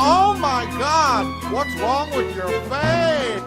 Oh my God! What's wrong with your face?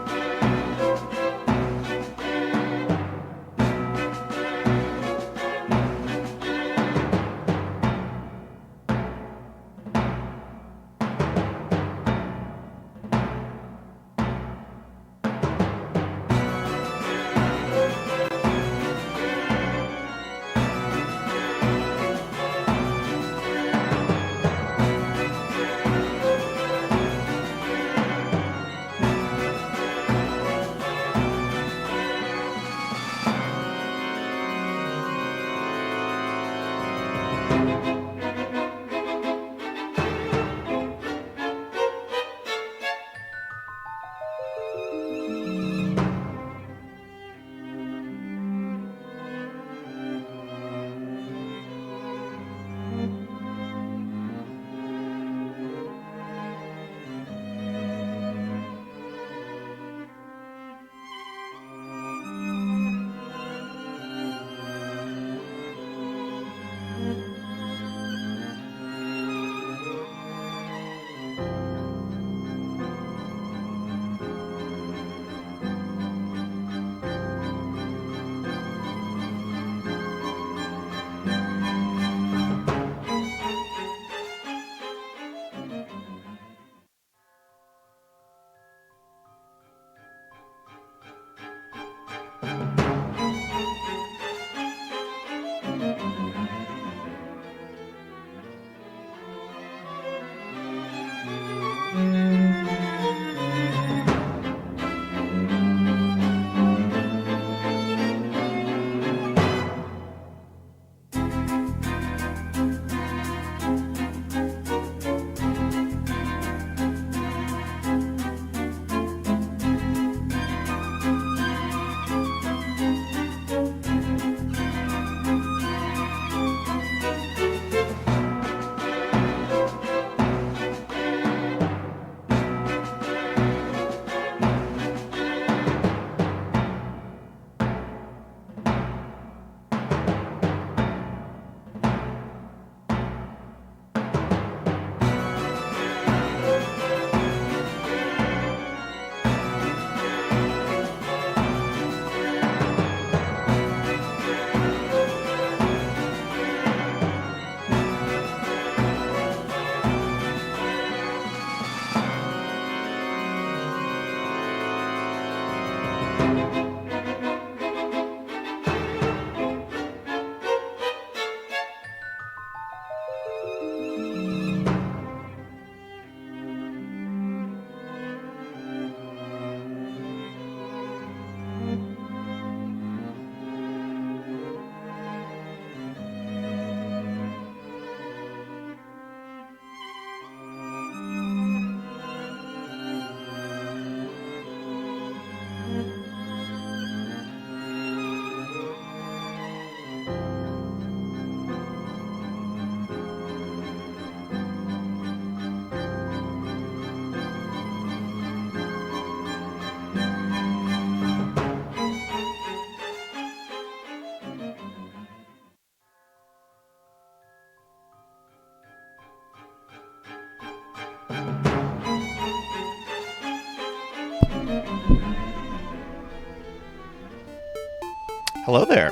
Hello there.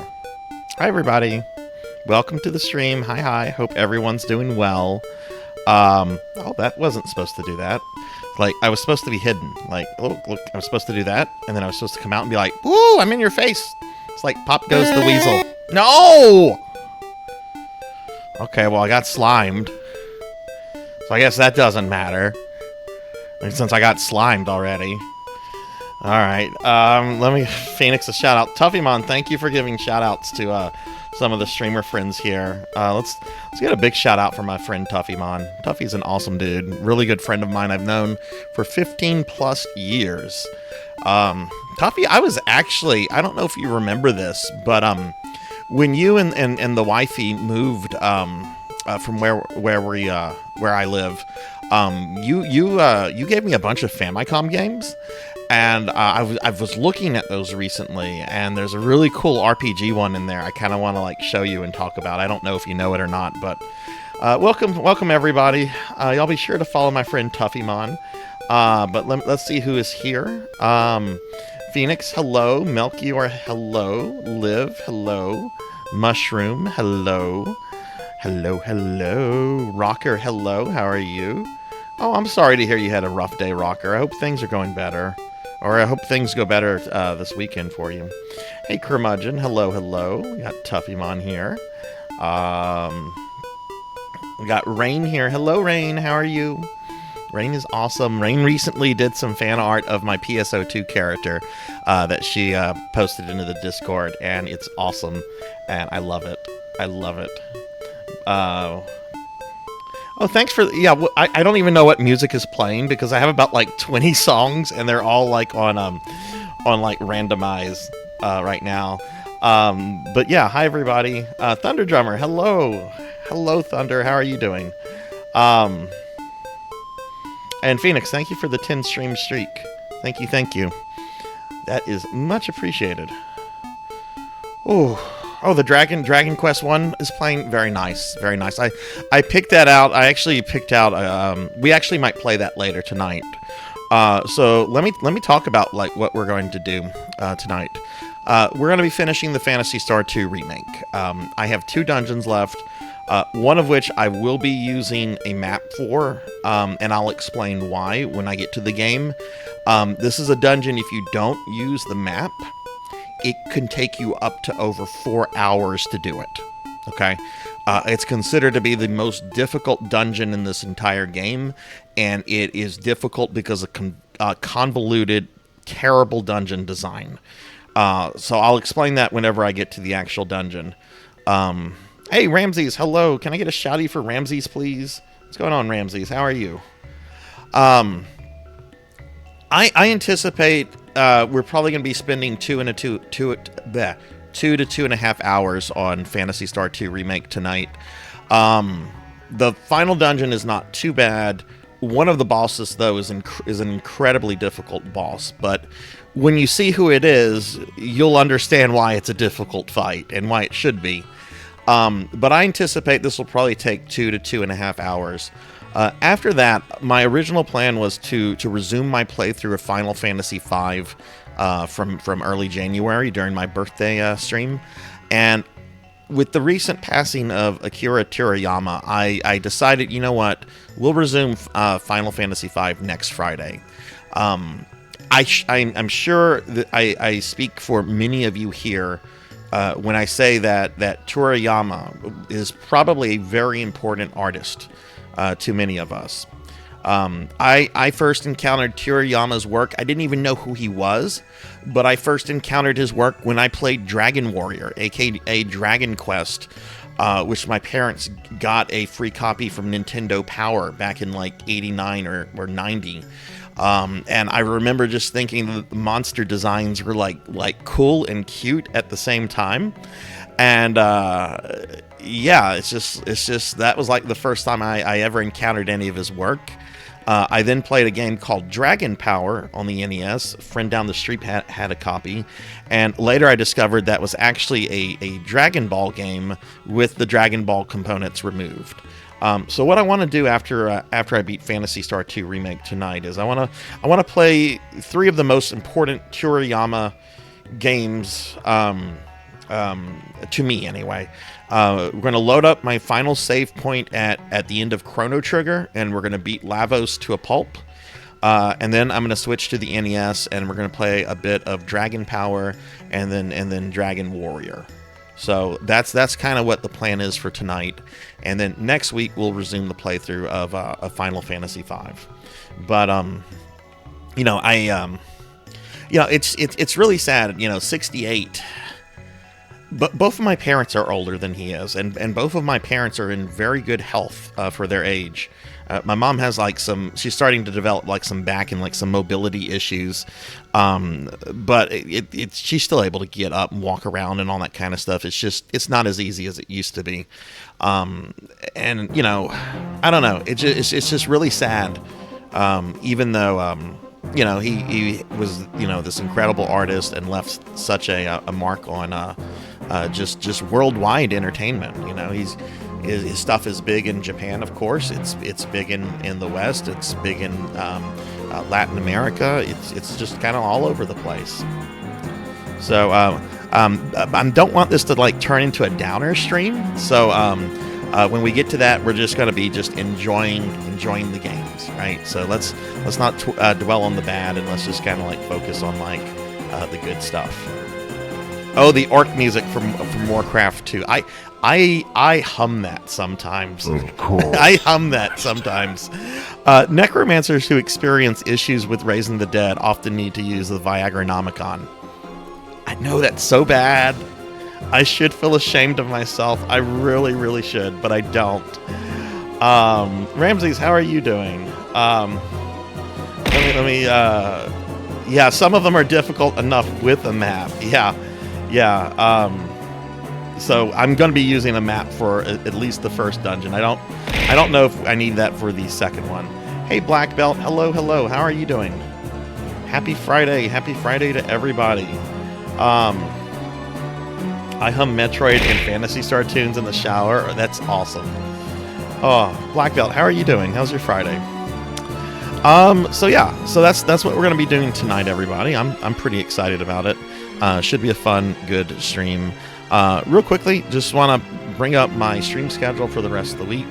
Hi, everybody. Welcome to the stream. Hi. Hope everyone's doing well. Oh, that wasn't supposed to do that. Like, I was supposed to be hidden. Like, look, I was supposed to do that, and then I was supposed to come out and be like, "Woo, I'm in your face." It's like, pop goes the weasel. No! Okay, well, I got slimed. So I guess that doesn't matter. Since I got slimed already. Alright, let me Phoenix a shout out. Tuffymon, thank you for giving shout outs to some of the streamer friends here. Let's get a big shout out for my friend Tuffymon. Tuffy's an awesome dude. Really good friend of mine I've known for 15 plus years. Tuffy, I was actually, I don't know if you remember this, but when you and the wifey moved from where I live, you gave me a bunch of Famicom games. And I was looking at those recently, and there's a really cool RPG one in there I kind of want to like show you and talk about. I don't know if you know it or not, but welcome everybody. Y'all be sure to follow my friend Tuffymon. But let's see who is here. Phoenix, hello. Melchior, hello. Liv, hello. Mushroom, hello. Hello. Rocker, hello. How are you? Oh, I'm sorry to hear you had a rough day, Rocker. I hope things are going better. Or I hope things go better this weekend for you. Hey, Curmudgeon. Hello. We got Tuffymon here. We got Rain here. Hello, Rain. How are you? Rain is awesome. Rain recently did some fan art of my PSO2 character that she posted into the Discord, and it's awesome, and I love it. Oh, thanks for yeah. I don't even know what music is playing because I have about like 20 songs and they're all like on like randomize right now. But yeah, hi everybody. Thunder Drummer, hello Thunder. How are you doing? And Phoenix, thank you for the 10 stream streak. Thank you. That is much appreciated. Oh, the Dragon Quest 1 is playing. Very nice. I picked that out. I actually picked out. We actually might play that later tonight. So let me talk about like what we're going to do tonight. We're going to be finishing the Phantasy Star 2 remake. I have 2 dungeons left. One of which I will be using a map for, and I'll explain why when I get to the game. This is a dungeon. If you don't use the map, it can take you up to over 4 hours to do it. Okay? It's considered to be the most difficult dungeon in this entire game, and it is difficult because of convoluted, terrible dungeon design. So I'll explain that whenever I get to the actual dungeon. Hey, Ramses, hello. Can I get a shouty for Ramses, please? What's going on, Ramses? How are you? I anticipate we're probably going to be spending 2 to 2.5 hours on Phantasy Star 2 Remake tonight. The final dungeon is not too bad. One of the bosses, though, is an incredibly difficult boss. But when you see who it is, you'll understand why it's a difficult fight and why it should be. But I anticipate this will probably take 2 to 2.5 hours. After that, my original plan was to resume my playthrough of Final Fantasy V from early January during my birthday stream. And with the recent passing of Akira Toriyama, I decided, you know what, we'll resume Final Fantasy V next Friday. I'm sure that I speak for many of you here when I say that Toriyama is probably a very important artist to many of us. I first encountered Toriyama's work. I didn't even know who he was, but I first encountered his work when I played Dragon Warrior, aka Dragon Quest, which my parents got a free copy from Nintendo Power back in like 89 or 90. And I remember just thinking that the monster designs were like cool and cute at the same time. And yeah, it's just that was like the first time I ever encountered any of his work. I then played a game called Dragon Power on the NES. A friend down the street had a copy, and later I discovered that was actually a Dragon Ball game with the Dragon Ball components removed. So what I want to do after I beat Phantasy Star 2 Remake tonight is I want to play 3 of the most important Toriyama games. To me anyway. We're going to load up my final save point at the end of Chrono Trigger, and we're going to beat Lavos to a pulp. And then I'm going to switch to the NES, and we're going to play a bit of Dragon Power and then Dragon Warrior. So that's kind of what the plan is for tonight. And then next week we'll resume the playthrough of Final Fantasy V. But it's really sad. 68. But both of my parents are older than he is, and both of my parents are in very good health for their age. My mom has she's starting to develop like some back and like some mobility issues, but she's still able to get up and walk around and all that kind of stuff. It's not as easy as it used to be, and I don't know. It's just really sad, even though he was this incredible artist and left such a mark on just worldwide entertainment. His stuff is big in Japan, of course. It's big in the West. It's big in Latin America. It's just kind of all over the place. So I don't want this to turn into a downer stream. So when we get to that, we're just going to be just enjoying the games, right? So let's not dwell on the bad, and let's just kind of focus on the good stuff. Oh, the orc music from Warcraft 2. I hum that sometimes. Of course. I hum that sometimes. Necromancers who experience issues with raising the dead often need to use the Viagranomicon. I know that's so bad. I should feel ashamed of myself. I really, really should, but I don't. Ramses, how are you doing? Yeah, some of them are difficult enough with a map. Yeah. So I'm going to be using a map for at least the first dungeon. I don't know if I need that for the second one. Hey, Black Belt. Hello. How are you doing? Happy Friday to everybody. I hum Metroid and Phantasy Star tunes in the shower. That's awesome. Oh, Black Belt, how are you doing? How's your Friday? So that's what we're gonna be doing tonight, everybody. I'm pretty excited about it. Should be a fun, good stream. Real quickly, just want to bring up my stream schedule for the rest of the week.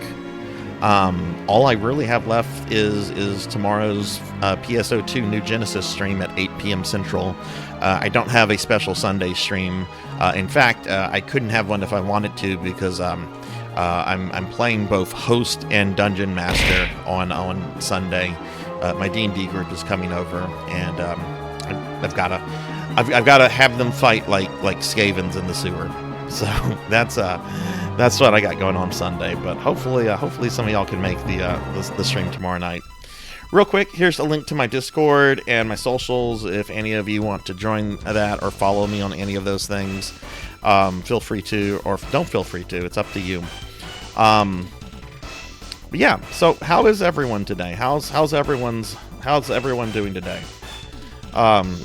All I really have left is tomorrow's PSO2 New Genesis stream at 8 p.m. Central. I don't have a special Sunday stream. In fact, I couldn't have one if I wanted to because I'm playing both host and dungeon master on Sunday. My D&D group is coming over, and I've got to have them fight like Skavens in the sewer. So that's what I got going on Sunday. But hopefully some of y'all can make the stream tomorrow night. Real quick, here's a link to my Discord and my socials. If any of you want to join that or follow me on any of those things, feel free to, or don't feel free to. It's up to you. But yeah. So how is everyone today? How's everyone doing today?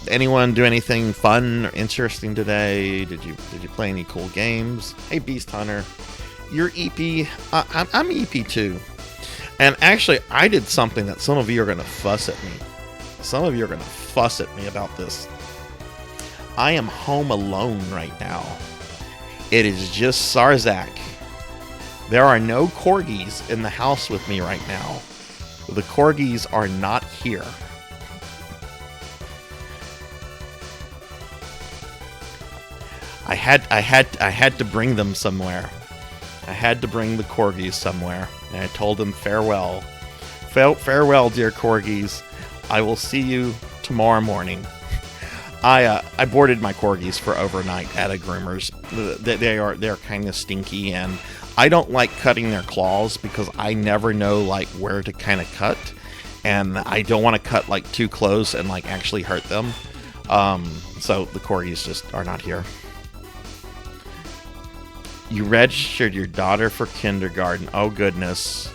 Anyone do anything fun or interesting today? Did you play any cool games? Hey, Beast Hunter, you're EP. I'm EP too. And actually, I did something that some of you are going to fuss at me. Some of you are going to fuss at me about this. I am home alone right now. It is just Sarzac. There are no corgis in the house with me right now. The corgis are not here. I had to bring them somewhere. I had to bring the corgis somewhere. And I told them farewell. Farewell, dear corgis. I will see you tomorrow morning. I boarded my corgis for overnight at a groomer's. They're kind of stinky, and I don't like cutting their claws because I never know like where to kind of cut, and I don't want to cut like too close and like actually hurt them. So the corgis just are not here. You registered your daughter for kindergarten. Oh, goodness.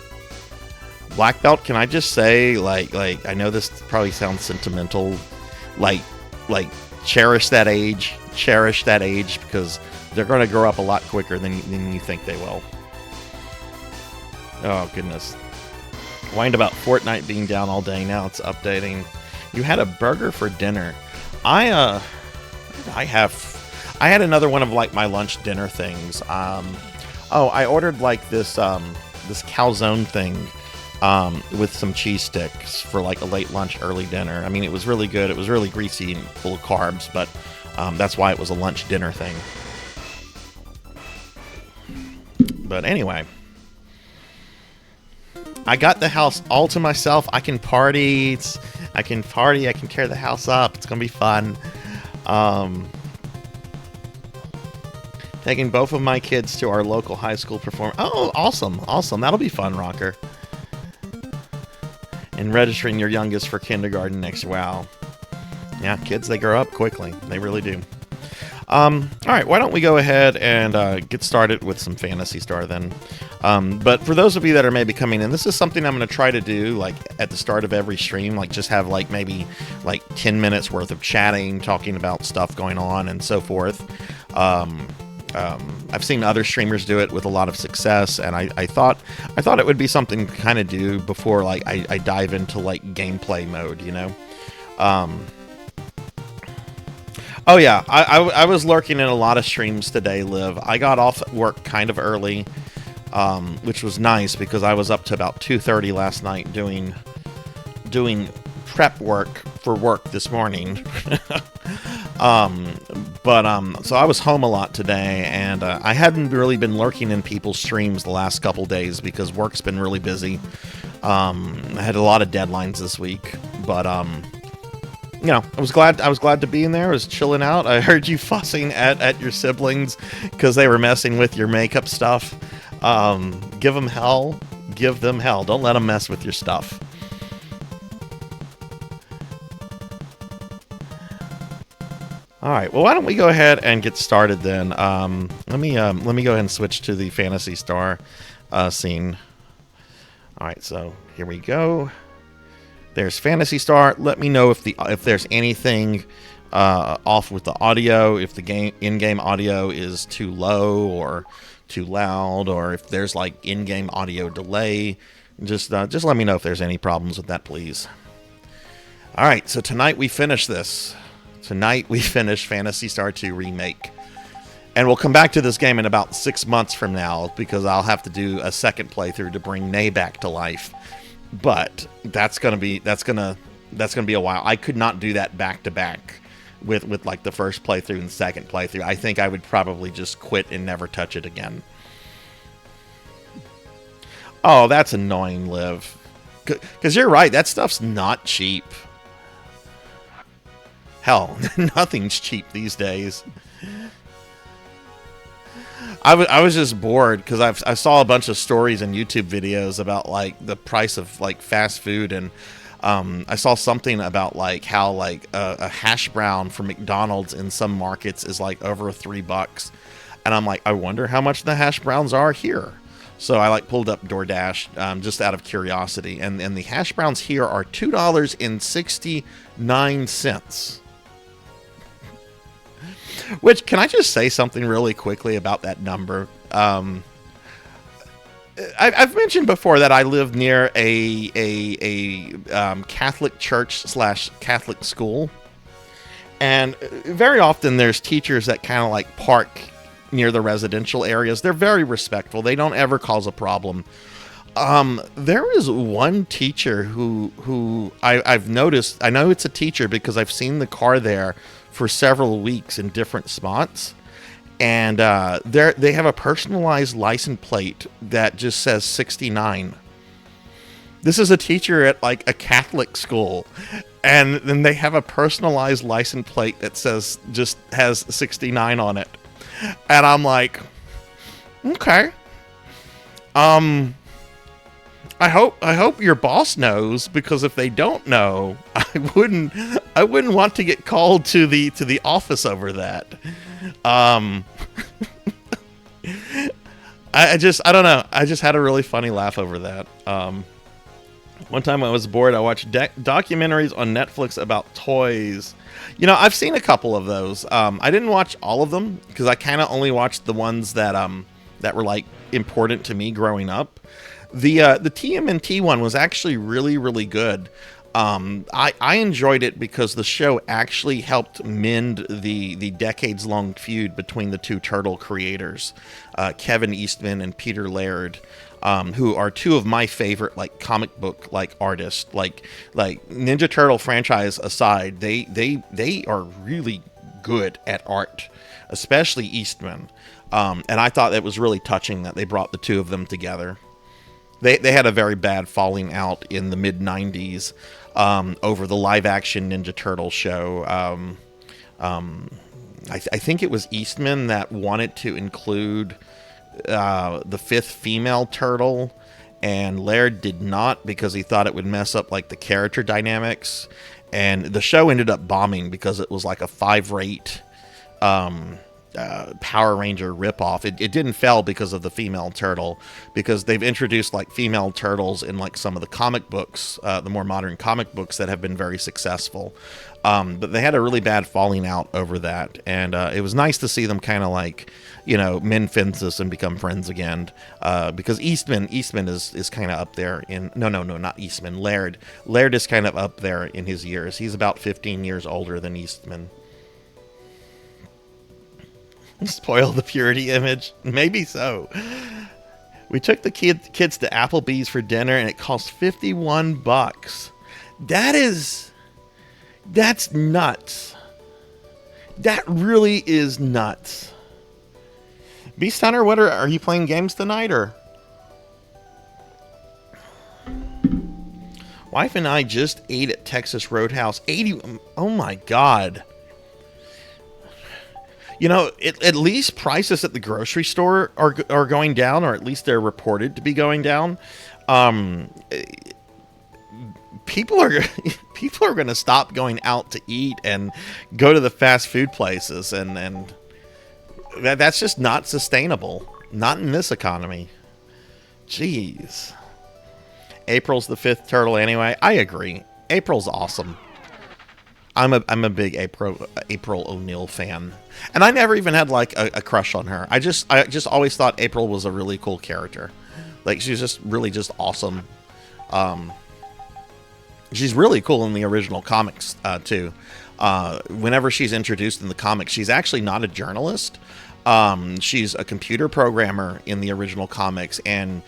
Black Belt, can I just say, like, I know this probably sounds sentimental, like, cherish that age, because they're going to grow up a lot quicker than you think they will. Oh, goodness. Whined about Fortnite being down all day. Now it's updating. You had a burger for dinner. I had another one of like my lunch dinner things. I ordered like this calzone thing with some cheese sticks for like a late lunch, early dinner. I mean, it was really good. It was really greasy and full of carbs, but that's why it was a lunch dinner thing. But anyway, I got the house all to myself. I can party. I can tear the house up. It's gonna be fun. Taking both of my kids to our local high school performance. Oh, awesome. That'll be fun, Rocker. And registering your youngest for kindergarten next. Wow. Yeah, kids, they grow up quickly. They really do. All right, why don't we go ahead and get started with some Phantasy Star then. But for those of you that are maybe coming in, this is something I'm going to try to do like at the start of every stream, like just have like maybe like 10 minutes worth of chatting, talking about stuff going on and so forth. I've seen other streamers do it with a lot of success, and I thought it would be something to kind of do before like I dive into like gameplay mode, you know. Oh yeah, I was lurking in a lot of streams today, Liv. I got off work kind of early, which was nice because I was up to about 2:30 last night doing prep work for work this morning. So I was home a lot today, and I hadn't really been lurking in people's streams the last couple days because work's been really busy. I had a lot of deadlines this week, but you know, I was glad to be in there. I was chilling out. I heard you fussing at your siblings because they were messing with your makeup stuff. Give them hell. Give them hell. Don't let them mess with your stuff. All right. Well, why don't we go ahead and get started then? Let me go ahead and switch to the Phantasy Star scene. All right. So here we go. There's Phantasy Star. Let me know if there's anything off with the audio, if the in-game audio is too low or too loud, or if there's like in-game audio delay. Just let me know if there's any problems with that, please. All right. So tonight we finish this. Tonight we finish Phantasy Star 2 Remake. And we'll come back to this game in about 6 months from now because I'll have to do a second playthrough to bring Nay back to life. But that's gonna be a while. I could not do that back to back with like the first playthrough and the second playthrough. I think I would probably just quit and never touch it again. Oh, that's annoying, Liv. Because you're right, that stuff's not cheap. Hell, nothing's cheap these days. I was just bored because I saw a bunch of stories and YouTube videos about like the price of like fast food, and I saw something about like how like a hash brown from McDonald's in some markets is like over $3, and I'm like, I wonder how much the hash browns are here. So I like pulled up DoorDash just out of curiosity, and the hash browns here are $2.69. Which, can I just say something really quickly about that number? I've mentioned before that I live near a Catholic church / Catholic school, and very often there's teachers that kind of like park near the residential areas. They're very respectful. They don't ever cause a problem. There is one teacher who I've noticed. I know it's a teacher because I've seen the car there for several weeks in different spots, and they have a personalized license plate that just says 69. This is a teacher at like a Catholic school, and then they have a personalized license plate that just has 69 on it, and I'm like, okay, I hope your boss knows, because if they don't know, I wouldn't want to get called to the office over that. I don't know. I just had a really funny laugh over that. One time I was bored, I watched documentaries on Netflix about toys. You know, I've seen a couple of those. I didn't watch all of them because I kind of only watched the ones that were like important to me growing up. The TMNT one was actually really, really good. I enjoyed it because the show actually helped mend the decades-long feud between the two Turtle creators, Kevin Eastman and Peter Laird, who are two of my favorite like comic book like artists. Like Ninja Turtle franchise aside, they are really good at art, especially Eastman. And I thought that was really touching that they brought the two of them together. They had a very bad falling out in the mid-90s over the live-action Ninja Turtle show. I think it was Eastman that wanted to include the fifth female turtle, and Laird did not because he thought it would mess up like the character dynamics. And the show ended up bombing because it was like a 5-rate Power Ranger ripoff. It didn't fail because of the female turtle, because they've introduced like female turtles in like some of the comic books, the more modern comic books that have been very successful. But they had a really bad falling out over that, and it was nice to see them kind of like, you know, mend fences and become friends again. Because Eastman is kind of up there in no, not Eastman. Laird is kind of up there in his years. He's about 15 years older than Eastman. Spoil the purity image? Maybe so. We took the kids to Applebee's for dinner, and it cost $51. That's nuts. That really is nuts. Beast Hunter, what are you playing games tonight, or Wife and I just ate at Texas Roadhouse. 80. Oh my God. You know, at least prices at the grocery store are going down, or at least they're reported to be going down. People are going to stop going out to eat and go to the fast food places, and that's just not sustainable. Not in this economy. Jeez. April's the 5th turtle anyway. I agree. April's awesome. I'm a big April O'Neil fan, and I never even had like a crush on her. I just always thought April was a really cool character. Like, she's just really just awesome. She's really cool in the original comics too. Whenever she's introduced in the comics, she's actually not a journalist. She's a computer programmer in the original comics, and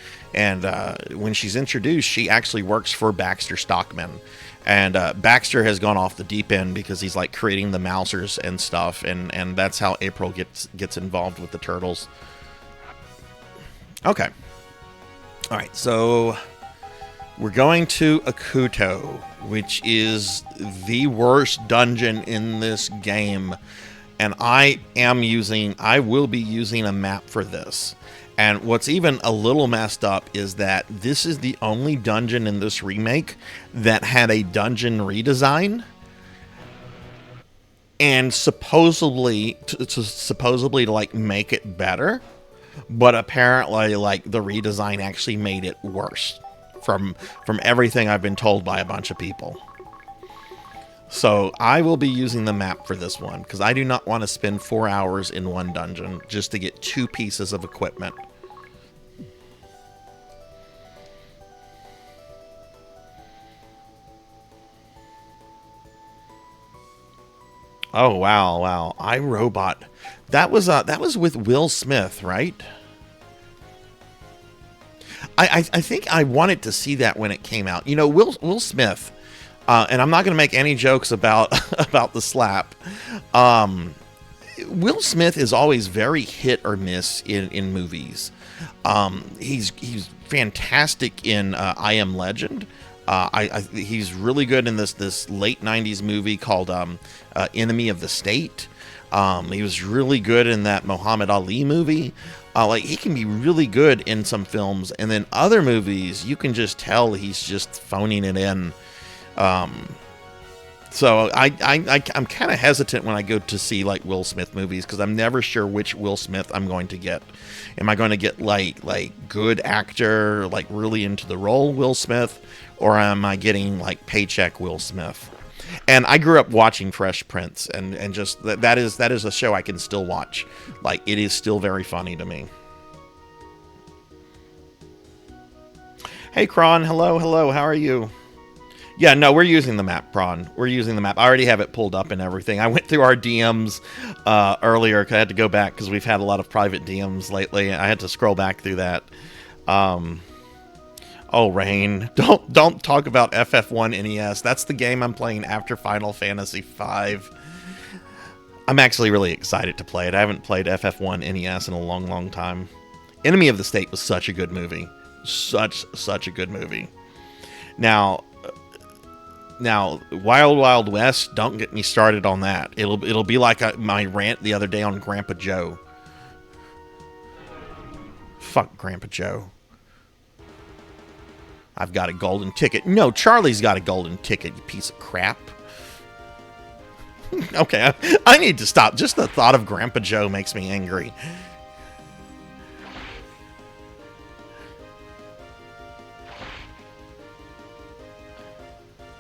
when she's introduced, she actually works for Baxter Stockman. And Baxter has gone off the deep end because he's like creating the Mousers and stuff, and that's how April gets involved with the Turtles. Okay. All right, so we're going to Akuto, which is the worst dungeon in this game. And I will be using a map for this. And what's even a little messed up is that this is the only dungeon in this remake that had a dungeon redesign. And supposedly to like make it better. But apparently like the redesign actually made it worse from everything I've been told by a bunch of people. So I will be using the map for this one because I do not want to spend 4 hours in one dungeon just to get 2 pieces of equipment. Oh wow, iRobot. That was with Will Smith, right? I think I wanted to see that when it came out. You know, Will Smith. And I'm not going to make any jokes about the slap. Will Smith is always very hit or miss in movies. He's fantastic in I Am Legend. He's really good in this late 90s movie called Enemy of the State. He was really good in that Muhammad Ali movie. Like, he can be really good in some films, and then other movies you can just tell he's just phoning it in. So I'm kind of hesitant when I go to see like Will Smith movies because I'm never sure which Will Smith I'm going to get. Am I going to get like good actor, like really into the role Will Smith, or am I getting like paycheck Will Smith? And I grew up watching Fresh Prince, and just that is a show I can still watch. Like, it is still very funny to me. Hey Kron, hello, how are you? Yeah, no, we're using the map, Prawn. We're using the map. I already have it pulled up and everything. I went through our DMs earlier. I had to go back because we've had a lot of private DMs lately. I had to scroll back through that. Oh, Rain, don't talk about FF1 NES. That's the game I'm playing after Final Fantasy V. I'm actually really excited to play it. I haven't played FF1 NES in a long time. Enemy of the State was such a good movie. Such a good movie. Now, Wild Wild West, don't get me started on that. It'll be like my rant the other day on Grandpa Joe. Fuck Grandpa Joe. I've got a golden ticket. No, Charlie's got a golden ticket, you piece of crap. Okay, I need to stop. Just the thought of Grandpa Joe makes me angry.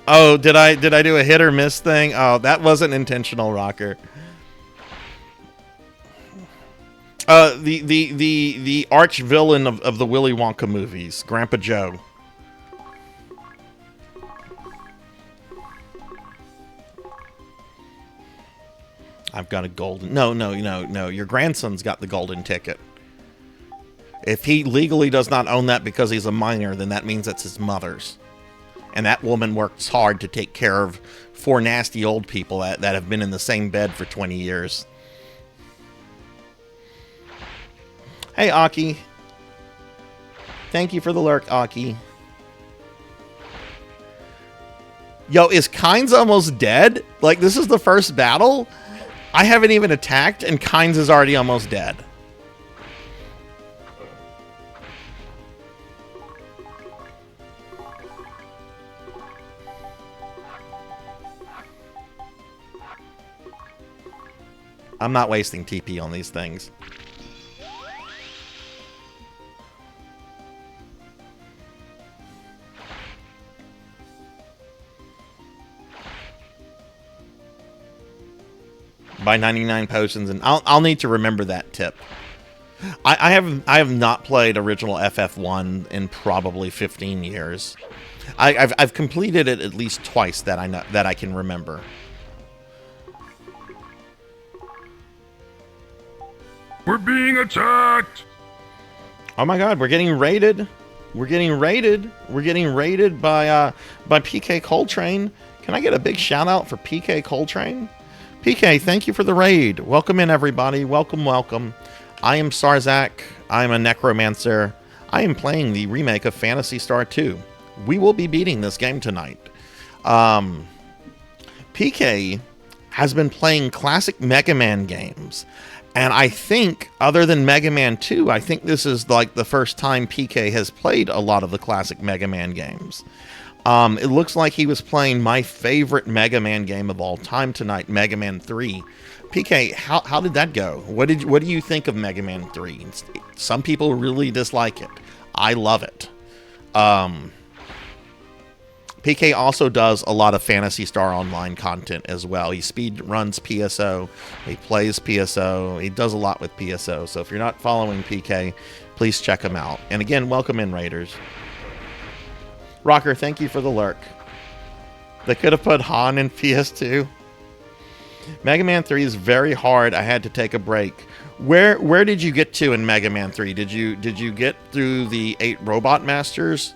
Oh, did I do a hit or miss thing? Oh, that wasn't intentional, Rocker. The arch villain of the Willy Wonka movies, Grandpa Joe. I've got a golden... No. Your grandson's got the golden ticket. If he legally does not own that because he's a minor, then that means it's his mother's. And that woman works hard to take care of 4 nasty old people that have been in the same bed for 20 years. Hey, Aki. Thank you for the lurk, Aki. Yo, is Kynes almost dead? Like, this is the first battle? I haven't even attacked, and Kynes is already almost dead. I'm not wasting TP on these things. Buy 99 potions, and I'll need to remember that tip. I have not played original FF1 in probably 15 years. I've completed it at least twice that I can remember. We're being attacked! Oh my god, we're getting raided. We're getting raided. We're getting raided by PK Coltrane. Can I get a big shout out for PK Coltrane? PK, thank you for the raid. Welcome in, everybody. Welcome, welcome. I am Sarzac. I'm a necromancer. I am playing the remake of Phantasy Star 2. We will be beating this game tonight. PK has been playing classic Mega Man games. And I think, other than Mega Man 2, I think this is like the first time PK has played a lot of the classic Mega Man games. It looks like he was playing my favorite Mega Man game of all time tonight, Mega Man 3. PK, how did that go? What do you think of Mega Man 3? Some people really dislike it. I love it. PK also does a lot of Phantasy Star Online content as well. He speed runs PSO, he plays PSO, he does a lot with PSO. So if you're not following PK, please check him out. And again, welcome in, Raiders. Rocker, thank you for the lurk. They could have put Han in PS2. Mega Man 3 is very hard. I had to take a break. Where did you get to in Mega Man 3? Did you get through the 8 Robot Masters?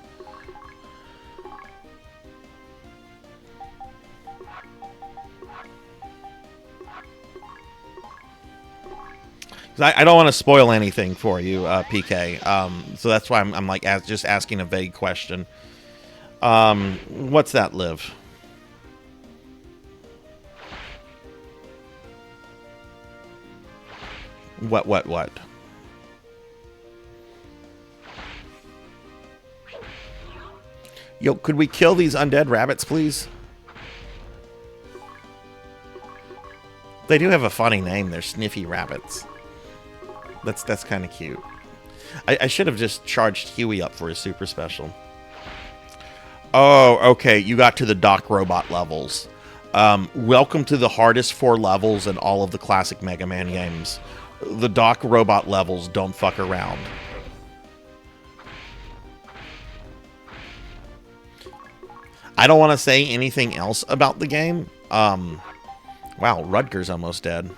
I don't want to spoil anything for you, PK. So that's why I'm like just asking a vague question. What's that, Liv? What? Yo, could we kill these undead rabbits, please? They do have a funny name. They're Sniffy Rabbits. That's kind of cute. I should have just charged Huey up for his super special. Oh, okay. You got to the Doc Robot levels. Welcome to the hardest 4 levels in all of the classic Mega Man games. The Doc Robot levels don't fuck around. I don't want to say anything else about the game. Wow, Rutger's almost dead.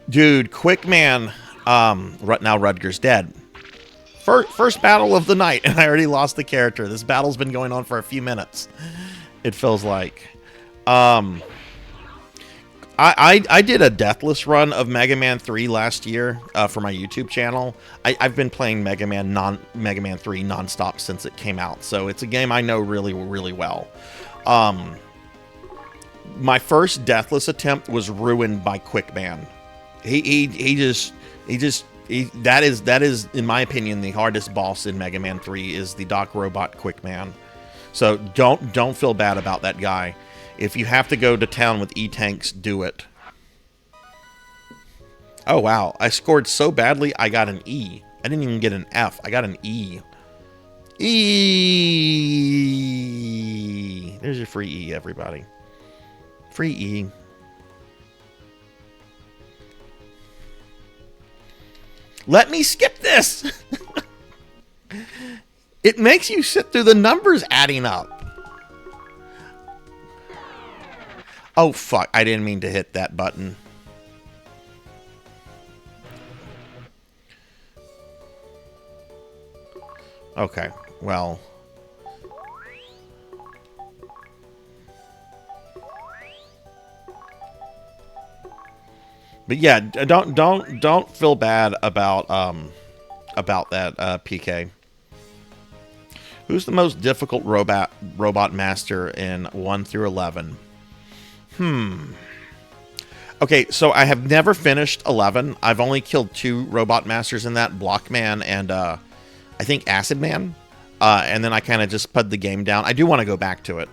Dude, Quick Man. Now Rutger's dead. First battle of the night, and I already lost the character. This battle's been going on for a few minutes. It feels like. I did a deathless run of Mega Man 3 last year for my YouTube channel. I've been playing Mega Man 3 nonstop since it came out, so it's a game I know really, really well. My first deathless attempt was ruined by Quick Man. That is in my opinion the hardest boss in Mega Man 3 is the Doc Robot Quick Man. So don't feel bad about that guy. If you have to go to town with E-Tanks, do it. Oh wow, I scored so badly I got an E. I didn't even get an F. I got an E. E. There's your free E, everybody. Free E. Let me skip this. It makes you sit through the numbers adding up. Oh, fuck. I didn't mean to hit that button. Okay. Well. But yeah, don't feel bad about about that, PK. Who's the most difficult robot master in 1 through 11? Okay, so I have never finished 11. I've only killed 2 robot masters in that, Blockman and I think Acid Man. And then I kind of just put the game down. I do want to go back to it.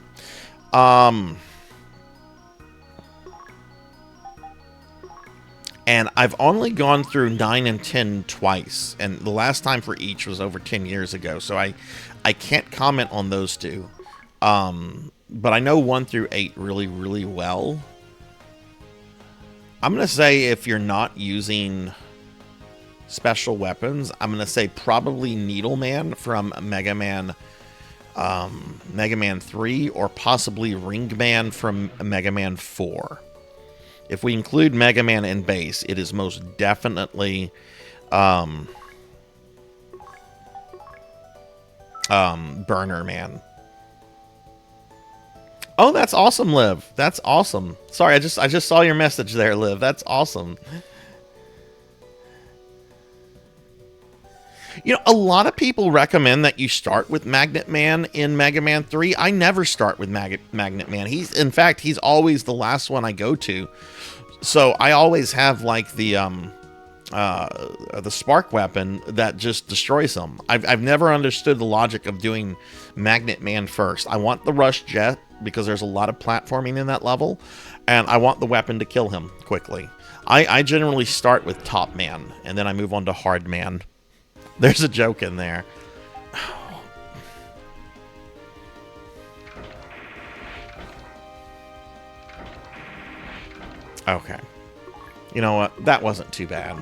And I've only gone through 9 and 10 twice. And the last time for each was over 10 years ago. So I can't comment on those 2. But I know 1 through 8 really, really well. I'm going to say if you're not using special weapons, I'm going to say probably Needleman from Mega Man 3, or possibly Ringman from Mega Man 4. If we include Mega Man in base, it is most definitely Burner Man. Oh, that's awesome, Liv. That's awesome. Sorry, I just saw your message there, Liv. That's awesome. You know, a lot of people recommend that you start with Magnet Man in Mega Man 3. I never start with Magnet Man. In fact, he's always the last one I go to. So I always have like the spark weapon that just destroys them. I've never understood the logic of doing Magnet Man first. I want the Rush Jet because there's a lot of platforming in that level, and I want the weapon to kill him quickly. I generally start with Top Man, and then I move on to Hard Man. There's a joke in there. Okay. You know what? That wasn't too bad.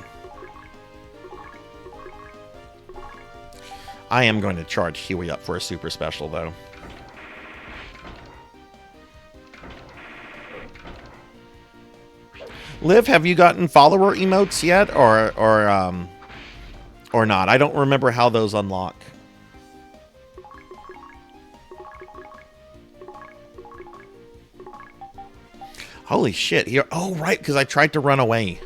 I am going to charge Huey up for a super special, though. Liv, have you gotten follower emotes yet, or not? I don't remember how those unlock. Holy shit! Here, oh right, because I tried to run away.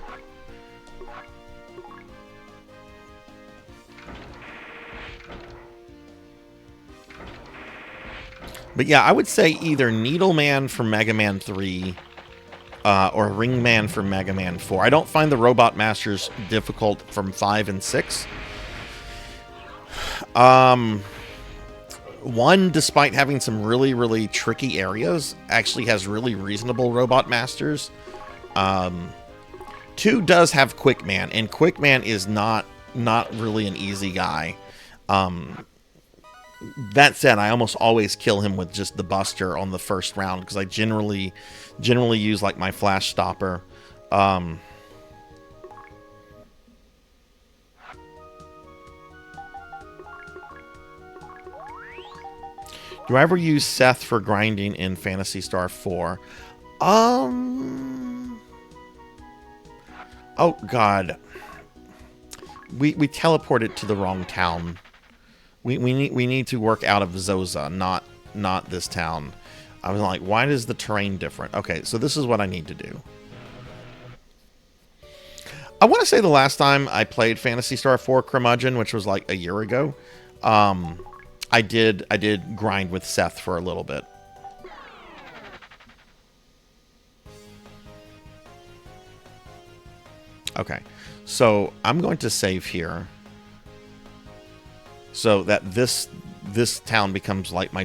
But yeah, I would say either Needleman from Mega Man 3. Or Ringman from Mega Man 4. I don't find the Robot Masters difficult from 5 and 6. 1, despite having some really, really tricky areas, actually has really reasonable Robot Masters. 2 does have Quickman, and Quickman is not really an easy guy. That said, I almost always kill him with just the Buster on the first round, because I generally use like my Flash Stopper. Do I ever use Seth for grinding in Phantasy Star 4? Oh god. We teleported to the wrong town. We need to work out of Zoza, not this town. I was like, why is the terrain different? Okay, so this is what I need to do. I want to say the last time I played Phantasy Star 4 Curmudgeon, which was like a year ago, I did grind with Seth for a little bit. Okay, so I'm going to save here, so that this town becomes like my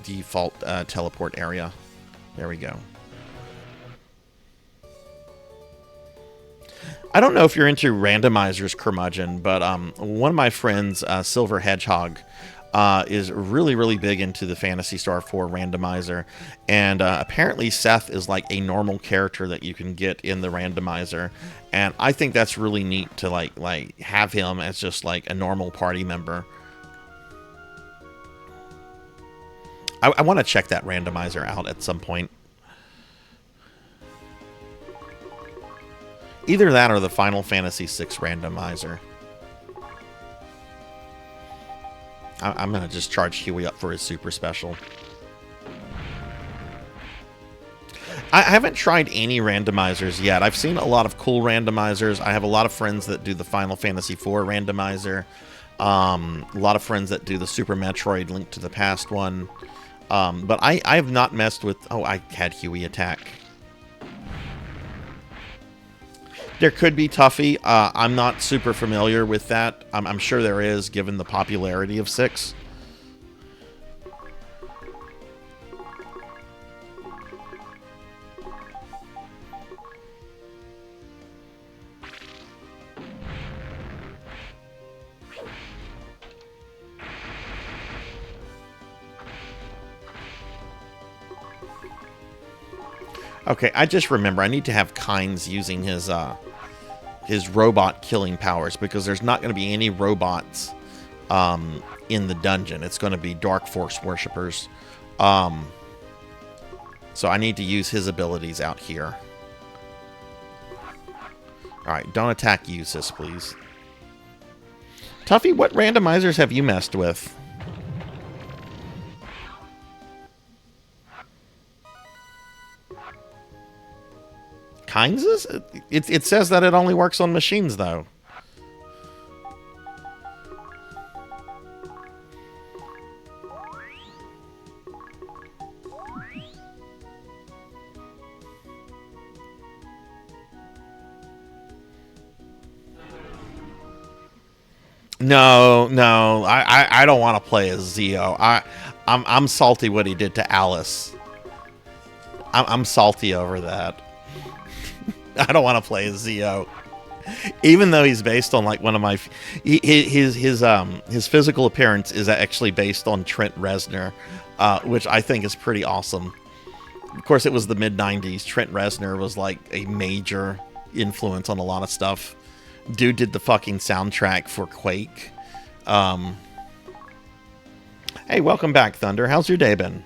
default teleport area. There we go. I don't know if you're into randomizers, Curmudgeon, but one of my friends, Silver Hedgehog, is really, really big into the Phantasy Star 4 randomizer. And apparently Seth is like a normal character that you can get in the randomizer. And I think that's really neat to like have him as just like a normal party member. I want to check that randomizer out at some point. Either that or the Final Fantasy VI randomizer. I'm going to just charge Huey up for his super special. I haven't tried any randomizers yet. I've seen a lot of cool randomizers. I have a lot of friends that do the Final Fantasy IV randomizer. A lot of friends that do the Super Metroid Link to the Past one. But I have not messed with... Oh, I had Huey attack. There could be Tuffy. I'm not super familiar with that. I'm sure there is, given the popularity of 6. Okay, I just remember I need to have Kynes using his robot killing powers, because there's not going to be any robots in the dungeon. It's going to be Dark Force worshippers. So I need to use his abilities out here. Alright, don't attack Usis, please. Tuffy, what randomizers have you messed with? Kynes's? It says that it only works on machines, though. No, I don't want to play as Zio. I'm salty what he did to Alice. I'm salty over that. I don't want to play as Zio, even though he's based on like one of my his physical appearance is actually based on Trent Reznor, which I think is pretty awesome. Of course, it was the mid-90s. Trent Reznor was like a major influence on a lot of stuff. Dude did the fucking soundtrack for Quake. Hey, welcome back, Thunder. How's your day been?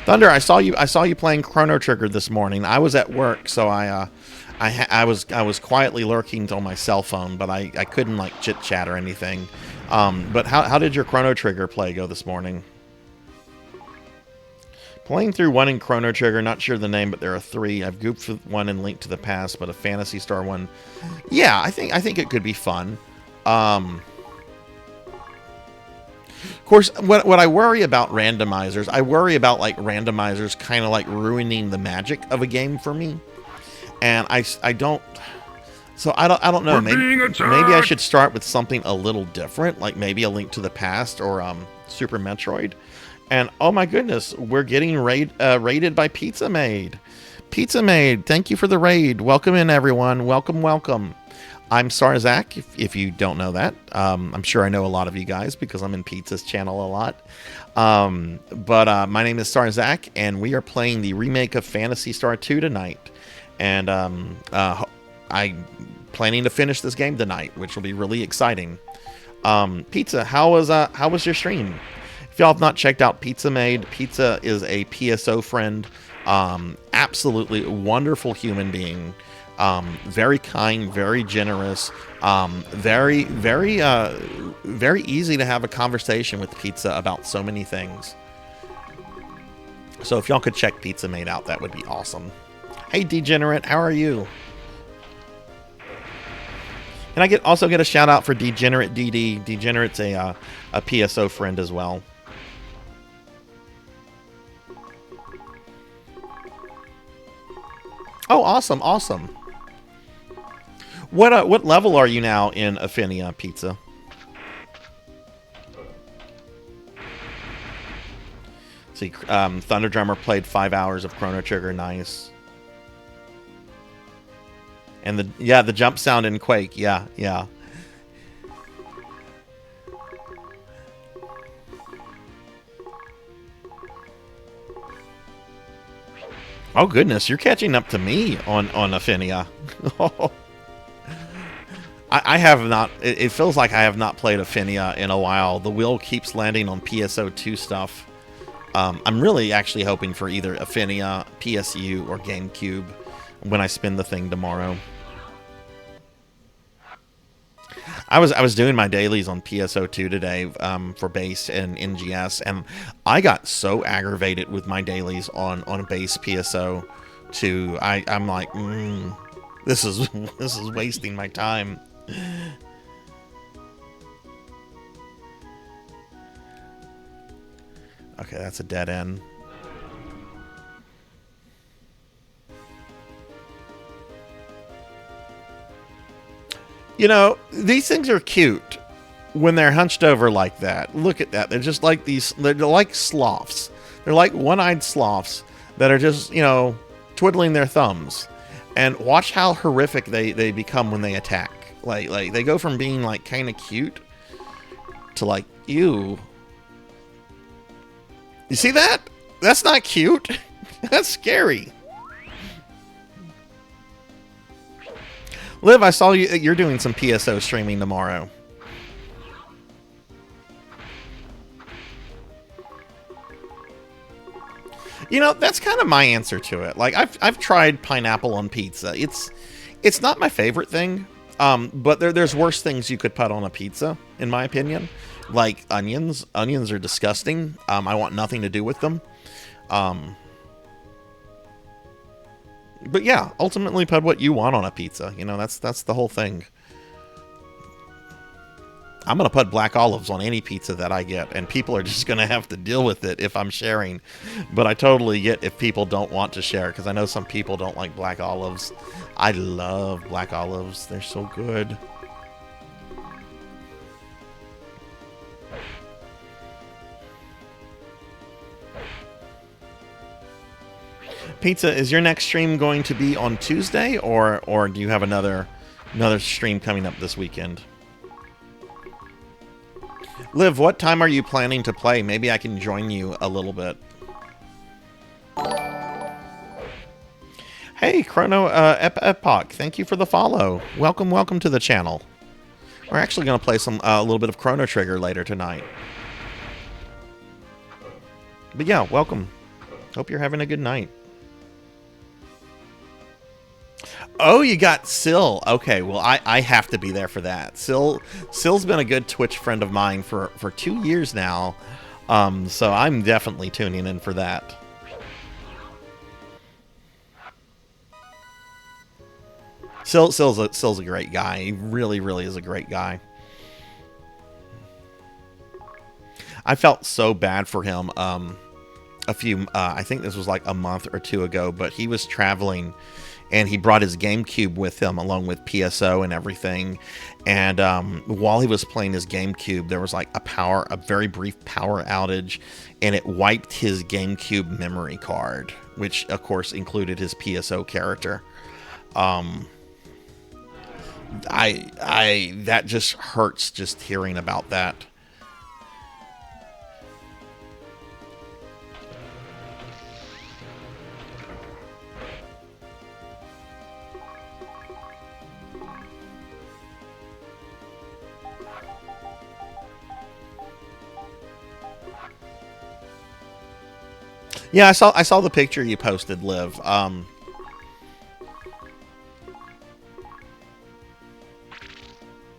Thunder, I saw you playing Chrono Trigger this morning. I was at work, so I was quietly lurking on my cell phone, but I couldn't like chit chat or anything. But how did your Chrono Trigger play go this morning? Playing through one in Chrono Trigger, not sure the name, but there are 3. I've gooped with one in Link to the Past, but a Phantasy Star one. Yeah, I think it could be fun. Of course, what I worry about randomizers, I worry about like randomizers kind of like ruining the magic of a game for me. And I don't, so I don't know. Maybe I should start with something a little different, like maybe a Link to the Past or Super Metroid. And oh my goodness, we're getting raided by Pizza Maid. Pizza Maid, thank you for the raid. Welcome in, everyone. Welcome, welcome. I'm Sarzac, if you don't know that. I'm sure I know a lot of you guys because I'm in Pizza's channel a lot. But my name is Sarzac, and we are playing the remake of Phantasy Star 2 tonight. And I'm planning to finish this game tonight, which will be really exciting. Pizza, how was your stream? If y'all have not checked out Pizza Maid, Pizza is a PSO friend. Absolutely wonderful human being. Very kind, very generous, very easy to have a conversation with Pizza about so many things. So if y'all could check Pizza Maid out, that would be awesome. Hey Degenerate, how are you? Can I also get a shout out for Degenerate DD? Degenerate's a PSO friend as well. Oh, awesome, awesome. What level are you now in Affinia, Pizza? See, Thunder Drummer played 5 hours of Chrono Trigger, nice. And the jump sound in Quake, yeah. Oh goodness, you're catching up to me on Affinia. I have not. It feels like I have not played Affinia in a while. The wheel keeps landing on PSO2 stuff. I'm really actually hoping for either Affinia, PSU, or GameCube when I spin the thing tomorrow. I was doing my dailies on PSO2 today for base and NGS, and I got so aggravated with my dailies on base PSO to I'm like, this is wasting my time. Okay, that's a dead end. You know, these things are cute when they're hunched over like that. Look at that. They're just like these, they're like sloths. They're like one-eyed sloths that are just, you know, twiddling their thumbs. And watch how horrific they become when they attack. Like they go from being like kind of cute to like, ew. You see that? That's not cute. That's scary. Liv, I saw you're doing some PSO streaming tomorrow. You know, that's kind of my answer to it. Like I've tried pineapple on pizza. It's not my favorite thing. But there's worse things you could put on a pizza, in my opinion. Like onions. Onions are disgusting. I want nothing to do with them. But yeah, ultimately put what you want on a pizza. You know, that's the whole thing. I'm going to put black olives on any pizza that I get, and people are just going to have to deal with it if I'm sharing. But I totally get if people don't want to share, because I know some people don't like black olives. I love black olives. They're so good. Pizza, is your next stream going to be on Tuesday, or do you have another stream coming up this weekend? Liv, what time are you planning to play? Maybe I can join you a little bit. Hey, Chrono Epoch, thank you for the follow. Welcome to the channel. We're actually going to play a little bit of Chrono Trigger later tonight. But yeah, welcome. Hope you're having a good night. Oh, you got Syl. Okay, well, I have to be there for that. Syl's been a good Twitch friend of mine for 2 years now, so I'm definitely tuning in for that. Syl's a great guy. He really is a great guy. I felt so bad for him I think this was like a month or two ago, but he was traveling and he brought his GameCube with him along with PSO and everything. And while he was playing his GameCube, there was like a very brief power outage, and it wiped his GameCube memory card, which of course included his PSO character. That just hurts just hearing about that. Yeah, I saw the picture you posted, Liv.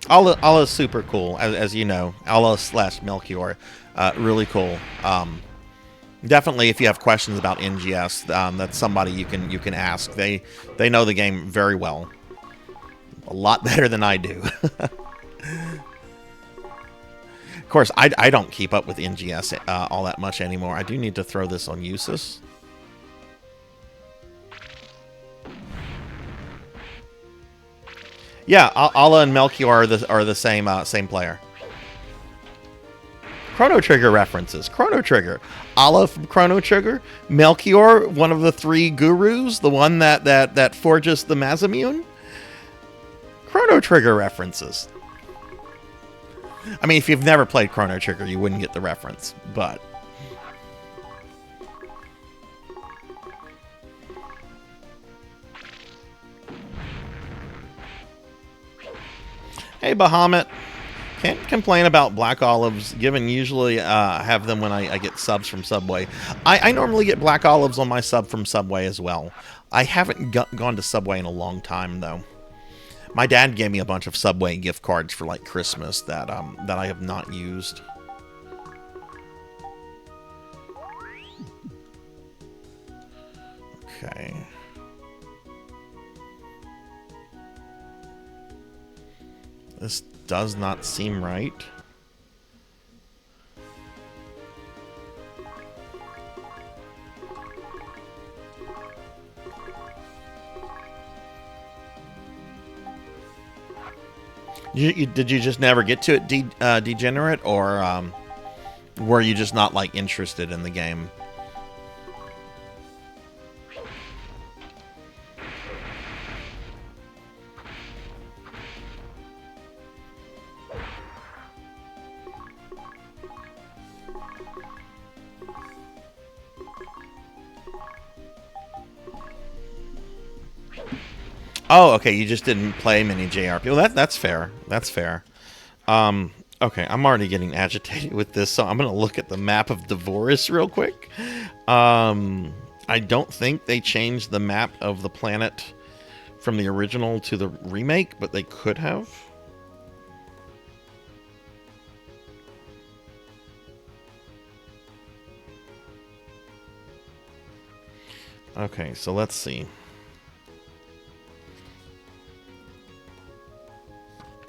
Alla's super cool, as you know. Alla / Melchior, really cool. Definitely, if you have questions about NGS, that's somebody you can ask. They know the game very well, a lot better than I do. Of course, I don't keep up with NGS all that much anymore. I do need to throw this on Usus. Yeah, Alla and Melchior are the same player. Chrono Trigger references. Chrono Trigger. Alla from Chrono Trigger. Melchior, one of the 3 gurus, the one that forges the Mazamune. Chrono Trigger references. I mean, if you've never played Chrono Trigger, you wouldn't get the reference, but... Hey, Bahamut. Can't complain about black olives, given usually have them when I get subs from Subway. I normally get black olives on my sub from Subway as well. I haven't gone to Subway in a long time, though. My dad gave me a bunch of Subway gift cards for like Christmas that I have not used. Okay. This does not seem right. Did you just never get to it, Degenerate, or were you just not like interested in the game? Oh, okay. You just didn't play many JRPG. Well, that's fair. That's fair. Okay, I'm already getting agitated with this, so I'm gonna look at the map of Devoris real quick. I don't think they changed the map of the planet from the original to the remake, but they could have. Okay, so let's see.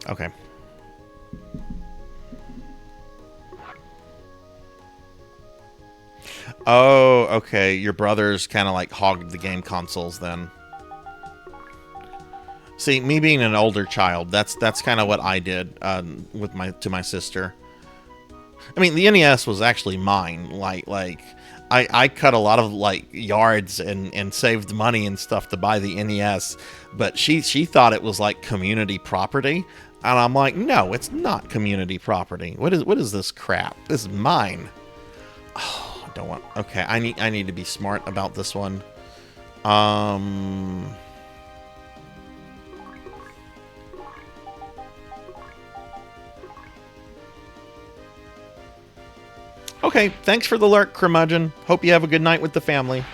Okay. Oh, okay. Your brothers kind of like hogged the game consoles then. See, me being an older child, that's kind of what I did with my sister. I mean, the NES was actually mine. Like I cut a lot of like yards and saved money and stuff to buy the NES, but she thought it was like community property. And I'm like, no, it's not community property. What is this crap? This is mine. Oh, I don't want. Okay, I need to be smart about this one. Okay, thanks for the lurk, curmudgeon. Hope you have a good night with the family.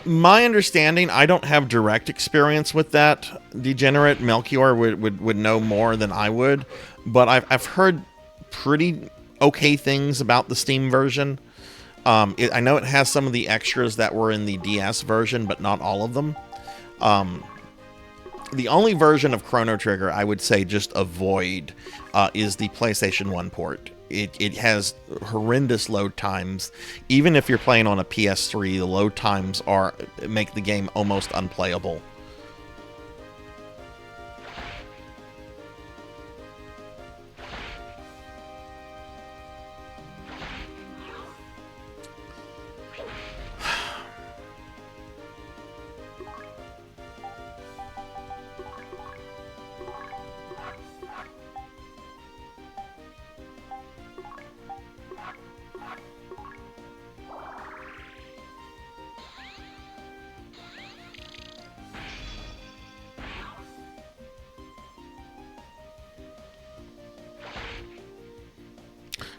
My understanding, I don't have direct experience with that. Degenerate Melchior would know more than I would, but I've heard pretty okay things about the Steam version. I know it has some of the extras that were in the DS version, but not all of them. The only version of Chrono Trigger I would say just avoid is the PlayStation 1 port. It has horrendous load times. Even if you're playing on a PS3, the load times make the game almost unplayable.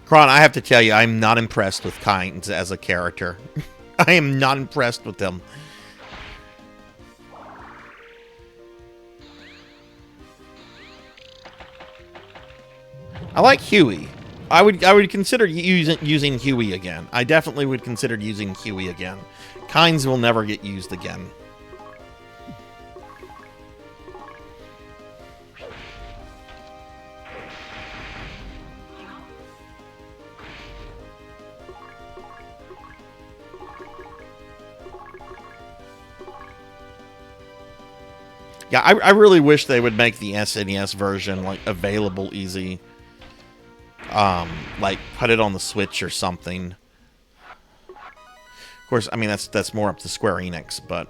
Kron, I have to tell you, I'm not impressed with Kynes as a character. I am not impressed with them. I like Huey. I would consider using Huey again. I definitely would consider using Huey again. Kynes will never get used again. Yeah, I really wish they would make the SNES version like available easy. Like put it on the Switch or something. Of course, I mean that's more up to Square Enix, but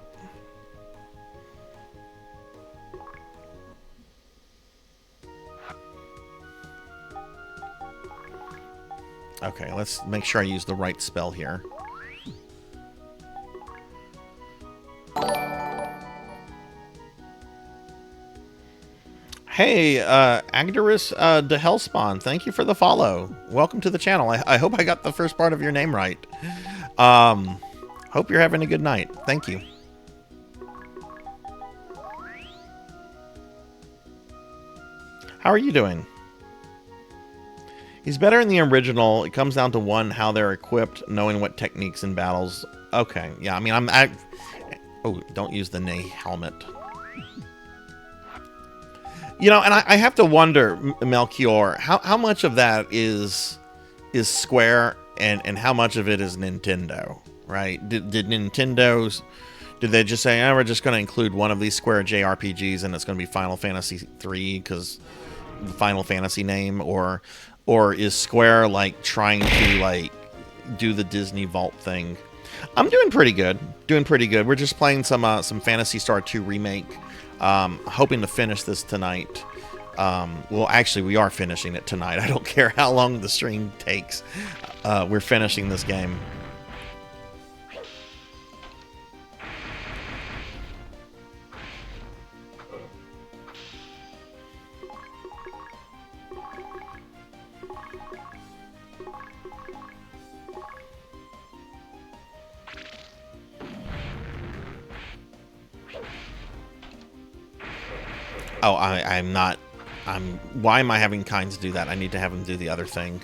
okay, let's make sure I use the right spell here. Hey, Agdarus de Hellspawn, thank you for the follow. Welcome to the channel. I hope I got the first part of your name right. Hope you're having a good night. Thank you. How are you doing? He's better in the original. It comes down to one, how they're equipped, knowing what techniques in battles. Okay, yeah, I mean, Oh, don't use the Nay helmet. You know, and I have to wonder, Melchior, how much of that is Square and how much of it is Nintendo, right? Did they just say, oh, we're just going to include one of these Square JRPGs and it's going to be Final Fantasy 3 because the Final Fantasy name, or is Square like trying to like do the Disney Vault thing? I'm doing pretty good. We're just playing some Phantasy Star 2 remake. Hoping to finish this tonight. Well, actually, we are finishing it tonight. I don't care how long the stream takes. We're finishing this game. Oh, I'm not. Why am I having Kynes do that? I need to have him do the other thing.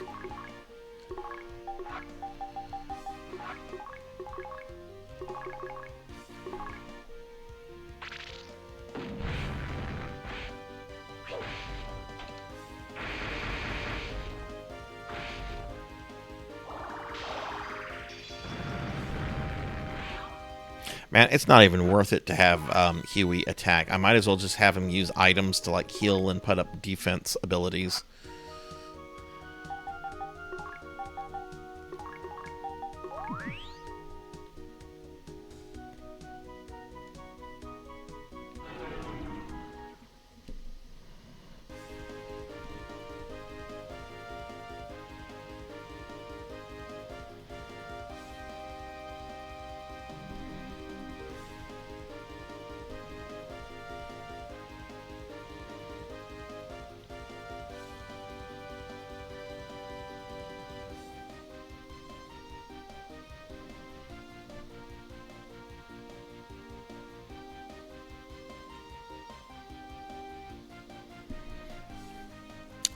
Man, it's not even worth it to have Huey attack. I might as well just have him use items to like heal and put up defense abilities.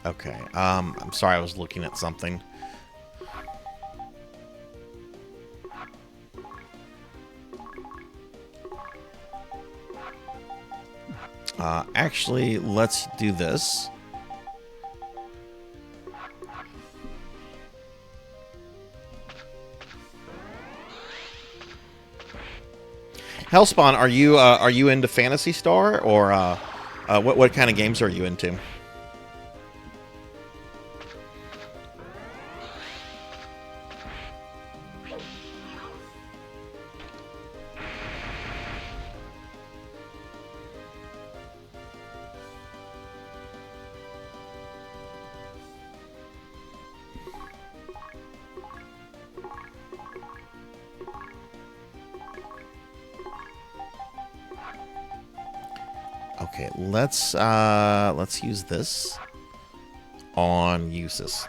Okay, I'm sorry, I was looking at something. Actually, let's do this. Hellspawn, are you into Phantasy Star, or what kind of games are you into? Okay, let's use this on uses.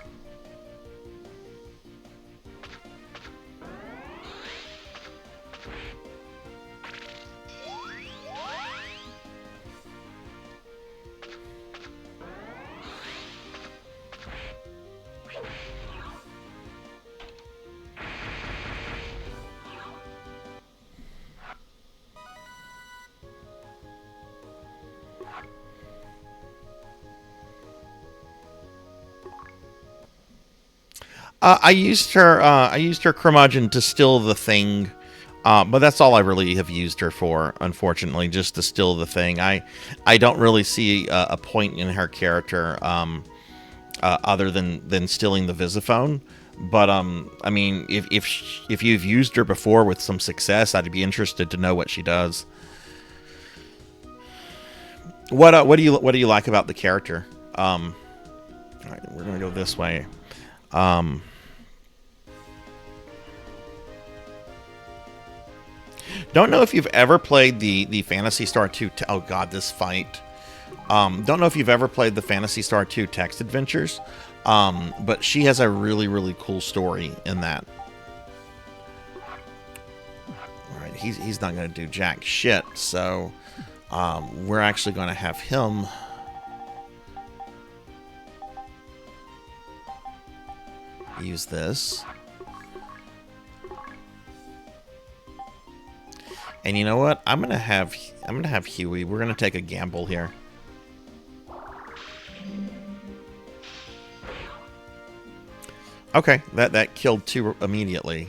I used her curmudgeon to still the thing, but that's all I really have used her for, unfortunately, just to still the thing. I don't really see a point in her character other than stilling the Visiphone. But I mean, if you've used her before with some success, I'd be interested to know what she does. What do you like about the character? All right, we're gonna go this way. Don't know if you've ever played the Phantasy Star 2. Oh God, this fight. Don't know if you've ever played the Phantasy Star 2 text adventures, but she has a really cool story in that. All right, he's not going to do jack shit, so we're actually going to have him use this. And you know what? I'm gonna have Huey. We're gonna take a gamble here. Okay, that killed 2 immediately.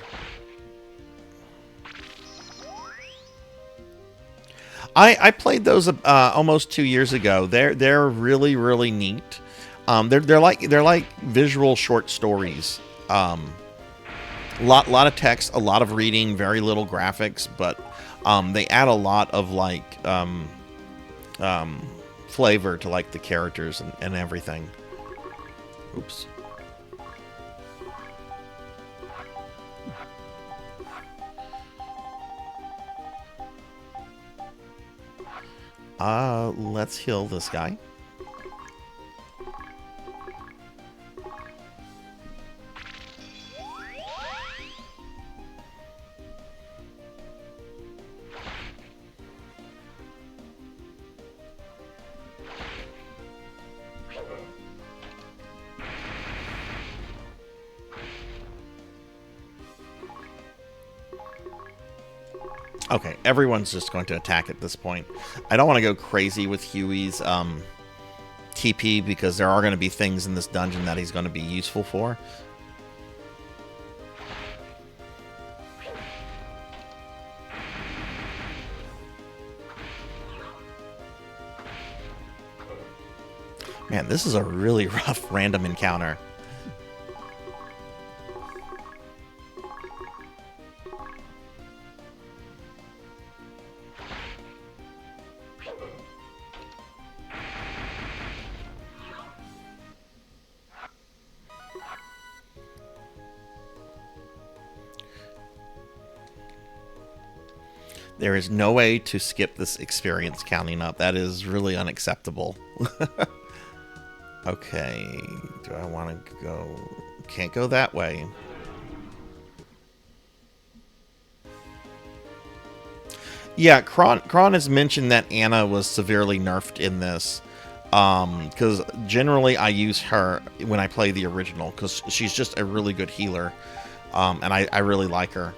I played those almost 2 years ago. They're really neat. They're like visual short stories. Lot of text, a lot of reading, very little graphics, but they add a lot of like flavor to like the characters and everything. Oops. Let's heal this guy. Okay, everyone's just going to attack at this point. I don't want to go crazy with Huey's TP because there are going to be things in this dungeon that he's going to be useful for. Man, this is a really rough random encounter. There is no way to skip this experience counting up. That is really unacceptable. Okay, do I want to go? Can't go that way. Yeah, Kron has mentioned that Anna was severely nerfed in this. Because generally I use her when I play the original, because she's just a really good healer. And I really like her.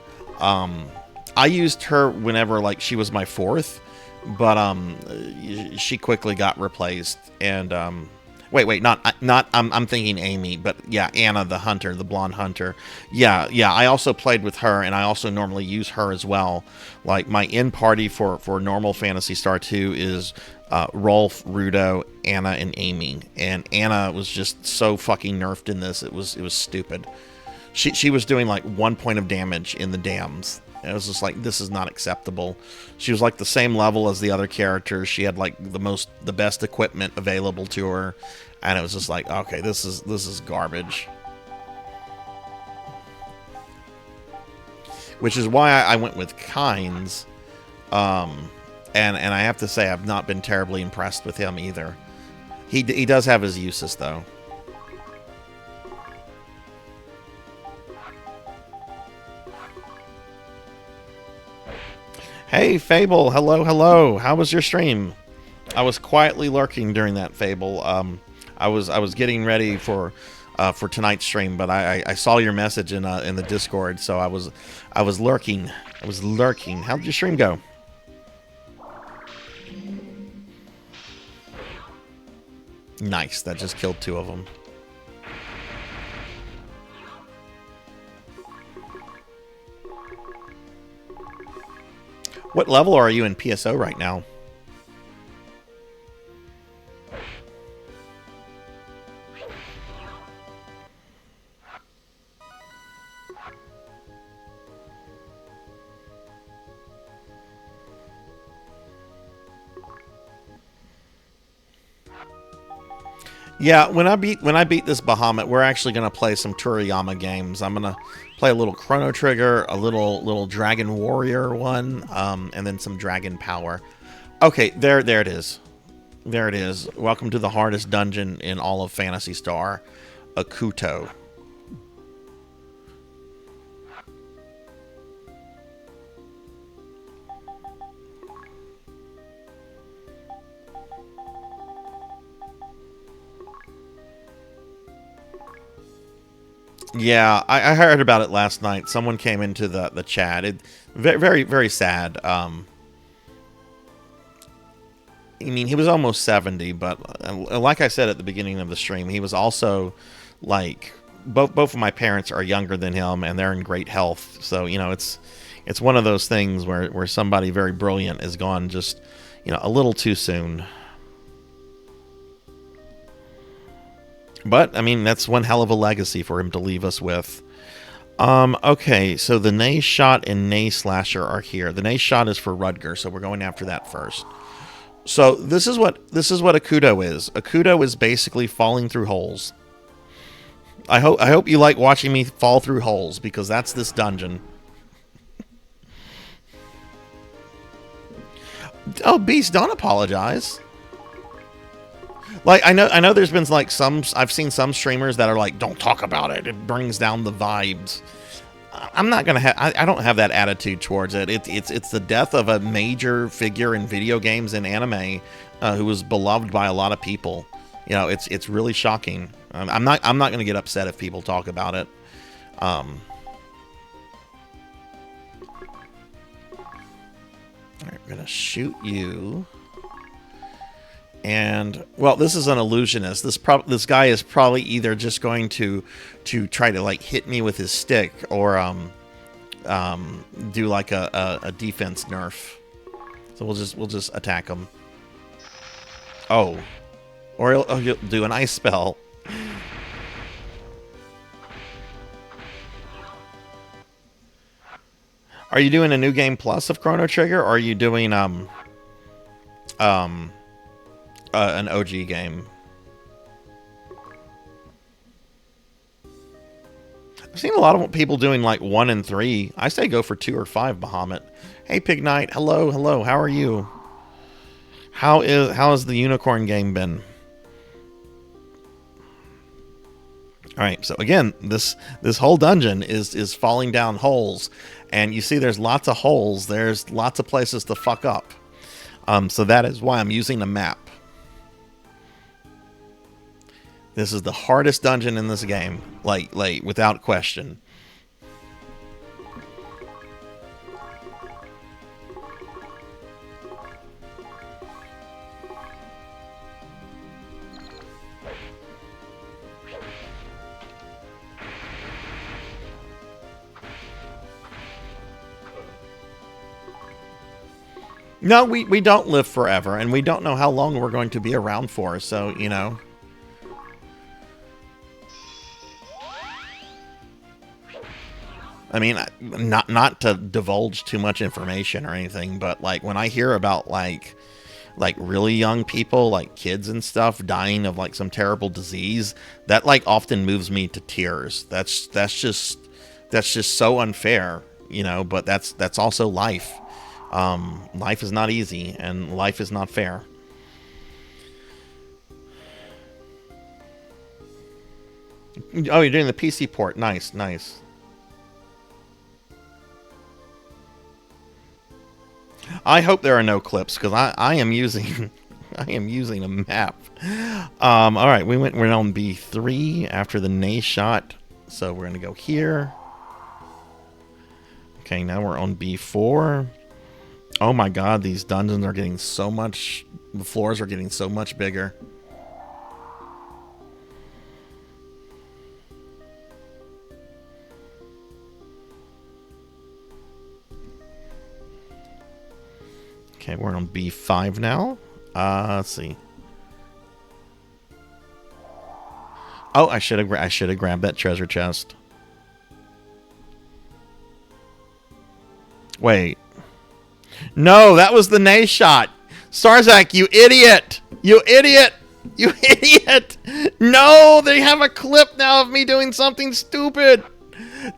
I used her whenever like she was my 4th, but she quickly got replaced. And wait, not I'm thinking Amy, but yeah, Anna the hunter, the blonde hunter. Yeah, I also played with her, and I also normally use her as well. Like my in party for normal Phantasy Star 2 is Rolf, Rudo, Anna, and Amy. And Anna was just so fucking nerfed in this. It was stupid. She was doing like 1 point of damage in the dams. And it was just like, this is not acceptable. She was like the same level as the other characters. She had like the best equipment available to her, and it was just like, okay, this is garbage. Which is why I went with Kynes, and I have to say I've not been terribly impressed with him either. He does have his uses though. Hey, Fable. Hello. How was your stream? I was quietly lurking during that, Fable. I was getting ready for tonight's stream, but I saw your message in the Discord, so I was lurking. How did your stream go? Nice. That just killed 2 of them. What level are you in PSO right now? Yeah, when I beat this Bahamut, we're actually gonna play some Toriyama games. I'm gonna play a little Chrono Trigger, a little Dragon Warrior one, and then some Dragon Power. Okay, there it is. There it is. Welcome to the hardest dungeon in all of Phantasy Star, Akuto. Yeah, I heard about it last night. Someone came into the chat. It very, very, very sad. I mean, he was almost 70, but like I said at the beginning of the stream, he was also like both of my parents are younger than him, and they're in great health. So you know, it's one of those things where somebody very brilliant is gone just a little too soon. But I mean, that's one hell of a legacy for him to leave us with. Okay, so the Nay Shot and Nay Slasher are here. The Nay Shot is for Rudger, so we're going after that first. So this is what a Kudo is. A Kudo is basically falling through holes. I hope you like watching me fall through holes, because that's this dungeon. Oh, Beast, don't apologize. Like I know there's been like I've seen some streamers that are like, don't talk about it. It brings down the vibes. I'm not gonna have. I don't have that attitude towards it. It's the death of a major figure in video games and anime who was beloved by a lot of people. It's really shocking. I'm not gonna get upset if people talk about it. All right, I'm gonna shoot you. And well, this is an illusionist. This guy is probably either just going to try to like hit me with his stick, or do like a defense nerf. So we'll just attack him. Oh, or he'll do an ice spell. Are you doing a new game plus of Chrono Trigger, or are you doing an OG game? I've seen a lot of people doing like 1 and 3. I say go for 2 or 5, Bahamut. Hey, Pig Knight. Hello. How are you? How has the unicorn game been? All right. So again, this whole dungeon is falling down holes, and you see there's lots of holes. There's lots of places to fuck up. So that is why I'm using a map. This is the hardest dungeon in this game, like without question. No, we don't live forever, and we don't know how long we're going to be around for, so, I mean, not to divulge too much information or anything, but like when I hear about like really young people, like kids and stuff, dying of like some terrible disease, that like often moves me to tears. That's just so unfair, but that's also life. Life is not easy, and life is not fair. Oh, you're doing the PC port. Nice. I hope there are no clips, because I am using a map. All right, we're on B3 after the Nay Shot, so we're gonna go here. Okay, now we're on B4. Oh my God, these dungeons are getting so much. The floors are getting so much bigger. Okay, we're on B5 now. Let's see. Oh, I should have grabbed that treasure chest. Wait. No, that was the Nay Shot. Sarzac, you idiot! You idiot! You idiot! No, they have a clip now of me doing something stupid.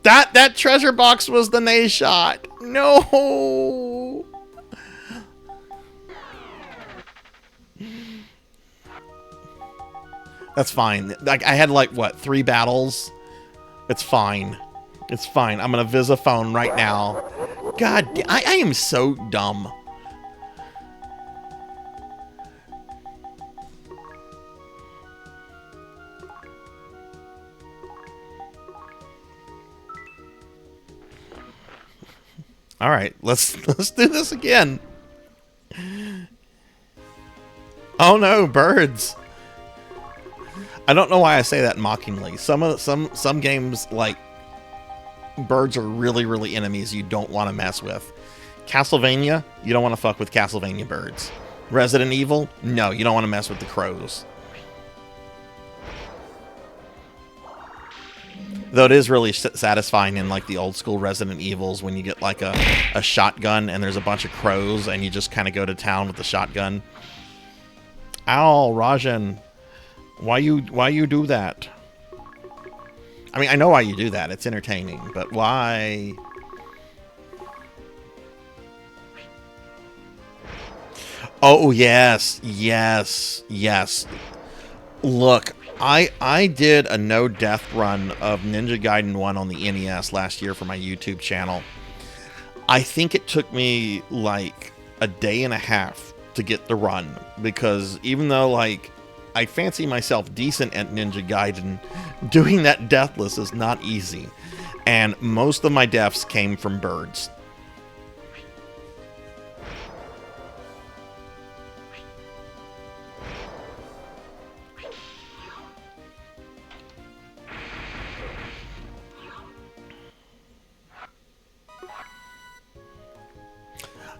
That treasure box was the Nay Shot. No. That's fine. Like I had like what, 3 battles? It's fine. It's fine. I'm gonna Visiphone right now. God, I am so dumb. All right, let's do this again. Oh no, birds. I don't know why I say that mockingly. Some games, like, birds are really enemies you don't want to mess with. Castlevania, you don't want to fuck with Castlevania birds. Resident Evil, no, you don't want to mess with the crows. Though it is really satisfying in, like, the old school Resident Evils when you get, like, a shotgun and there's a bunch of crows and you just kind of go to town with the shotgun. Ow, Rajan. Why you do that? I mean, I know why you do that. It's entertaining, but why? Oh, yes. Look, I did a no-death run of Ninja Gaiden 1 on the NES last year for my YouTube channel. I think it took me, like, a day and a half to get the run, because even though, like, I fancy myself decent at Ninja Gaiden, doing that deathless is not easy. And most of my deaths came from birds.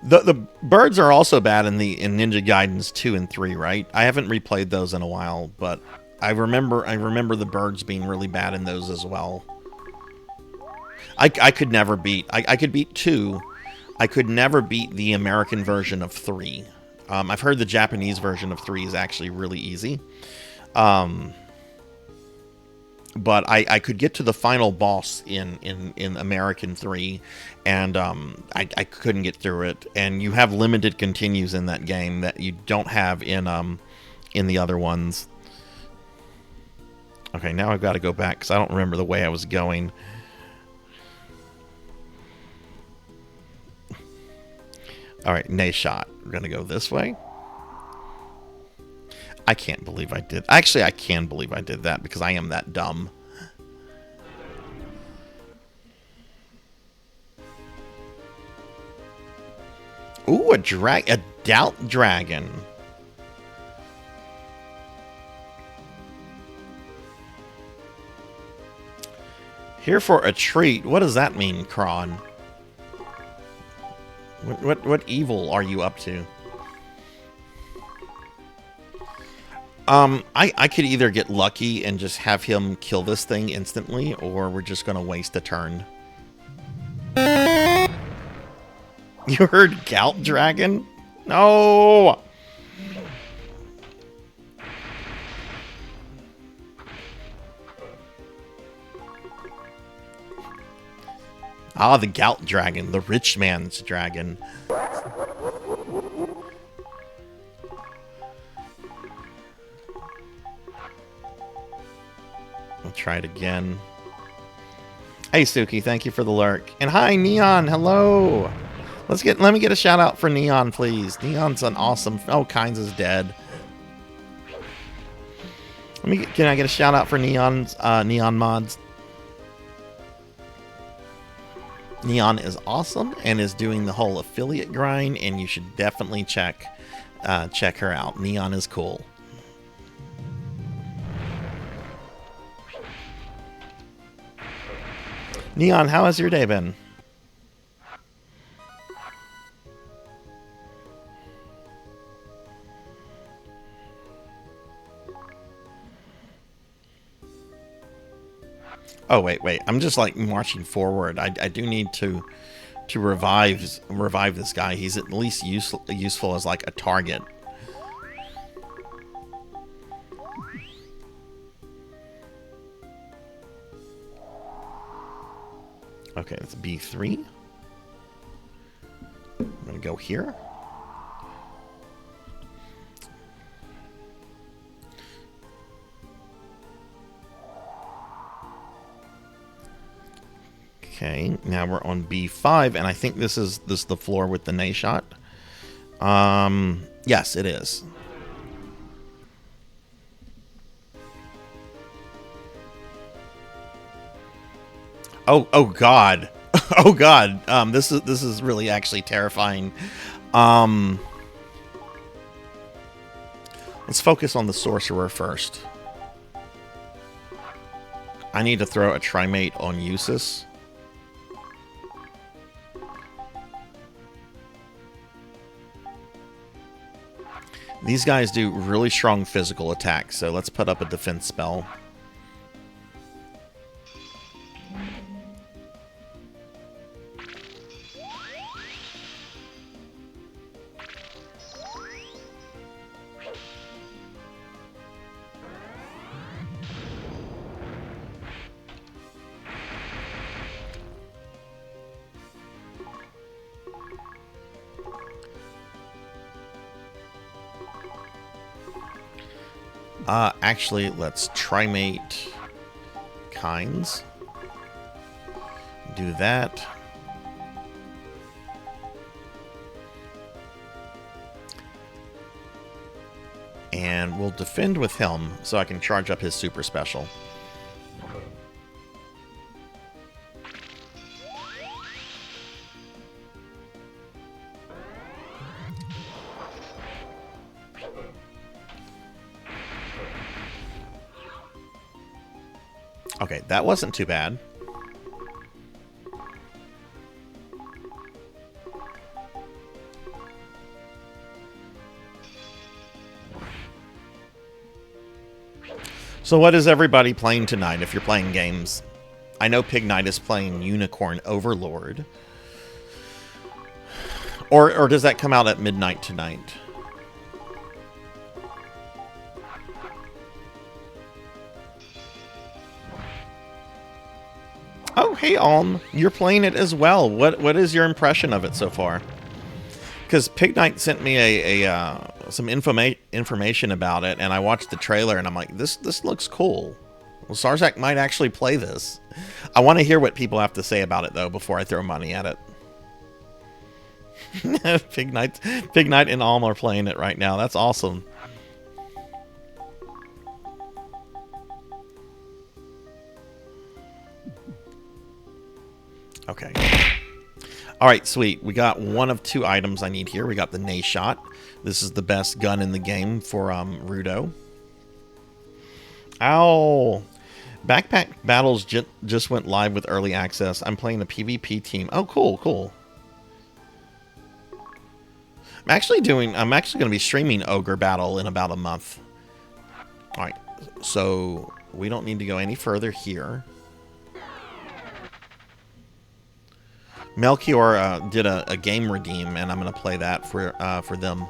The birds are also bad in Ninja Gaidens 2 and 3, right? I haven't replayed those in a while, but I remember the birds being really bad in those as well. I could never beat... I could beat 2. I could never beat the American version of 3. I've heard the Japanese version of 3 is actually really easy. But I could get to the final boss in American 3, and I couldn't get through it. And you have limited continues in that game that you don't have in the other ones. Okay, now I've got to go back because I don't remember the way I was going. All right, nay shot. We're gonna go this way. I can't believe I did. Actually, I can believe I did that because I am that dumb. Ooh, a doubt dragon. Here for a treat. What does that mean, Kron? What evil are you up to? I could either get lucky and just have him kill this thing instantly, or we're just gonna waste a turn. You heard Gout Dragon? No! Ah, the Gout Dragon, the rich man's dragon. I'll try it again. Hey, Suki, thank you for the lurk. And hi, Neon, hello! Let me get a shout out for Neon, please. Neon's an awesome... Oh, Kynes is dead. Can I get a shout out for Neon's Neon mods? Neon is awesome and is doing the whole affiliate grind, and you should definitely check her out. Neon is cool. Neon, how has your day been? Oh, wait. I'm just, like, marching forward. I do need to revive this guy. He's at least useful as, like, a target. Okay, that's B3. I'm gonna go here. Okay, now we're on B5, and I think this is the floor with the nay shot. Yes, it is. Oh God. Oh God, this is really actually terrifying. Let's focus on the sorcerer first. I need to throw a Trimate on Usus. These guys do really strong physical attacks, so let's put up a defense spell. Actually, let's Trimate Kinds. Do that. And we'll defend with him so I can charge up his super special. Okay, that wasn't too bad. So what is everybody playing tonight if you're playing games? I know Pig Knight is playing Unicorn Overlord. Or does that come out at midnight tonight? Oh, hey, Alm. You're playing it as well. What is your impression of it so far? Because Pig Knight sent me some information about it, and I watched the trailer, and I'm like, this looks cool. Well, Sarzac might actually play this. I want to hear what people have to say about it, though, before I throw money at it. Pig Knight and Alm are playing it right now. That's awesome. Okay. Alright, sweet. We got one of two items I need here. We got the Nay Shot. This is the best gun in the game for Rudo. Ow! Backpack Battles just went live with early access. I'm playing the PvP team. Oh, cool, cool. I'm actually going to be streaming Ogre Battle in about a month. Alright, so we don't need to go any further here. Melchior did a game redeem, and I'm going to play that for them.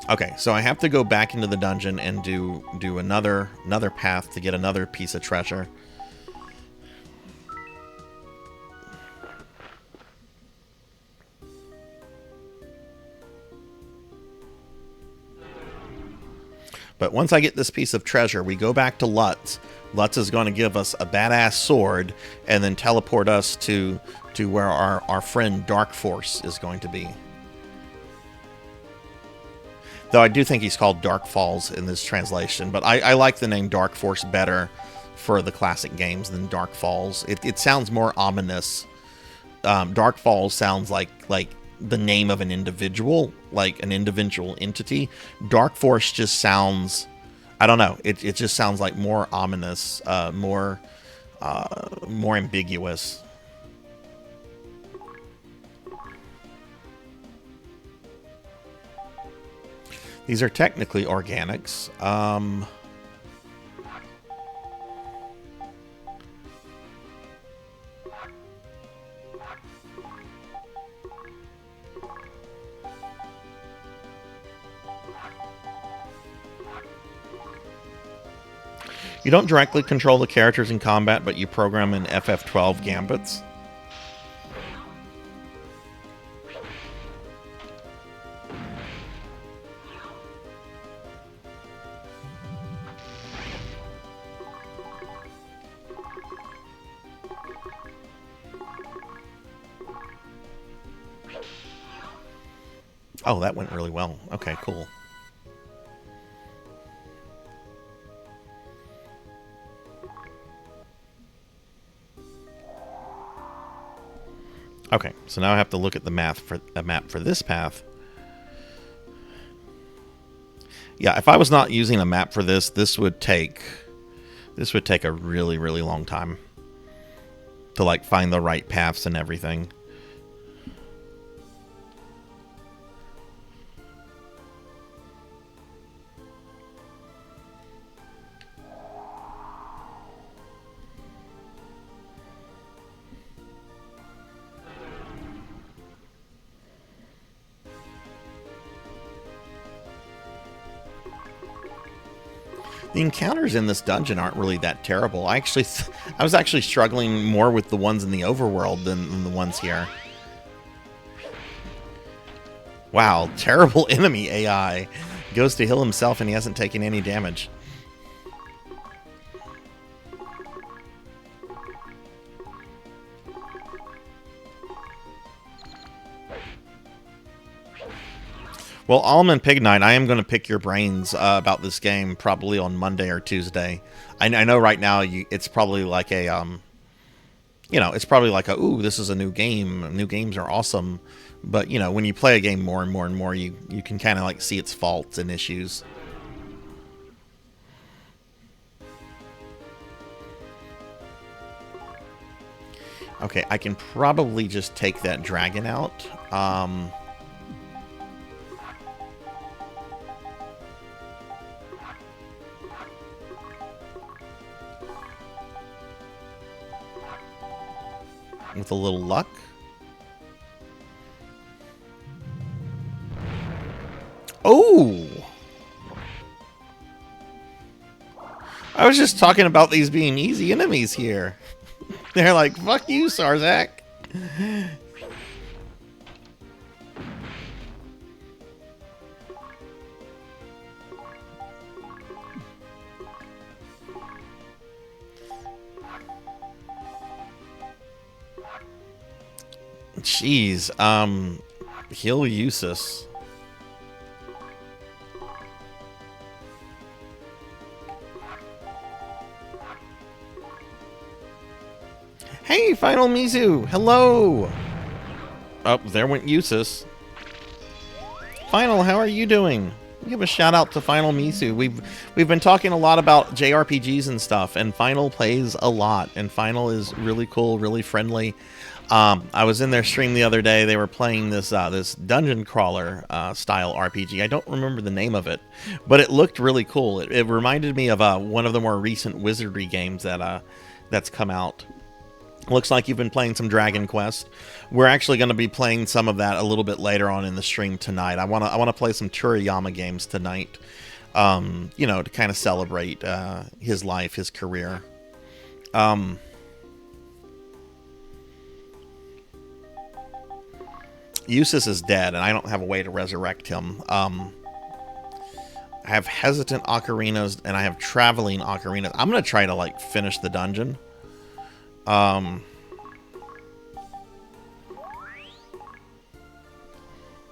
Okay, so I have to go back into the dungeon and do another path to get another piece of treasure. But once I get this piece of treasure, we go back to Lutz. Lutz is going to give us a badass sword and then teleport us to where our friend Dark Force is going to be. Though I do think he's called Dark Falls in this translation, but I like the name Dark Force better for the classic games than Dark Falls. It sounds more ominous. Dark Falls sounds like the name of an individual, like an individual entity. Dark Force just sounds, I don't know, it just sounds like more ominous, more ambiguous. These are technically organics. You don't directly control the characters in combat, but you program in FF12 gambits. Oh, that went really well. Okay, cool. Okay, so now I have to look at the map for this path. Yeah, if I was not using a map for this, this would take a really, really long time to like find the right paths and everything. The encounters in this dungeon aren't really that terrible. I was actually struggling more with the ones in the overworld than the ones here. Wow, terrible enemy AI. Goes to heal himself and he hasn't taken any damage. Well, Almond Pig Knight, I am going to pick your brains about this game probably on Monday or Tuesday. I know right now it's probably like a, it's probably like a, ooh, this is a new game. New games are awesome. But, you know, when you play a game more and more and more, you can kind of like see its faults and issues. Okay, I can probably just take that dragon out. With a little luck. Oh! I was just talking about these being easy enemies here. They're like, fuck you, Sarzac. Jeez, heal Usus. Hey, Final Mizu, hello. Oh, there went Usus. Final, how are you doing? Give a shout out to Final Mizu. We've been talking a lot about JRPGs and stuff, and Final plays a lot, and Final is really cool, really friendly. I was in their stream the other day. They were playing this this dungeon crawler style RPG. I don't remember the name of it, but it looked really cool. It reminded me of one of the more recent Wizardry games that's come out. Looks like you've been playing some Dragon Quest. We're actually going to be playing some of that a little bit later on in the stream tonight. I want to play some Toriyama games tonight. You know, to kind of celebrate his life, his career. Usus is dead, and I don't have a way to resurrect him. I have hesitant ocarinas, and I have traveling ocarinas. I'm going to try to, like, finish the dungeon. But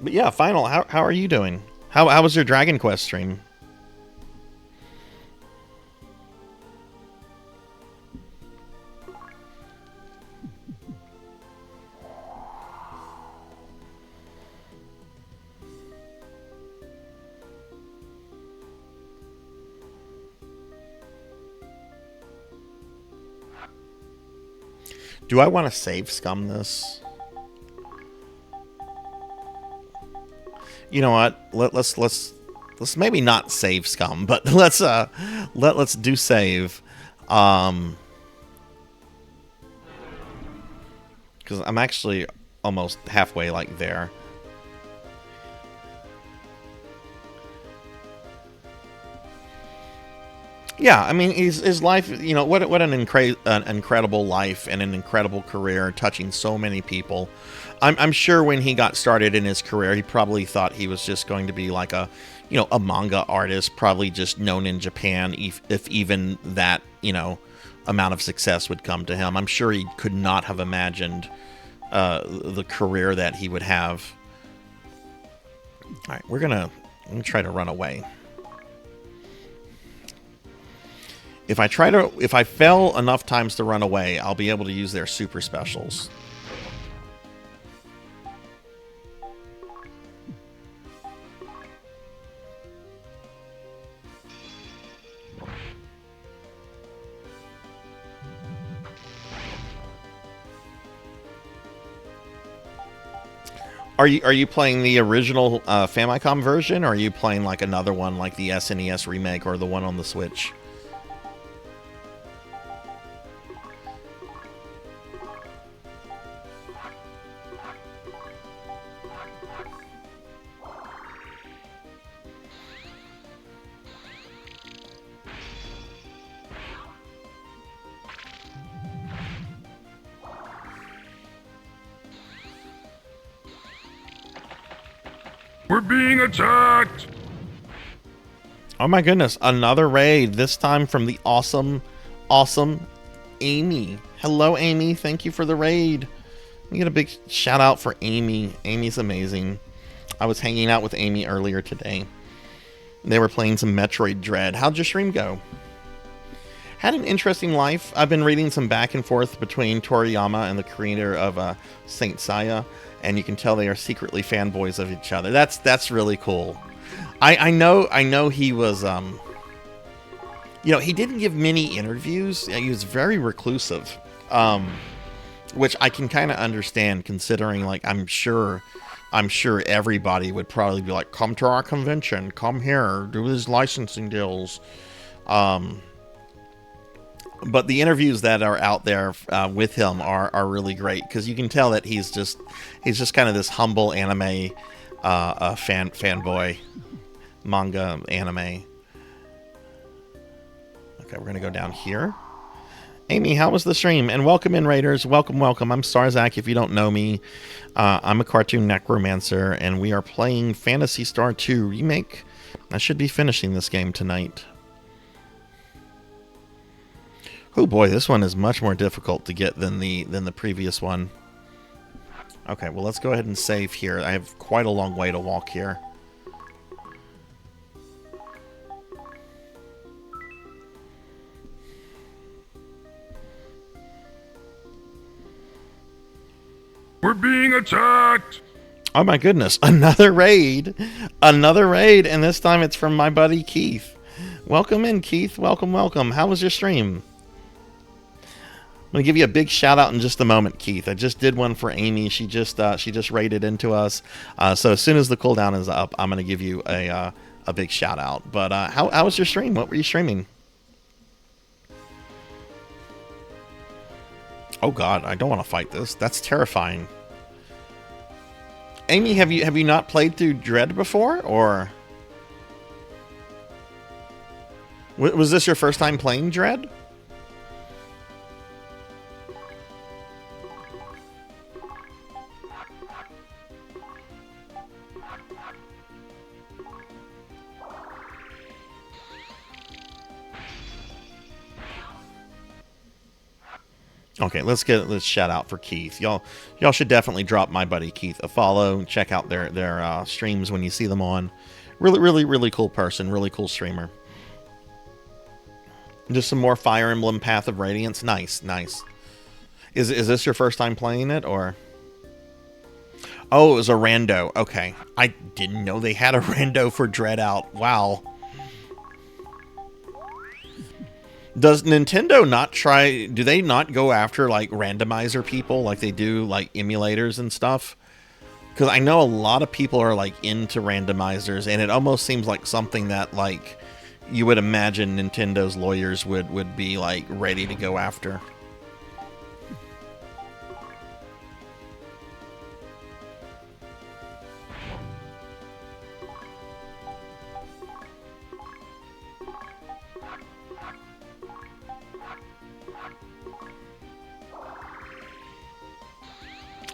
yeah, Final, how are you doing? How was your Dragon Quest stream? Do I want to save scum this? You know what? Let's maybe not save scum, but let's do save. Because I'm actually almost halfway like there. Yeah, I mean, his life, you know, what an incredible life and an incredible career, touching so many people. I'm sure when he got started in his career, he probably thought he was just going to be like a, you know, a manga artist, probably just known in Japan, if even that, you know, amount of success would come to him. I'm sure he could not have imagined the career that he would have. All right, I'm gonna try to run away. If I fail enough times to run away, I'll be able to use their super specials. Are you playing the original Famicom version, or are you playing like another one, like the SNES remake or the one on the Switch? We're being attacked! Oh my goodness, another raid, this time from the awesome Amy. Hello, Amy. Thank you for the raid. We get a big shout out for Amy. Amy's amazing. I was hanging out with Amy earlier today. They were playing some Metroid Dread. How'd your stream go? Had an interesting life. I've been reading some back and forth between Toriyama and the creator of Saint Seiya, and you can tell they are secretly fanboys of each other. That's really cool. I know he was he didn't give many interviews. He was very reclusive, which I can kind of understand, considering, like, I'm sure everybody would probably be like, come to our convention, come here, do these licensing deals. But the interviews that are out there with him are really great, because you can tell that he's just kind of this humble anime fanboy, manga anime. Okay, we're gonna go down here. Amy, how was the stream? And welcome in, Raiders. Welcome. I'm Sarzac. If you don't know me, I'm a cartoon necromancer, and we are playing Phantasy Star 2 Remake. I should be finishing this game tonight. Oh boy, this one is much more difficult to get than the previous one. Okay, well, let's go ahead and save here. I have quite a long way to walk here. We're being attacked! Oh my goodness, another raid, and this time it's from my buddy Keith. Welcome in, Keith. Welcome. How was your stream? I'm gonna give you a big shout out in just a moment, Keith. I just did one for Amy. She just raided into us. So as soon as the cooldown is up, I'm gonna give you a big shout out. But how was your stream? What were you streaming? Oh God, I don't want to fight this. That's terrifying. Amy, have you not played through Dread before, or was this your first time playing Dread? Okay, let's shout out for Keith. Y'all should definitely drop my buddy Keith a follow. Check out their streams when you see them on. Really cool person. Really cool streamer. Just some more Fire Emblem Path of Radiance. Nice. Is this your first time playing it, or? Oh, it was a rando. Okay, I didn't know they had a rando for Dread out. Wow. Does Nintendo not try... Do they not go after, like, randomizer people like they do, like, emulators and stuff? Because I know a lot of people are, like, into randomizers, and it almost seems like something that, like, you would imagine Nintendo's lawyers would be, like, ready to go after.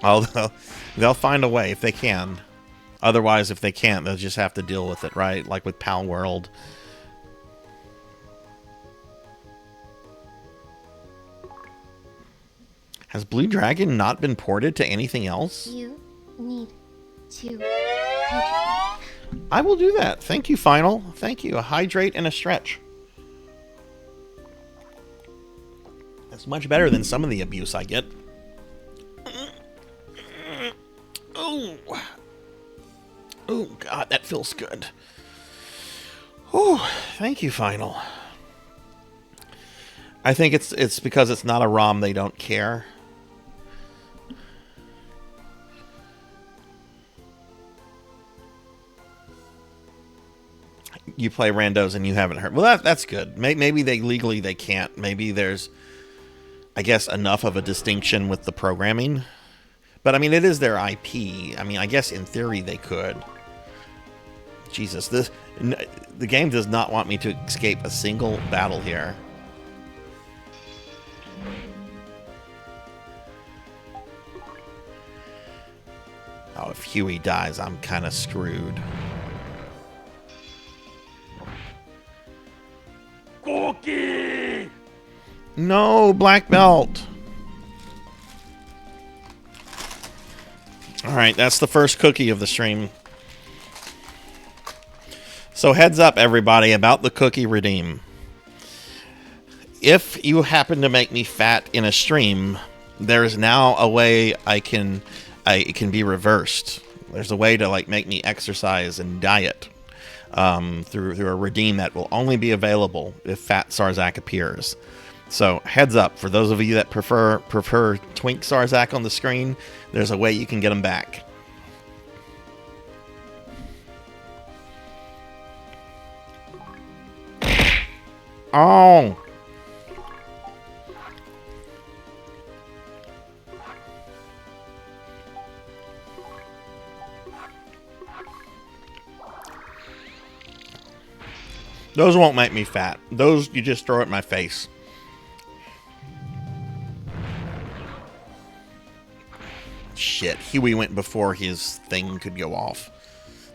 Oh, they'll find a way if they can. Otherwise, if they can't, they'll just have to deal with it, right? Like with Pal World. Has Blue Dragon not been ported to anything else? You need to hydrate. I will do that. Thank you, Final. Thank you. A hydrate and a stretch. That's much better than some of the abuse I get. Oh, God, that feels good. Oh, thank you, Final. I think it's because it's not a ROM, they don't care. you play randos and you haven't heard. Well, that's good. Maybe they legally they can't. Maybe there's, I guess, enough of a distinction with the programming. But I mean, it is their IP. I mean, I guess in theory they could. Jesus, the game does not want me to escape a single battle here. Oh, if Huey dies, I'm kind of screwed. Cookie! No, black belt. Alright, that's the first cookie of the stream. So heads up, everybody, about the cookie redeem. If you happen to make me fat in a stream, there is now a way it can be reversed. There's a way to like make me exercise and diet through a redeem that will only be available if Fat Sarzac appears. So heads up, for those of you that prefer Twink Sarzac on the screen, there's a way you can get him back. Oh! Those won't make me fat. Those you just throw at my face. Shit, Huey went before his thing could go off.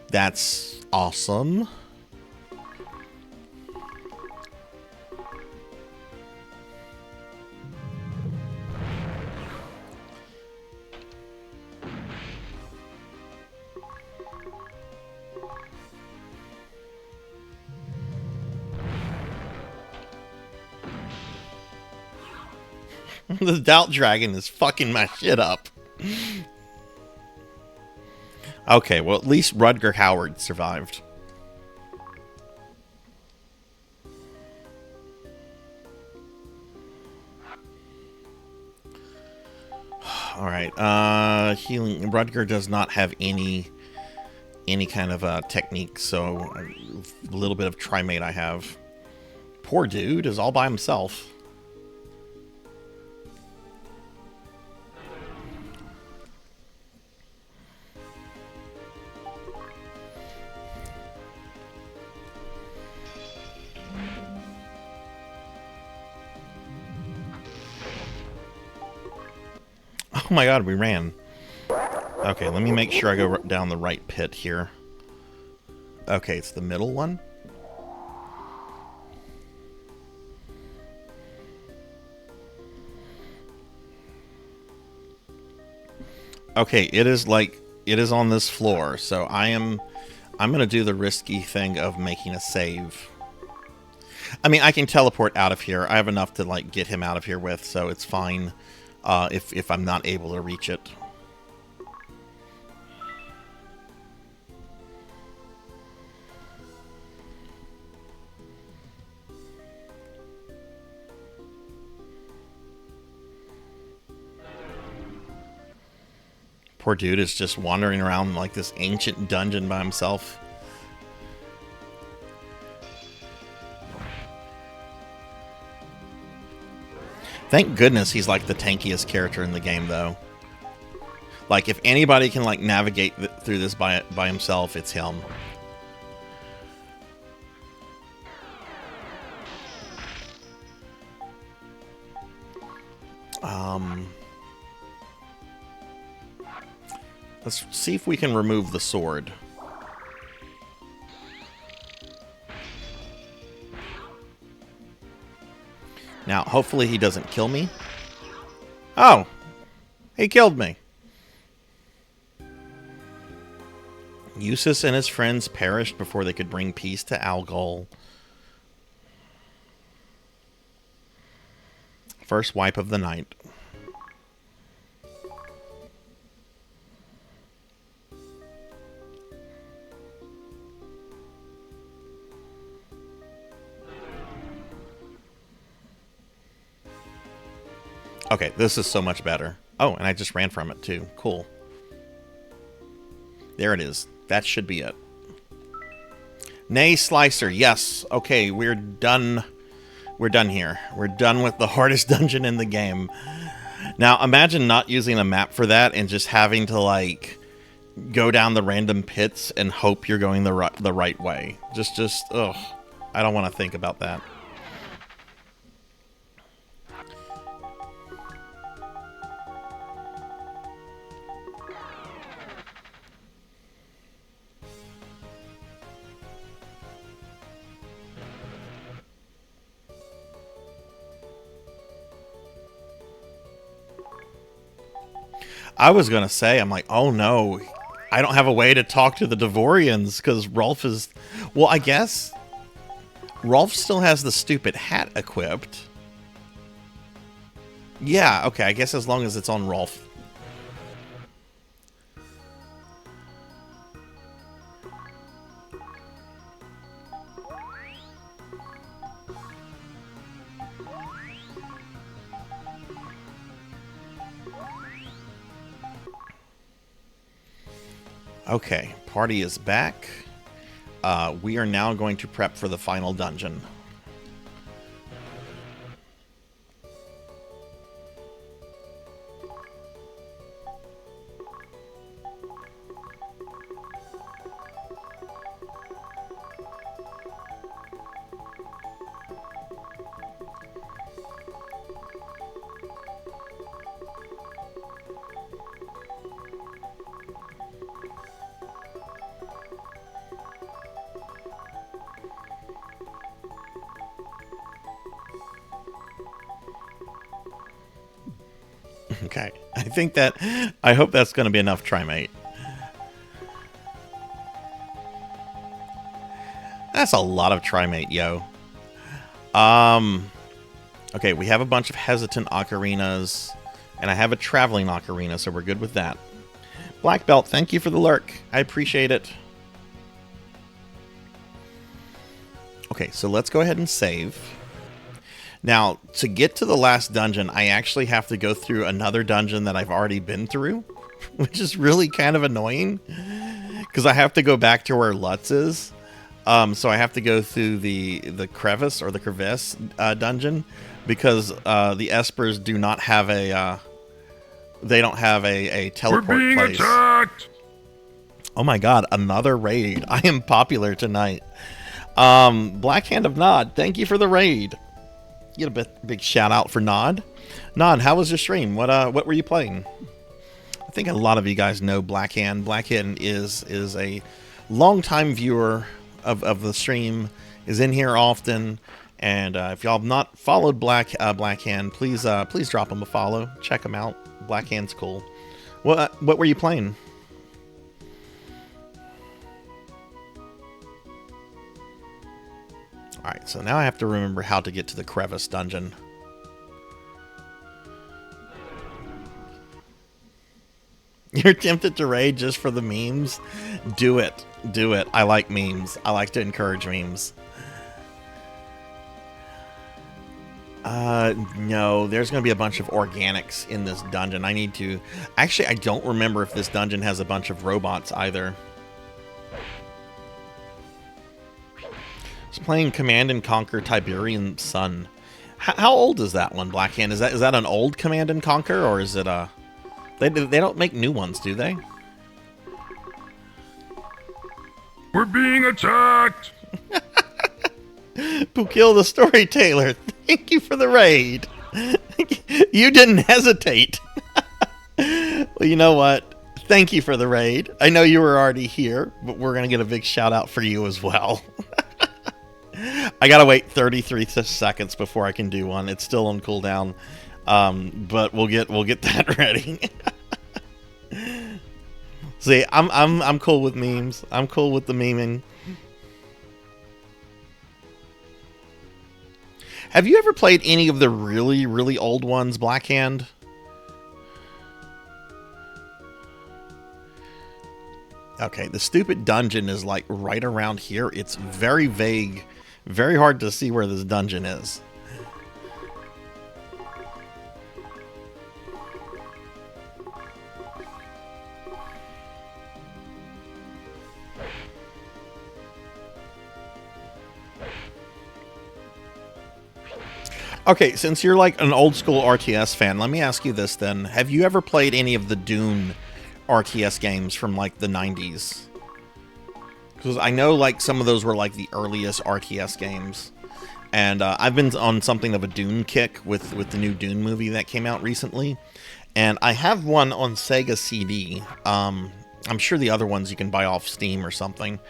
That's awesome. The Doubt Dragon is fucking my shit up. Okay, well, at least Rutger Howard survived. Alright, healing. Rutger does not have any kind of technique, so a little bit of Trimate I have. Poor dude is all by himself. Oh my god, we ran. Okay, let me make sure I go down the right pit here. Okay, it's the middle one. Okay, it is on this floor, so I'm gonna do the risky thing of making a save. I mean, I can teleport out of here. I have enough to like get him out of here with, so it's fine. If I'm not able to reach it. Poor dude is just wandering around like this ancient dungeon by himself. Thank goodness he's like the tankiest character in the game, though. Like, if anybody can like navigate through this by himself, it's him. Let's see if we can remove the sword. Now, hopefully he doesn't kill me. Oh! He killed me. Eustace and his friends perished before they could bring peace to Algol. First wipe of the night. Okay, this is so much better. Oh, and I just ran from it too. Cool. There it is. That should be it. Nay, Slicer. Yes. Okay, we're done. We're done here. We're done with the hardest dungeon in the game. Now, imagine not using a map for that and just having to, like, go down the random pits and hope you're going the right way. Ugh. I don't want to think about that. I was going to say, I'm like, oh no, I don't have a way to talk to the Devorians because Rolf is... Well, I guess Rolf still has the stupid hat equipped. Yeah, okay, I guess as long as it's on Rolf. Okay, party is back. We are now going to prep for the final dungeon. Okay, I hope that's going to be enough, Trimate. That's a lot of Trimate, yo. Okay, we have a bunch of hesitant ocarinas, and I have a traveling ocarina, so we're good with that. Black Belt, thank you for the lurk. I appreciate it. Okay, so let's go ahead and save. Now, to get to the last dungeon, I actually have to go through another dungeon that I've already been through, which is really kind of annoying, because I have to go back to where Lutz is. So I have to go through the crevice or the crevice dungeon, because the Espers do not have a they don't have a teleport We're being place. attacked! Oh my god, another raid. I am popular tonight. Black Hand of Nod, thank you for the raid. Get a big shout out for Nod. Nod, how was your stream? What were you playing? I think a lot of you guys know Blackhand. Blackhand is a longtime viewer of the stream, is in here often, and if y'all have not followed Blackhand, please drop him a follow. Check him out. Blackhand's cool. What were you playing? Alright, so now I have to remember how to get to the crevice dungeon. You're tempted to raid just for the memes? Do it. Do it. I like memes. I like to encourage memes. No, there's going to be a bunch of organics in this dungeon. I need to... Actually, I don't remember if this dungeon has a bunch of robots either. Playing Command and Conquer Tiberian Sun. How old is that one, Blackhand? Is that an old Command and Conquer, or is it a... They don't make new ones, do they? We're being attacked! Pukil the Storyteller, thank you for the raid. You didn't hesitate. Well, you know what? Thank you for the raid. I know you were already here, but we're going to get a big shout out for you as well. I gotta wait 33 seconds before I can do one. It's still on cooldown, but we'll get that ready. See, I'm cool with memes. I'm cool with the meming. Have you ever played any of the really, really old ones, Blackhand? Okay, the stupid dungeon is like right around here. It's very vague. Very hard to see where this dungeon is. Okay, since you're like an old school RTS fan, let me ask you this then. Have you ever played any of the Dune RTS games from like the 90s? Because I know like some of those were like the earliest RTS games. And I've been on something of a Dune kick with the new Dune movie that came out recently. And I have one on Sega CD. I'm sure the other ones you can buy off Steam or something.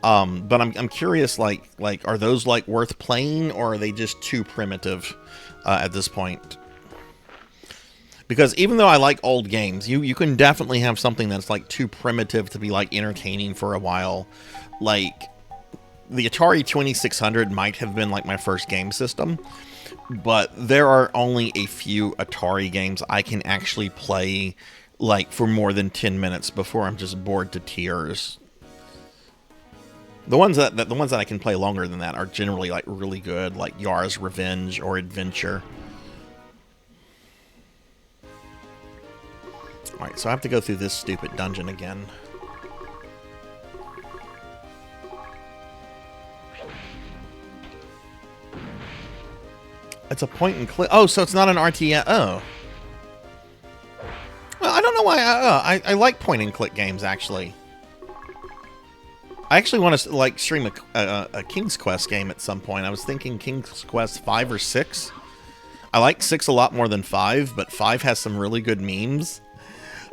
But I'm curious, like are those like worth playing, or are they just too primitive at this point? Because even though I like old games, you can definitely have something that's like too primitive to be like entertaining for a while. Like the Atari 2600 might have been like my first game system, but there are only a few Atari games I can actually play like for more than 10 minutes before I'm just bored to tears. The ones that I can play longer than that are generally like really good, like Yar's Revenge or Adventure. Alright, so I have to go through this stupid dungeon again. It's a point and click. Oh, so it's not an RTS. Oh. Well, I don't know why. I like point and click games, actually. I actually want to like stream a King's Quest game at some point. I was thinking King's Quest 5 or 6. I like 6 a lot more than 5, but 5 has some really good memes.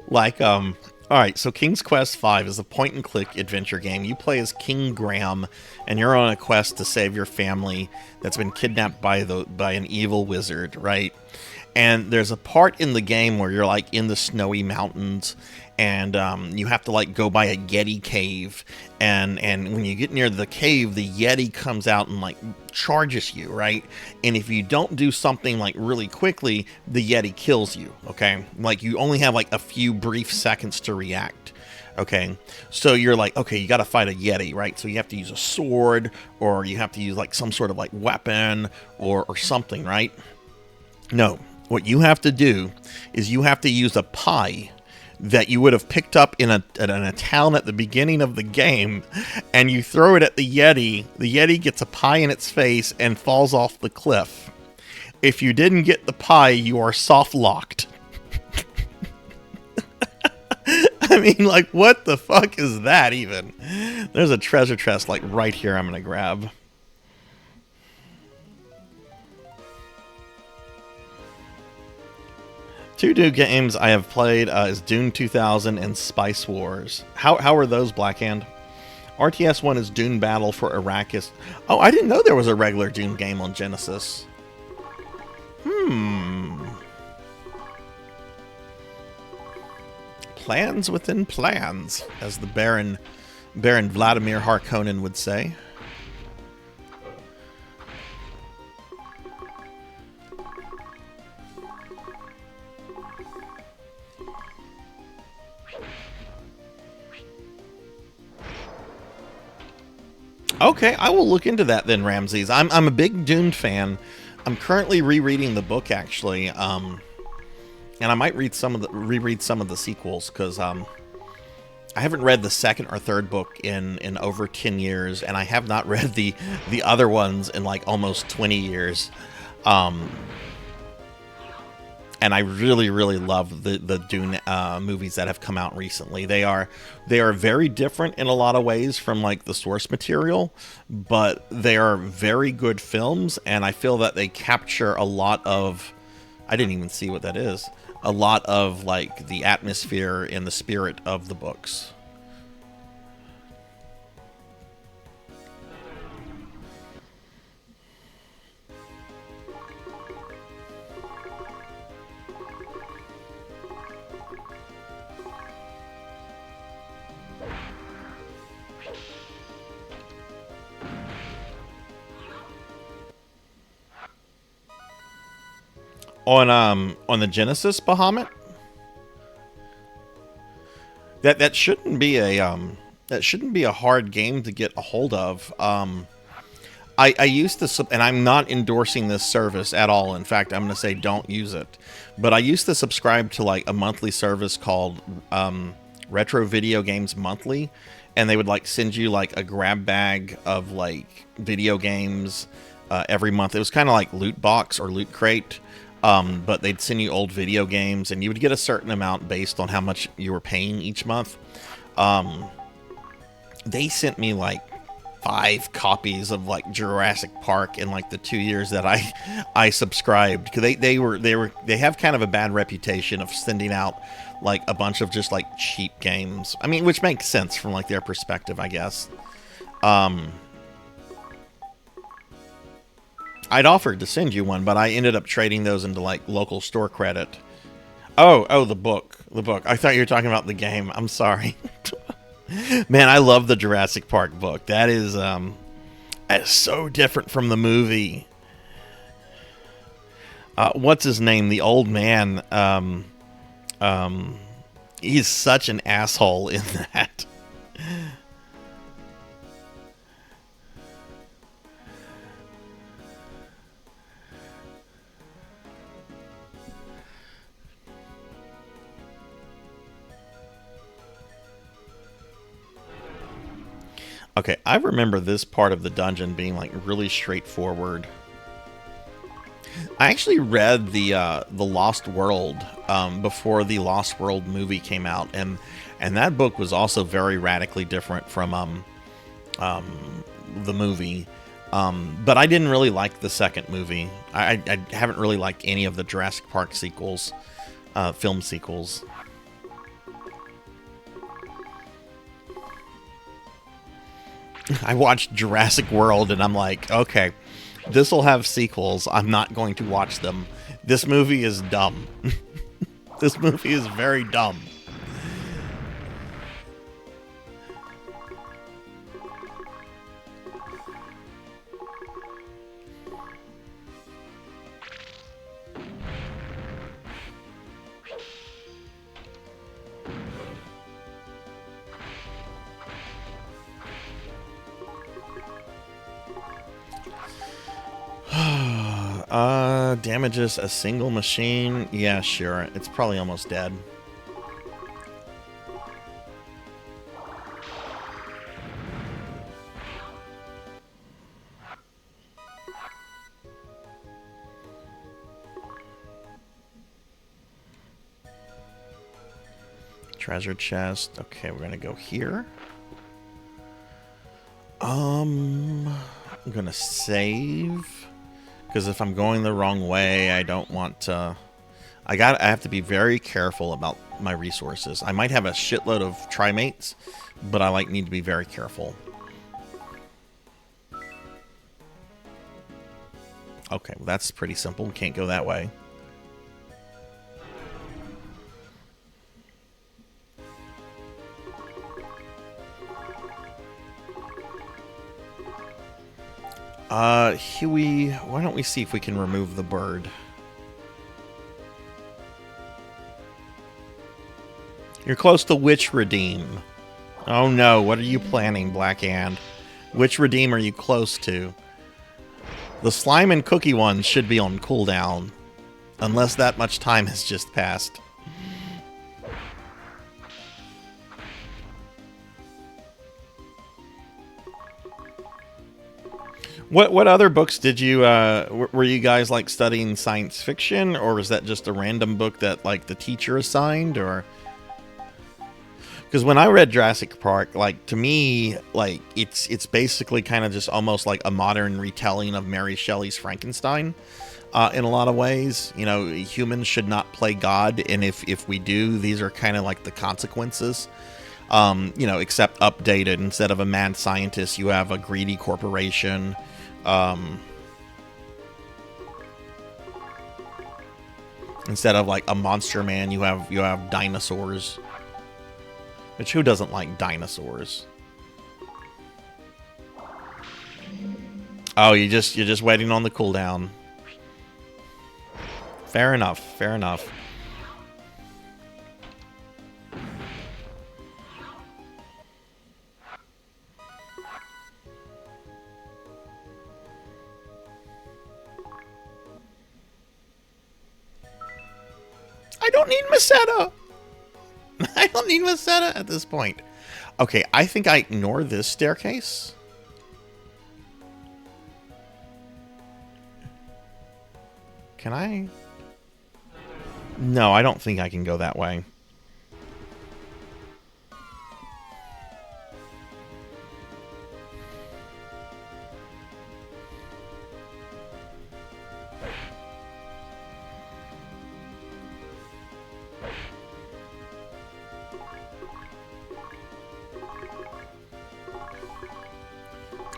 Like, alright, so King's Quest 5 is a point-and-click adventure game. You play as King Graham, and you're on a quest to save your family that's been kidnapped by an evil wizard, right? And there's a part in the game where you're, like, in the snowy mountains, and you have to, like, go by a Yeti cave, and when you get near the cave, the Yeti comes out and, like, charges you, right? And if you don't do something, like, really quickly, the Yeti kills you, okay? Like, you only have, like, a few brief seconds to react, okay? So you're like, okay, you gotta fight a Yeti, right? So you have to use a sword, or you have to use, like, some sort of, like, weapon, or something, right? No. What you have to do is you have to use a pie that you would have picked up in a town at the beginning of the game, and you throw it at the Yeti gets a pie in its face and falls off the cliff. If you didn't get the pie, you are soft-locked. I mean, like, what the fuck is that even? There's a treasure chest, like, right here I'm gonna grab. Two new games I have played is Dune 2000 and Spice Wars. How are those, Blackhand? RTS 1 is Dune Battle for Arrakis. Oh, I didn't know there was a regular Dune game on Genesis. Plans within plans, as the Baron Vladimir Harkonnen would say. Okay, I will look into that then, Ramses. I'm a big Dune fan. I'm currently rereading the book, actually, and I might reread some of the sequels, because I haven't read the second or third book in over 10 years, and I have not read the other ones in like almost 20 years. And I really, really love the Dune movies that have come out recently. They are very different in a lot of ways from like the source material, but they are very good films, and I feel that they capture a lot of, I didn't even see what that is, a lot of like the atmosphere and the spirit of the books. On the Genesis, Bahamut? That shouldn't be a hard game to get a hold of. I used to, and I'm not endorsing this service at all. In fact, I'm going to say don't use it. But I used to subscribe to like a monthly service called Retro Video Games Monthly, and they would like send you like a grab bag of like video games every month. It was kind of like Loot Box or Loot Crate, but they'd send you old video games, and you would get a certain amount based on how much you were paying each month. They sent me like 5 copies of like Jurassic Park in like the 2 years that I subscribed, because they have kind of a bad reputation of sending out like a bunch of just like cheap games. I mean, which makes sense from like their perspective, I guess. I'd offered to send you one, but I ended up trading those into like local store credit. Oh, the book. I thought you were talking about the game. I'm sorry. Man, I love the Jurassic Park book. That is so different from the movie. What's his name? The old man. He's such an asshole in that. Okay, I remember this part of the dungeon being like really straightforward. I actually read the Lost World before the Lost World movie came out, and that book was also very radically different from the movie. But I didn't really like the second movie. I haven't really liked any of the Jurassic Park sequels, film sequels. I watched Jurassic World and I'm like, okay, this will have sequels. I'm not going to watch them. This movie is dumb. This movie is very dumb. Damages a single machine. Yeah, sure. It's probably almost dead. Treasure chest. Okay, we're gonna go here. I'm gonna save. Because if I'm going the wrong way, I don't want to... I have to be very careful about my resources. I might have a shitload of trimates, but I need to be very careful. Okay, well, that's pretty simple. Can't go that way. Huey, why don't we see if we can remove the bird? You're close to Witch Redeem. Oh no, what are you planning, Blackhand? Which Redeem are you close to? The slime and cookie ones should be on cooldown, unless that much time has just passed. What other books did you were you guys like studying science fiction, or was that just a random book that like the teacher assigned? Or because when I read Jurassic Park, like to me, like it's basically kind of just almost like a modern retelling of Mary Shelley's Frankenstein in a lot of ways. You know, humans should not play God, and if we do, these are kind of like the consequences. You know, except updated. Instead of a mad scientist, you have a greedy corporation. Instead of like a monster man, you have dinosaurs. Which who doesn't like dinosaurs? Oh, you're just waiting on the cooldown. Fair enough. Fair enough. I don't need Meseta. I don't need Meseta at this point. Okay, I think I ignore this staircase. Can I? No, I don't think I can go that way.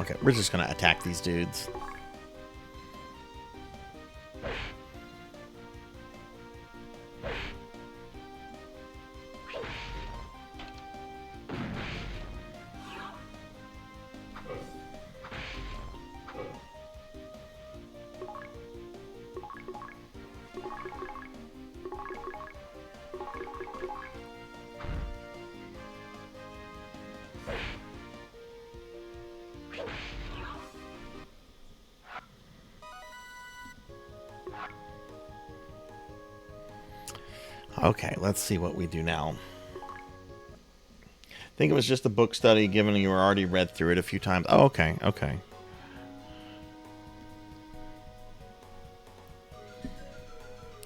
Okay, we're just gonna attack these dudes. Okay, let's see what we do now. I think it was just a book study, given you were already read through it a few times. Oh, okay, okay.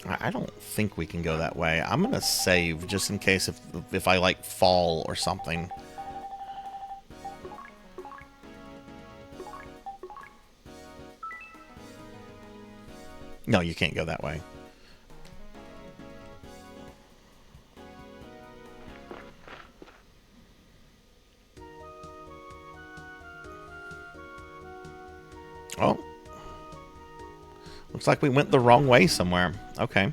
I don't think we can go that way. I'm gonna save just in case if I like fall or something. No, you can't go that way. Oh. Looks like we went the wrong way somewhere. Okay.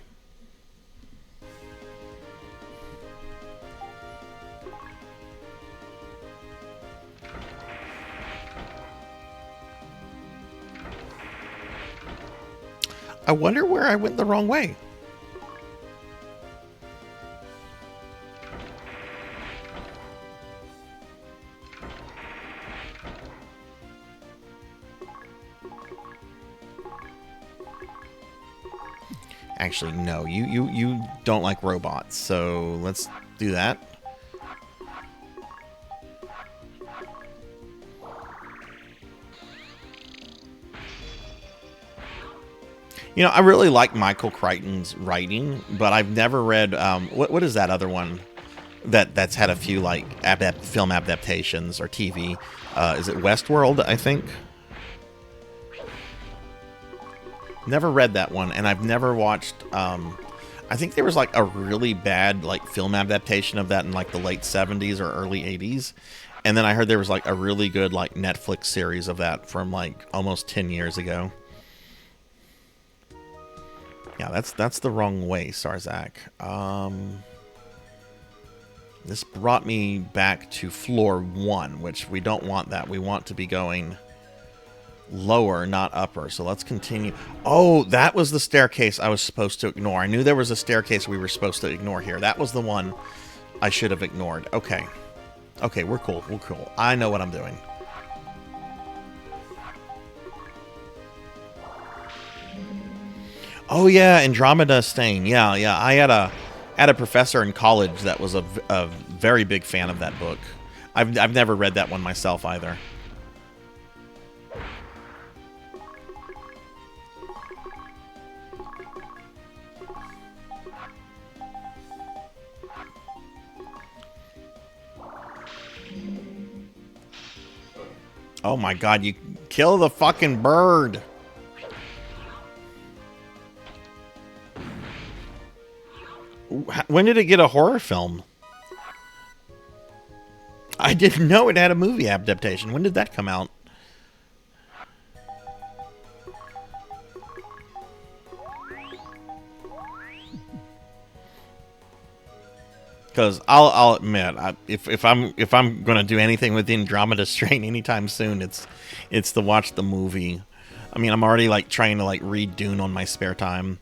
I wonder where I went the wrong way. Actually, no. You don't like robots, so let's do that. You know, I really like Michael Crichton's writing, but I've never read what is that other one that's had a few like film adaptations or TV? Is it Westworld? I think. Never read that one, and I've never watched. I think there was like a really bad like film adaptation of that in like the late 70s or early 80s, and then I heard there was like a really good like Netflix series of that from like almost 10 years ago. Yeah, that's the wrong way, Sarzac. This brought me back to floor 1, which we don't want that. We want to be going lower, not upper. So let's continue. Oh, that was the staircase I was supposed to ignore. I knew there was a staircase we were supposed to ignore here. That was the one I should have ignored. Okay. Okay, we're cool. We're cool. I know what I'm doing. Oh yeah, Andromeda Stain. Yeah, yeah. I had a professor in college that was a very big fan of that book. I've never read that one myself either. Oh my god, you kill the fucking bird. When did it get a horror film? I didn't know it had a movie adaptation. When did that come out? Because I'll admit, if I'm gonna do anything with Andromeda Strain anytime soon, it's to watch the movie. I mean, I'm already like trying to like read Dune on my spare time.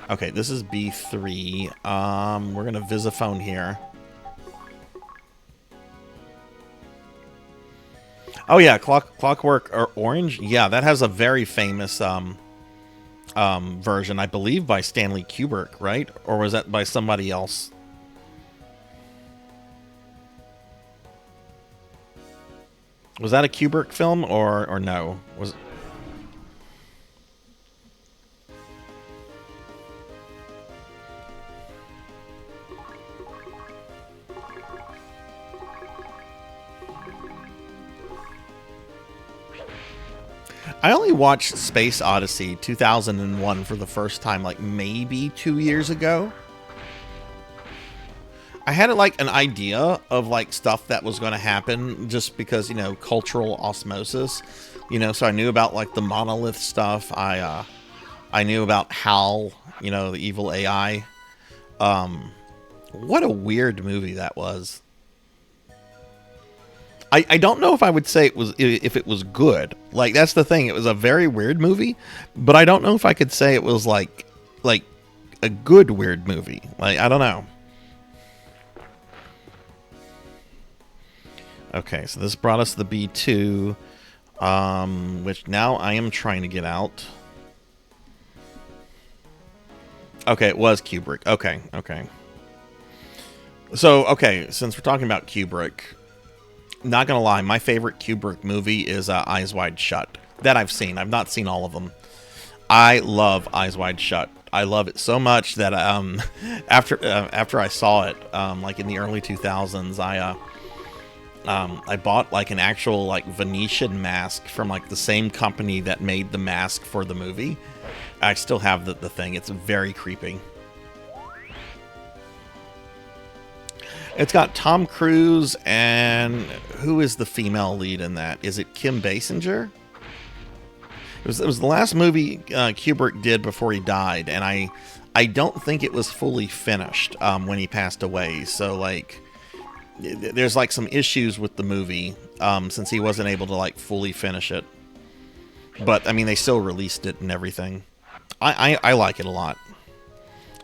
Okay, this is B3. We're gonna Visiphone here. Oh yeah, Clockwork Orange. Yeah, that has a very famous version, I believe, by Stanley Kubrick, right? Or was that by somebody else? Was that a Kubrick film or no? Was I only watched Space Odyssey 2001 for the first time, like maybe 2 years ago. I had like an idea of like stuff that was going to happen just because, you know, cultural osmosis, you know, so I knew about like the monolith stuff. I knew about HAL, you know, the evil AI. What a weird movie that was. I don't know if I would say if it was good. Like, that's the thing. It was a very weird movie, but I don't know if I could say it was like a good weird movie. Like, I don't know. Okay, so this brought us to the B2, which now I am trying to get out. Okay, it was Kubrick. Okay. So, okay, since we're talking about Kubrick, not gonna lie, my favorite Kubrick movie is Eyes Wide Shut. That I've seen. I've not seen all of them. I love Eyes Wide Shut. I love it so much that after I saw it, like in the early 2000s, I bought like an actual like Venetian mask from like the same company that made the mask for the movie. I still have the thing. It's very creepy. It's got Tom Cruise, and who is the female lead in that? Is it Kim Basinger? It was the last movie Kubrick did before he died, and I don't think it was fully finished when he passed away. So like, there's like some issues with the movie since he wasn't able to like fully finish it. But I mean, they still released it and everything. I like it a lot.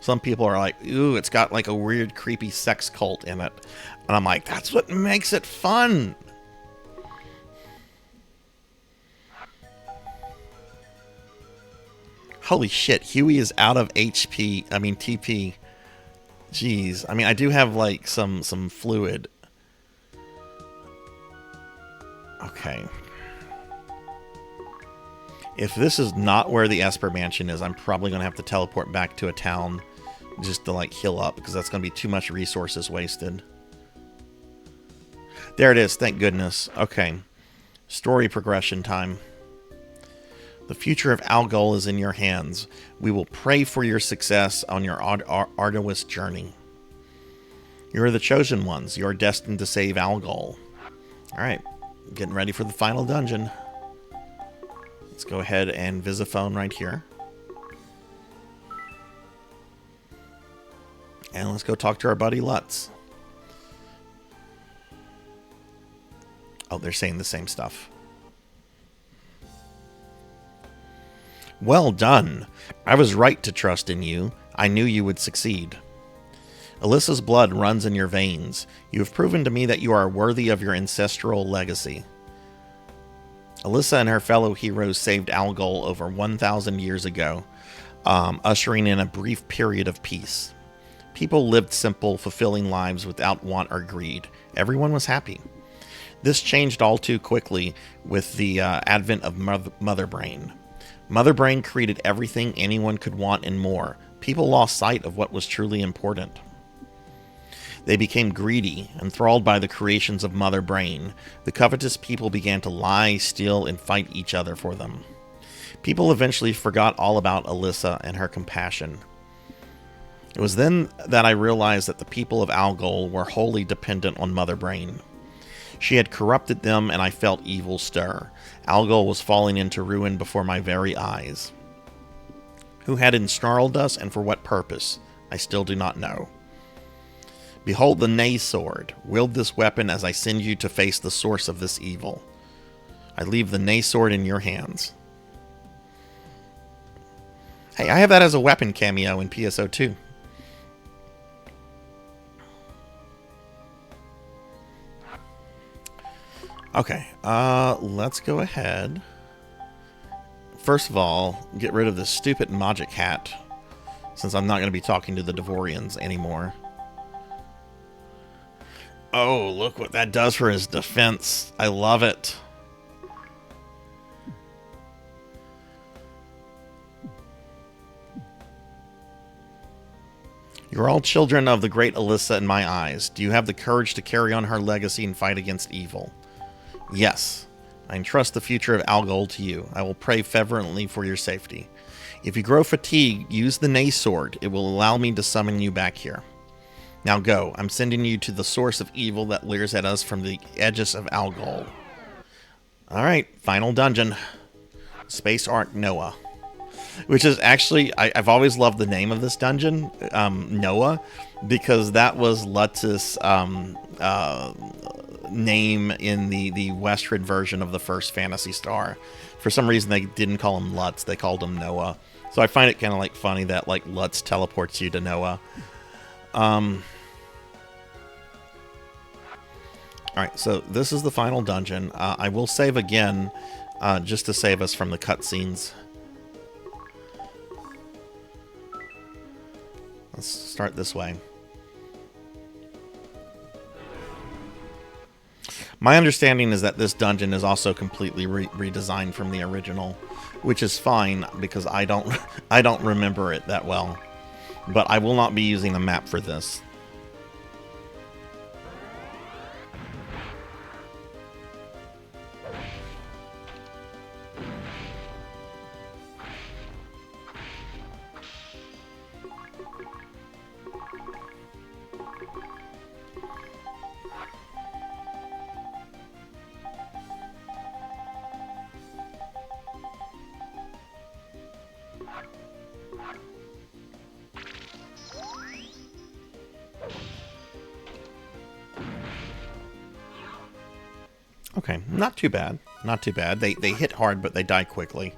Some people are like, ooh, it's got like a weird, creepy sex cult in it. And I'm like, that's what makes it fun. Holy shit, Huey is out of TP. Jeez. I mean, I do have like some fluid. Okay. If this is not where the Esper Mansion is, I'm probably going to have to teleport back to a town just to like heal up, because that's going to be too much resources wasted. There it is, thank goodness. Okay. Story progression time. The future of Algol is in your hands. We will pray for your success on your arduous journey. You are the chosen ones. You are destined to save Algol. Alright, getting ready for the final dungeon. Let's go ahead and Visiphone right here. And let's go talk to our buddy Lutz. Oh, they're saying the same stuff. Well done. I was right to trust in you. I knew you would succeed. Alyssa's blood runs in your veins. You have proven to me that you are worthy of your ancestral legacy. Alyssa and her fellow heroes saved Algol over 1,000 years ago, ushering in a brief period of peace. People lived simple, fulfilling lives without want or greed. Everyone was happy. This changed all too quickly with the advent of Mother Brain. Mother Brain created everything anyone could want and more. People lost sight of what was truly important. They became greedy, enthralled by the creations of Mother Brain. The covetous people began to lie, steal, and fight each other for them. People eventually forgot all about Alyssa and her compassion. It was then that I realized that the people of Algol were wholly dependent on Mother Brain. She had corrupted them, and I felt evil stir. Algol was falling into ruin before my very eyes. Who had ensnarled us, and for what purpose? I still do not know. Behold the Nay Sword. Wield this weapon as I send you to face the source of this evil. I leave the Nay Sword in your hands. Hey, I have that as a weapon cameo in PSO2. Okay, let's go ahead. First of all, get rid of this stupid magic hat, since I'm not going to be talking to the Devorians anymore. Oh, look what that does for his defense. I love it. You're all children of the great Alyssa in my eyes. Do you have the courage to carry on her legacy and fight against evil? Yes, I entrust the future of Algol to you. I will pray fervently for your safety. If you grow fatigued, use the Nay Sword. It will allow me to summon you back here. Now go. I'm sending you to the source of evil that leers at us from the edges of Algol. Alright, final dungeon. Space Ark Noah. Which is actually, I've always loved the name of this dungeon, Noah, because that was Lutz's name in the Western version of the first Phantasy Star. For some reason, they didn't call him Lutz, they called him Noah. So I find it kind of like funny that like Lutz teleports you to Noah. Alright, so this is the final dungeon. I will save again, just to save us from the cutscenes. Let's start this way. My understanding is that this dungeon is also completely redesigned from the original, which is fine because I don't remember it that well. But I will not be using a map for this. Okay, not too bad. Not too bad. They hit hard, but they die quickly.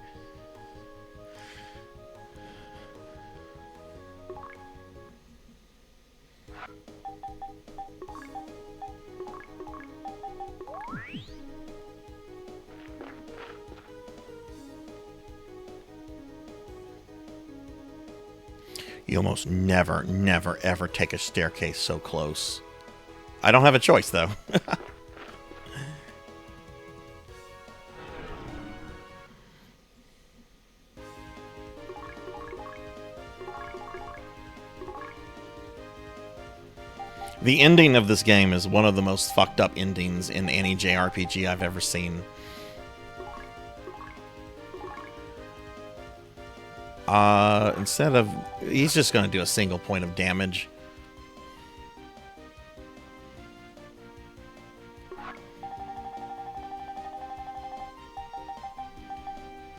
You almost never, ever take a staircase so close. I don't have a choice, though. The ending of this game is one of the most fucked up endings in any JRPG I've ever seen. Instead of... He's just going to do a single point of damage.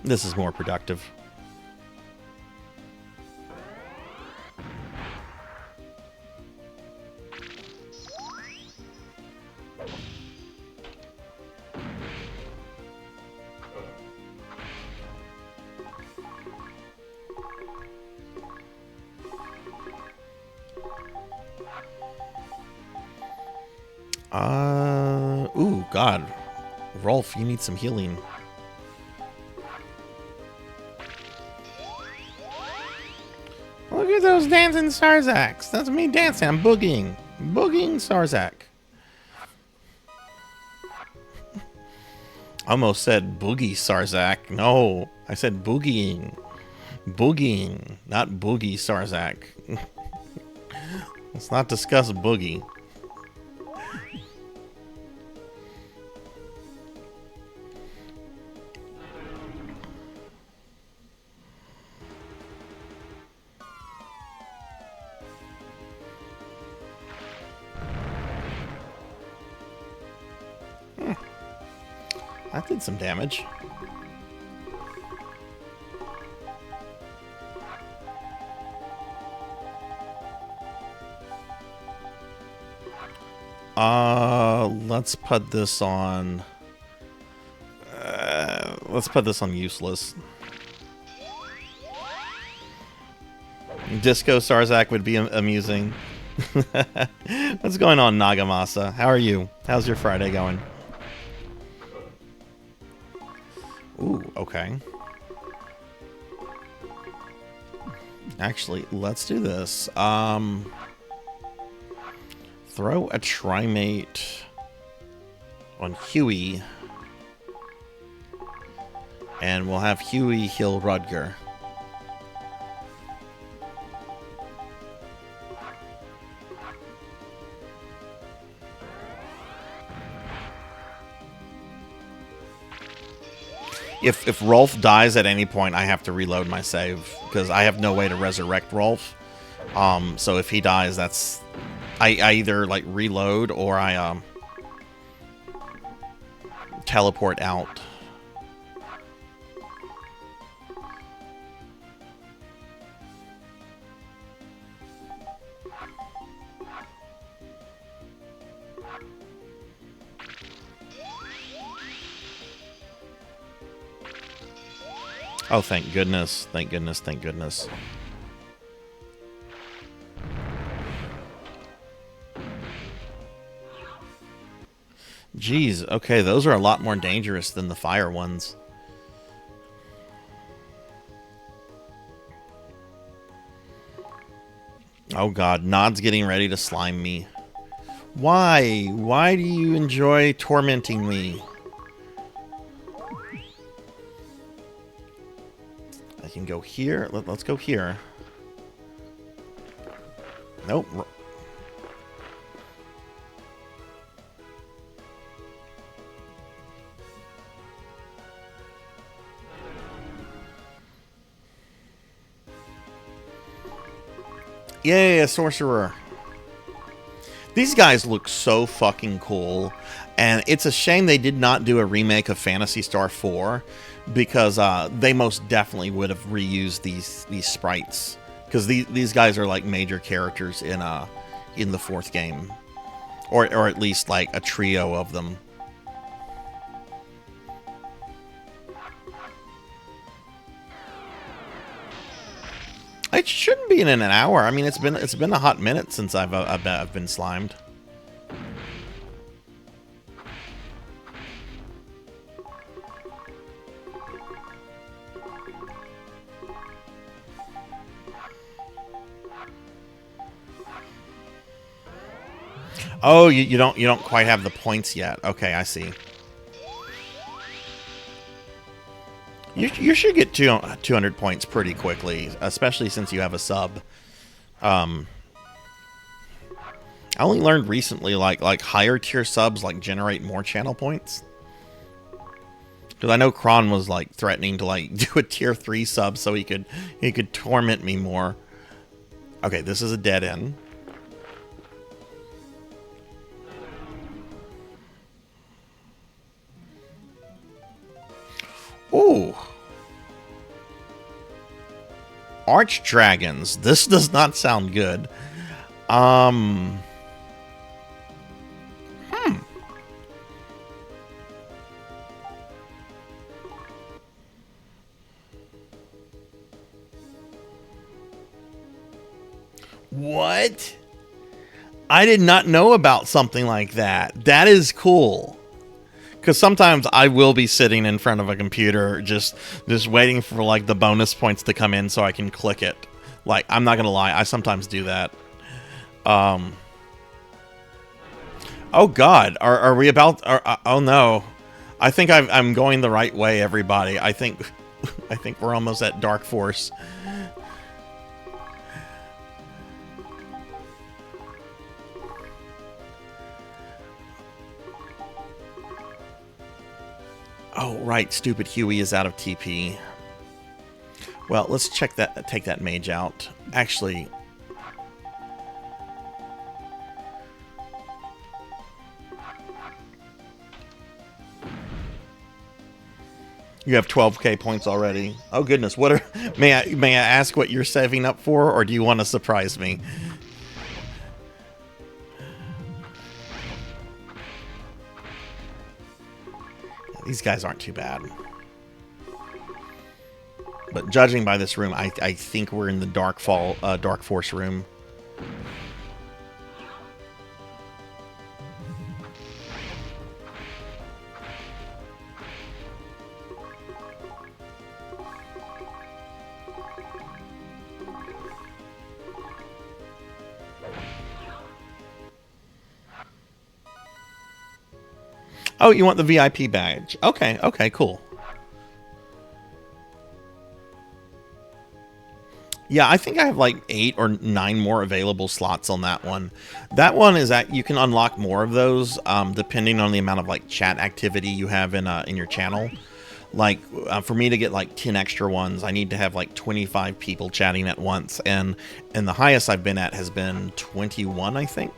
This is more productive. Ooh, God. Rolf, you need some healing. Look at those dancing Sarzacs. That's me dancing. I'm boogieing. Boogieing Sarzac. Almost said boogie Sarzac. No, I said boogieing. Boogieing, not boogie Sarzac. Let's not discuss boogie. That did some damage. Let's put this on... let's put this on useless. Disco Sarzac would be amusing. What's going on, Nagamasa? How are you? How's your Friday going? Ooh, okay. Actually, let's do this. Throw a Trimate on Huey. And we'll have Huey heal Rudger. if Rolf dies at any point, I have to reload my save because I have no way to resurrect Rolf. So if he dies, that's I either like reload or I teleport out. Oh, thank goodness. Thank goodness. Thank goodness. Jeez, okay, those are a lot more dangerous than the fire ones. Oh god, Nod's getting ready to slime me. Why? Why do you enjoy tormenting me? I can go here. Let's go here. Nope. Yay, a sorcerer. These guys look so fucking cool. And it's a shame they did not do a remake of Phantasy Star 4. Because they most definitely would have reused these sprites. Because these guys are like major characters in the fourth game. Or at least like a trio of them. It shouldn't be in an hour. I mean, it's been a hot minute since I've been slimed. Oh, you don't quite have the points yet. Okay, I see. You should get 200 points pretty quickly, especially since you have a sub. I only learned recently like higher tier subs like generate more channel points. Because I know Chrono was like threatening to like do a tier 3 sub so he could torment me more. Okay, this is a dead end. Ooh. Arch dragons. This does not sound good. What? I did not know about something like that. That is cool. Because sometimes I will be sitting in front of a computer just waiting for like the bonus points to come in so I can click it. Like, I'm not going to lie, I sometimes do that. Oh god, are we about... oh no. I think I'm going the right way, everybody. I think we're almost at Dark Force. Oh, right. Stupid Huey is out of TP. Well, let's take that mage out. Actually... You have 12k points already. Oh goodness, what are... May I ask what you're saving up for, or do you want to surprise me? These guys aren't too bad. But judging by this room, I think we're in the Dark Force room. Oh, you want the VIP badge. Okay, okay, cool. Yeah, I think I have like 8 or 9 more available slots on that one. That one is that you can unlock more of those depending on the amount of like chat activity you have in your channel. like for me to get like 10 extra ones, I need to have like 25 people chatting at once, and the highest I've been at has been 21, I think.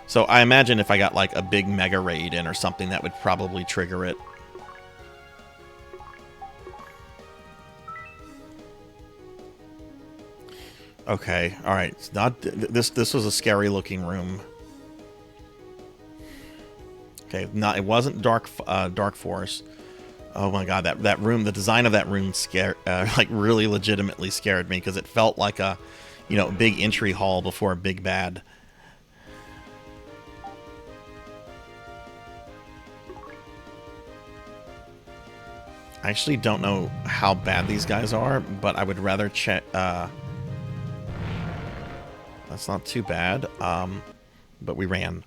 So I imagine if I got like a big mega raid in or something, that would probably trigger it. Okay, all right. It's not this. This was a scary looking room. Okay, it wasn't dark forest. Oh my god, that room, the design of that room scared, like really legitimately scared me, because it felt like a, you know, big entry hall before a big bad. I actually don't know how bad these guys are, but I would rather check. That's not too bad, but we ran.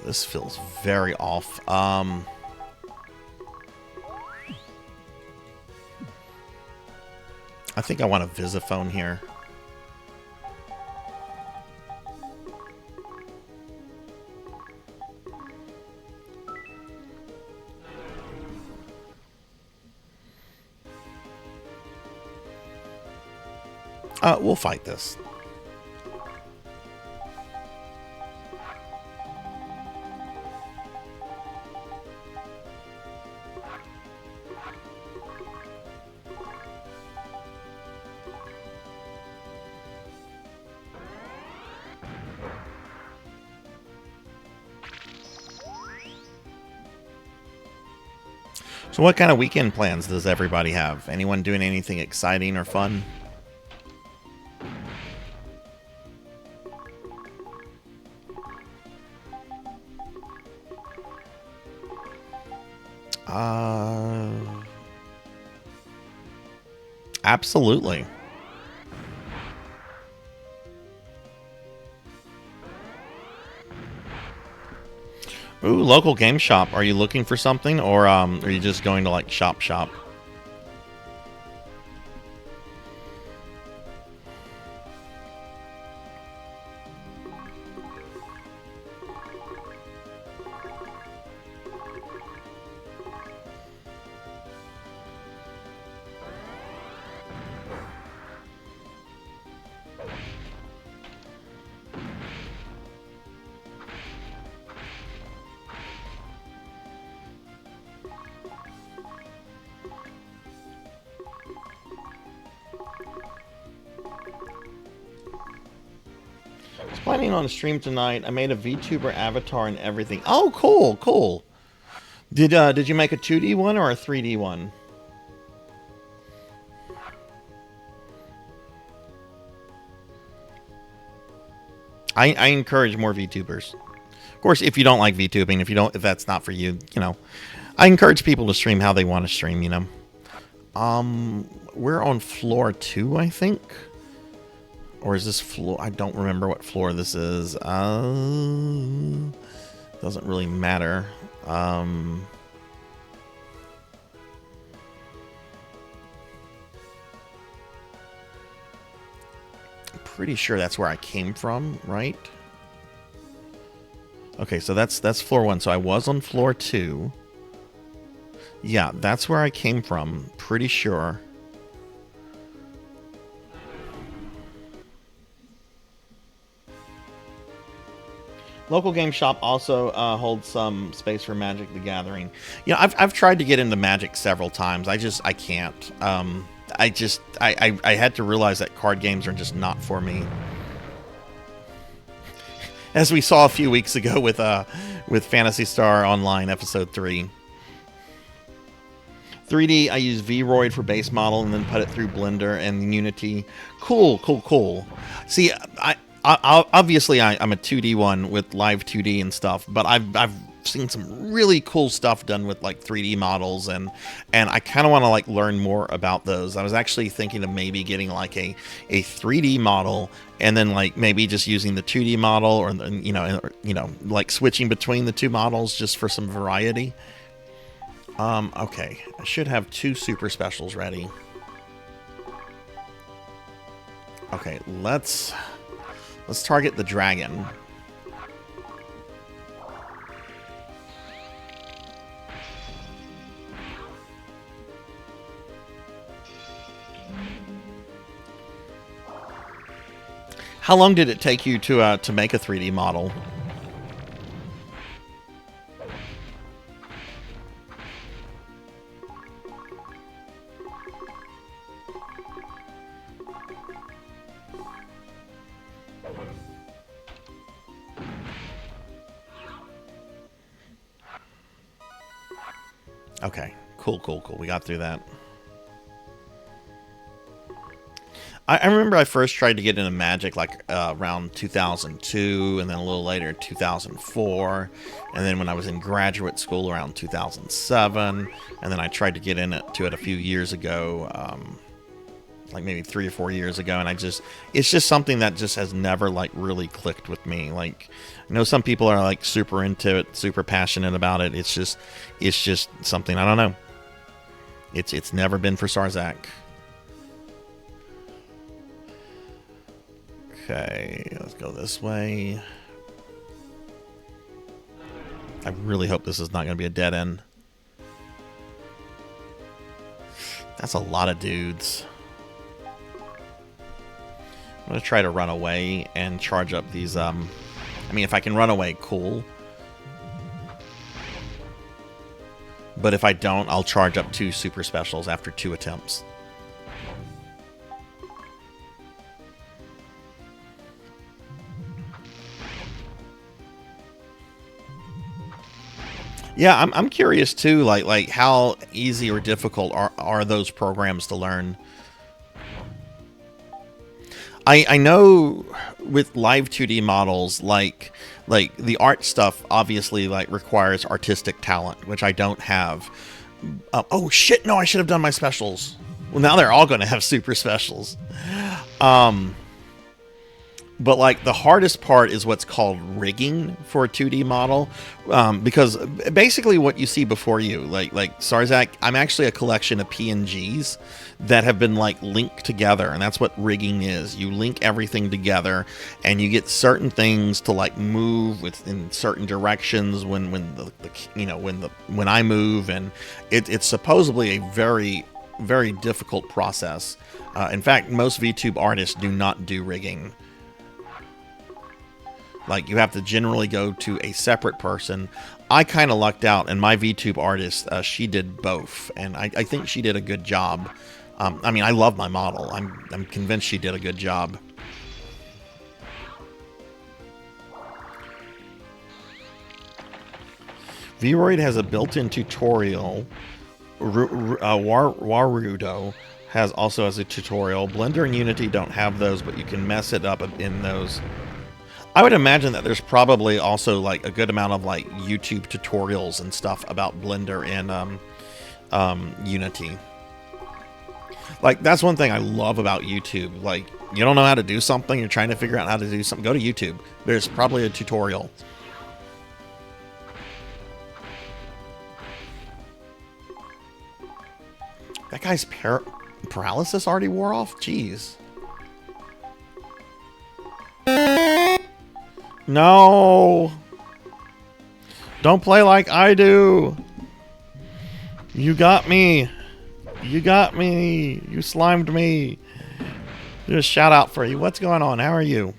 This feels very off. I think I want a Visiphone here. We'll fight this. So what kind of weekend plans does everybody have? Anyone doing anything exciting or fun? Absolutely. Ooh, local game shop. Are you looking for something, or are you just going to like shop? Planning on a stream tonight. I made a VTuber avatar and everything. Oh, cool, cool. Did you make a 2D one or a 3D one? I encourage more VTubers. Of course, if you don't like VTubing, if that's not for you, you know, I encourage people to stream how they want to stream, you know. We're on floor 2, I think. Or is this floor? I don't remember what floor this is. Doesn't really matter. Pretty sure that's where I came from, right? Okay, so that's floor 1. So I was on floor 2. Yeah, that's where I came from. Pretty sure. Local game shop also holds some space for Magic the Gathering. You know, I've tried to get into Magic several times. I can't. I had to realize that card games are just not for me. As we saw a few weeks ago with Phantasy Star Online Episode 3. 3D, I use VRoid for base model and then put it through Blender and Unity. Cool. See, obviously I'm a 2D one with live 2D and stuff, but I've seen some really cool stuff done with like 3D models, and I kind of want to like learn more about those. I was actually thinking of maybe getting like a 3D model and then like maybe just using the 2D model, or you know like switching between the two models just for some variety. Okay. I should have 2 super specials ready. Okay, let's target the dragon. How long did it take you to make a 3D model? Okay, cool. We got through that. I remember I first tried to get into Magic like around 2002, and then a little later 2004, and then when I was in graduate school around 2007, and then I tried to get into it a few years ago, like maybe 3 or 4 years ago, and it's just something that just has never like really clicked with me. Like, I know some people are like super into it, super passionate about it. It's just something, I don't know. It's never been for Sarzac. Okay, let's go this way. I really hope this is not going to be a dead end. That's a lot of dudes. I'm going to try to run away and charge up these, I mean, if I can run away, cool. But if I don't, I'll charge up 2 super specials after 2 attempts. Yeah, I'm curious too, like how easy or difficult are those programs to learn? I know with live 2D models, like the art stuff obviously like requires artistic talent, which I don't have. Oh shit! No, I should have done my specials. Well, now they're all going to have super specials. But like the hardest part is what's called rigging for a 2D model, because basically what you see before you, like Sarzac, I'm actually a collection of PNGs that have been like linked together, and that's what rigging is. You link everything together, and you get certain things to like move in certain directions when I move, and it's supposedly a very, very difficult process. In fact, most VTube artists do not do rigging. Like, you have to generally go to a separate person. I kind of lucked out, and my VTube artist, she did both, and I think she did a good job. I mean, I love my model. I'm convinced she did a good job. Vroid has a built-in tutorial. Warudo also has a tutorial. Blender and Unity don't have those, but you can mess it up in those. I would imagine that there's probably also like a good amount of like YouTube tutorials and stuff about Blender and Unity. Like, that's one thing I love about YouTube. Like, you don't know how to do something, you're trying to figure out how to do something, go to YouTube. There's probably a tutorial. That guy's paralysis already wore off? Jeez. No! Don't play like I do! You got me! You got me! You slimed me! There's a shout out for you. What's going on? How are you?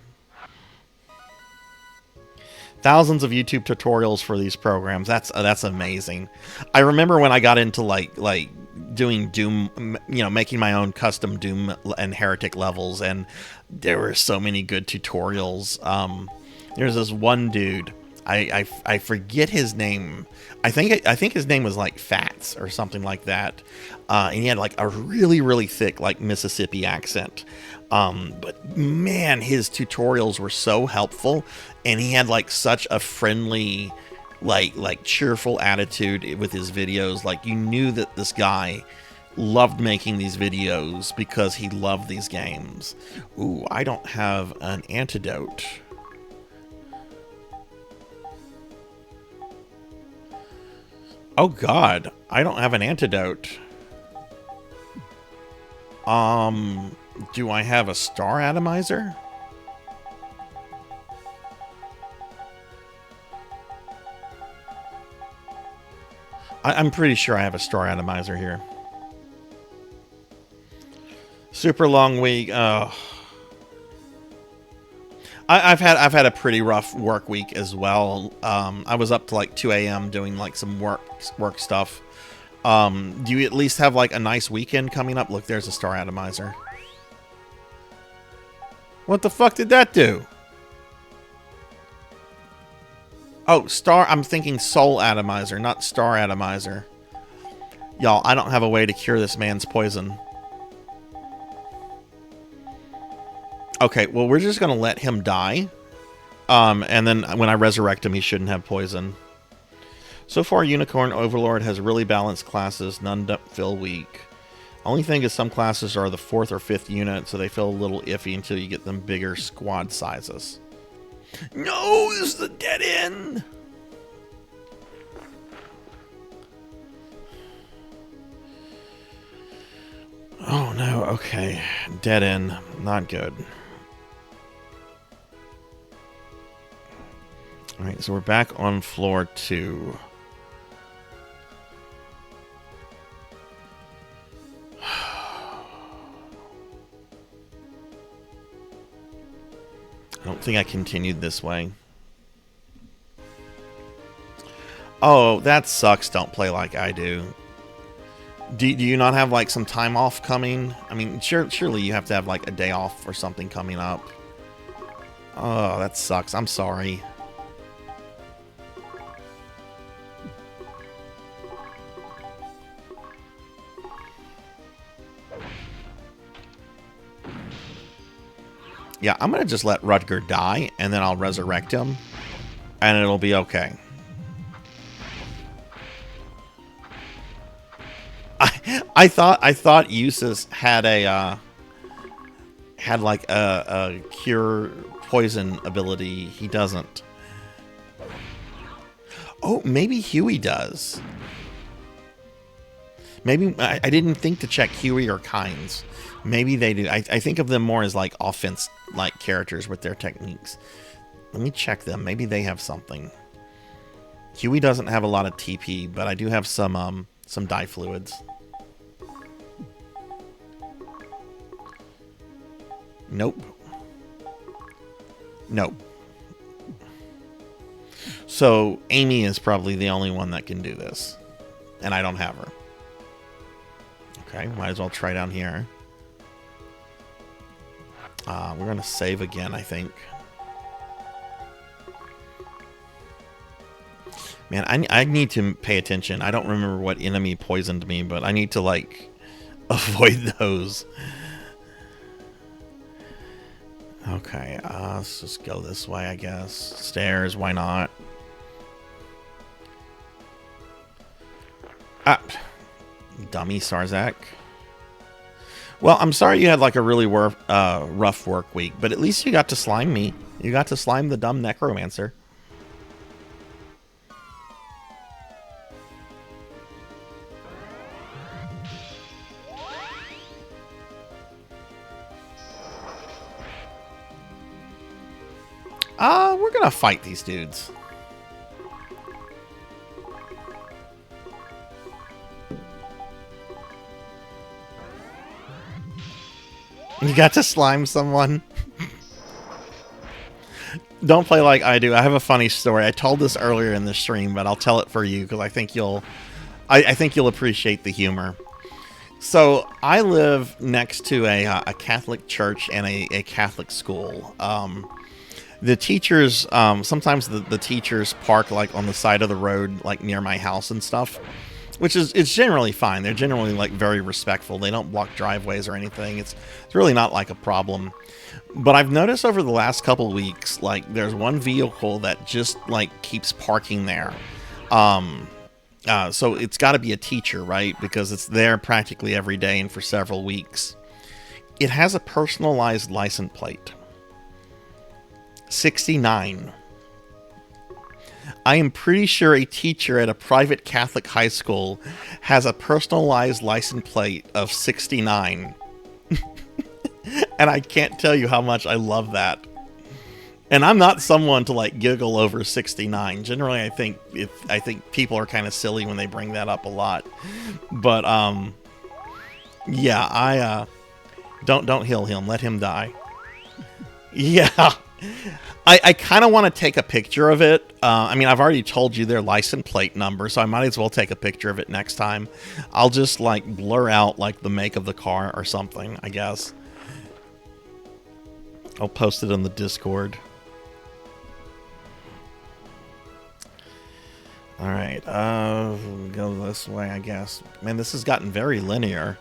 Thousands of YouTube tutorials for these programs. That's amazing. I remember when I got into like doing Doom, making my own custom Doom and Heretic levels, and there were so many good tutorials. There's this one dude, I forget his name. I think his name was like Fats or something like that. And he had like a really, really thick like Mississippi accent. But man, his tutorials were so helpful, and he had like such a friendly, like cheerful attitude with his videos. Like, you knew that this guy loved making these videos because he loved these games. Ooh, I don't have an antidote. Oh God, I don't have an antidote. Do I have a star atomizer? I'm pretty sure I have a star atomizer here. Super long week. I've had a pretty rough work week as well. I was up to like 2 a.m. doing like some work stuff. Do you at least have like a nice weekend coming up? Look, there's a star atomizer. What the fuck did that do? Oh, I'm thinking soul atomizer, not star atomizer. Y'all, I don't have a way to cure this man's poison. Okay, well, we're just going to let him die. And then when I resurrect him, he shouldn't have poison. So far, Unicorn Overlord has really balanced classes. None don't feel weak. Only thing is some classes are the 4th or 5th unit, so they feel a little iffy until you get them bigger squad sizes. No, this is the dead end. Oh no, okay. Dead end. Not good. Alright, so we're back on floor 2. I don't think I continued this way. Oh, that sucks. Don't play like I do. Do you not have like some time off coming? I mean, surely you have to have like a day off or something coming up. Oh, that sucks. I'm sorry. Yeah, I'm going to just let Rutger die, and then I'll resurrect him, and it'll be okay. I thought Eustace had like a cure poison ability. He doesn't. Oh, maybe Huey does. Maybe I didn't think to check Huey or Kynes. Maybe they do. I think of them more as like offense-like characters with their techniques. Let me check them. Maybe they have something. Huey doesn't have a lot of TP, but I do have some dye fluids. Nope. Nope. So Amy is probably the only one that can do this, and I don't have her. Okay, might as well try down here. We're going to save again, I think. Man, I need to pay attention. I don't remember what enemy poisoned me, but I need to, like, avoid those. Okay, let's just go this way, I guess. Stairs, why not? Ah, dummy Sarzac. Well, I'm sorry you had like a really rough work week, but at least you got to slime me. You got to slime the dumb necromancer. We're gonna fight these dudes. You got to slime someone. Don't play like I do. I have a funny story. I told this earlier in the stream, but I'll tell it for you because I think you'll appreciate the humor. So I live next to a Catholic church and a Catholic school. The teachers, sometimes the teachers park like on the side of the road, like near my house and stuff, which is, it's generally fine. They're generally like very respectful. They don't block driveways or anything. It's really not like a problem. But I've noticed over the last couple weeks, like there's one vehicle that just like keeps parking there. So it's got to be a teacher, right? Because it's there practically every day and for several weeks. It has a personalized license plate. 69. I am pretty sure a teacher at a private Catholic high school has a personalized license plate of 69. And I can't tell you how much I love that. And I'm not someone to like giggle over 69. Generally, I think people are kind of silly when they bring that up a lot. But yeah, I don't heal him. Let him die. Yeah. I kind of want to take a picture of it. I mean, I've already told you their license plate number, so I might as well take a picture of it next time. I'll just like blur out like the make of the car or something, I guess. I'll post it in the Discord. Alright, go this way, I guess. Man, this has gotten very linear.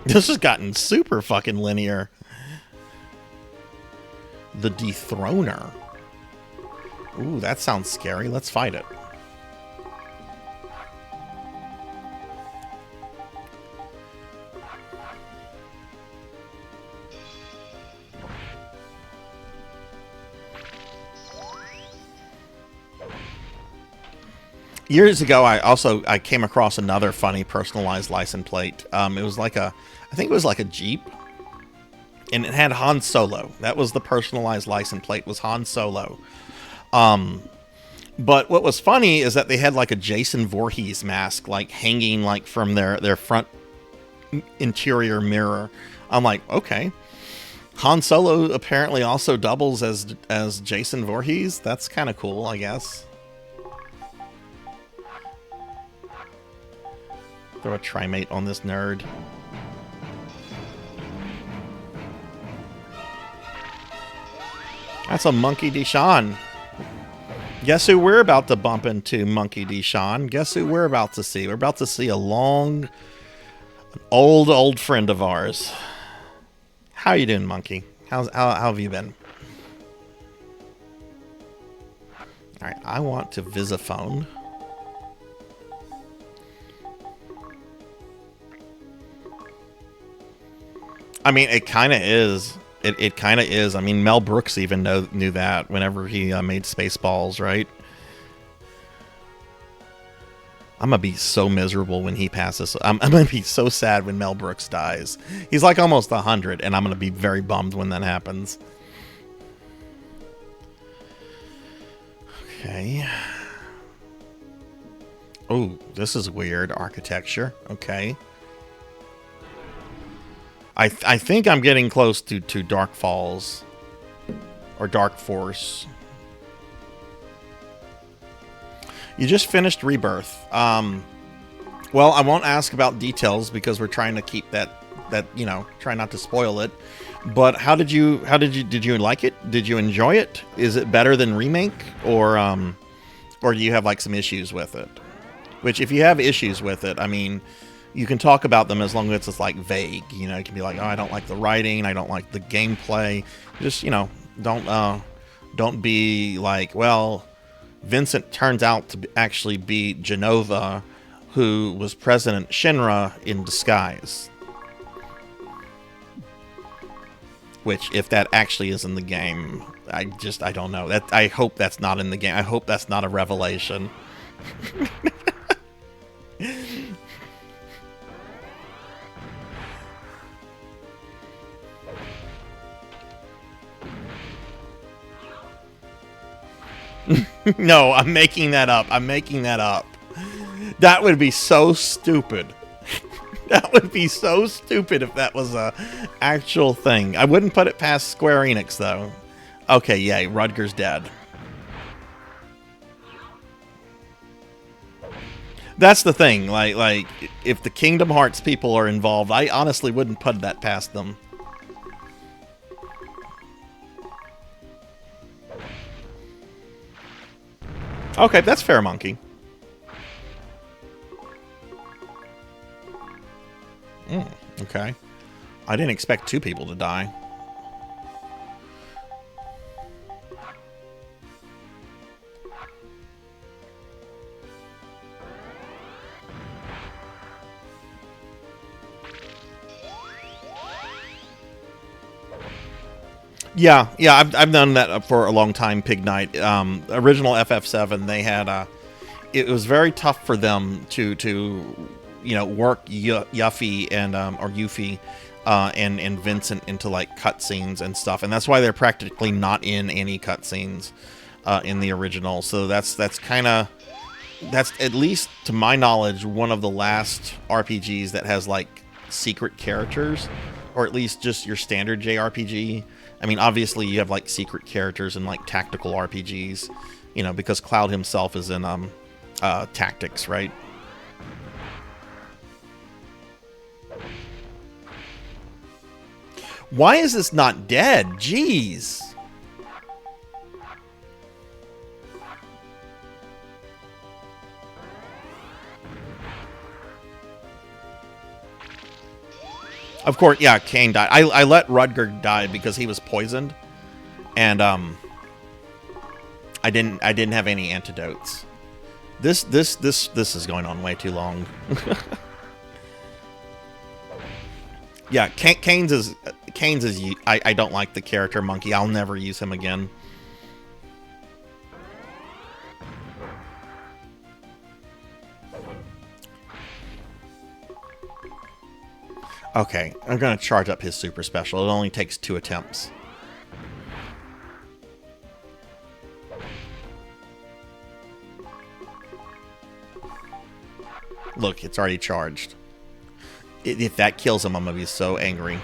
This has gotten super fucking linear. The Dethroner. Ooh, that sounds scary. Let's fight it. Years ago, I came across another funny personalized license plate. It was like I think it was like a Jeep, and it had Han Solo. That was the personalized license plate, was Han Solo. But what was funny is that they had like a Jason Voorhees mask, like hanging like from their front interior mirror. I'm like, okay, Han Solo apparently also doubles as Jason Voorhees. That's kind of cool, I guess. Throw a Trimate on this nerd. That's a Monkey D. Sean. Guess who we're about to bump into, Monkey D. Sean? Guess who we're about to see? We're about to see an old friend of ours. How you doing, Monkey? How have you been? Alright, I want to Visiphone. I mean, it kind of is. It kind of is. I mean, Mel Brooks even knew that whenever he made Spaceballs, right? I'm going to be so miserable when he passes. I'm going to be so sad when Mel Brooks dies. He's like almost 100, and I'm going to be very bummed when that happens. Okay. Oh, this is weird architecture. Okay. I think I'm getting close to Dark Falls. Or Dark Force. You just finished Rebirth. Well, I won't ask about details because we're trying to keep that you know, try not to spoil it. But did you like it? Did you enjoy it? Is it better than Remake? Or do you have like some issues with it? Which, if you have issues with it, I mean, you can talk about them as long as it's like vague. You know, you can be like, oh, I don't like the writing, I don't like the gameplay. Just, you know, don't be like, well, Vincent turns out to actually be Genova, who was President Shinra in disguise. Which, if that actually is in the game, I don't know. I hope that's not in the game. I hope that's not a revelation. No, I'm making that up. I'm making that up. That would be so stupid. That would be so stupid if that was a actual thing. I wouldn't put it past Square Enix, though. Okay, yay, Rudger's dead. That's the thing. Like, if the Kingdom Hearts people are involved, I honestly wouldn't put that past them. Okay, that's fair, Monkey. Okay. I didn't expect 2 people to die. Yeah, I've done that for a long time. Pig Night, original FF7, they had it was very tough for them to work Yuffie and or Yuffie and Vincent into like cutscenes and stuff, and that's why they're practically not in any cutscenes in the original. So that's at least to my knowledge one of the last RPGs that has like secret characters, or at least just your standard JRPG. I mean, obviously you have like secret characters in like tactical RPGs, because Cloud himself is in Tactics, right? Why is this not dead? Jeez. Of course, yeah, Kane died. I let Rudger die because he was poisoned, and I didn't have any antidotes. This is going on way too long. Yeah, Kane's is I don't like the character Monkey. I'll never use him again. Okay, I'm gonna charge up his super special. It only takes 2 attempts. Look, it's already charged. If that kills him, I'm gonna be so angry.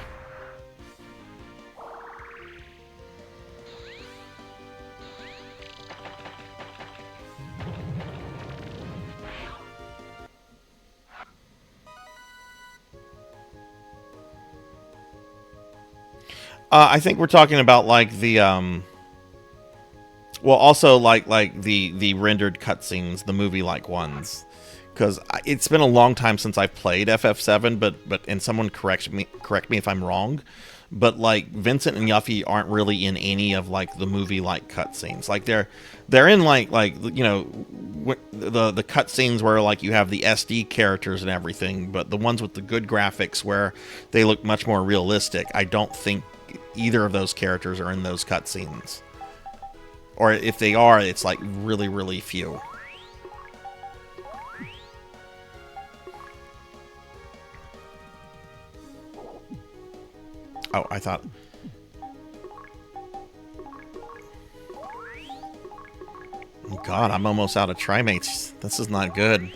I think we're talking about like the well, also like the rendered cutscenes, the movie-like ones, because it's been a long time since I've played FF7, but and someone correct me if I'm wrong, but like Vincent and Yuffie aren't really in any of like the movie-like cutscenes. Like they're in like the cutscenes where like you have the SD characters and everything, but the ones with the good graphics where they look much more realistic, I don't think either of those characters are in those cutscenes. Or if they are, it's like really, really few. Oh, I thought... God, I'm almost out of Trimates. This is not good.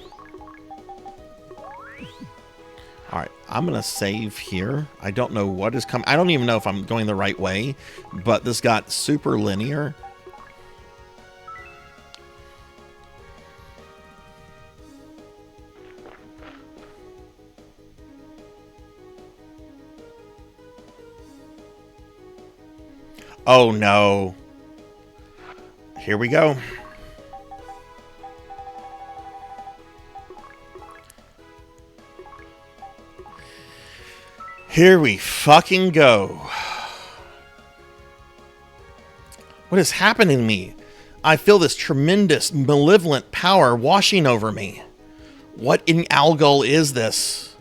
Alright, I'm going to save here. I don't know what is coming. I don't even know if I'm going the right way, but this got super linear. Oh no. Here we go. Here we fucking go. What is happening to me? I feel this tremendous, malevolent power washing over me. What in Algol is this?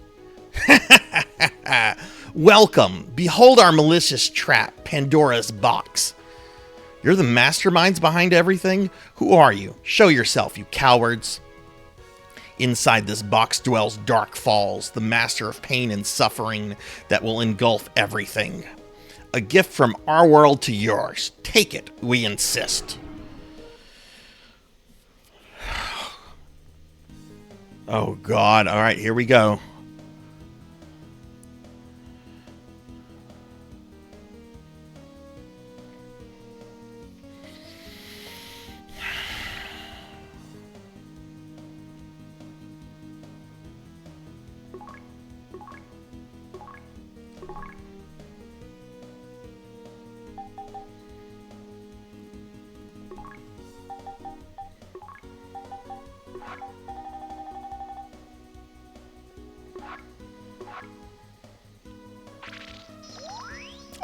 Welcome. Behold our malicious trap, Pandora's box. You're the masterminds behind everything? Who are you? Show yourself, you cowards. Inside this box dwells Dark Falls, the master of pain and suffering that will engulf everything. A gift from our world to yours. Take it, we insist. Oh God, all right, here we go.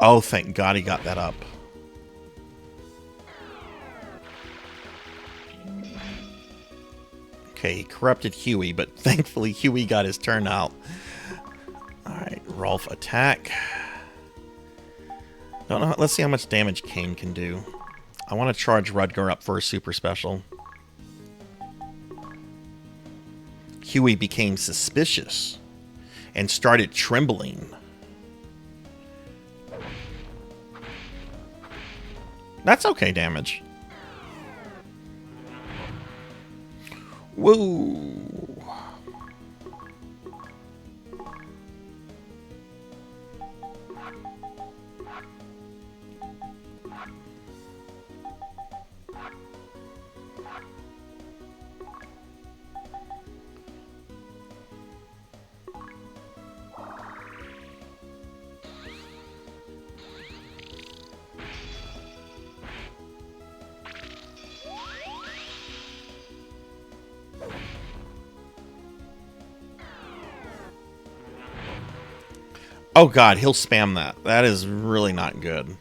Oh, thank God he got that up. Okay, he corrupted Huey, but thankfully Huey got his turn out. Alright, Rolf attack. Don't know. Let's see how much damage Kane can do. I want to charge Rudger up for a super special. Huey became suspicious and started trembling. That's okay damage. Whoa. Oh god, he'll spam that. That is really not good.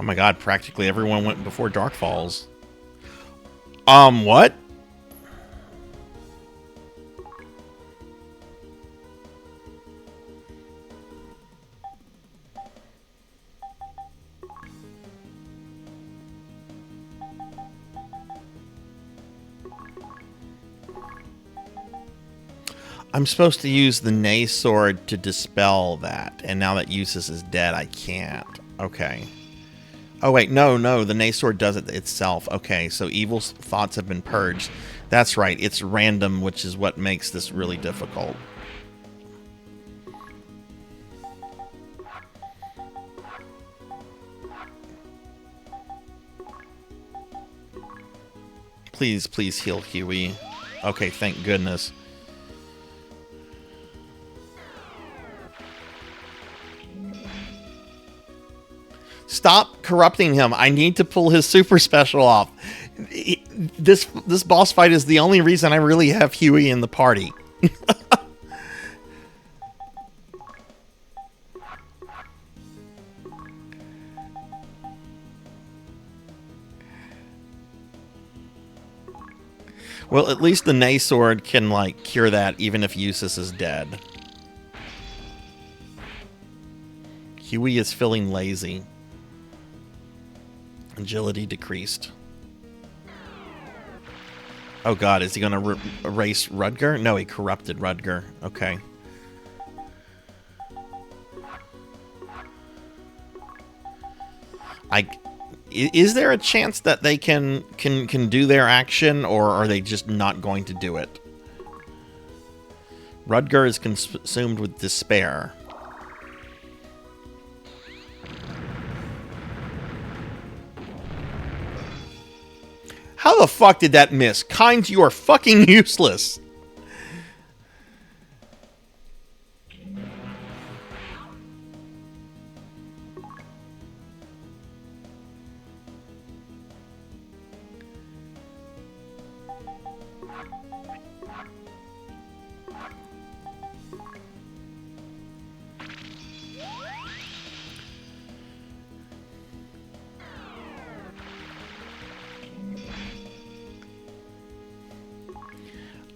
Oh my god, practically everyone went before Dark Falls. What? I'm supposed to use the Nay Sword to dispel that, and now that Eustace is dead, I can't. Okay. Oh wait, no, the Nay Sword does it itself. Okay, so evil thoughts have been purged. That's right, it's random, which is what makes this really difficult. Please, please heal Huey. Okay, thank goodness. Stop corrupting him. I need to pull his super special off. This boss fight is the only reason I really have Huey in the party. Well, at least the Nay Sword can, like, cure that even if Eustace is dead. Huey is feeling lazy. Agility decreased. Oh god, is he going to erase Rudger? No, he corrupted Rudger. Okay. Is there a chance that they can do their action, or are they just not going to do it? Rudger is consumed with despair. How the fuck did that miss? Kind, you are fucking useless.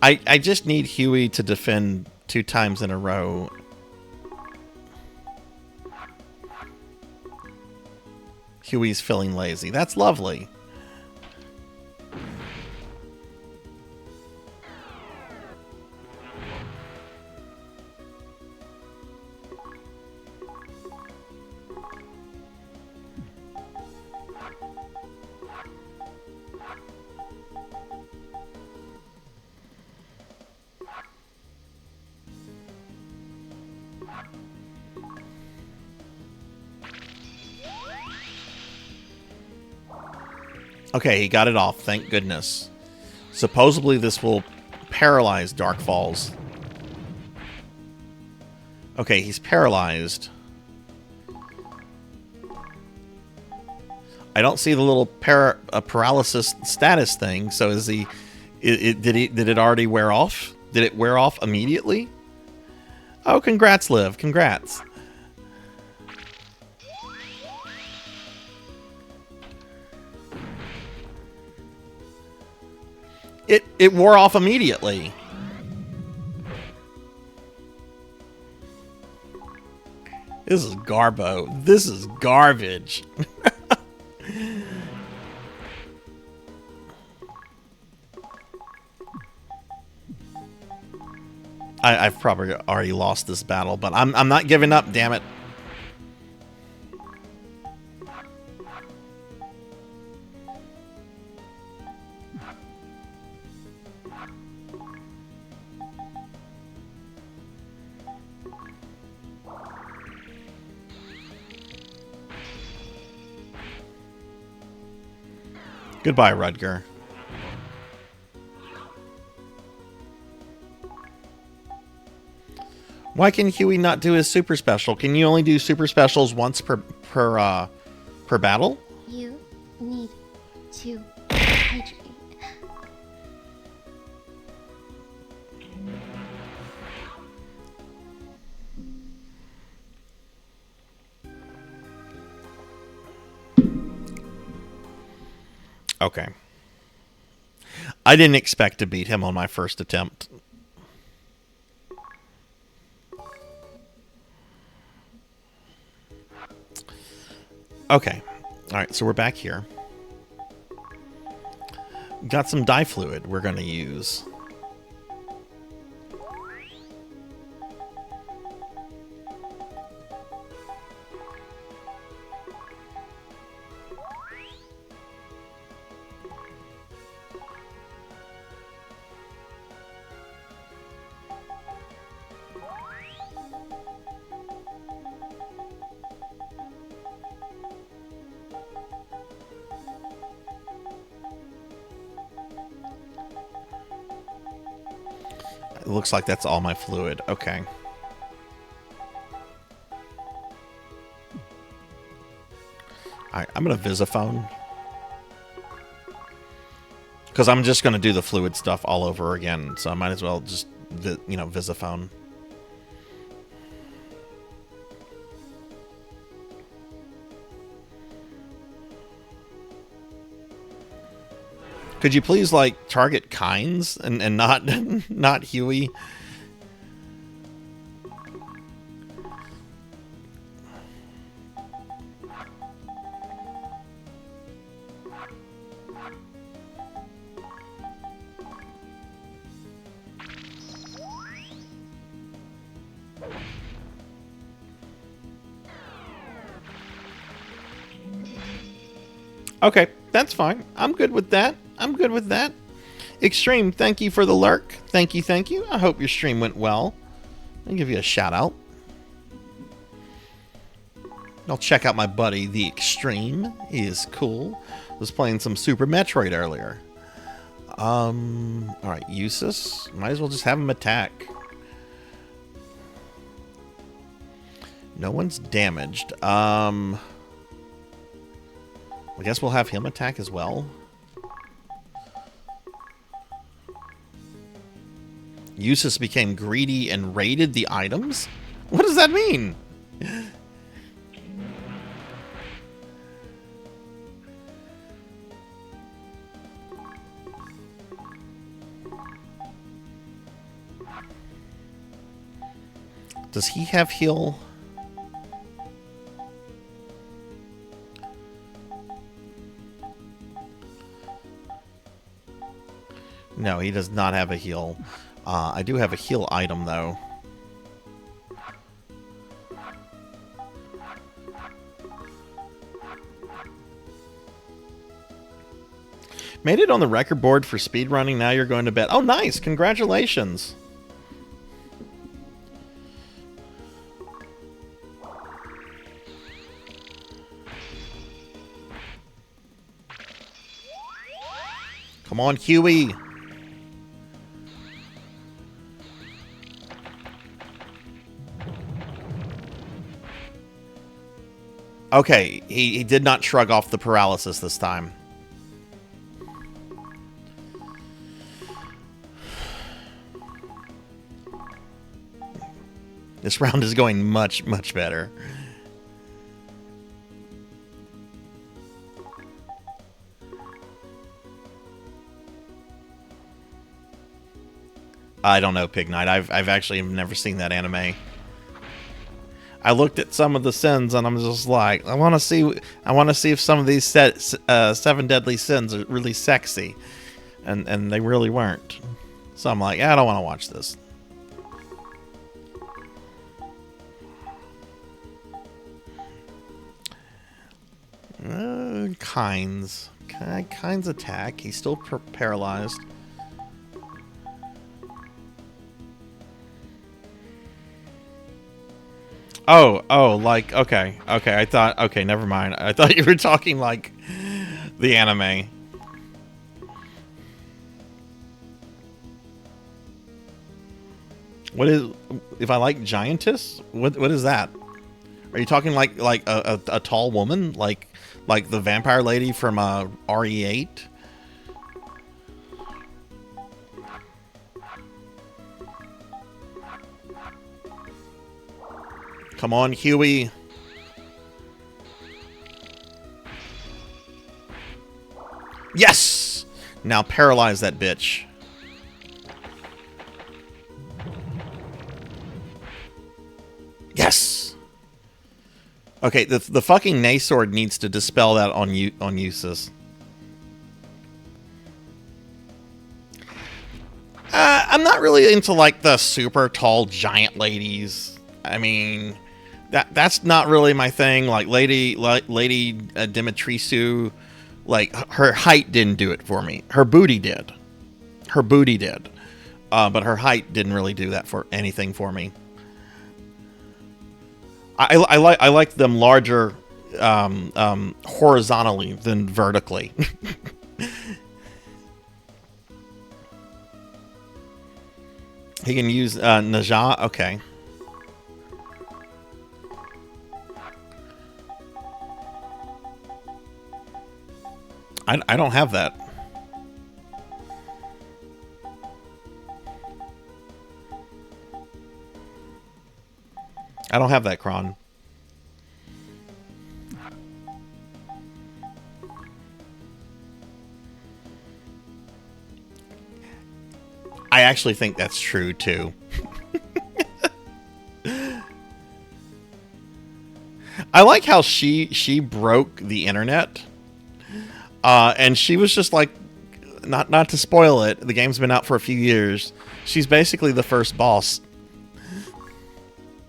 I just need Huey to defend 2 times in a row. Huey's feeling lazy. That's lovely. Okay, he got it off. Thank goodness. Supposedly this will paralyze Dark Falls. Okay, he's paralyzed. I don't see the little paralysis status thing. So is he? Did it already wear off? Did it wear off immediately? Oh, congrats, Liv. Congrats. It wore off immediately. This is garbo. This is garbage. I've probably already lost this battle, but I'm not giving up, damn it. Goodbye, Rudger. Why can Huey not do his super special? Can you only do super specials once per battle? You need to hydrate. Okay. I didn't expect to beat him on my first attempt. Okay. Alright, so we're back here. Got some dye fluid we're going to use. It looks like that's all my fluid. Okay. Alright, I'm going to Visiphone. Because I'm just going to do the fluid stuff all over again. So I might as well just, Visiphone. Could you please, like, target Kynes and not, not Huey? Okay, that's fine. I'm good with that. I'm good with that. Extreme, thank you for the lurk. Thank you, thank you. I hope your stream went well. I'll give you a shout out. I'll check out my buddy, the Extreme. He is cool. Was playing some Super Metroid earlier. Alright, Usus. Might as well just have him attack. No one's damaged. I guess we'll have him attack as well. Usus became greedy and raided the items? What does that mean? Does he have heal? No, he does not have a heal. I do have a heal item, though. Made it on the record board for speedrunning. Now you're going to bed. Oh, nice. Congratulations. Come on, Huey. Okay, he did not shrug off the paralysis this time. This round is going much, much better. I don't know, Pig Knight. I've actually never seen that anime. I looked at some of the sins and I'm just like, I want to see if some of these seven deadly sins are really sexy, and they really weren't. So I'm like, I don't want to watch this. Kynes attack. He's still paralyzed. Oh, like, okay. I thought, okay, never mind. I thought you were talking like the anime. What is, if I like giantess? What is that? Are you talking like a tall woman, like the vampire lady from RE8? Come on, Huey. Yes! Now paralyze that bitch. Yes! Okay, the fucking Naysword needs to dispel that on Usus. I'm not really into like the super tall giant ladies. I mean, that's not really my thing. Like Lady Dimitrisou, like her height didn't do it for me. Her booty did. But her height didn't really do that for anything for me. I like them larger horizontally than vertically. He can use Naja. Okay. I don't have that. I don't have that, Kron. I actually think that's true, too. I like how she broke the internet. And she was just like, not to spoil it, the game's been out for a few years. She's basically the first boss.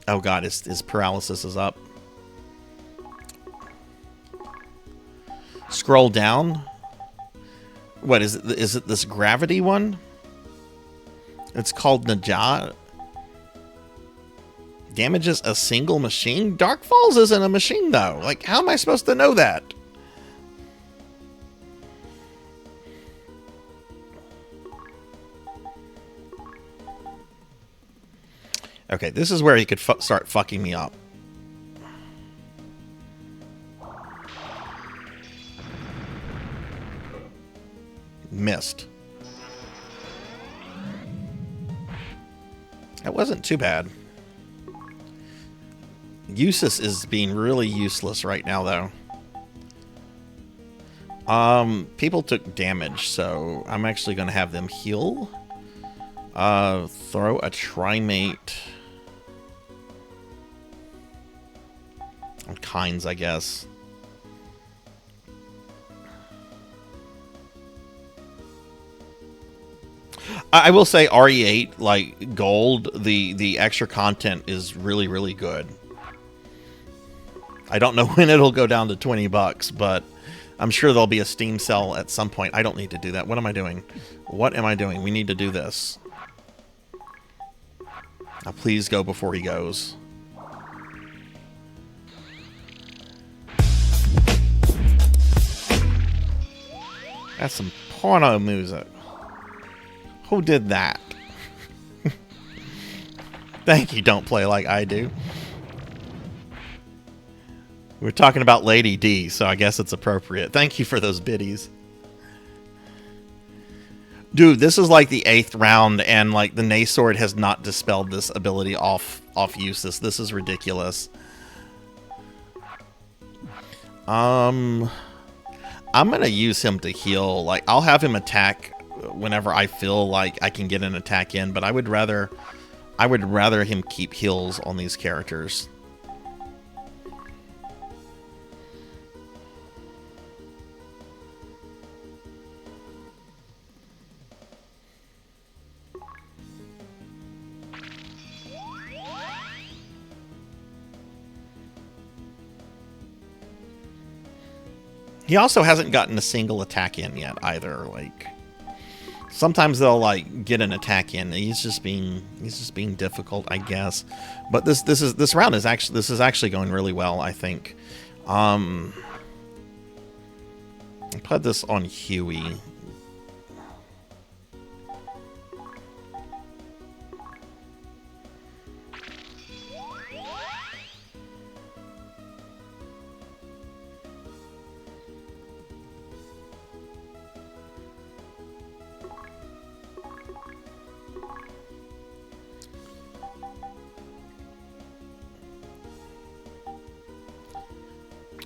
Oh god, his paralysis is up. Scroll down. What is it? Is it this gravity one? It's called Najat. Damages a single machine? Dark Falls isn't a machine though. Like, how am I supposed to know that? Okay, this is where he could start fucking me up. Missed. That wasn't too bad. Usus is being really useless right now, though. People took damage, so I'm actually going to have them heal. Throw a Trimate. On Kynes, I guess. I will say RE8, like gold, the extra content is really, really good. I don't know when it'll go down to $20, but I'm sure there'll be a Steam sale at some point. I don't need to do that. What am I doing? What am I doing? We need to do this. Now, please go before he goes. That's some porno music. Who did that? Thank you, Don't Play Like I Do. We're talking about Lady D, so I guess it's appropriate. Thank you for those biddies. Dude, this is like the 8th round, and like the Nay Sword has not dispelled this ability off Eustace. This is ridiculous. I'm gonna use him to heal. Like, I'll have him attack whenever I feel like I can get an attack in, but I would rather him keep heals on these characters. He also hasn't gotten a single attack in yet either. Like, sometimes they'll like get an attack in. He's just being difficult, I guess. But this round is actually going really well, I think. I put this on Huey.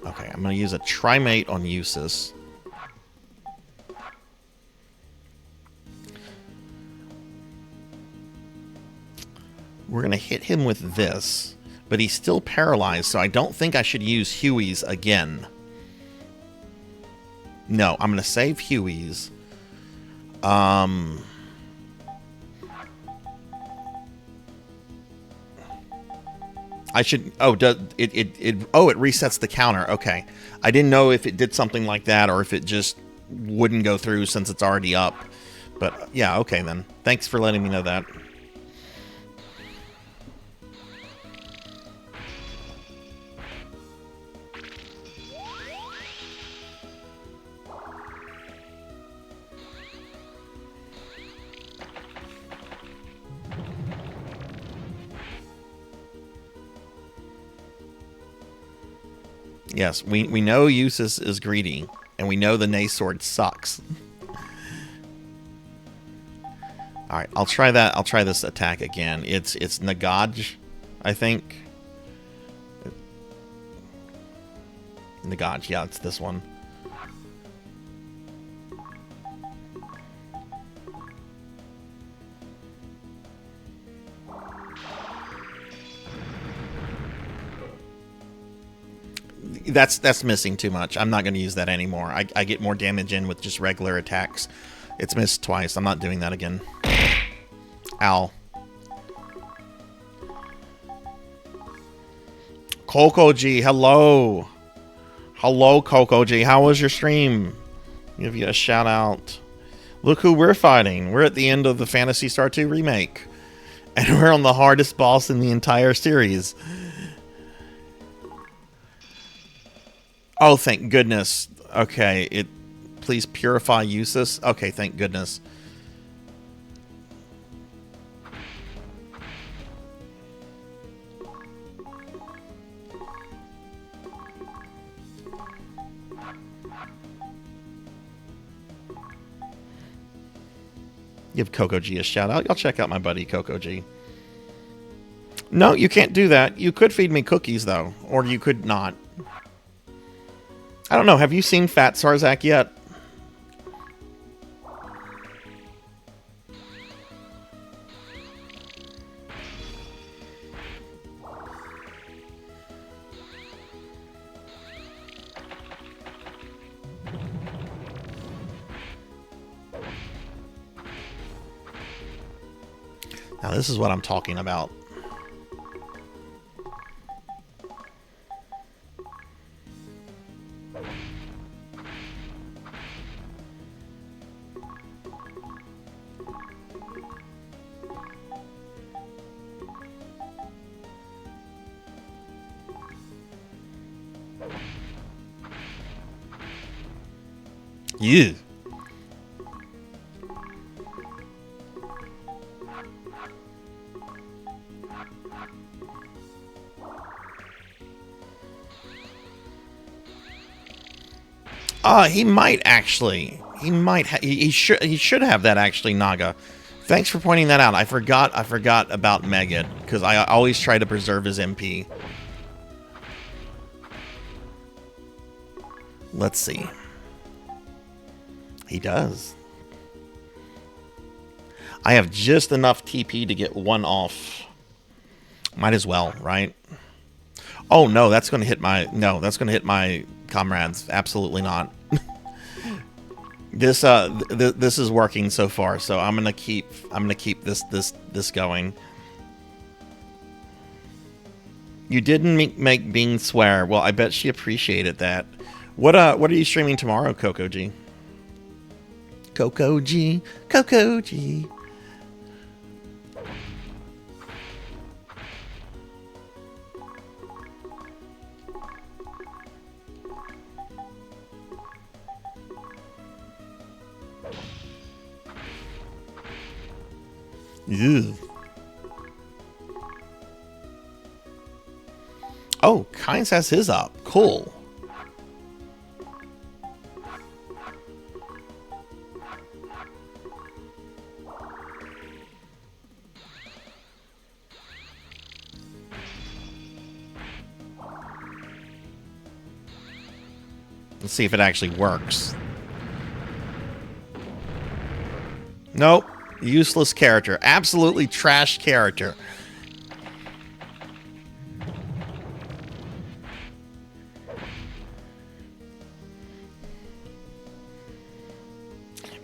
Okay, I'm going to use a Trimate on Eustace. We're going to hit him with this, but he's still paralyzed, so I don't think I should use Huey's again. No, I'm going to save Huey's. I should. Oh, it resets the counter. Okay, I didn't know if it did something like that or if it just wouldn't go through since it's already up. But yeah, okay then. Thanks for letting me know that. Yes, we know Eustace is greedy, and we know the Nay Sword sucks. Alright, I'll try that. I'll try this attack again. It's Nagaj, I think. Nagaj, yeah, it's this one. That's missing too much. I'm not going to use that anymore. I get more damage in with just regular attacks. It's missed twice. I'm not doing that again. Ow. Coco G, hello. Hello, Coco G. How was your stream? Give you a shout out. Look who we're fighting. We're at the end of the Phantasy Star 2 remake. And we're on the hardest boss in the entire series. Oh, thank goodness. Okay, please purify Eustace. Okay, thank goodness. Give Coco G a shout out. Y'all check out my buddy Coco G. No, you can't do that. You could feed me cookies though, or you could not. I don't know. Have you seen Fat Sarzac yet? Now this is what I'm talking about. Yeah. He might actually. He might. He should. He should have that actually. Naga. Thanks for pointing that out. I forgot about Megat because I always try to preserve his MP. Let's see. He does. I have just enough TP to get one off. Might as well, right? Oh no, that's going to hit my that's going to hit my comrades. Absolutely not. This this is working so far, so I'm gonna keep this going. You didn't make Bean swear. Well, I bet she appreciated that. What are you streaming tomorrow, Coco G? Coco G, Coco G. Ew. Oh, Kynes has his up. Cool. Let's see if it actually works. Nope. Useless character. Absolutely trash character.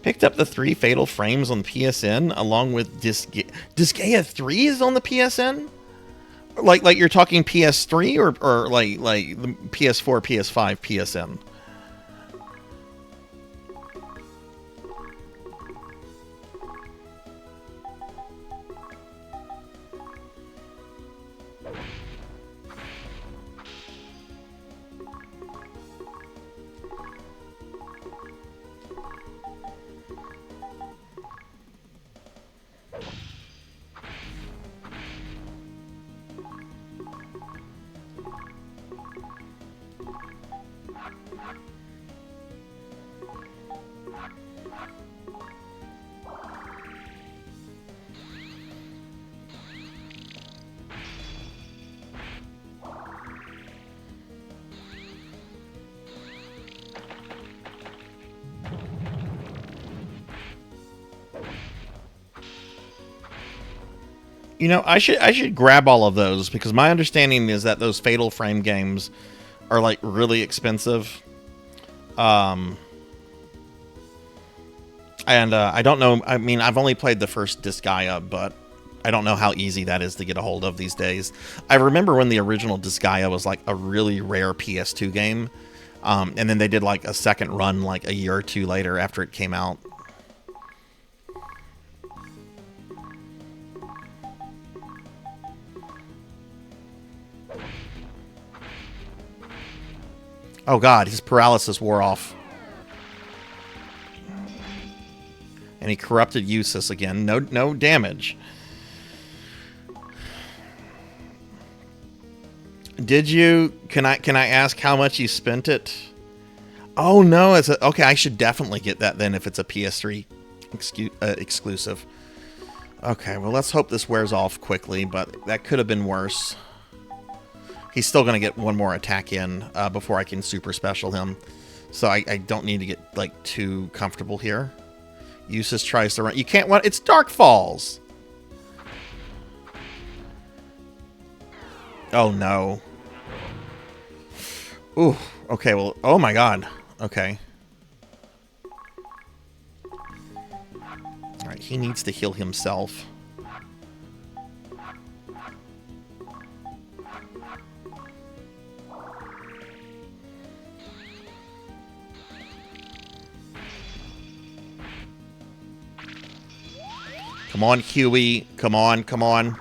Picked up the 3 Fatal Frames on the PSN along with Disgaea 3 is on the PSN? Like you're talking PS3 or like the PS4, PS5, PSN? You know, I should grab all of those because my understanding is that those Fatal Frame games are like really expensive. And I don't know. I mean, I've only played the first Disgaea, but I don't know how easy that is to get a hold of these days. I remember when the original Disgaea was like a really rare PS2 game, and then they did like a second run like a year or two later after it came out. Oh god, his paralysis wore off. And he corrupted Eustace again. No damage. Did you... Can I ask how much you spent it? Oh no, it's a... Okay, I should definitely get that then if it's a PS3 exclusive. Okay, well let's hope this wears off quickly, but that could have been worse. He's still going to get one more attack in before I can super special him. So I don't need to get like too comfortable here. Eustace tries to run. You can't... It's Dark Falls. Oh no. Ooh. Okay, well... Oh my god. Okay. Alright, he needs to heal himself. Come on, Huey. Come on, come on.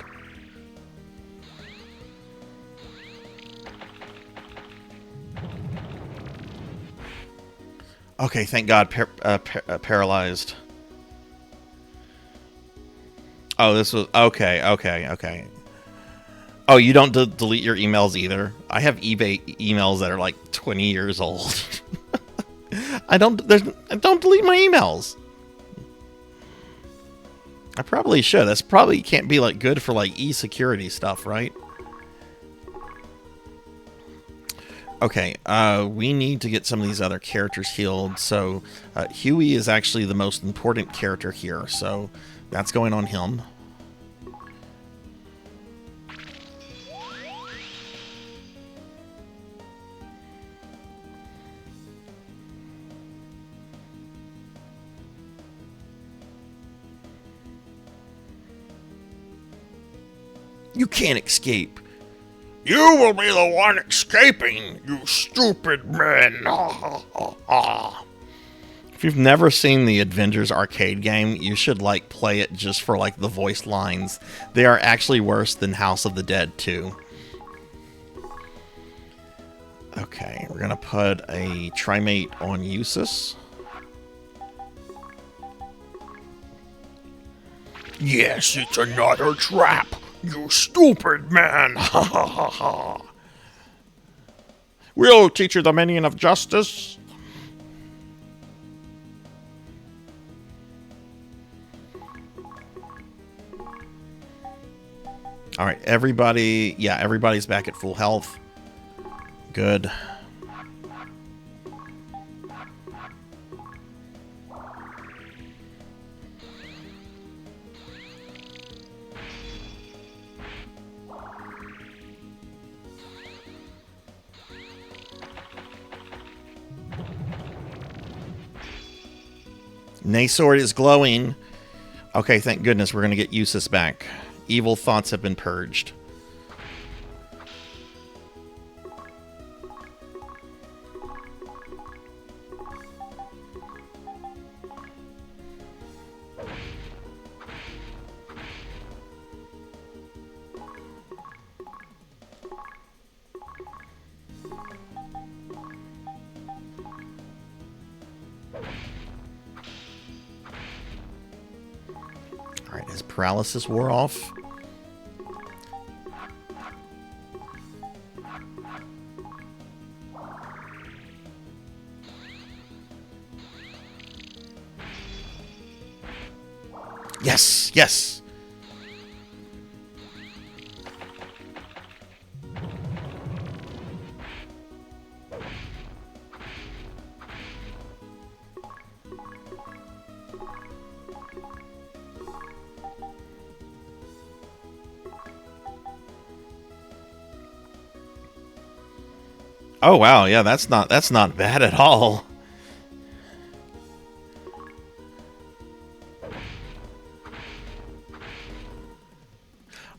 Okay, thank God. Paralyzed. Oh, this was... Okay. Oh, you don't delete your emails either? I have eBay emails that are like 20 years old. don't delete my emails. I probably should. That's probably can't be like good for like e-security stuff, right? Okay, we need to get some of these other characters healed. So Huey is actually the most important character here, so that's going on him. You can't escape. You will be the one escaping, you stupid man. If you've never seen the Avengers arcade game, you should like play it just for like the voice lines. They are actually worse than House of the Dead 2. Okay, we're gonna put a Trimate on Usus. Yes, it's another trap. You stupid man! Ha ha ha ha! We'll teach you the minion of justice. Alright, everybody... Yeah, everybody's back at full health. Good. Naysword is glowing. Okay, thank goodness we're going to get Usus back. Evil thoughts have been purged. Alright, his paralysis wore off. Yes, yes. Oh wow, yeah, that's not bad at all.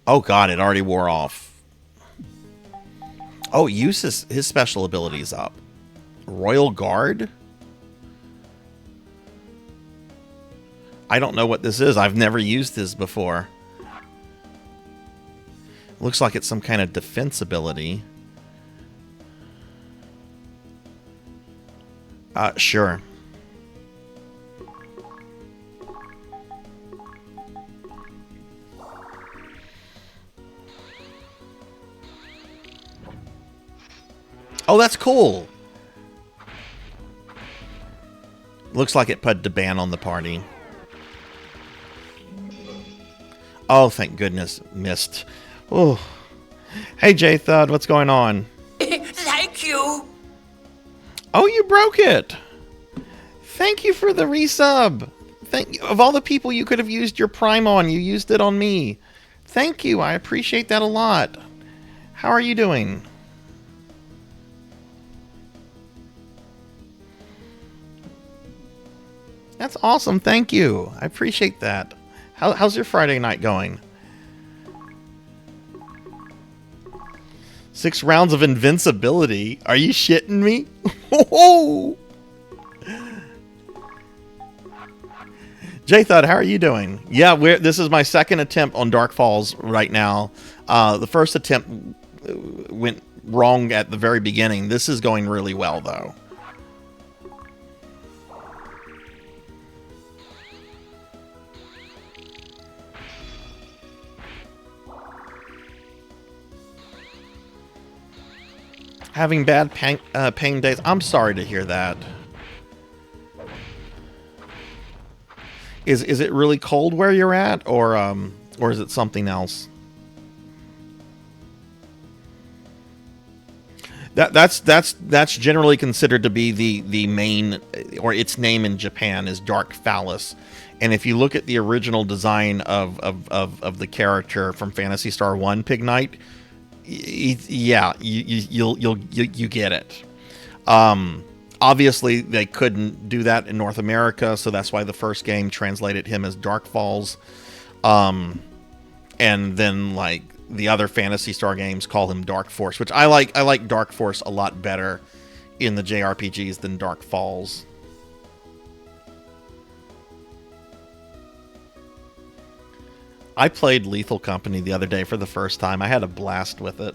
Oh god, it already wore off. Oh, uses his special abilities up. Royal Guard? I don't know what this is. I've never used this before. Looks like it's some kind of defense ability. Sure. Oh, that's cool. Looks like it put the ban on the party. Oh, thank goodness. Missed. Oh. Hey, J-Thud, what's going on? Thank you. Oh, you broke it. Thank you for the resub. Thank you. Of all the people you could have used your Prime on, you used it on me. Thank you. I appreciate that a lot. How are you doing? That's awesome. Thank you. I appreciate that. How's your Friday night going? 6 rounds of invincibility. Are you shitting me? Oh! J-Thud, how are you doing? Yeah, this is my second attempt on Dark Falls right now. The first attempt went wrong at the very beginning. This is going really well, though. Having bad pain days. I'm sorry to hear that. Is it really cold where you're at, or is it something else? That's generally considered to be the main, or its name in Japan is Dark Phallus. And if you look at the original design of the character from Phantasy Star 1, Pig Knight, yeah, you get it. Obviously, they couldn't do that in North America, so that's why the first game translated him as Dark Falls. And then, like, the other Phantasy Star games call him Dark Force, which I like. I like Dark Force a lot better in the JRPGs than Dark Falls. I played Lethal Company the other day for the first time. I had a blast with it.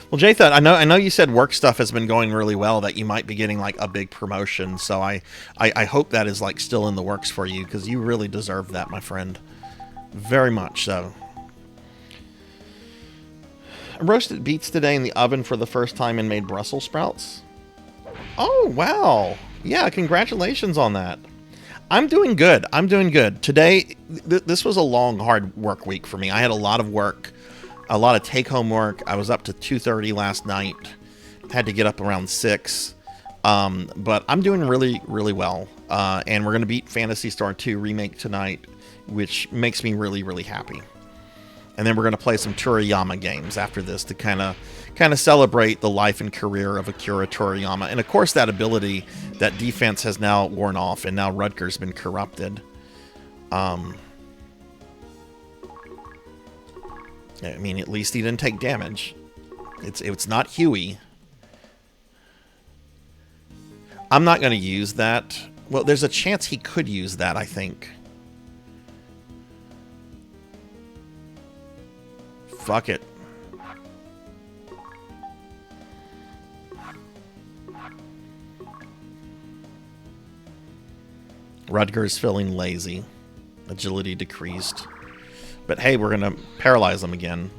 Well, Jathan, I know you said work stuff has been going really well, that you might be getting like a big promotion. So I hope that is like still in the works for you, because you really deserve that, my friend. Very much so. I roasted beets today in the oven for the first time and made Brussels sprouts. Oh, wow. Yeah, congratulations on that. I'm doing good. I'm doing good. Today, this was a long, hard work week for me. I had a lot of work, a lot of take-home work. I was up to 2:30 last night. Had to get up around 6. But I'm doing really, really well. And we're going to beat Phantasy Star 2 Remake tonight, which makes me really, really happy. And then we're going to play some Toriyama games after this to kind of celebrate the life and career of Akira Toriyama. And of course, that ability, that defense has now worn off, and now Rutger's been corrupted. I mean, at least he didn't take damage. It's not Huey. I'm not going to use that. Well, there's a chance he could use that, I think. Fuck it. Rutger's feeling lazy. Agility decreased. But hey, we're going to paralyze him again.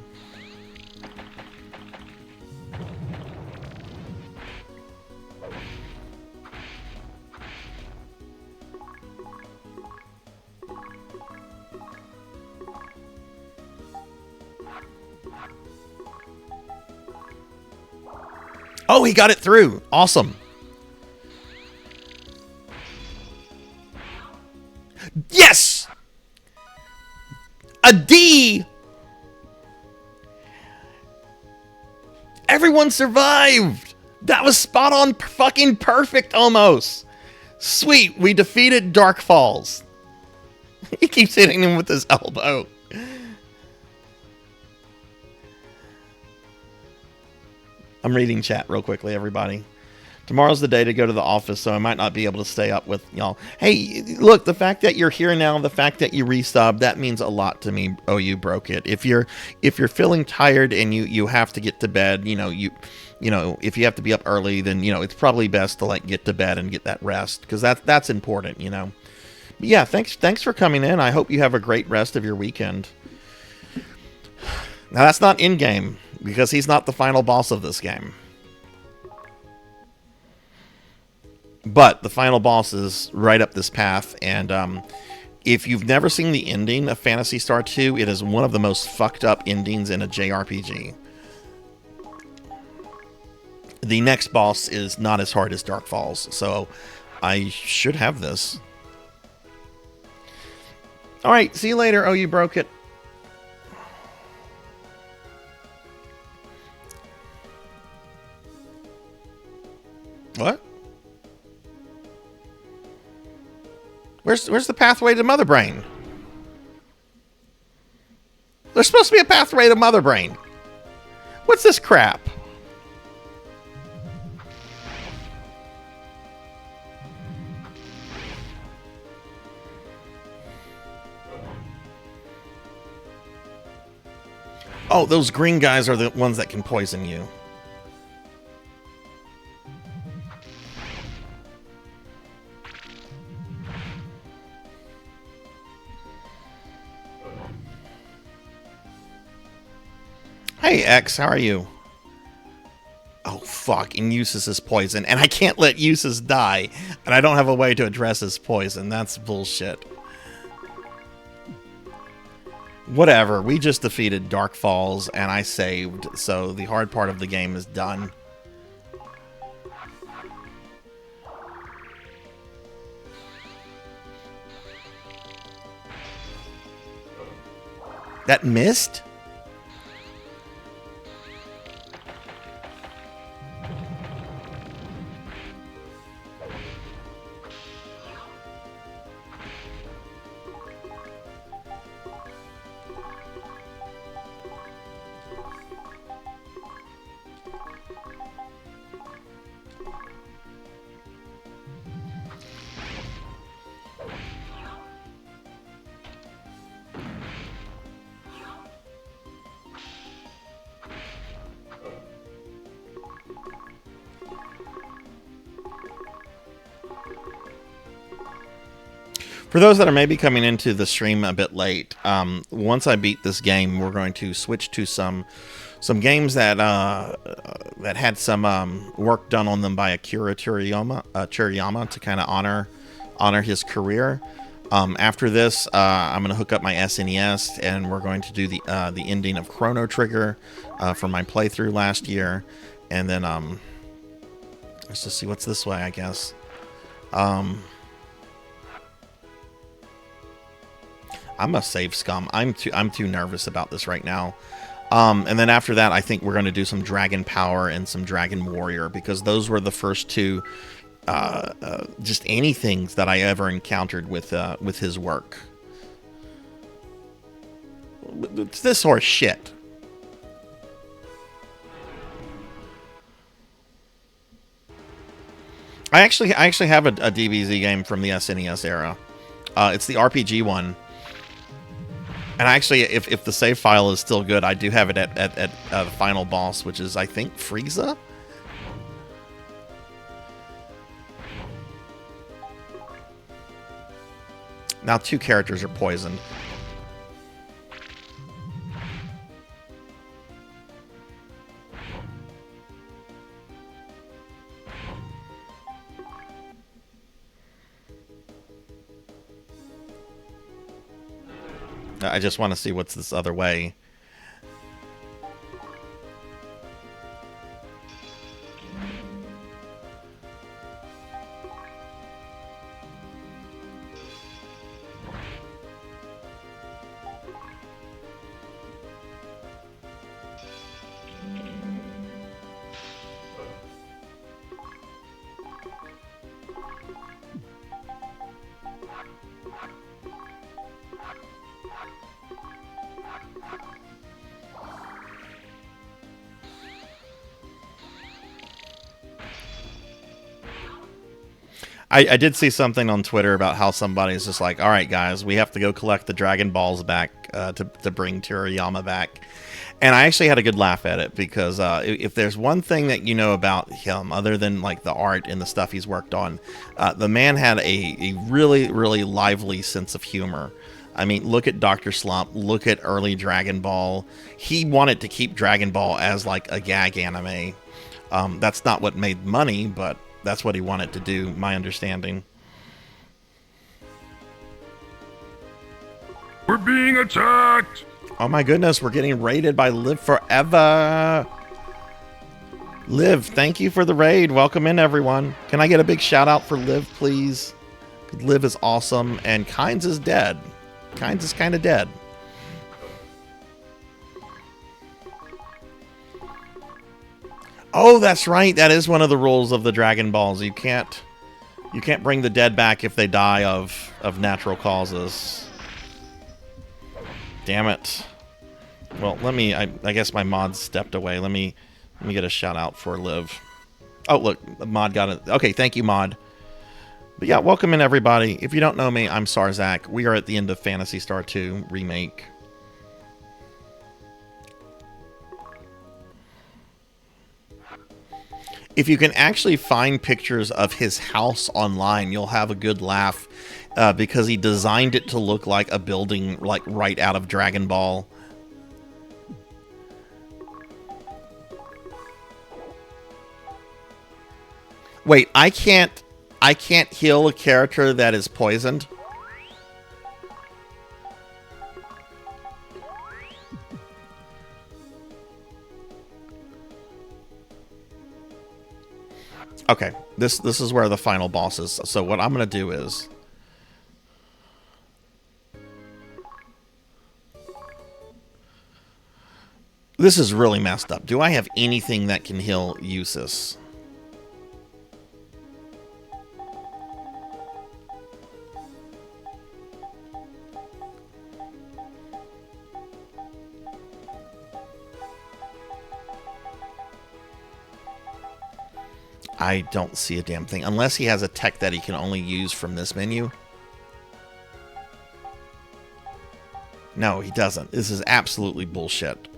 Oh, he got it through. Awesome. Yes! A D! Everyone survived! That was spot on, fucking perfect almost. Sweet, we defeated Dark Falls. He keeps hitting him with his elbow. I'm reading chat real quickly, everybody. Tomorrow's the day to go to the office, so I might not be able to stay up with y'all. Hey, look, the fact that you're here now, the fact that you resubbed, that means a lot to me. Oh, you broke it. If you're feeling tired and you have to get to bed, you know, if you have to be up early, then it's probably best to like get to bed and get that rest, because that's important, But yeah, thanks for coming in. I hope you have a great rest of your weekend. Now that's not in game, because he's not the final boss of this game. But the final boss is right up this path, and if you've never seen the ending of Phantasy Star 2, it is one of the most fucked up endings in a JRPG. The next boss is not as hard as Dark Falls, so I should have this. Alright, see you later. Oh, you broke it. What? Where's the pathway to Mother Brain? There's supposed to be a pathway to Mother Brain. What's this crap? Oh, those green guys are the ones that can poison you. Hey, X, how are you? Oh, fucking Eustace is poison, and I can't let Eustace die, and I don't have a way to address his poison. That's bullshit. Whatever, we just defeated Dark Falls, and I saved, so the hard part of the game is done. That missed? For those that are maybe coming into the stream a bit late, once I beat this game, we're going to switch to some games that that had some work done on them by Akira Toriyama to kind of honor his career. After this, I'm going to hook up my SNES, and we're going to do the ending of Chrono Trigger for my playthrough last year, and then let's just see what's this way, I guess. I'm a save scum. I'm too nervous about this right now. And then after that, I think we're going to do some Dragon Power and some Dragon Warrior, because those were the first two just anything that I ever encountered with his work. It's this horse shit. I actually have a DBZ game from the SNES era. It's the RPG one. And actually, if the save file is still good, I do have it at the final boss, which is, I think, Frieza? Now 2 characters are poisoned. I just want to see what's this other way. I did see something on Twitter about how somebody's just like, all right, guys, we have to go collect the Dragon Balls back to bring Toriyama back. And I actually had a good laugh at it, because if there's one thing that you know about him, other than like the art and the stuff he's worked on, the man had a really, really lively sense of humor. I mean, look at Dr. Slump, look at early Dragon Ball. He wanted to keep Dragon Ball as like a gag anime. That's not what made money, but that's what he wanted to do, my understanding. We're being attacked! Oh my goodness, we're getting raided by Live Forever. Liv, thank you for the raid. Welcome in, everyone. Can I get a big shout out for Liv, please? Liv is awesome, and Kynes is dead. Kynes is kind of dead. Oh, that's right. That is one of the rules of the Dragon Balls. You can't bring the dead back if they die of natural causes. Damn it. Well, I guess my mod stepped away. Let me get a shout out for Liv. Oh, look, the mod got it. Okay, thank you, mod. But yeah, welcome in, everybody. If you don't know me, I'm Sarzac. We are at the end of Phantasy Star 2 Remake. If you can actually find pictures of his house online, you'll have a good laugh, because he designed it to look like a building like right out of Dragon Ball. Wait, I can't heal a character that is poisoned? Okay, this is where the final boss is. So what I'm going to do is... This is really messed up. Do I have anything that can heal Eustace? I don't see a damn thing. Unless he has a tech that he can only use from this menu. No, he doesn't. This is absolutely bullshit.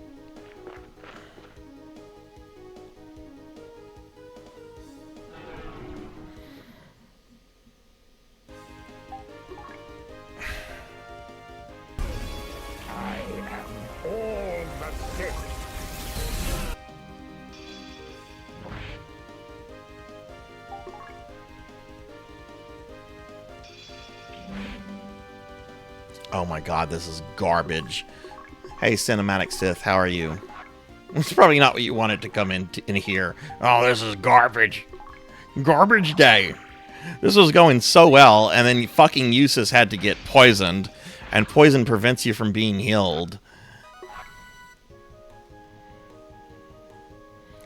Oh my god, this is garbage. Hey, Cinematic Sith, how are you? It's probably not what you wanted to come in here. Oh, this is garbage. Garbage day. This was going so well, and then fucking Eustace had to get poisoned, and poison prevents you from being healed.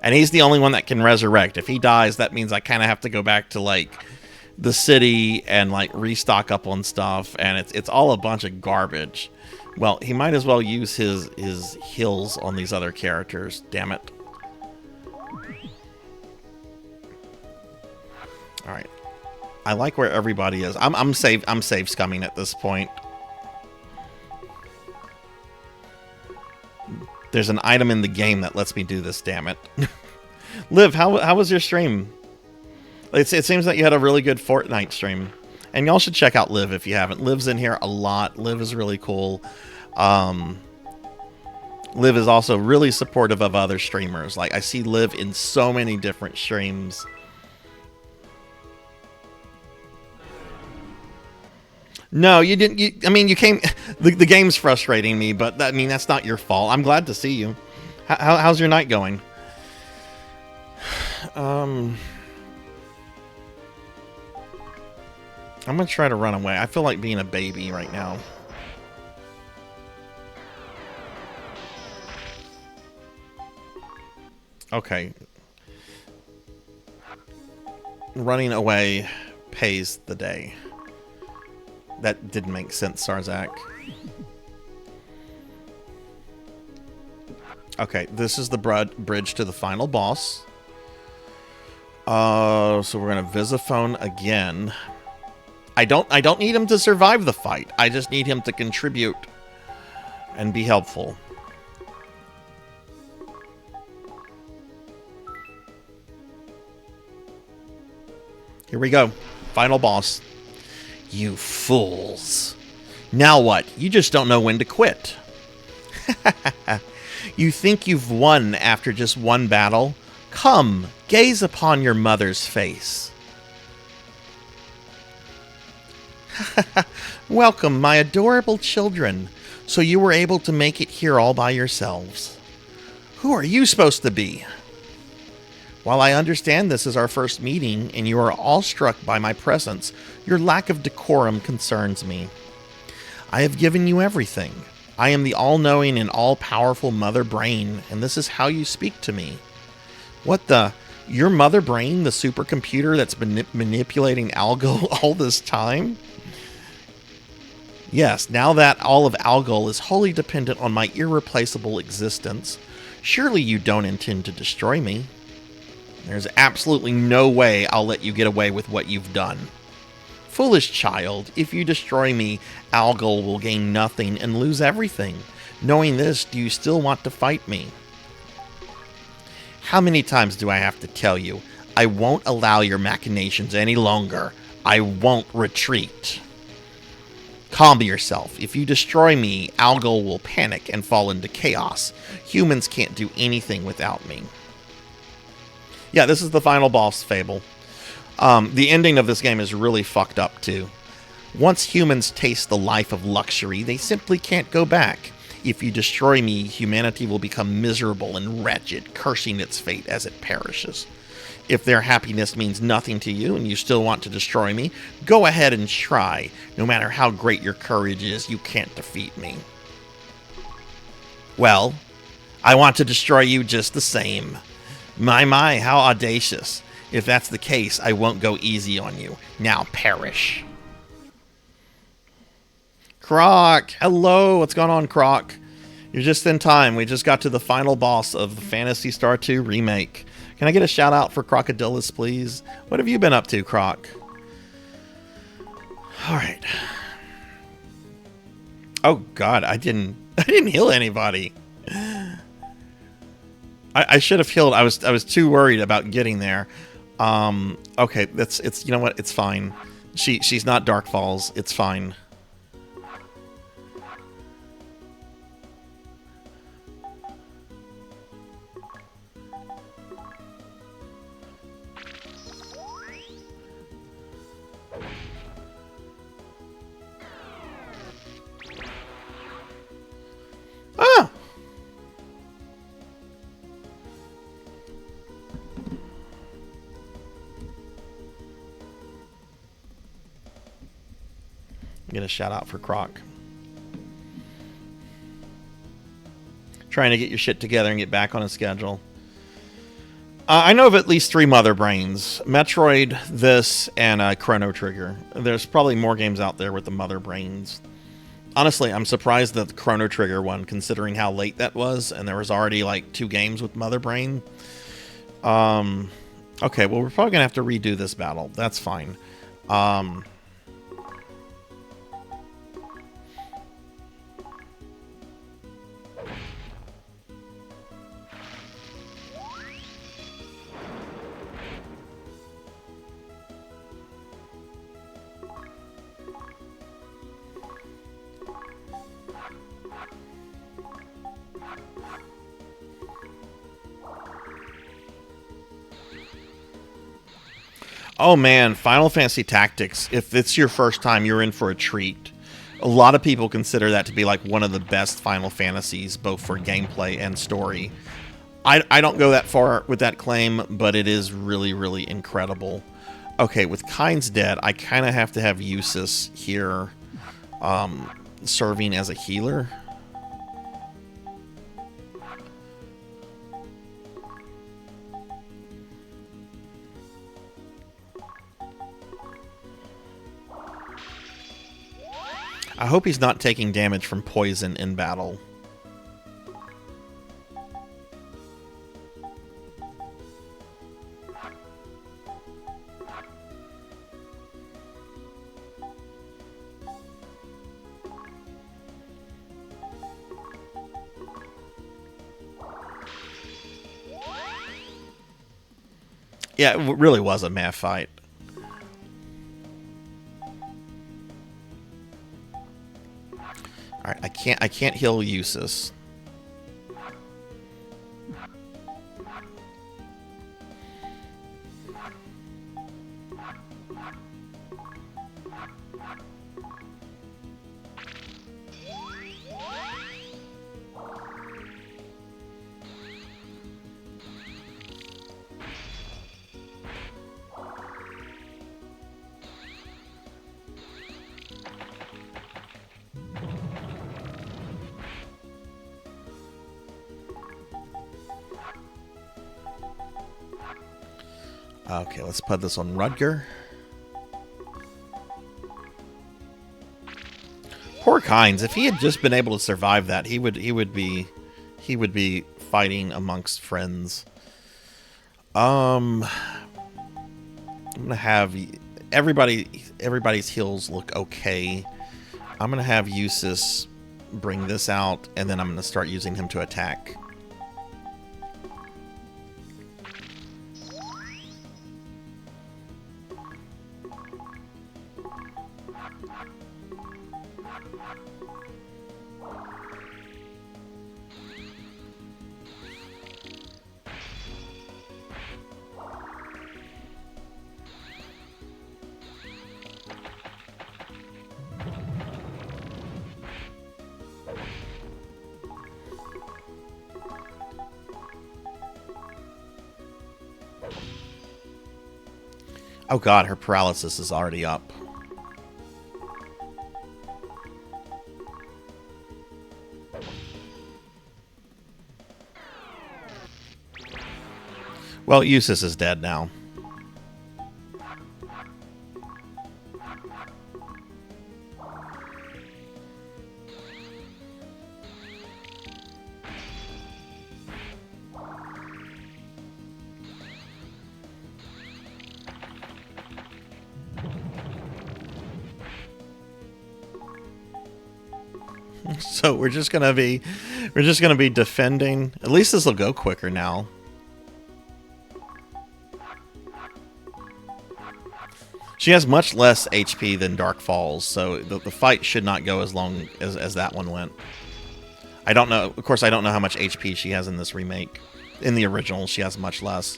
And he's the only one that can resurrect. If he dies, that means I kind of have to go back to, like, the city and, like, restock up on stuff, and it's all a bunch of garbage. Well, he might as well use his heals on these other characters. Damn it. All right. I like where everybody is. I'm save scumming at this point. There's an item in the game that lets me do this. Damn it. Liv, how was your stream? It seems that you had a really good Fortnite stream. And y'all should check out Liv if you haven't. Liv's in here a lot. Liv is really cool. Liv is also really supportive of other streamers. Like, I see Liv in so many different streams. No, you didn't. I mean, you came... The game's frustrating me, but, I mean, that's not your fault. I'm glad to see you. How's your night going? I'm going to try to run away. I feel like being a baby right now. Okay. Running away pays the day. That didn't make sense, Sarzac. Okay, this is the bridge to the final boss. So we're going to Visiphone again. I don't need him to survive the fight. I just need him to contribute and be helpful. Here we go. Final boss. You fools. Now what? You just don't know when to quit. You think you've won after just one battle? Come, gaze upon your mother's face. Welcome, my adorable children. So you were able to make it here all by yourselves. Who are you supposed to be? While I understand this is our first meeting and you are all struck by my presence, your lack of decorum concerns me. I have given you everything. I am the all-knowing and all-powerful Mother Brain, and this is how you speak to me. What the... Your Mother Brain, the supercomputer that's been manipulating Algol all this time? Yes, now that all of Algol is wholly dependent on my irreplaceable existence, surely you don't intend to destroy me. There's absolutely no way I'll let you get away with what you've done. Foolish child, if you destroy me, Algol will gain nothing and lose everything. Knowing this, do you still want to fight me? How many times do I have to tell you? I won't allow your machinations any longer. I won't retreat. Calm yourself. If you destroy me, Algol will panic and fall into chaos. Humans can't do anything without me. Yeah, this is the final boss, Fable. The ending of this game is really fucked up, too. Once humans taste the life of luxury, they simply can't go back. If you destroy me, humanity will become miserable and wretched, cursing its fate as it perishes. If their happiness means nothing to you and you still want to destroy me, go ahead and try. No matter how great your courage is, you can't defeat me. Well, I want to destroy you just the same. My, how audacious. If that's the case, I won't go easy on you. Now perish. Croc! Hello! What's going on, Croc? You're just in time. We just got to the final boss of the Phantasy Star 2 remake. Can I get a shout out for Crocodilus, please? What have you been up to, Croc? Alright. Oh god, I didn't heal anybody. I should have healed. I was too worried about getting there. Okay, it's you know what? It's fine. She's not Dark Falls. It's fine. Ah! Get a shout out for Croc. Trying to get your shit together and get back on a schedule. I know of at least 3 Mother Brains. Metroid, this, and Chrono Trigger. There's probably more games out there with the Mother Brains. Honestly, I'm surprised that the Chrono Trigger one, considering how late that was, and there was already like 2 games with Mother Brain. Okay, well, we're probably gonna have to redo this battle. That's fine. Oh man, Final Fantasy Tactics. If it's your first time, you're in for a treat. A lot of people consider that to be like one of the best Final Fantasies, both for gameplay and story. I don't go that far with that claim, but it is really, really incredible. Okay, with Kyne's dead, I kind of have to have Eustace here serving as a healer. I hope he's not taking damage from poison in battle. Yeah, it really was a meh fight. Alright, I can't heal Eustace. Okay, let's put this on Rudger. Poor Kynes. If he had just been able to survive that, he would be fighting amongst friends. I'm gonna have everybody's heals look okay. I'm gonna have Eustace bring this out, and then I'm gonna start using him to attack. Oh god, her paralysis is already up. Well, Eustace is dead now. So we're just gonna be defending. At least this will go quicker now. She has much less HP than Dark Falls, so the fight should not go as long as that one went. I don't know. Of course, I don't know how much HP she has in this remake. In the original, she has much less.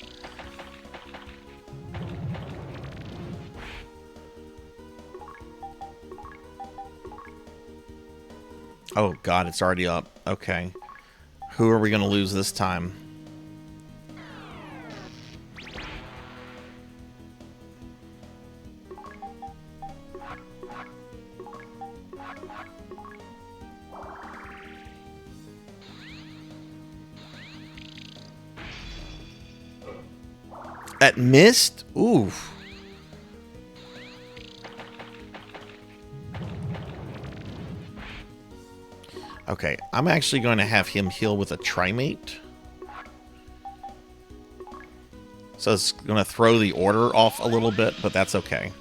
Oh god, it's already up. Okay. Who are we going to lose this time? At Mist? Oof. Okay, I'm actually going to have him heal with a Trimate. So it's going to throw the order off a little bit, but that's okay.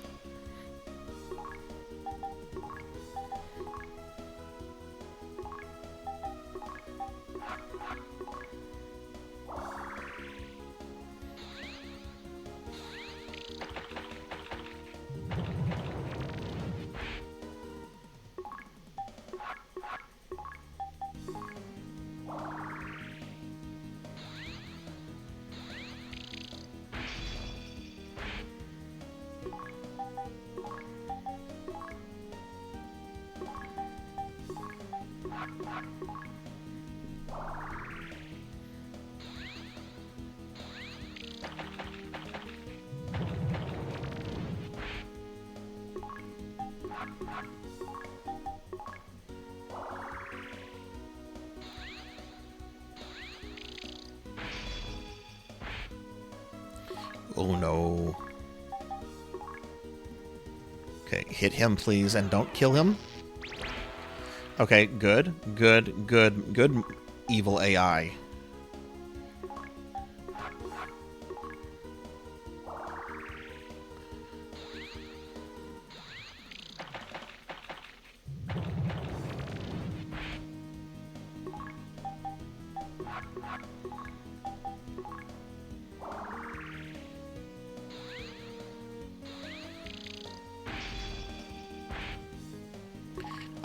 Oh no. Okay, hit him please and don't kill him. Okay, good, good, good, good evil AI.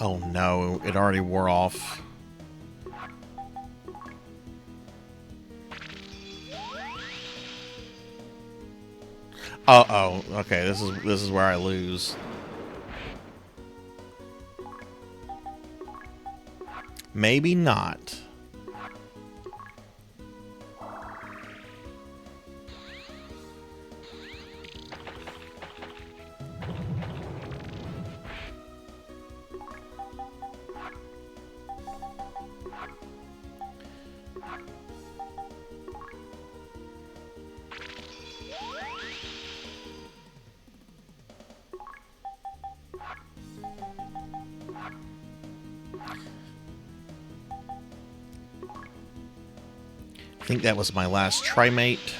Oh no, it already wore off. Uh-oh. Okay, this is where I lose. Maybe not. I think that was my last Trimate.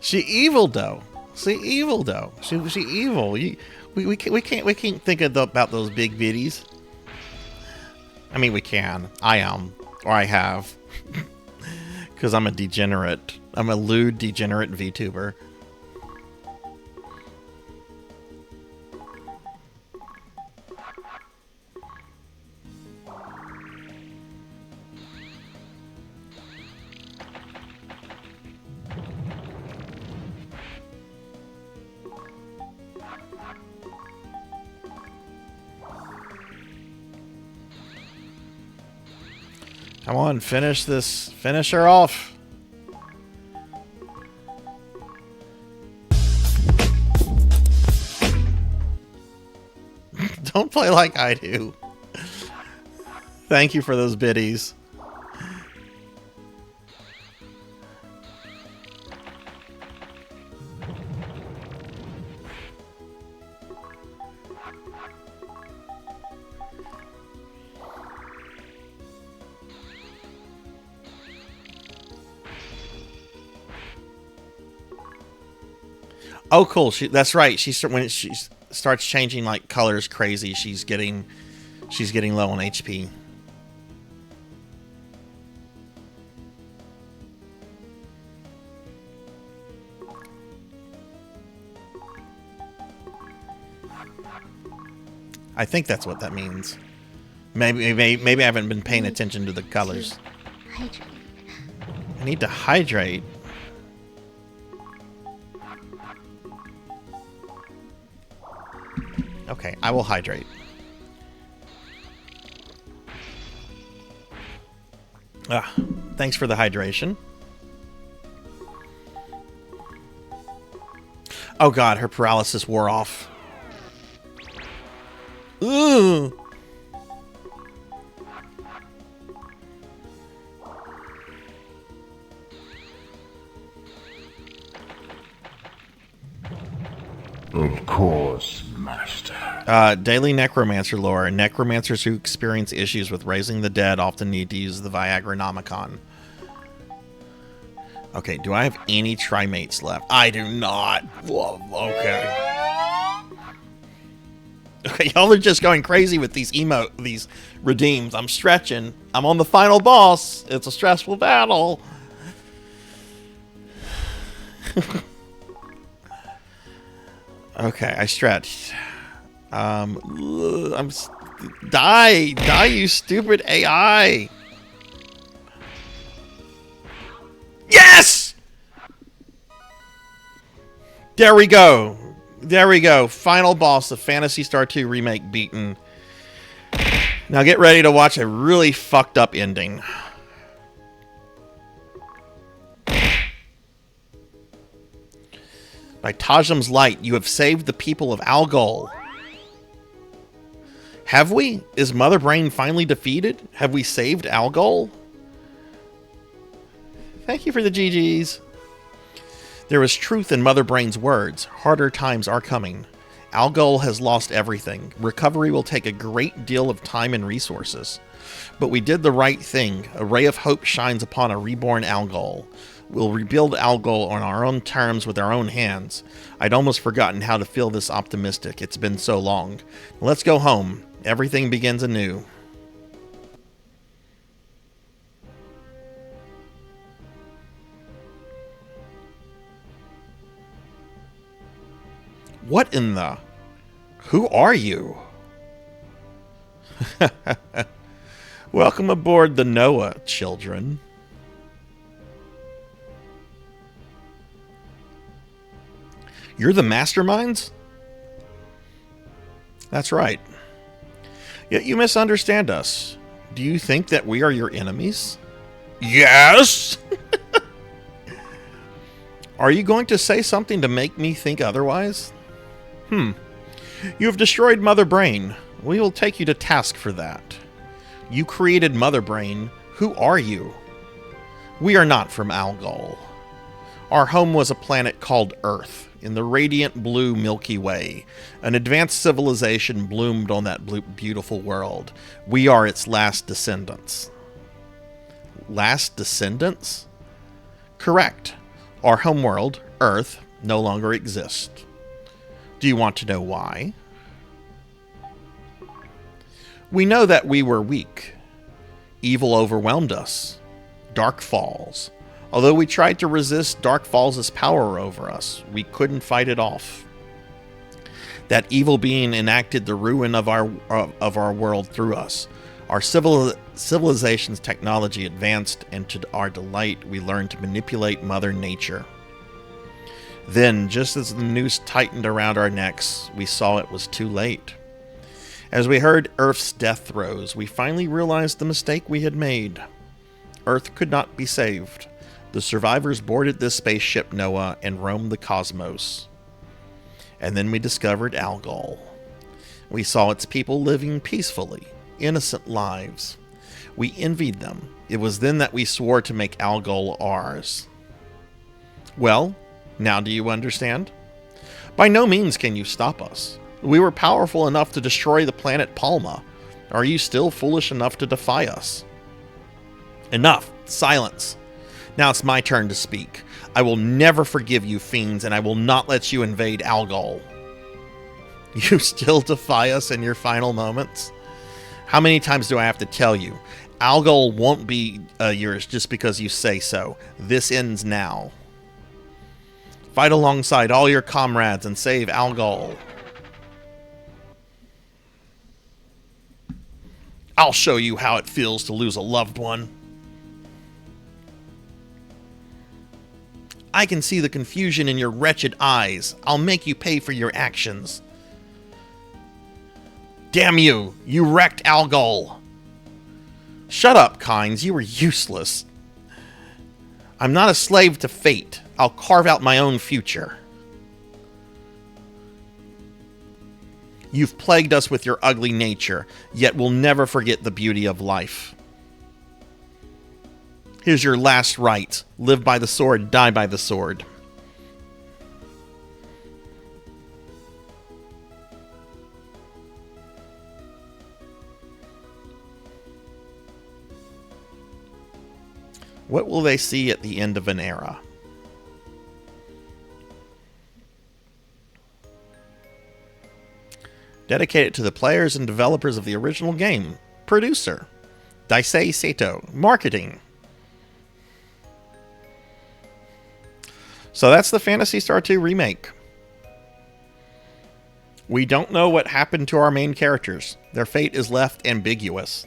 She evil though. She evil though. She evil. We can't think about those big biddies. I mean we can. I am, or I have, because I'm a degenerate. I'm a lewd degenerate VTuber. Come on, finish this. Finish her off. Don't play like I do. Thank you for those biddies. Oh, cool. That's right. When she starts changing like colors crazy, she's getting low on HP. I think that's what that means. Maybe I haven't been paying attention to the colors. Hydrate. I need to hydrate. Okay, I will hydrate. Thanks for the hydration. Oh god, her paralysis wore off. Ooh. Of course, Master. Daily necromancer lore. Necromancers who experience issues with raising the dead often need to use the Viagranomicon. Okay, do I have any trimates left? I do not. Whoa, okay. Okay, y'all are just going crazy with these these redeems. I'm stretching. I'm on the final boss. It's a stressful battle. Okay, I stretched. Die, you stupid AI. Yes! There we go. There we go. Final boss of Phantasy Star 2 Remake beaten. Now get ready to watch a really fucked up ending. By Tajam's light, you have saved the people of Algol. Have we? Is Mother Brain finally defeated? Have we saved Algol? Thank you for the GGs. There is truth in Mother Brain's words. Harder times are coming. Algol has lost everything. Recovery will take a great deal of time and resources. But we did the right thing. A ray of hope shines upon a reborn Algol. We'll rebuild Algol on our own terms with our own hands. I'd almost forgotten how to feel this optimistic. It's been so long. Let's go home. Everything begins anew. What in the... Who are you? Welcome aboard the Noah, children. You're the masterminds? That's right. Yet you misunderstand us. Do you think that we are your enemies? Yes? Are you going to say something to make me think otherwise? You have destroyed Mother Brain. We will take you to task for that. You created Mother Brain. Who are you? We are not from Algol. Our home was a planet called Earth, in the radiant blue Milky Way. An advanced civilization bloomed on that beautiful world. We are its last descendants. Last descendants? Correct. Our homeworld, Earth, no longer exists. Do you want to know why? We know that we were weak. Evil overwhelmed us. Dark falls. Although we tried to resist Dark Falls' power over us, we couldn't fight it off. That evil being enacted the ruin of our world through us. Our civilization's technology advanced, and to our delight, we learned to manipulate Mother Nature. Then, just as the noose tightened around our necks, we saw it was too late. As we heard Earth's death throes, we finally realized the mistake we had made. Earth could not be saved. The survivors boarded this spaceship Noah and roamed the cosmos. And then we discovered Algol. We saw its people living peacefully, innocent lives. We envied them. It was then that we swore to make Algol ours. Well, now do you understand? By no means can you stop us. We were powerful enough to destroy the planet Palma. Are you still foolish enough to defy us? Enough. Silence. Now it's my turn to speak. I will never forgive you, fiends, and I will not let you invade Algol. You still defy us in your final moments? How many times do I have to tell you? Algol won't be yours just because you say so. This ends now. Fight alongside all your comrades and save Algol. I'll show you how it feels to lose a loved one. I can see the confusion in your wretched eyes. I'll make you pay for your actions. Damn you! You wrecked Algol! Shut up, Kynes. You were useless. I'm not a slave to fate. I'll carve out my own future. You've plagued us with your ugly nature, yet we'll never forget the beauty of life. Here's your last right. Live by the sword, die by the sword. What will they see at the end of an era? Dedicated to the players and developers of the original game. Producer. Daisei Sato. Marketing. So that's the Phantasy Star 2 remake. We don't know what happened to our main characters. Their fate is left ambiguous.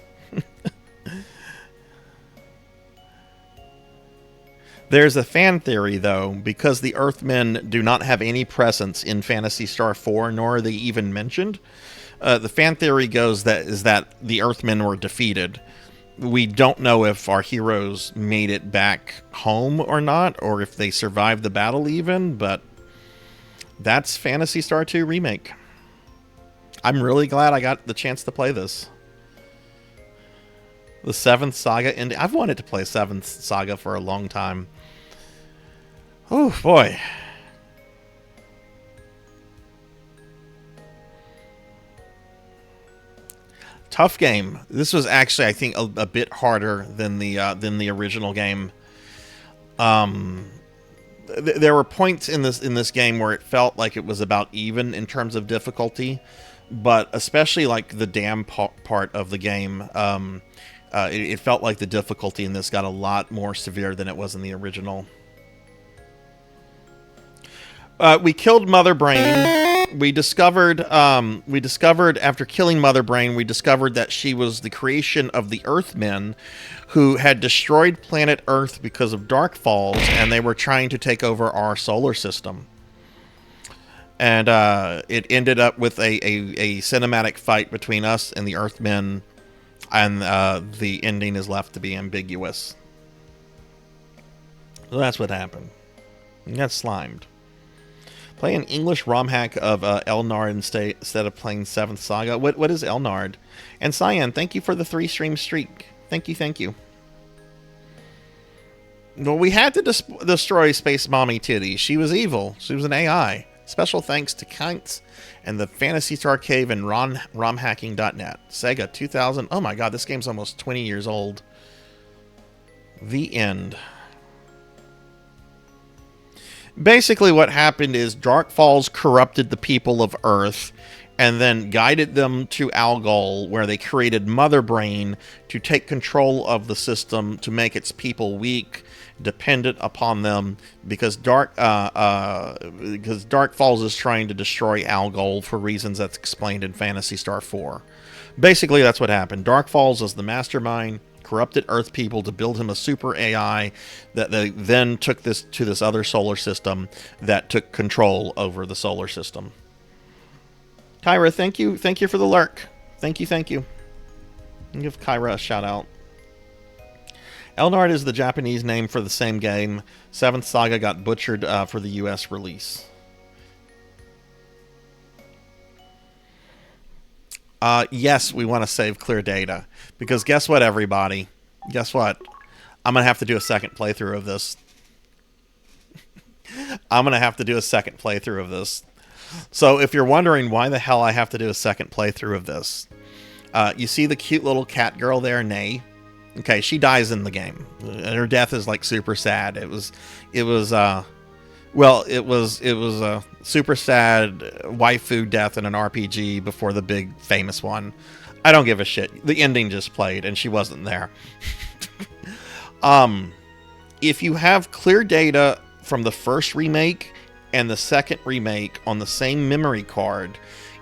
There's a fan theory, though, because the Earthmen do not have any presence in Phantasy Star 4, nor are they even mentioned. The fan theory goes that the Earthmen were defeated. We don't know if our heroes made it back home or not, or if they survived the battle even, but that's Phantasy Star 2 Remake. I'm really glad I got the chance to play this. The 7th Saga ending. I've wanted to play 7th Saga for a long time. Oh, boy. Tough game. This was actually, I think, a bit harder than the original game. There were points in this game where it felt like it was about even in terms of difficulty, but especially like the dam part of the game, it felt like the difficulty in this got a lot more severe than it was in the original. We killed Mother Brain. We discovered after killing Mother Brain, we discovered that she was the creation of the Earthmen, who had destroyed planet Earth because of Dark Falls, and they were trying to take over our solar system. And it ended up with a cinematic fight between us and the Earthmen, and the ending is left to be ambiguous. So that's what happened. You got slimed. Play an English ROM hack of Elnard instead of playing 7th Saga. What is Elnard? And Cyan, thank you for the 3-stream streak. Thank you. Well, we had to destroy Space Mommy Titty. She was evil. She was an AI. Special thanks to Kints and the Phantasy Star Cave and romhacking.net. Sega 2000. Oh my god, this game's almost 20 years old. The end. Basically what happened is Dark Falls corrupted the people of Earth and then guided them to Algol, where they created Mother Brain to take control of the system, to make its people weak, dependent upon them, because Dark Falls is trying to destroy Algol for reasons that's explained in Phantasy Star 4. Basically that's what happened. Dark Falls is the mastermind, corrupted Earth people to build him a super AI that they then took this to this other solar system that took control over the solar system. Kyra, thank you for the lurk. Thank you. Give Kyra a shout out. Elnard is the Japanese name for the same game. Seventh Saga got butchered for the US release. Yes, we want to save clear data. Because guess what, everybody? Guess what? I'm going to have to do a second playthrough of this. I'm going to have to do a second playthrough of this. So if you're wondering why the hell I have to do a second playthrough of this, you see the cute little cat girl there, Nay? Okay, she dies in the game. And her death is like super sad. It was a super sad waifu death in an RPG before the big famous one. I don't give a shit. The ending just played and she wasn't there. If you have clear data from the first remake and the second remake on the same memory card,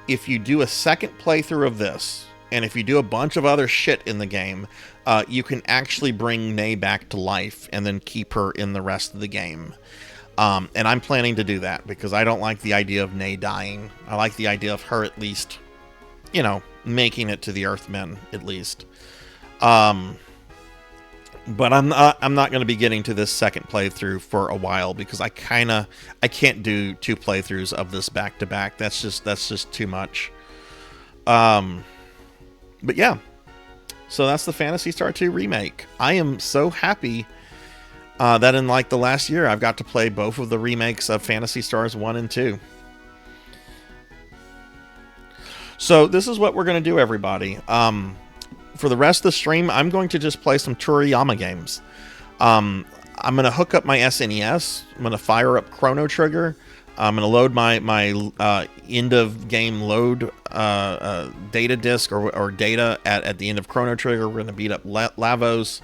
if you do a second playthrough of this, and if you do a bunch of other shit in the game, you can actually bring Nay back to life and then keep her in the rest of the game. And I'm planning to do that because I don't like the idea of Nay dying. I like the idea of her at least, you know, making it to the Earthmen at least. But I'm not going to be getting to this second playthrough for a while because I can't do 2 playthroughs of this back to back. That's just too much. But yeah, so that's the Phantasy Star 2 remake. I am so happy that in like the last year I've got to play both of the remakes of Phantasy Stars 1 and 2. So this is what we're going to do, everybody. For the rest of the stream, I'm going to just play some Toriyama games. I'm going to hook up my SNES. I'm going to fire up Chrono Trigger. I'm going to load my end of game load data disk or data at the end of Chrono Trigger. We're going to beat up Lavos.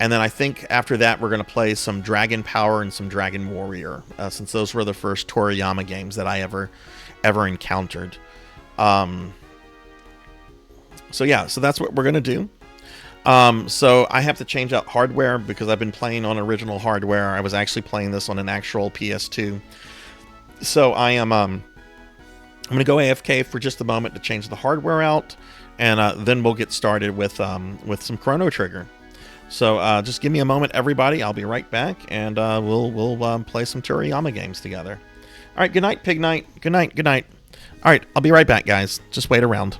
And then I think after that, we're going to play some Dragon Power and some Dragon Warrior, since those were the first Toriyama games that I ever encountered. So yeah, so that's what we're going to do. So I have to change out hardware because I've been playing on original hardware. I was actually playing this on an actual PS2. So I am I'm going to go AFK for just a moment to change the hardware out, and then we'll get started with some Chrono Trigger. So just give me a moment, everybody. I'll be right back, and we'll play some Toriyama games together. All right, good night, Pig Night. Good night, good night. All right, I'll be right back, guys. Just wait around.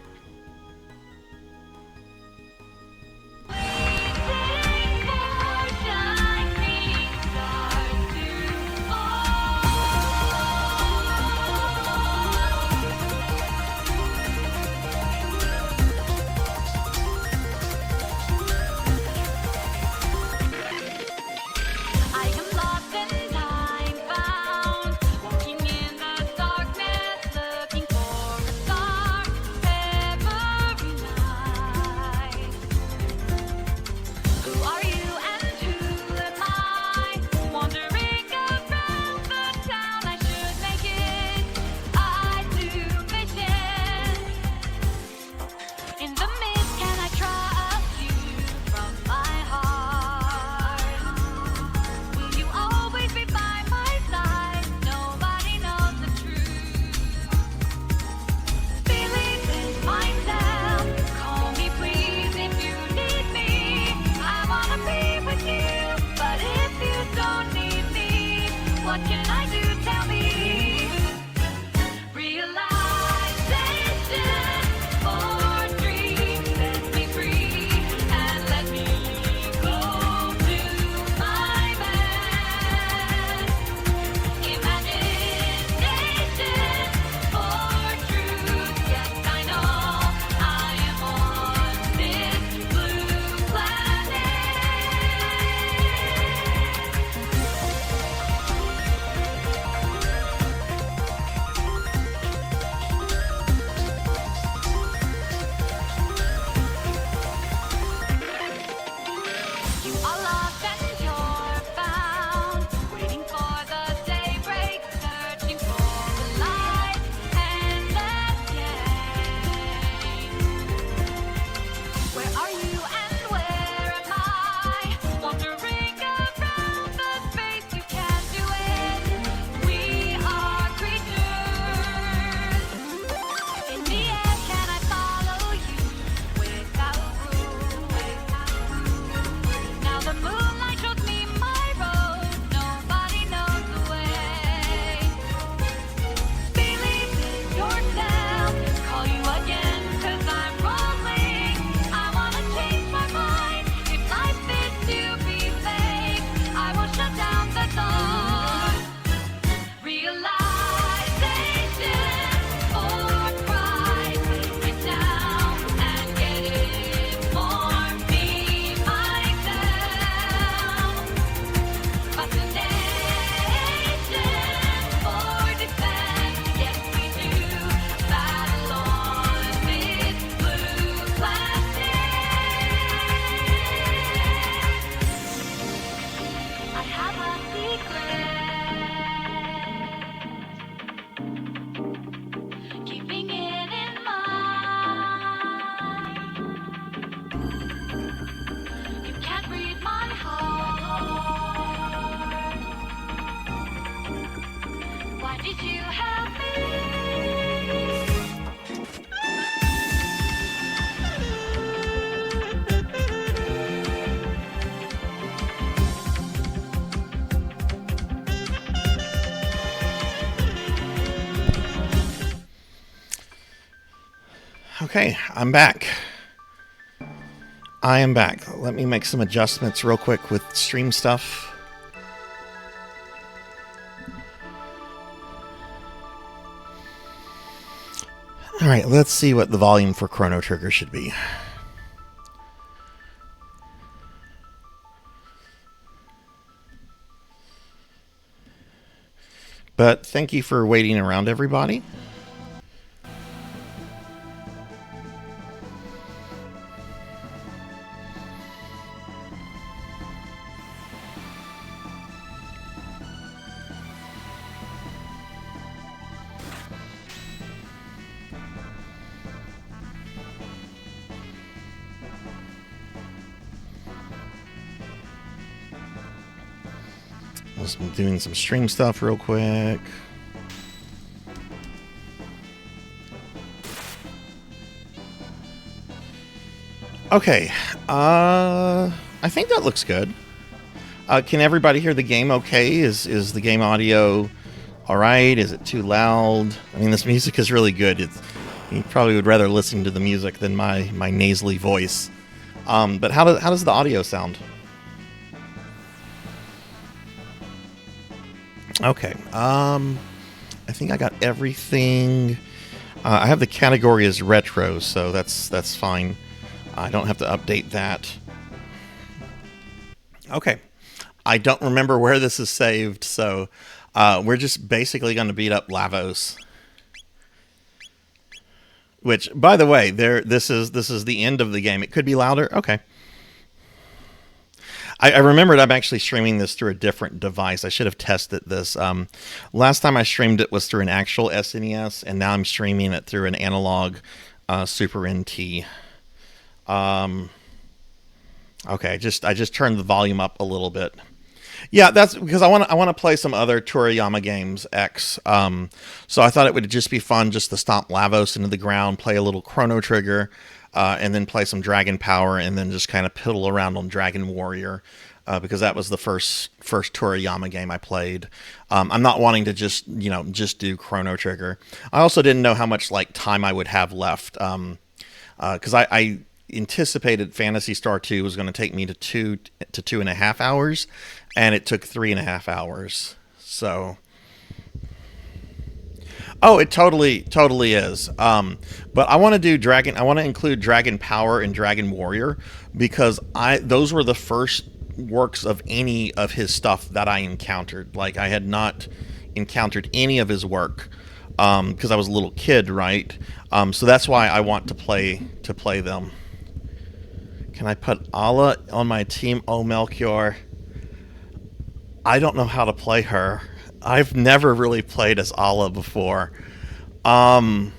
Okay, I'm back. I am back. Let me make some adjustments real quick with stream stuff. Alright, let's see what the volume for Chrono Trigger should be. But thank you for waiting around, everybody. Just doing some stream stuff real quick. Okay, I think that looks good. Can everybody hear the game okay? Is the game audio alright? Is it too loud? I mean, this music is really good. You probably would rather listen to the music than my nasally voice. But how does the audio sound? Okay, I think I got everything. I have the category as retro, so that's fine. I don't have to update that. Okay, I don't remember where this is saved, so we're just basically going to beat up Lavos. Which, by the way, this is the end of the game. It could be louder. Okay. I remembered I'm actually streaming this through a different device. I should have tested this. Last time I streamed it was through an actual SNES, and now I'm streaming it through an analog Super NT. Okay, I just turned the volume up a little bit. Yeah, that's because I want to play some other Toriyama games X. So I thought it would just be fun just to stomp Lavos into the ground, play a little Chrono Trigger, and then play some Dragon Power, and then just kind of piddle around on Dragon Warrior, because that was the first Toriyama game I played. I'm not wanting to just do Chrono Trigger. I also didn't know how much time I would have left, because I anticipated Phantasy Star 2 was going to take me to 2.5 hours, and it took 3.5 hours. So. Oh, it totally is. But I want to do Dragon. I want to include Dragon Power and Dragon Warrior because those were the first works of any of his stuff that I encountered. I had not encountered any of his work because I was a little kid, right? So that's why I want to play them. Can I put Ala on my team? Oh, Melchior. I don't know how to play her. I've never really played as Ala before. I'll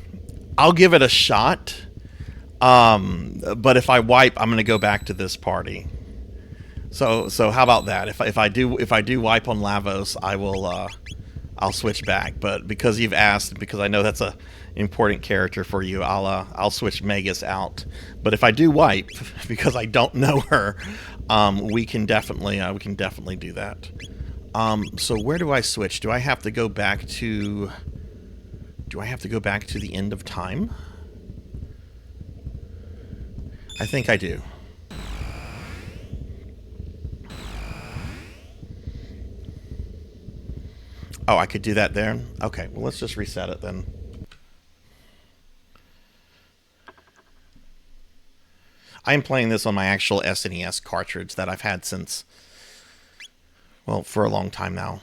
give it a shot. But if I wipe, I'm going to go back to this party. So how about that? If I do wipe on Lavos, I'll switch back. But because you've asked, because I know that's a important character for you, I'll switch Magus out. But if I do wipe, because I don't know her, we can definitely do that. So where do I switch? Do I have to go back to the end of time? I think I do. Oh, I could do that there? Okay, well, let's just reset it then. I am playing this on my actual SNES cartridge that I've had since, well, for a long time now.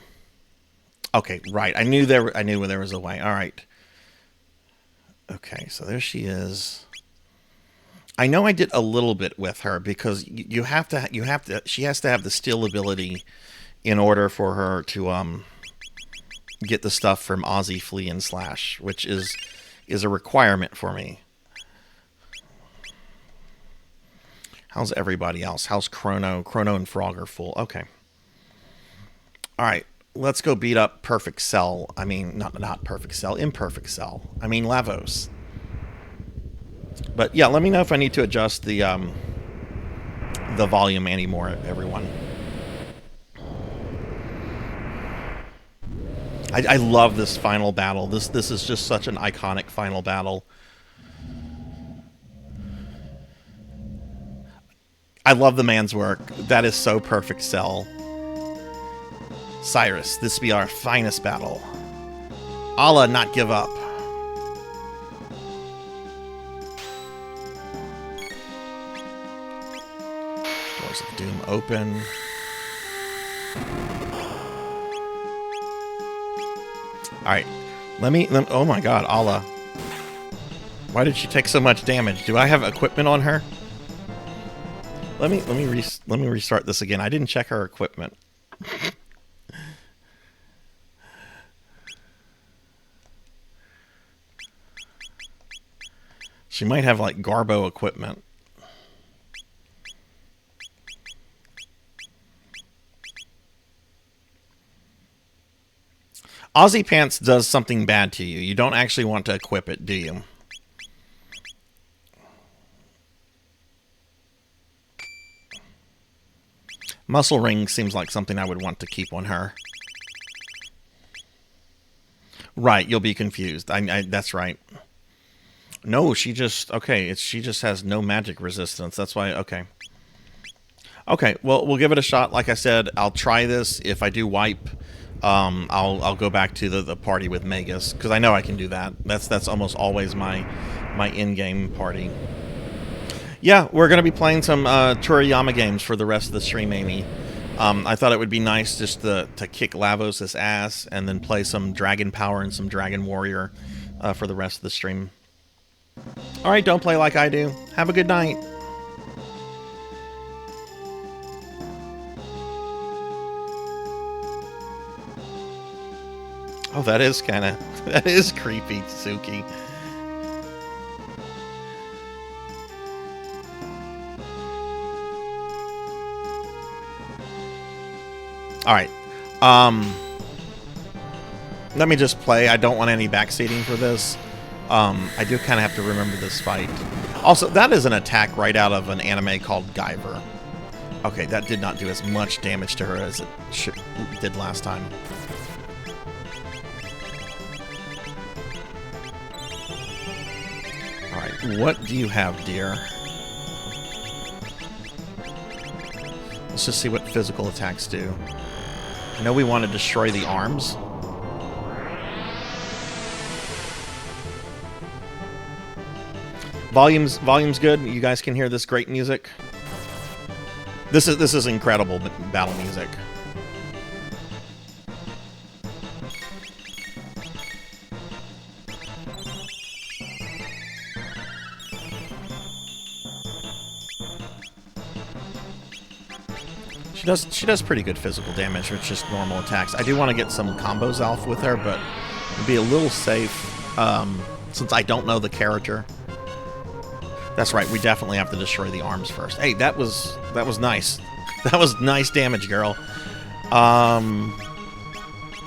Okay, right. I knew there was a way. All right. Okay, so there she is. I know I did a little bit with her because she has to have the steel ability in order for her to get the stuff from Ozzy, Flea, and Slash, which is a requirement for me. How's everybody else? How's Chrono? Chrono and Frog are full. Okay. All right. Let's go beat up Perfect Cell. I mean, not Perfect Cell. Imperfect Cell. I mean, Lavos. But yeah, let me know if I need to adjust the volume anymore, everyone. I love this final battle. This is just such an iconic final battle. I love the man's work. That is so perfect, Cell. Cyrus, this be our finest battle. Allah not give up. Doors of Doom open. Alright. Oh my god, Allah. Why did she take so much damage? Do I have equipment on her? Let me restart this again. I didn't check her equipment. She might have like Garbo equipment. Aussie Pants does something bad to you. You don't actually want to equip it, do you? Muscle Ring seems like something I would want to keep on her. Right, you'll be confused. That's right. No, she just... Okay, she just has no magic resistance. That's why... Okay. Okay, well, we'll give it a shot. Like I said, I'll try this. If I do wipe... I'll go back to the party with Magus, because I know I can do that. That's almost always my in-game party. Yeah, we're going to be playing some Toriyama games for the rest of the stream, Amy. I thought it would be nice just to kick Lavos' ass and then play some Dragon Power and some Dragon Warrior for the rest of the stream. Alright, don't play like I do. Have a good night. Oh, that is creepy, Suki. Alright. Let me just play. I don't want any backseating for this. I do kind of have to remember this fight. Also, that is an attack right out of an anime called Guyver. Okay, that did not do as much damage to her as it did last time. Alright, what do you have, dear? Let's just see what physical attacks do. I know we want to destroy the arms. Volume's good. You guys can hear this great music. This is incredible battle music. She does pretty good physical damage with just normal attacks. I do want to get some combos off with her, but it'd be a little safe since I don't know the character. That's right, we definitely have to destroy the arms first. Hey, that was nice. That was nice damage, girl.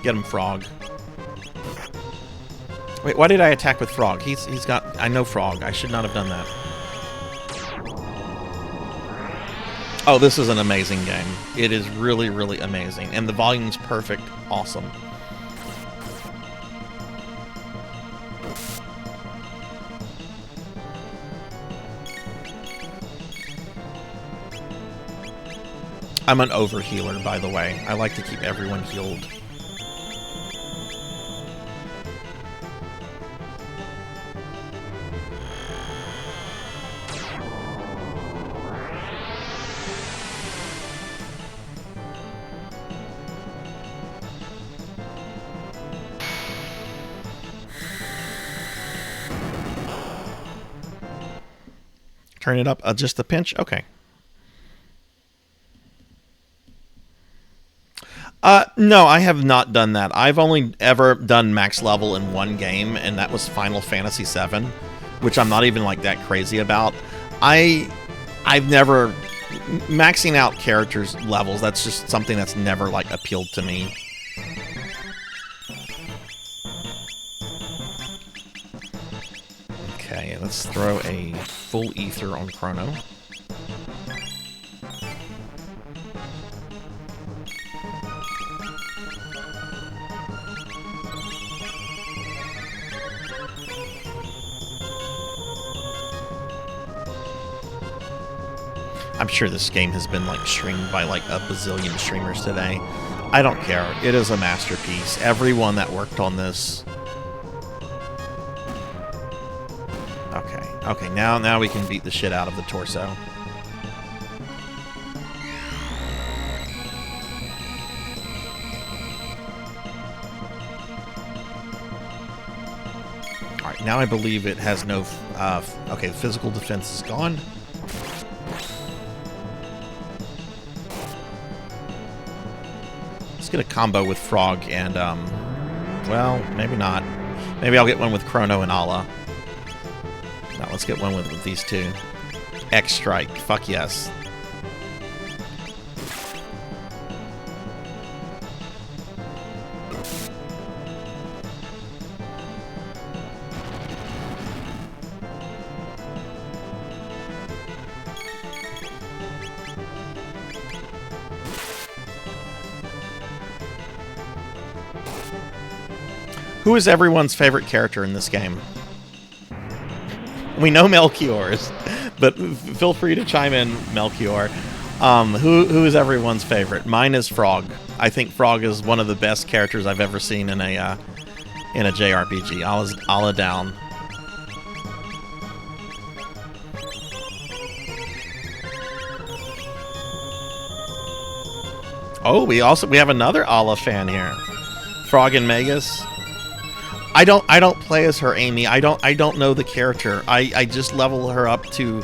Get him, Frog. Wait, why did I attack with Frog? He's got... I know Frog. I should not have done that. Oh, this is an amazing game. It is really, really amazing. And the volume's perfect. Awesome. I'm an overhealer, by the way. I like to keep everyone healed. Turn it up just a pinch? Okay. No, I have not done that. I've only ever done max level in one game, and that was Final Fantasy VII, which I'm not even like that crazy about. I've never maxing out characters levels. That's just something that's never like appealed to me. Okay, let's throw a full ether on Chrono. I'm sure this game has been like streamed by like a bazillion streamers today. I don't care. It is a masterpiece. Everyone that worked on this. Okay. Okay, now we can beat the shit out of the torso. Alright, now I believe it has no... okay, the physical defense is gone. Let's get a combo with Frog and, well, maybe not. Maybe I'll get one with Chrono and Ala. No, let's get one with these two. X-Strike. Fuck yes. Who is everyone's favorite character in this game? We know Melchior's, but feel free to chime in, Melchior. Who is everyone's favorite? Mine is Frog. I think Frog is one of the best characters I've ever seen in a JRPG. Ala down. Oh, we have another Ala fan here. Frog and Magus. I don't play as her, Amy. I don't know the character. I just level her up to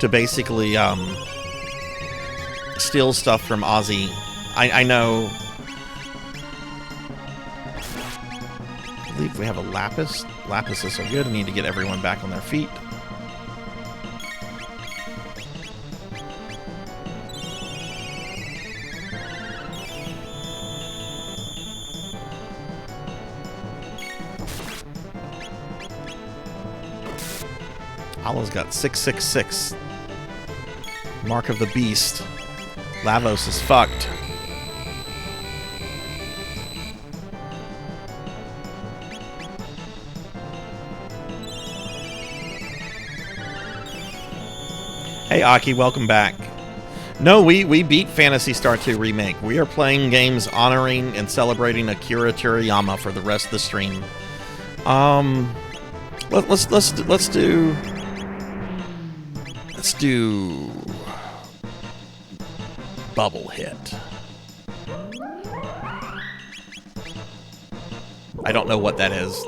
basically steal stuff from Ozzy. I know. I believe we have a Lapis. Lapises are good. I need to get everyone back on their feet. Ala's got 666. Mark of the Beast. Lavos is fucked. Hey Aki, welcome back. No, we beat Phantasy Star 2 Remake. We are playing games honoring and celebrating Akira Toriyama for the rest of the stream. Let's do Bubble Hit. I don't know what that is.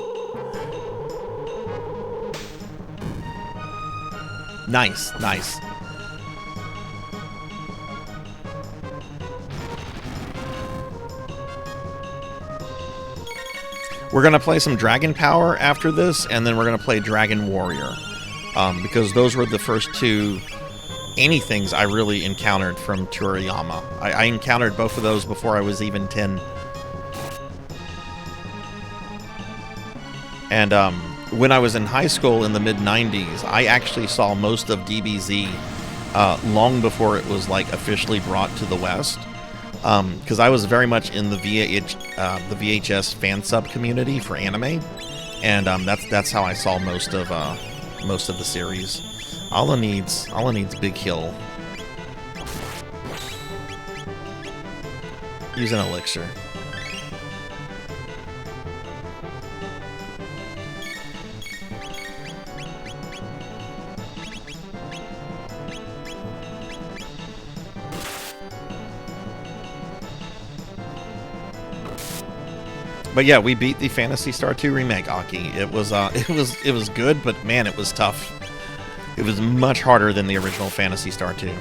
Nice, nice. We're gonna play some Dragon Power after this, and then we're gonna play Dragon Warrior. Because those were the first two anythings I really encountered from Toriyama. I encountered both of those before I was even 10. And when I was in high school in the mid-90s, I actually saw most of DBZ long before it was like officially brought to the West. Because I was very much in the VHS fan sub community for anime, and that's how I saw most of the series. Ala needs Big Hill. Use an elixir. But yeah, we beat the Phantasy Star 2 Remake, Aki. It was good, but man, it was tough. It was much harder than the original Phantasy Star 2.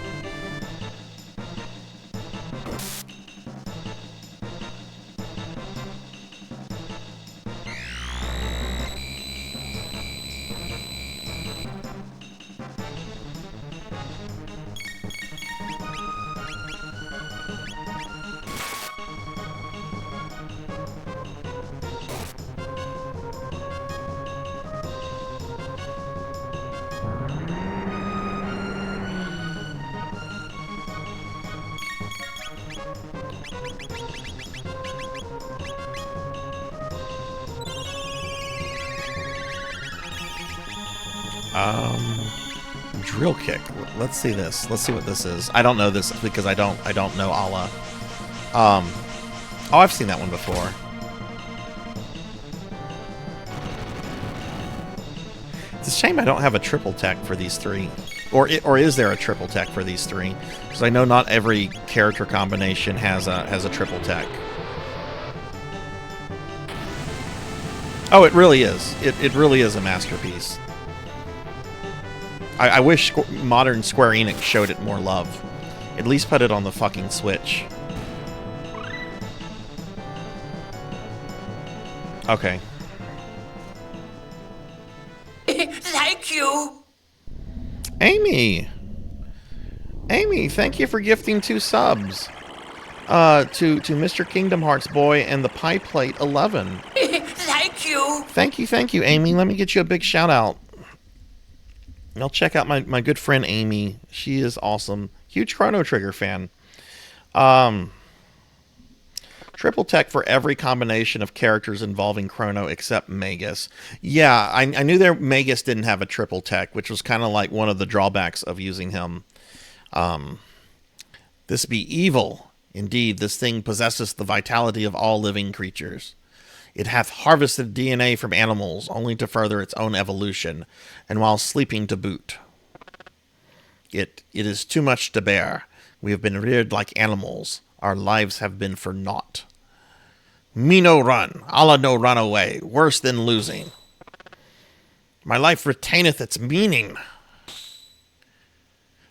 drill kick. Let's see this. Let's see what this is. I don't know this because I don't know Allah. Oh, I've seen that one before. It's a shame I don't have a triple tech for these three. Or is there a triple tech for these three? Because I know not every character combination has a triple tech. Oh, it really is. It really is a masterpiece. I wish modern Square Enix showed it more love. At least put it on the fucking Switch. Okay. Thank you. Amy, thank you for gifting 2 subs. To Mr. Kingdom Hearts Boy and the Pie Plate 11. Thank you. Thank you, Amy. Let me get you a big shout out. I'll check out my good friend Amy. She is awesome. Huge Chrono Trigger fan. Triple tech for every combination of characters involving Chrono except Magus. Yeah, I knew Magus didn't have a triple tech, which was kind of like one of the drawbacks of using him. This be evil. Indeed, this thing possesses the vitality of all living creatures. It hath harvested DNA from animals, only to further its own evolution, and while sleeping to boot. It is too much to bear. We have been reared like animals. Our lives have been for naught. Me no run, Allah no run away, worse than losing. My life retaineth its meaning.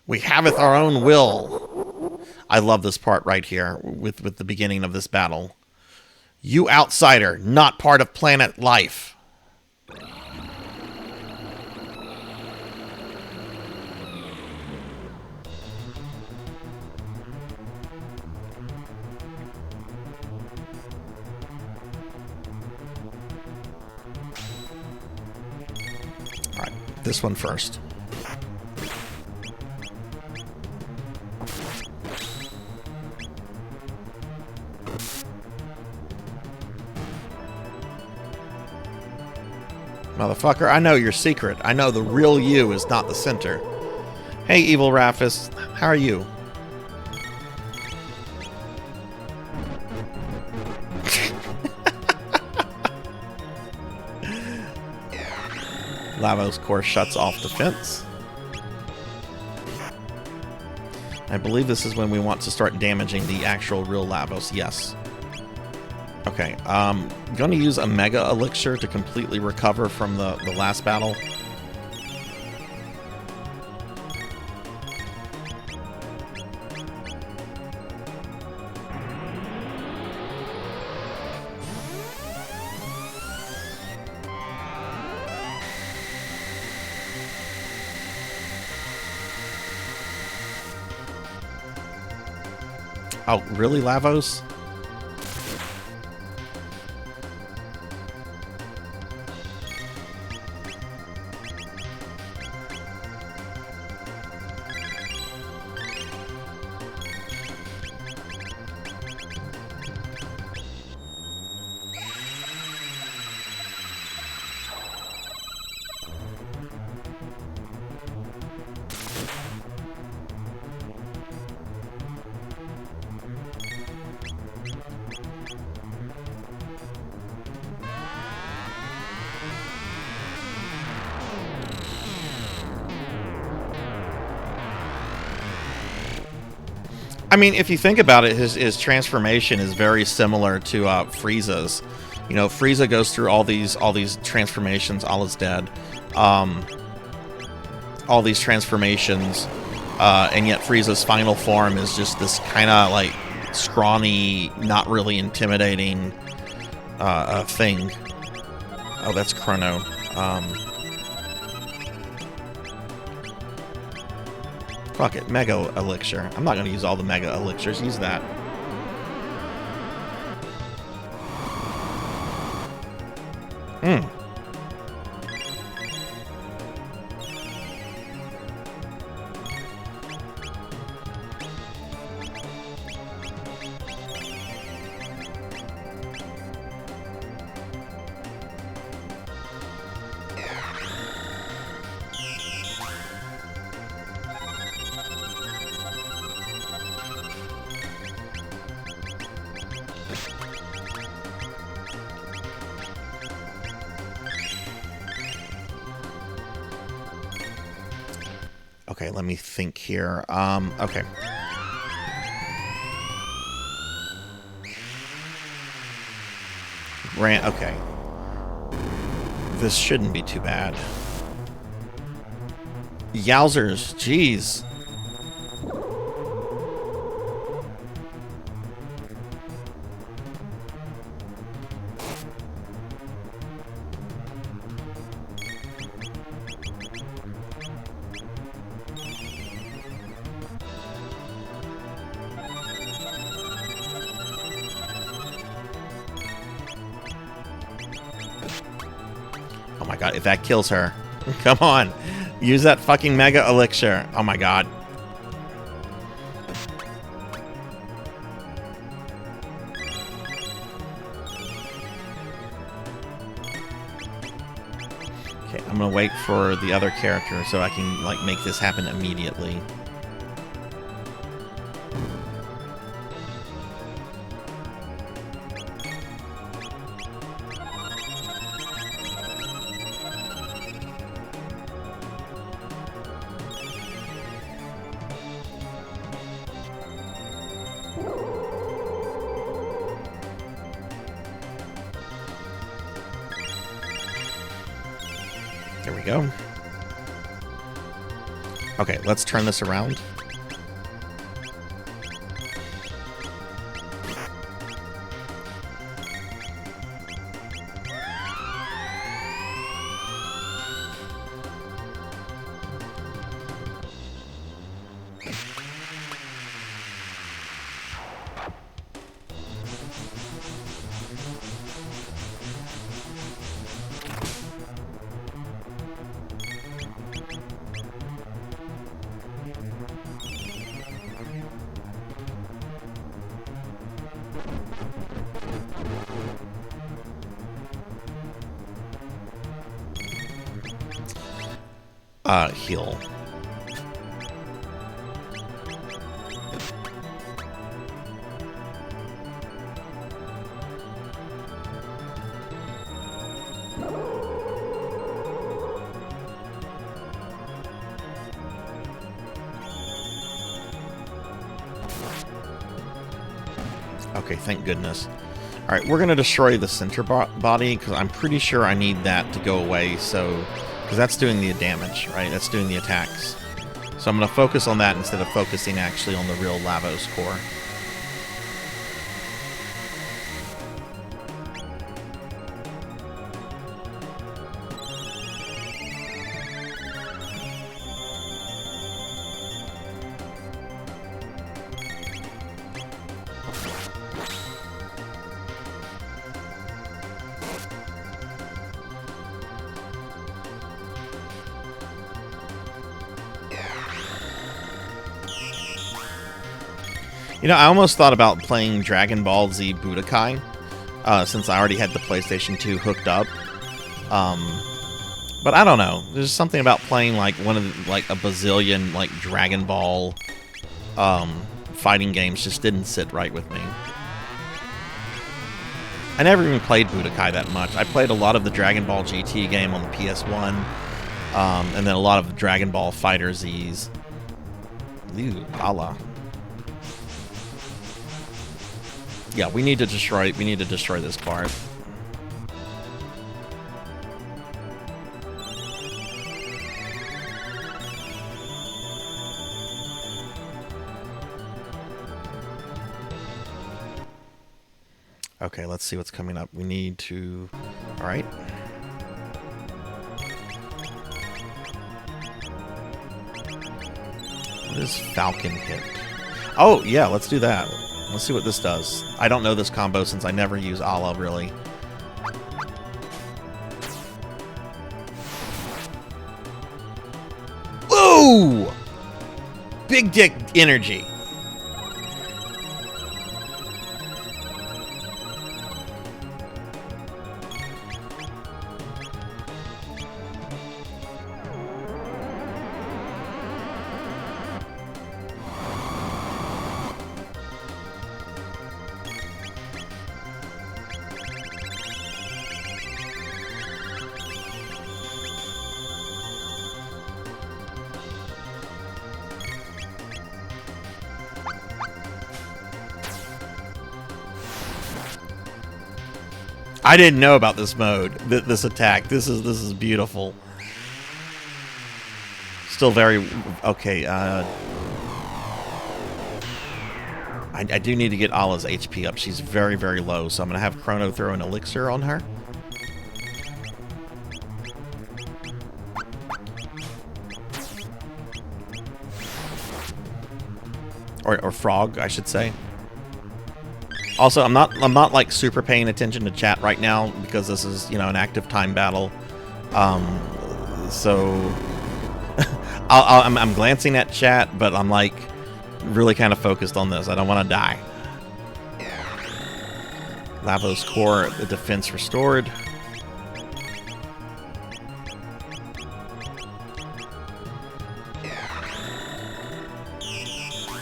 We haveth our own will. I love this part right here with the beginning of this battle. You outsider, not part of planet life. Alright, this one first. Motherfucker, I know your secret. I know the real you is not the center. Hey, Evil Raphis. How are you? Lavos course shuts off defense. I believe this is when we want to start damaging the actual real Lavos. Yes. Okay, I'm going to use a Mega Elixir to completely recover from the last battle. Oh, really, Lavos? I mean, if you think about it, his transformation is very similar to Frieza's. You know, Frieza goes through all these transformations. Allah's dead. All these transformations, and yet Frieza's final form is just this kind of like scrawny, not really intimidating thing. Oh, that's Chrono. Fuck it, Mega Elixir. I'm not going to use all the Mega Elixirs. Use that. Okay, let me think here. Okay. Okay. This shouldn't be too bad. Yowzers, jeez. Oh my god, if that kills her. Come on. Use that fucking mega elixir. Oh my god. Okay, I'm gonna wait for the other character so I can, like, make this happen immediately. There we go. Okay, let's turn this around. Heal. Okay, thank goodness. Alright, we're going to destroy the center body, because I'm pretty sure I need that to go away, so... Because that's doing the damage, right? That's doing the attacks. So I'm going to focus on that instead of focusing actually on the real Lavos core. You know, I almost thought about playing Dragon Ball Z Budokai, since I already had the PlayStation 2 hooked up. But I don't know. There's something about playing like one of the, like a bazillion like Dragon Ball fighting games just didn't sit right with me. I never even played Budokai that much. I played a lot of the Dragon Ball GT game on the PS1, and then a lot of Dragon Ball Fighter Z's. Ooh, Allah. Yeah, we need to destroy this part. Okay, let's see what's coming up. We need to... Alright. What is Falcon Hit? Oh, yeah, let's do that. Let's see what this does. I don't know this combo since I never use Allah, really. Ooh! Big dick energy. I didn't know about this mode, this attack. This is beautiful. Still very okay. I do need to get Allah's HP up. She's very, very low, so I'm gonna have Chrono throw an elixir on her. Or frog, I should say. Also, I'm not like super paying attention to chat right now because this is, you know, an active time battle. So I'm glancing at chat, but I'm like really kind of focused on this. I don't want to die. Lavos core, the defense restored.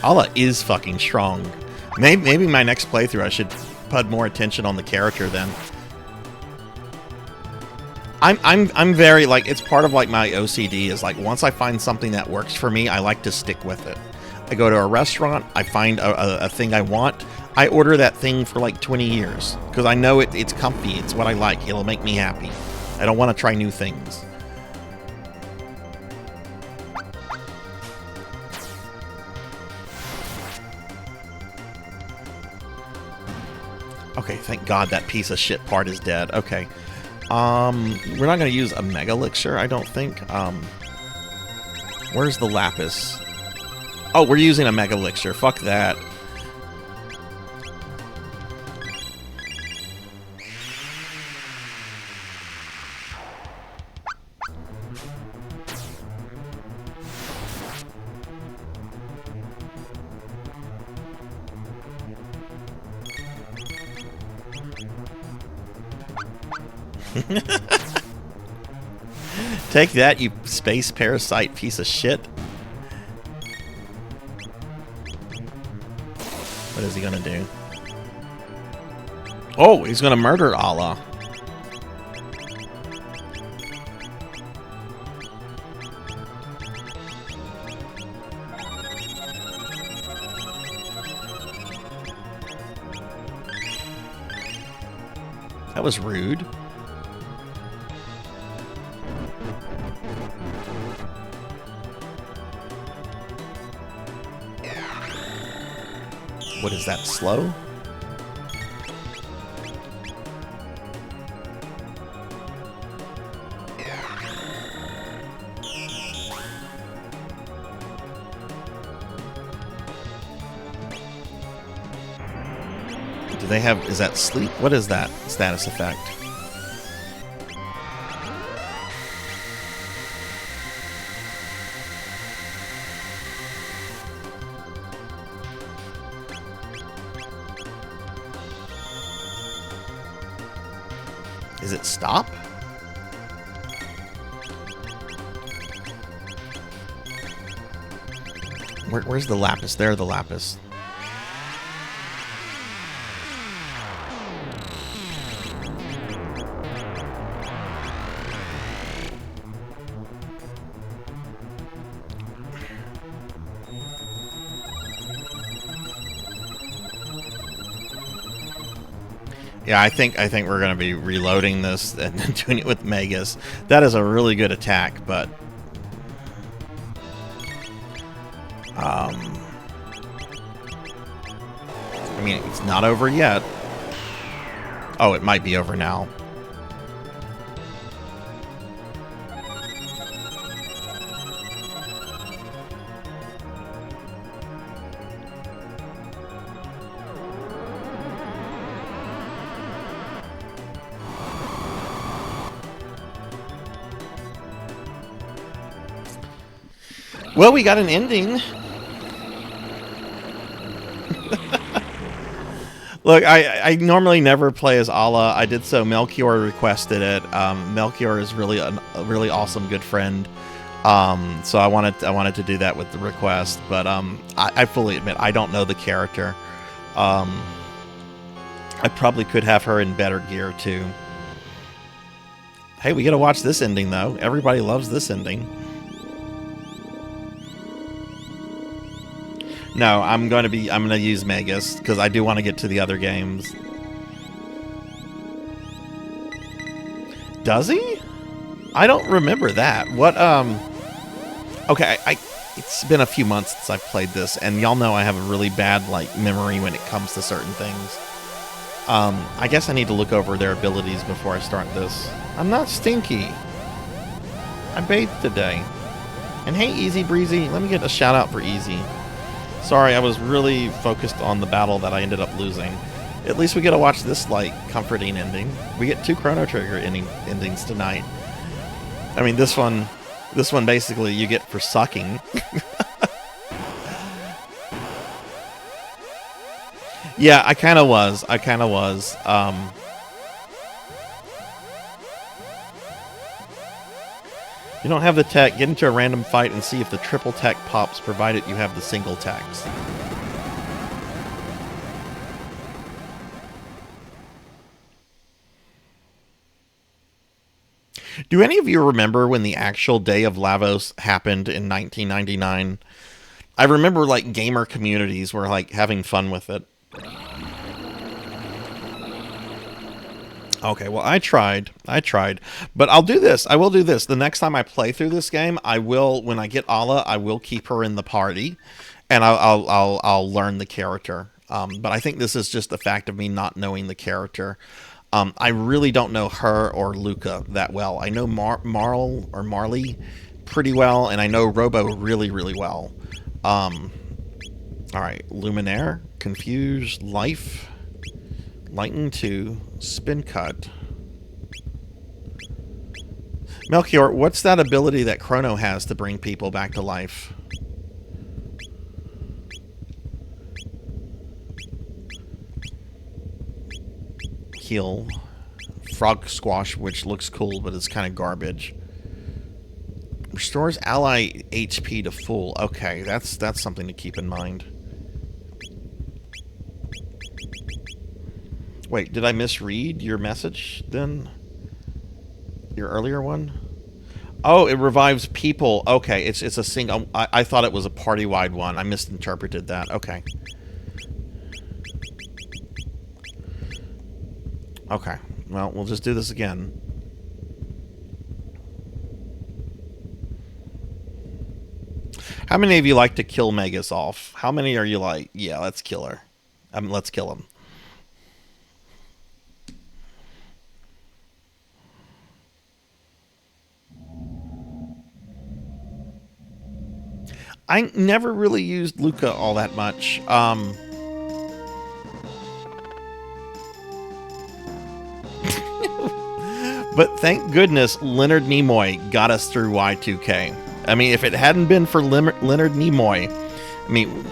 Allah is fucking strong. Maybe my next playthrough I should put more attention on the character then. I'm very like, it's part of like my OCD is like once I find something that works for me, I like to stick with it. I go to a restaurant, I find a thing I want, I order that thing for like 20 years because I know it's comfy, it's what I like, it'll make me happy. I don't want to try new things. Okay, thank God that piece of shit part is dead. Okay. We're not going to use a Mega Elixir, I don't think. Where's the Lapis? Oh, we're using a Mega Elixir. Fuck that. Take that, you space parasite piece of shit. What is he gonna do? Oh, he's gonna murder Allah. That was rude. What is that, slow? Do they have, is that sleep? What is that status effect? Is it stop? Where's the Lapis? There, the Lapis. Yeah, I think we're gonna be reloading this and doing it with Megas. That is a really good attack, but I mean, it's not over yet. Oh, it might be over now. Well, we got an ending. Look, I normally never play as Allah. I did so. Melchior requested it. Melchior is really a really awesome, good friend. So I wanted to do that with the request. But I fully admit I don't know the character. I probably could have her in better gear too. Hey, we get to watch this ending though. Everybody loves this ending. No, I'm gonna use Megas because I do want to get to the other games. Does he? I don't remember that. What, okay, it's been a few months since I've played this, and y'all know I have a really bad, like, memory when it comes to certain things. I guess I need to look over their abilities before I start this. I'm not stinky. I bathed today. And hey, Easy Breezy, let me get a shout out for Easy. Sorry, I was really focused on the battle that I ended up losing. At least we get to watch this, like, comforting ending. We get 2 Chrono Trigger endings tonight. I mean, this one basically you get for sucking. Yeah, I kind of was. You don't have the tech, get into a random fight and see if the triple tech pops, provided you have the single techs. Do any of you remember when the actual Day of Lavos happened in 1999? I remember, like, gamer communities were, like, having fun with it. Okay, well, I tried, but I'll do this. I will do this. The next time I play through this game, I will, when I get Ala, I will keep her in the party, and I'll learn the character. But I think this is just the fact of me not knowing the character. I really don't know her or Luca that well. I know Marl or Marley pretty well, and I know Robo really, really well. All right, Luminaire, Confuse, Life, Lightning 2, Spin Cut. Melchior, what's that ability that Chrono has to bring people back to life? Heal. Frog Squash, which looks cool, but it's kind of garbage. Restores ally HP to full. Okay, that's something to keep in mind. Wait, did I misread your message then? Your earlier one? Oh, it revives people. Okay, it's a single. I thought it was a party-wide one. I misinterpreted that. Okay. Okay. Well, we'll just do this again. How many of you like to kill Megas off? How many are you like, yeah, let's kill her. Let's kill him. I never really used Luca all that much. But thank goodness Leonard Nimoy got us through Y2K. I mean, if it hadn't been for Leonard Nimoy, I mean,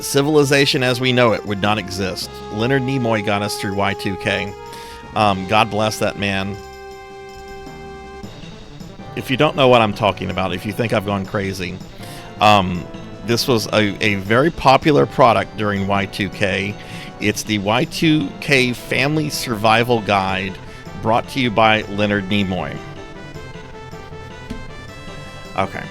civilization as we know it would not exist. Leonard Nimoy got us through Y2K. God bless that man. If you don't know what I'm talking about, if you think I've gone crazy, this was a very popular product during Y2K. It's the Y2K Family Survival Guide, brought to you by Leonard Nimoy. Okay.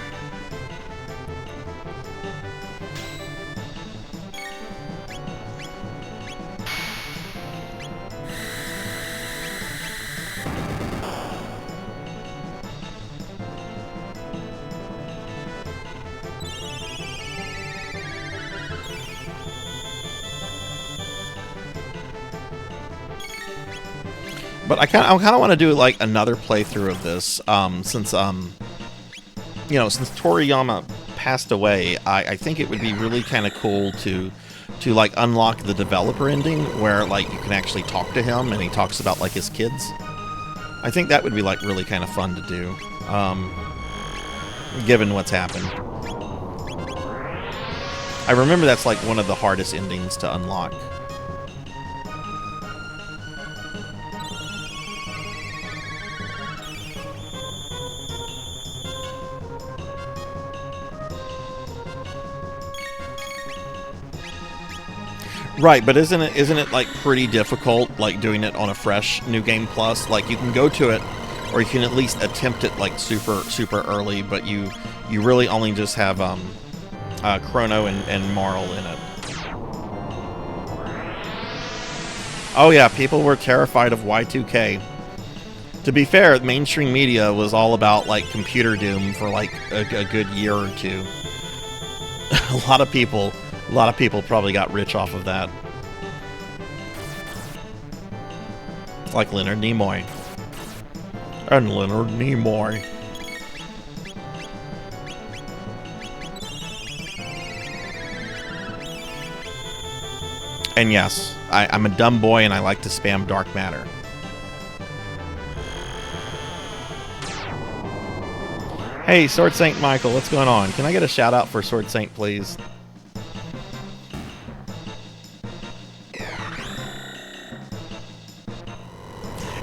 But I kind of want to do like another playthrough of this, since you know, since Toriyama passed away, I think it would be really kind of cool to like unlock the developer ending where like you can actually talk to him and he talks about like his kids. I think that would be like really kind of fun to do, given what's happened. I remember that's like one of the hardest endings to unlock. Right, but isn't it like pretty difficult, like doing it on a fresh New Game Plus? Like you can go to it, or you can at least attempt it like super early, but you really only just have Chrono and Marl in it. Oh yeah, people were terrified of Y2K. To be fair, mainstream media was all about like computer doom for like a good year or two. a lot of people probably got rich off of that. Like Leonard Nimoy. And Leonard Nimoy. And yes, I'm a dumb boy and I like to spam dark matter. Hey, Sword Saint Michael, what's going on? Can I get a shout out for Sword Saint, please?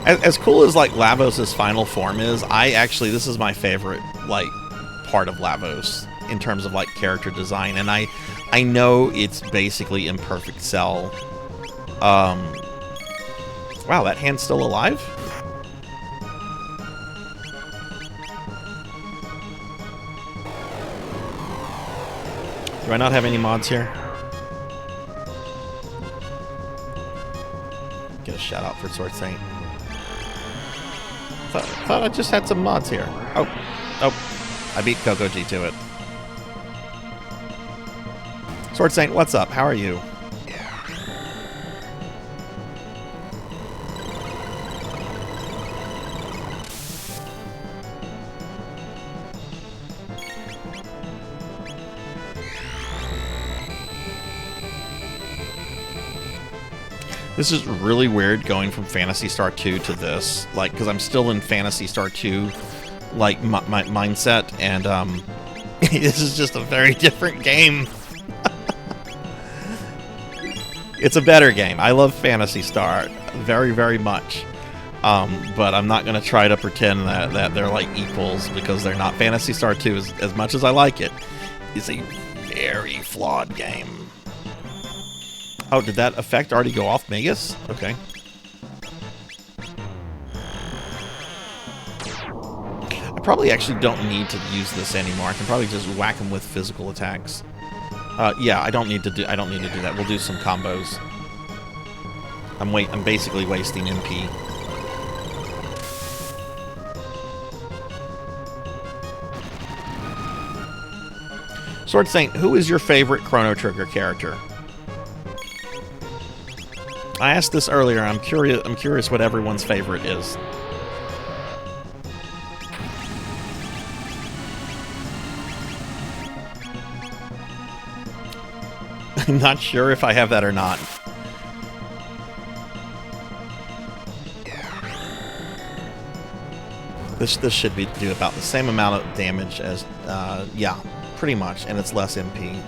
As cool as like Lavos' final form is, this is my favorite like part of Lavos in terms of like character design, and I know it's basically imperfect cell. Wow, that hand's still alive? Do I not have any mods here? Get a shout out for Sword Saint. Thought I just had some mods here. Oh, I beat Coco G to it. Sword Saint, what's up? How are you? This is really weird going from Phantasy Star 2 to this, like, because I'm still in Phantasy Star 2, like, my mindset, and, this is just a very different game. It's a better game. I love Phantasy Star very, very much, but I'm not going to try to pretend that they're, like, equals, because they're not. Phantasy Star 2, as much as I like it, is a very flawed game. Oh, did that effect already go off Magus? Okay. I probably actually don't need to use this anymore. I can probably just whack him with physical attacks. Yeah, I don't need to do that. We'll do some combos. I'm basically wasting MP. Sword Saint, who is your favorite Chrono Trigger character? I asked this earlier. I'm curious what everyone's favorite is. I'm not sure if I have that or not. This should do about the same amount of damage as yeah, pretty much, and it's less MP.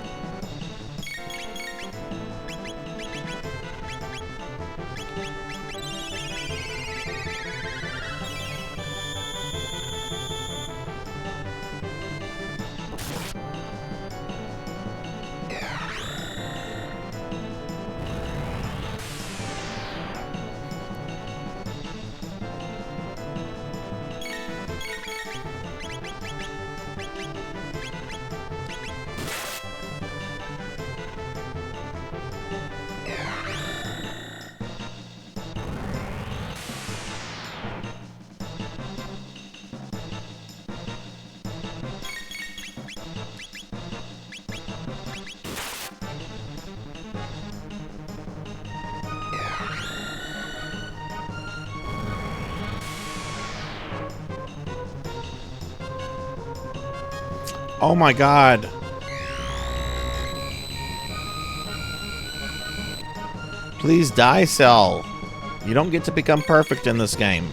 Oh my god. Please die, Cell. You don't get to become perfect in this game.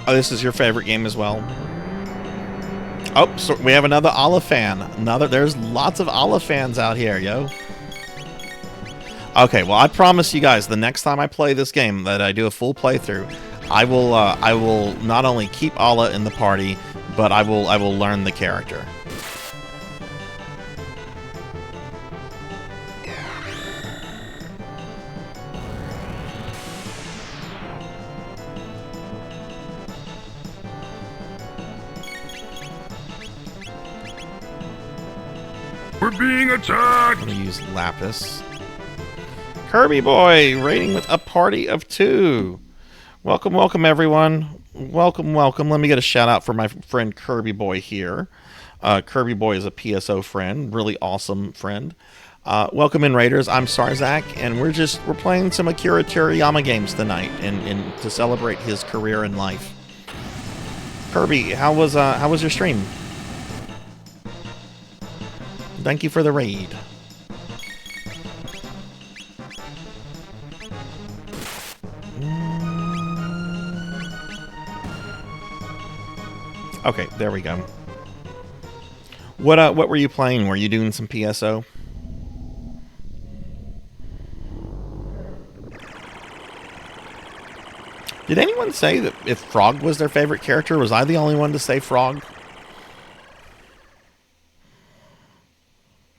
Oh, this is your favorite game as well? Oh, so we have another Olive fan. There's lots of Olive fans out here, yo. Okay, well, I promise you guys, the next time I play this game, that I do a full playthrough, I will not only keep Alla in the party, but I will learn the character. We're being attacked! I'm gonna use Lapis. Kirby Boy, raiding with a party of 2. Welcome, welcome, everyone. Welcome, welcome. Let me get a shout out for my friend Kirby Boy here. Kirby Boy is a PSO friend, really awesome friend. Welcome in, Raiders. I'm Sarzac, and we're playing some Akira Toriyama games tonight, and to celebrate his career in life. Kirby, how was your stream? Thank you for the raid. Okay, there we go. What were you playing? Were you doing some PSO? Did anyone say that if Frog was their favorite character? Was I the only one to say Frog?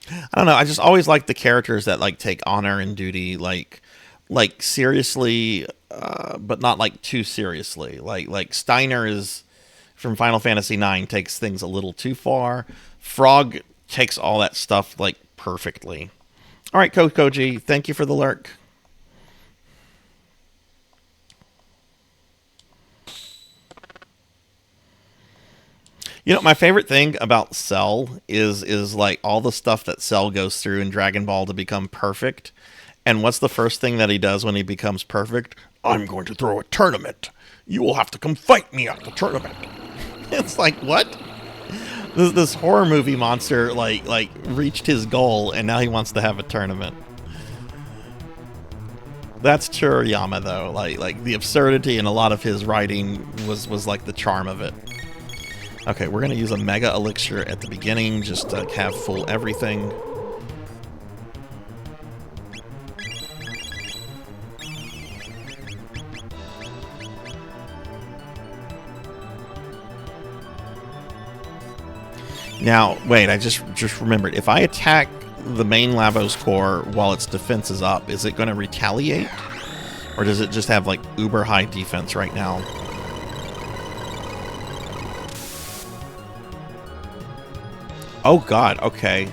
I don't know. I just always like the characters that like take honor and duty like seriously, but not like too seriously. Like Steiner is from Final Fantasy IX takes things a little too far. Frog takes all that stuff like perfectly. All right, Koji, thank you for the lurk. You know, my favorite thing about Cell is like all the stuff that Cell goes through in Dragon Ball to become perfect. And what's the first thing that he does when he becomes perfect? I'm going to throw a tournament. You will have to come fight me at the tournament. It's like, what? This horror movie monster like reached his goal, and now he wants to have a tournament. That's Toriyama, though. Like the absurdity in a lot of his writing was like the charm of it. Okay, we're gonna use a Mega Elixir at the beginning just to have full everything. Now, wait, I just remembered. If I attack the main Lavos core while its defense is up, is it going to retaliate? Or does it just have, like, uber high defense right now? Oh, God, okay.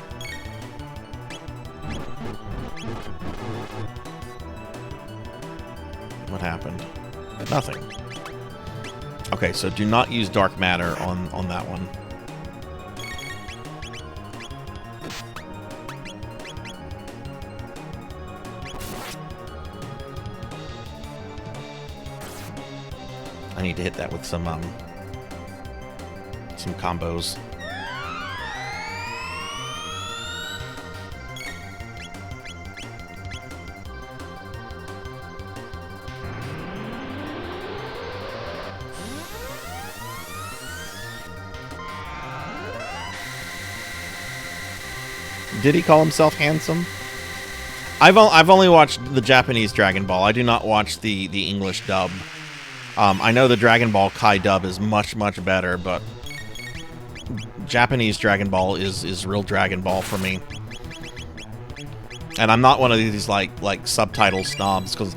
What happened? Nothing. Okay, so do not use Dark Matter on that one. I need to hit that with some combos. Did he call himself handsome? I've only watched the Japanese Dragon Ball. I do not watch the English dub. I know the Dragon Ball Kai dub is much better, but Japanese Dragon Ball is real Dragon Ball for me. And I'm not one of these like subtitle snobs, because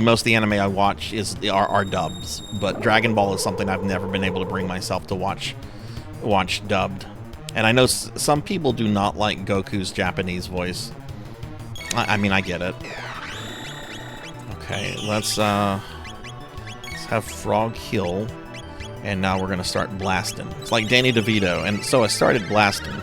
most of the anime I watch are dubs. But Dragon Ball is something I've never been able to bring myself to watch dubbed. And I know some people do not like Goku's Japanese voice. I mean, I get it. Okay, let's have Frog heal. And now we're going to start blasting. It's like Danny DeVito. And so I started blasting.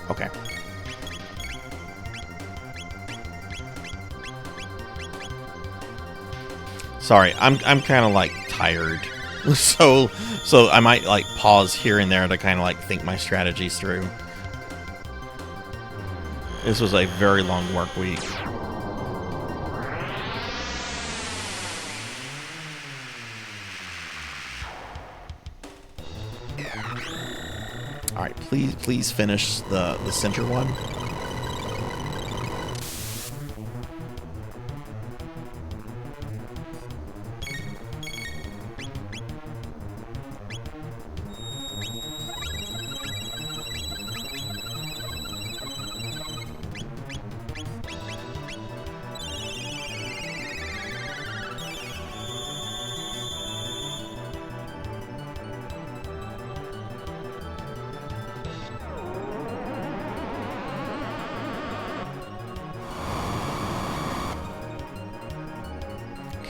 Okay. Sorry, I'm kind of like tired, so I might like pause here and there to kind of like think my strategies through. This was a very long work week. All right, please finish the center one.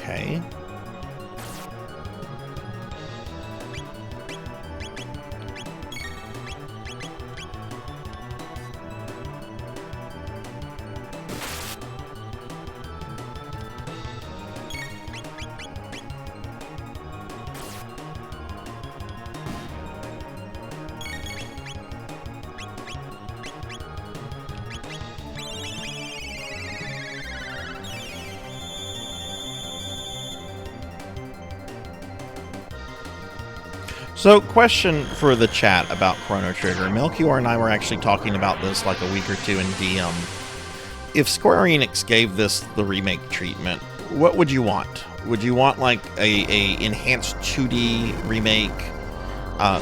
Okay. So, question for the chat about Chrono Trigger. Melchior and I were actually talking about this like a week or two in DM. If Square Enix gave this the remake treatment, what would you want? Would you want like a enhanced 2D remake,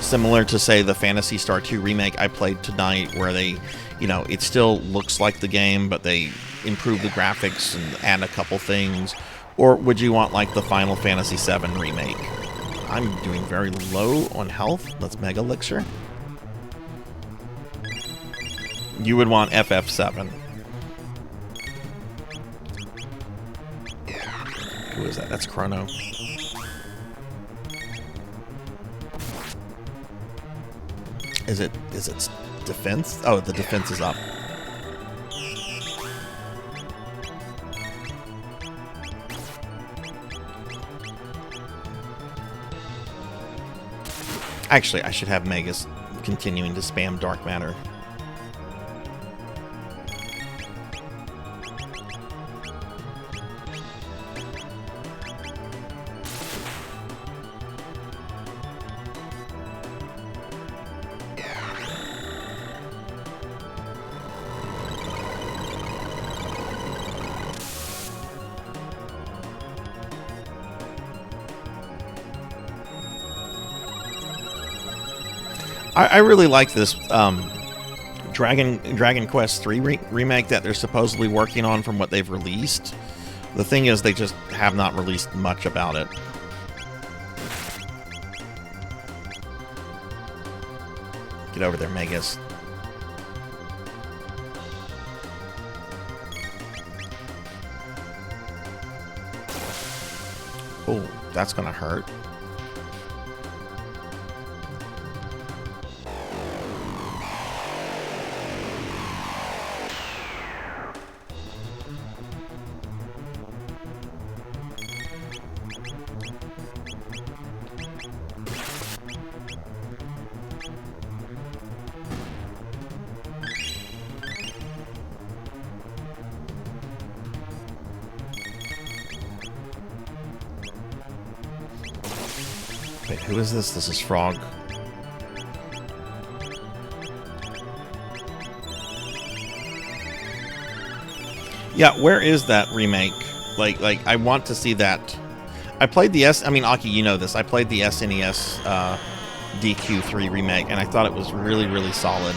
similar to say the Phantasy Star 2 remake I played tonight, where they, you know, it still looks like the game, but they improve the graphics and add a couple things? Or would you want like the Final Fantasy VII remake? I'm doing very low on health. Let's Mega Elixir. You would want FF7. Who is that? That's Chrono. Is it defense? Oh, the defense is up. Actually, I should have Megas continuing to spam Dark Matter. I really like this Dragon Quest III remake that they're supposedly working on from what they've released. The thing is, they just have not released much about it. Get over there, Megas. Oh, that's gonna hurt. Wait, who is this? This is Frog. Yeah, where is that remake? Like, I want to see that. I played the Aki, you know this. I played the SNES DQ3 remake, and I thought it was really, really solid.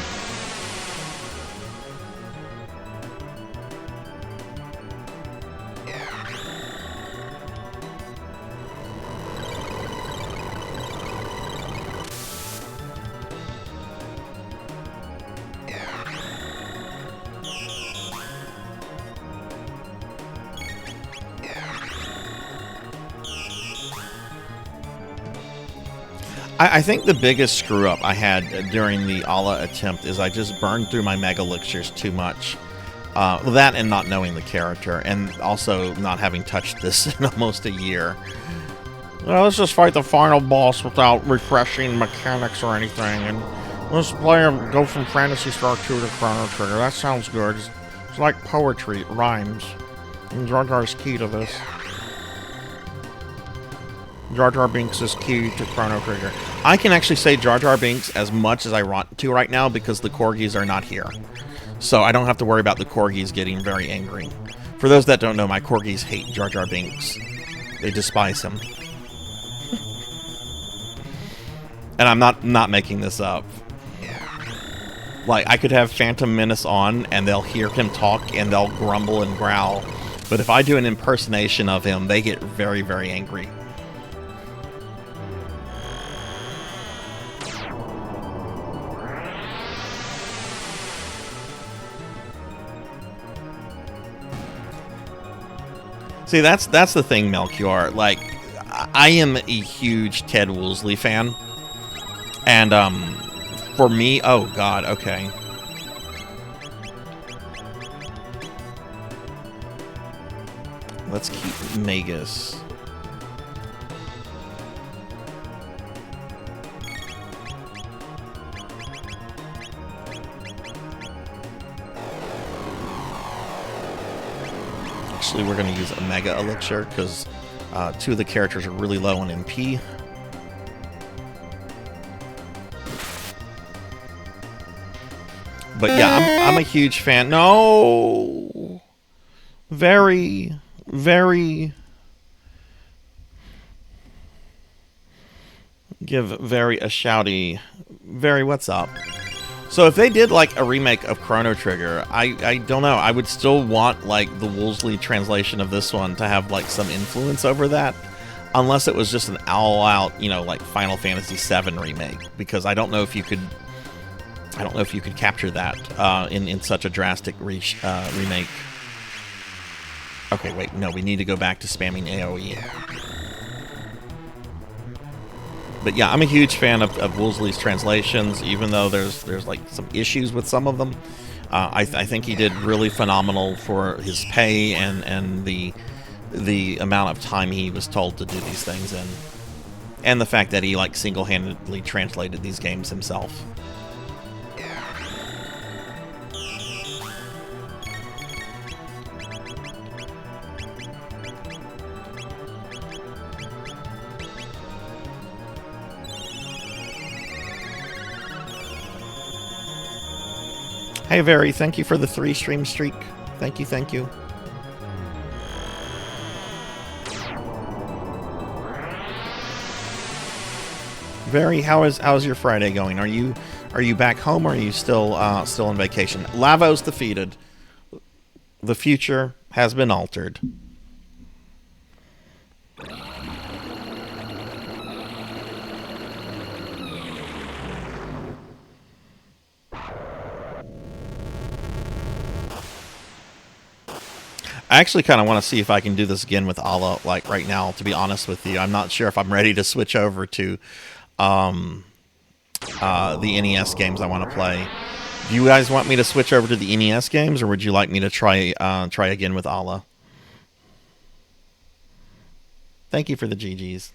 I think the biggest screw up I had during the Ala attempt is I just burned through my Mega Elixirs too much. Well, that and not knowing the character, and also not having touched this in almost a year. Well, let's just fight the final boss without refreshing mechanics or anything, and let's go from Phantasy Star 2 to Chrono Trigger. That sounds good. It's like poetry. It rhymes. And Jar Jar's key to this. Jar Jar Binks is key to Chrono Trigger. I can actually say Jar Jar Binks as much as I want to right now because the corgis are not here. So I don't have to worry about the corgis getting very angry. For those that don't know, my corgis hate Jar Jar Binks. They despise him. And I'm not making this up. Like, I could have Phantom Menace on, and they'll hear him talk, and they'll grumble and growl. But if I do an impersonation of him, they get very, very angry. See, that's the thing, Melchior. Like, I am a huge Ted Woolsey fan. And, for me... Oh, God, okay. Let's keep Magus. Actually, we're going to use a Mega Elixir, because 2 of the characters are really low on MP. But yeah, I'm a huge fan. No! Very, very... Give Very a shouty. Very, what's up? So if they did, like, a remake of Chrono Trigger, I don't know. I would still want, like, the Woolsey translation of this one to have, like, some influence over that. Unless it was just an all-out, you know, like, Final Fantasy VII remake. Because I don't know if you could... I don't know if you could capture that in such a drastic remake. Okay, wait, no, we need to go back to spamming AoE. But yeah, I'm a huge fan of Woolsey's translations, even though there's like some issues with some of them. I think he did really phenomenal for his pay and the amount of time he was told to do these things in, and the fact that he like single-handedly translated these games himself. Hey, Very, thank you for the 3 stream streak. Thank you, thank you. Very, how's your Friday going? Are you back home, or are you still on vacation? Lavo's defeated. The future has been altered. I actually kind of want to see if I can do this again with Allah, like, right now, to be honest with you. I'm not sure if I'm ready to switch over to the NES games I want to play. Do you guys want me to switch over to the NES games, or would you like me to try again with Allah? Thank you for the GGs.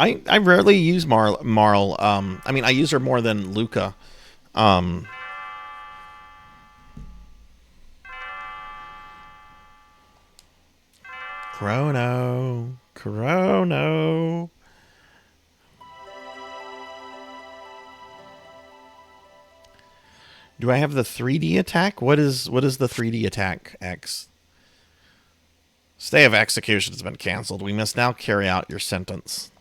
I rarely use Marl. I mean, I use her more than Luca. Chrono. Do I have the 3D attack? What is the 3D attack, X? Stay of execution has been canceled. We must now carry out your sentence.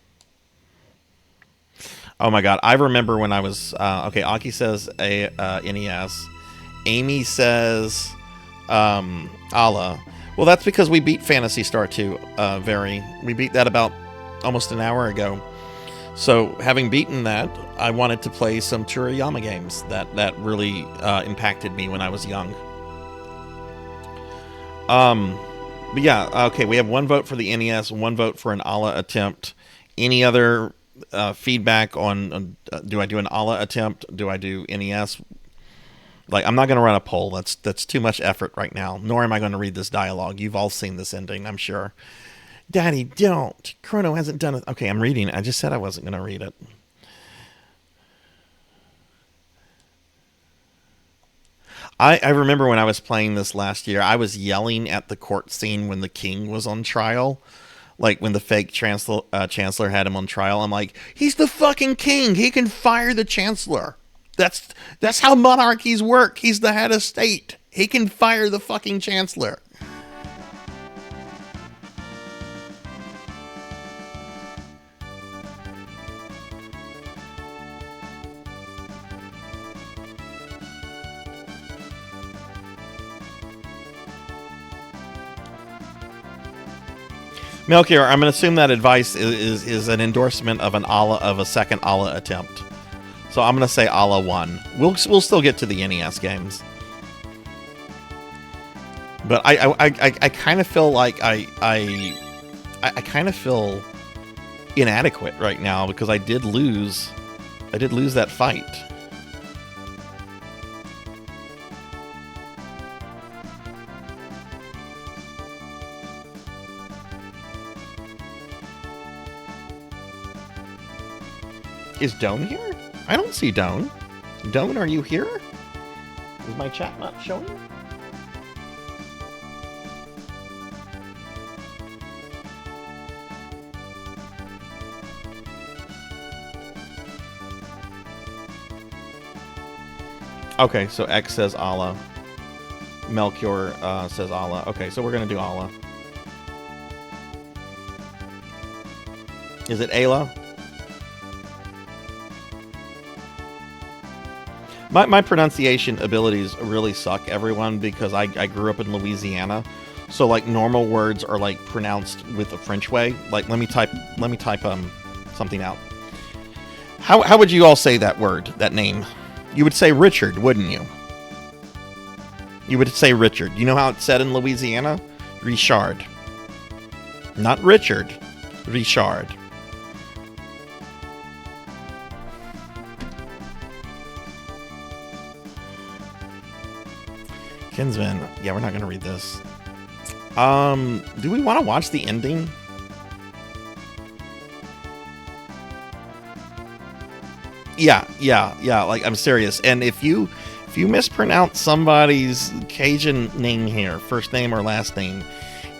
Oh my god, I remember when I was... okay, Aki says NES. Amy says Allah. Well, that's because we beat Phantasy Star 2, Very. We beat that about almost an hour ago. So, having beaten that, I wanted to play some Tsuruyama games that really impacted me when I was young. But yeah, okay, we have 1 vote for the NES, 1 vote for an Allah attempt. Any other feedback on do I do an Allah attempt? Do I do NES? Like, I'm not going to run a poll. That's too much effort right now. Nor am I going to read this dialogue. You've all seen this ending, I'm sure. Daddy, don't. Chrono hasn't done it. Okay, I'm reading it. I just said I wasn't going to read it. I remember when I was playing this last year, I was yelling at the court scene when the king was on trial. Like when the fake chancellor had him on trial. I'm like, he's the fucking king. He can fire the chancellor. That's how monarchies work. He's the head of state. He can fire the fucking chancellor. Melchior, I'm going to assume that advice is an endorsement of a second Allah attempt. So I'm going to say Allah 1. We'll still get to the NES games. But I kind of feel like I kind of feel inadequate right now because I did lose that fight. Is Doan here? I don't see Doan. Doan, are you here? Is my chat not showing? Okay, so X says Allah. Melchior says Allah. Okay, so we're going to do Allah. Is it Ayla? My pronunciation abilities really suck, everyone, because I grew up in Louisiana. So like normal words are like pronounced with the French way. Like let me type something out. How would you all say that word, that name? You would say Richard, wouldn't you? You would say Richard. You know how it's said in Louisiana? Richard. Not Richard. Richard. Kinsman. Yeah, we're not going to read this. Do we want to watch the ending? Yeah. Like, I'm serious. And if you mispronounce somebody's Cajun name here, first name or last name,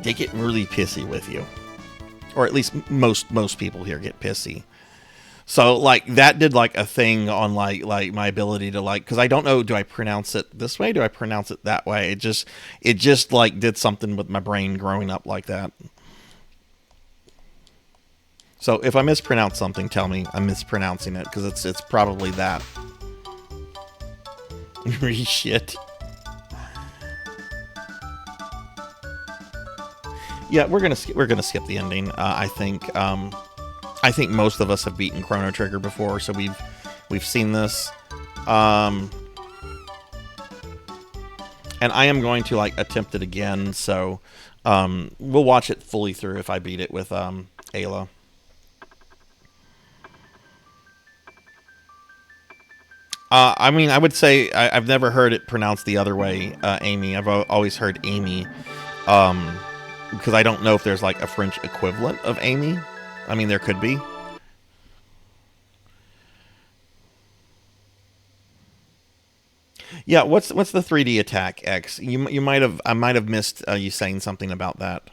they get really pissy with you. Or at least most people here get pissy. So like that did like a thing on like my ability to like, because I don't know, do I pronounce it this way? Do I pronounce it that way? It just like did something with my brain growing up like that. So if I mispronounce something, tell me I'm mispronouncing it, because it's probably that. Shit. Yeah, we're gonna skip the ending. I think most of us have beaten Chrono Trigger before, so we've seen this. And I am going to like attempt it again, so we'll watch it fully through if I beat it with Ayla. I mean, I would say I've never heard it pronounced the other way, Amy. I've always heard Amy, because I don't know if there's like a French equivalent of Amy. I mean, there could be. Yeah, what's the 3D attack, X? I might have missed you saying something about that.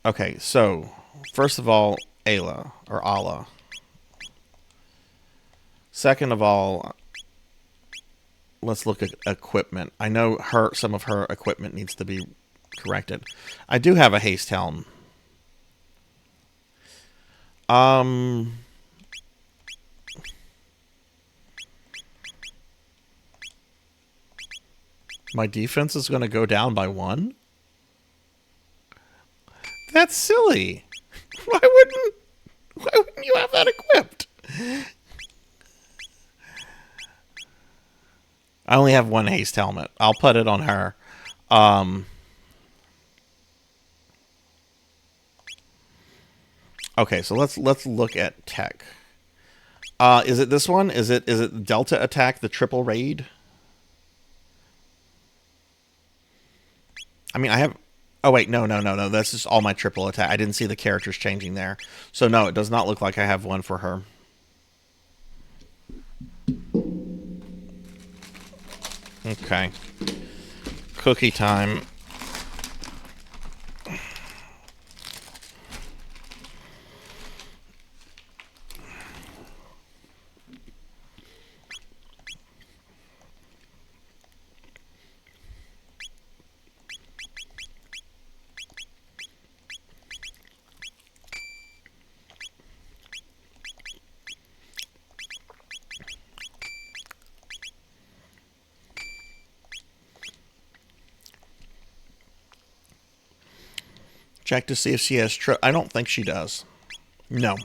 Okay, so first of all, Ayla or Allah. Second of all, let's look at equipment. I know some of her equipment needs to be corrected. I do have a haste helm. My defense is going to go down by 1? That's silly. Why wouldn't you have that equipped? I only have 1 haste helmet. I'll put it on her. Okay, so let's look at tech. Is it this one? Is it Delta Attack, the triple raid? I mean, I have... Oh, wait, no. That's just all my triple attack. I didn't see the characters changing there. So, no, it does not look like I have one for her. Okay. Cookie time. Check to see if she has I don't think she does. No.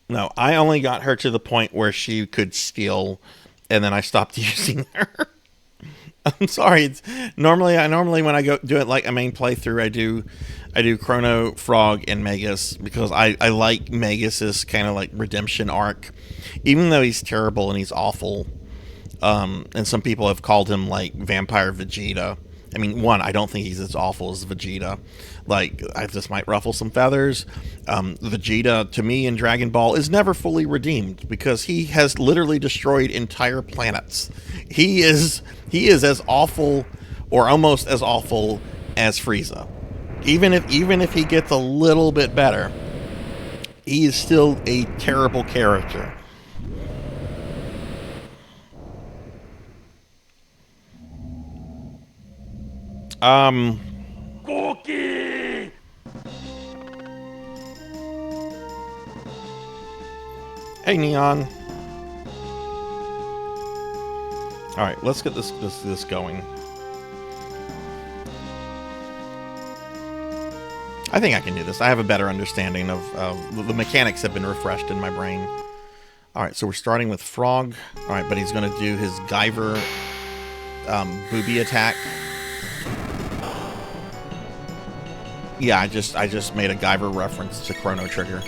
No, I only got her to the point where she could steal, and then I stopped using her. I'm sorry. It's normally when I go do it like a main playthrough, I do Chrono, Frog, and Magus because I like Magus's kind of like redemption arc, even though he's terrible and he's awful. And some people have called him like Vampire Vegeta. I mean, one, I don't think he's as awful as Vegeta. Like, this might ruffle some feathers. Vegeta, to me, in Dragon Ball, is never fully redeemed because he has literally destroyed entire planets. He is as awful, or almost as awful, as Frieza. Even if he gets a little bit better, he is still a terrible character. Cookie! Hey, Neon. All right, let's get this going. I think I can do this. I have a better understanding of the mechanics have been refreshed in my brain. All right, so we're starting with Frog. All right, but he's going to do his Guyver booby attack. Yeah, I just made a Guyver reference to Chrono Trigger.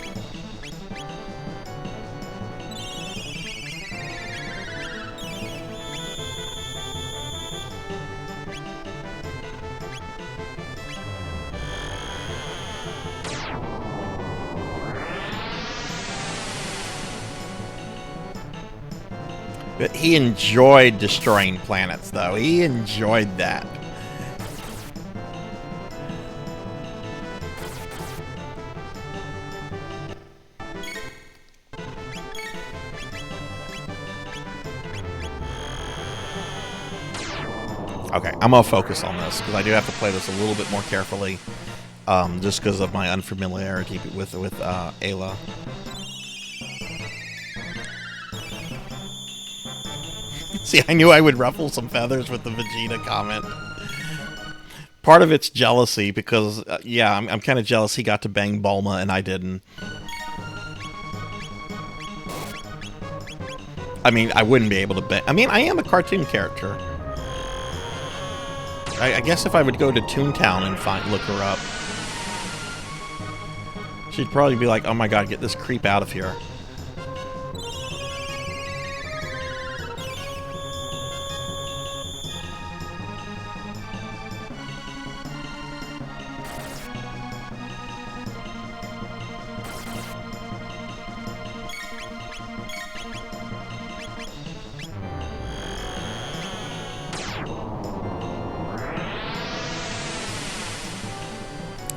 But he enjoyed destroying planets, though. He enjoyed that. Okay, I'm gonna focus on this because I do have to play this a little bit more carefully, just because of my unfamiliarity with Ayla. See, I knew I would ruffle some feathers with the Vegeta comment. Part of it's jealousy because, yeah, I'm kind of jealous he got to bang Bulma and I didn't. I mean, I wouldn't be able to bang. I mean, I am a cartoon character. I guess if I would go to Toontown and look her up, she'd probably be like, "Oh my god, get this creep out of here."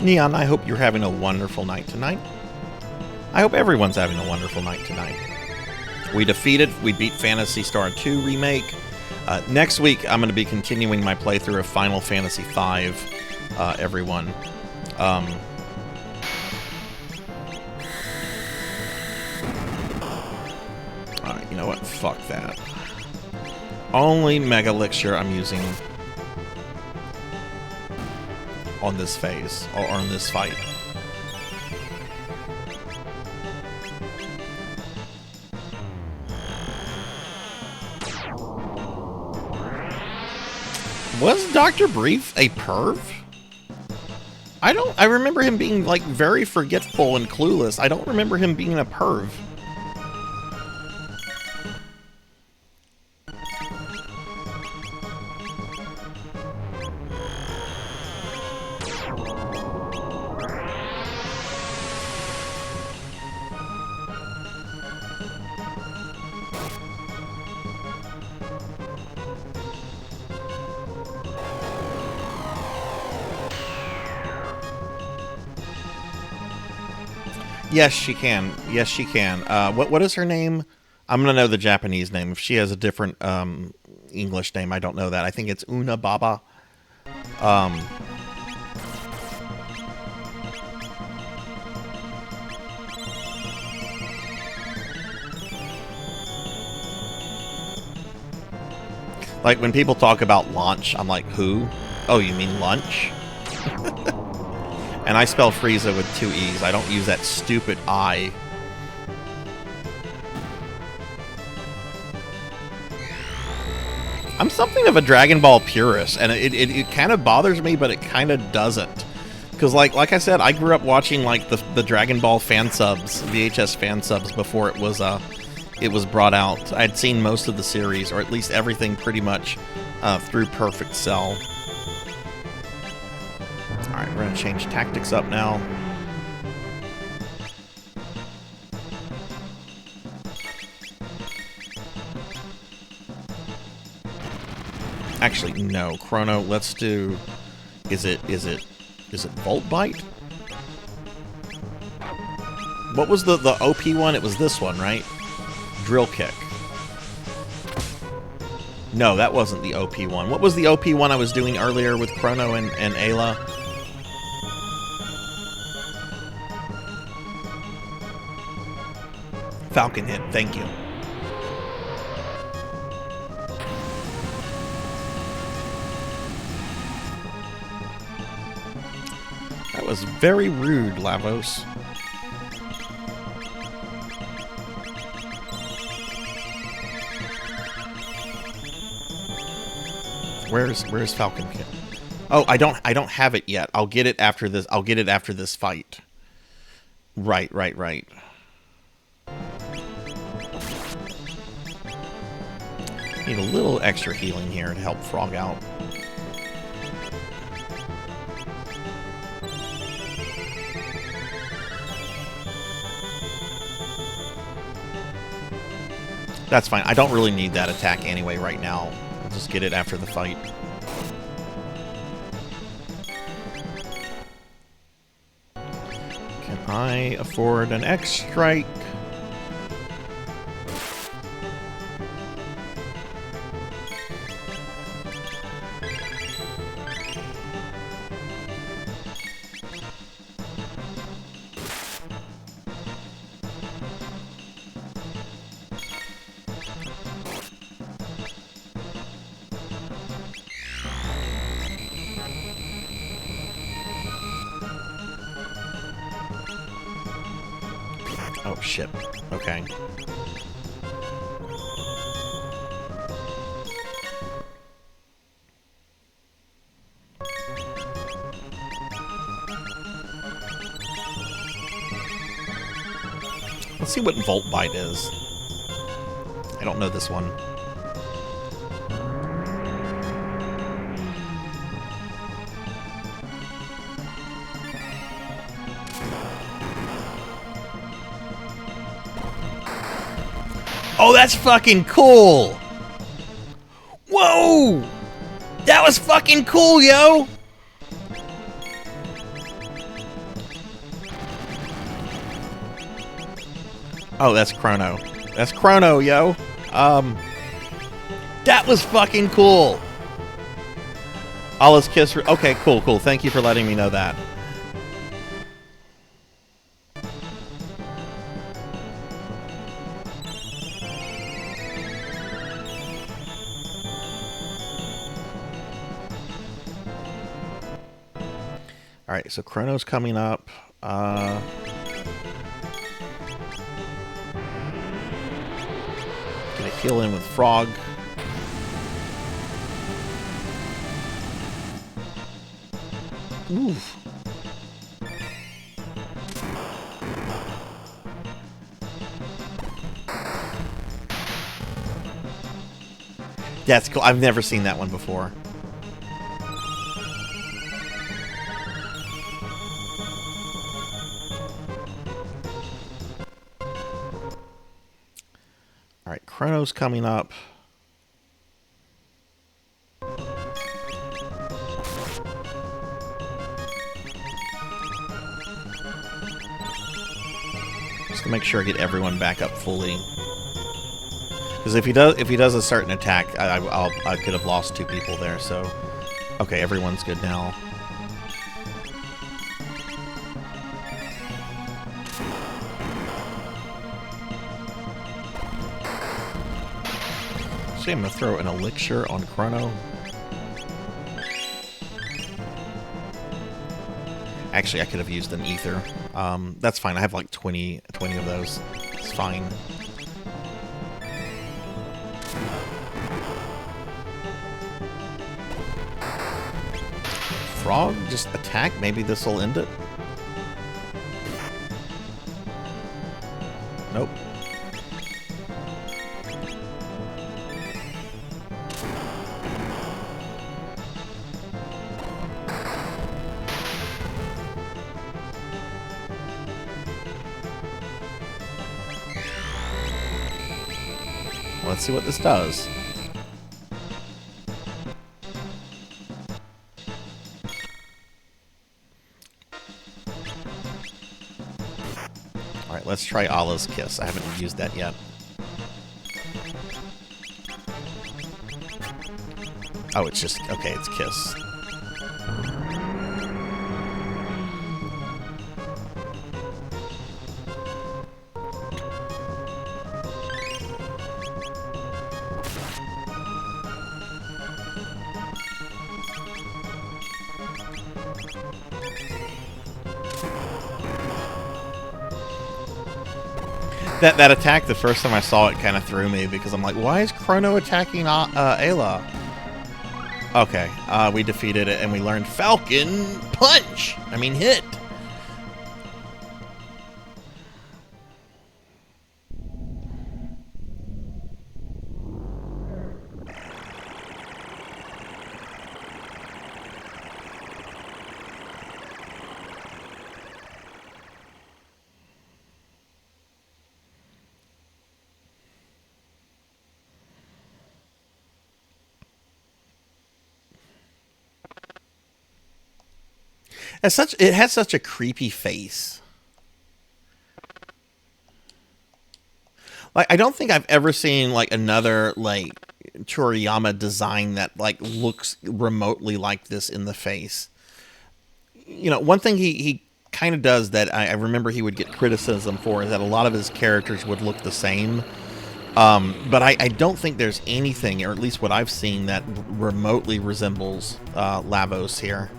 Neon, I hope you're having a wonderful night tonight. I hope everyone's having a wonderful night tonight. We beat Phantasy Star 2 Remake. Next week, I'm going to be continuing my playthrough of Final Fantasy V, everyone. Alright, you know what? Fuck that. Only Mega Elixir I'm using on this phase, or on this fight. Was Dr. Brief a perv? I remember him being, like, very forgetful and clueless. I don't remember him being a perv. Yes, she can. Yes, she can. What is her name? I'm gonna know the Japanese name. If she has a different English name, I don't know that. I think it's Una Baba. Like when people talk about launch, I'm like, who? Oh, you mean lunch? And I spell Frieza with 2 E's. I don't use that stupid I. I'm something of a Dragon Ball purist, and it kind of bothers me, but it kind of doesn't. Because like I said, I grew up watching like the Dragon Ball fan subs, VHS fan subs, before it was brought out. I'd seen most of the series, or at least everything pretty much through Perfect Cell. Alright, we're going to change tactics up now. Actually, no. Chrono, let's do... Is it Volt Bite? What was the OP one? It was this one, right? Drill Kick. No, that wasn't the OP one. What was the OP one I was doing earlier with Chrono and Ayla? Falcon Hit, thank you. That was very rude, Lavos. Where's Falcon Hit? Oh, I don't have it yet. I'll get it after this. I'll get it after this fight. Right. Need a little extra healing here to help Frog out. That's fine. I don't really need that attack anyway right now. I'll just get it after the fight. Can I afford an X-Strike? Oh, shit. Okay. Let's see what Volt Bite is. I don't know this one. Oh, that's fucking cool! Whoa! That was fucking cool, yo! Oh, that's Chrono. That's Chrono, yo! That was fucking cool! Allah's Kiss... Okay, cool. Thank you for letting me know that. Alright, so Chrono's coming up. Gonna heal in with Frog. Oof. That's cool. I've never seen that one before. Alright, Chrono's coming up. Just to make sure I get everyone back up fully. Because if he does a certain attack, I could have lost 2 people there. So, okay, everyone's good now. See, I'm gonna throw an elixir on Chrono. Actually, I could have used an ether. That's fine. I have like 20 of those. It's fine. Frog, just attack. Maybe this will end it. Nope. Let's see what this does. Alright, let's try Allah's Kiss. I haven't used that yet. Oh, it's just... okay, it's Kiss. That attack, the first time I saw it, kind of threw me because I'm like, why is Chrono attacking Ayla? Okay, we defeated it and we learned Falcon Punch! I mean, hit! It has such a creepy face. Like, I don't think I've ever seen like another like Toriyama design that like looks remotely like this in the face. You know, one thing he kind of does that I remember he would get criticism for is that a lot of his characters would look the same. But I don't think there's anything, or at least what I've seen, that remotely resembles Lavos here.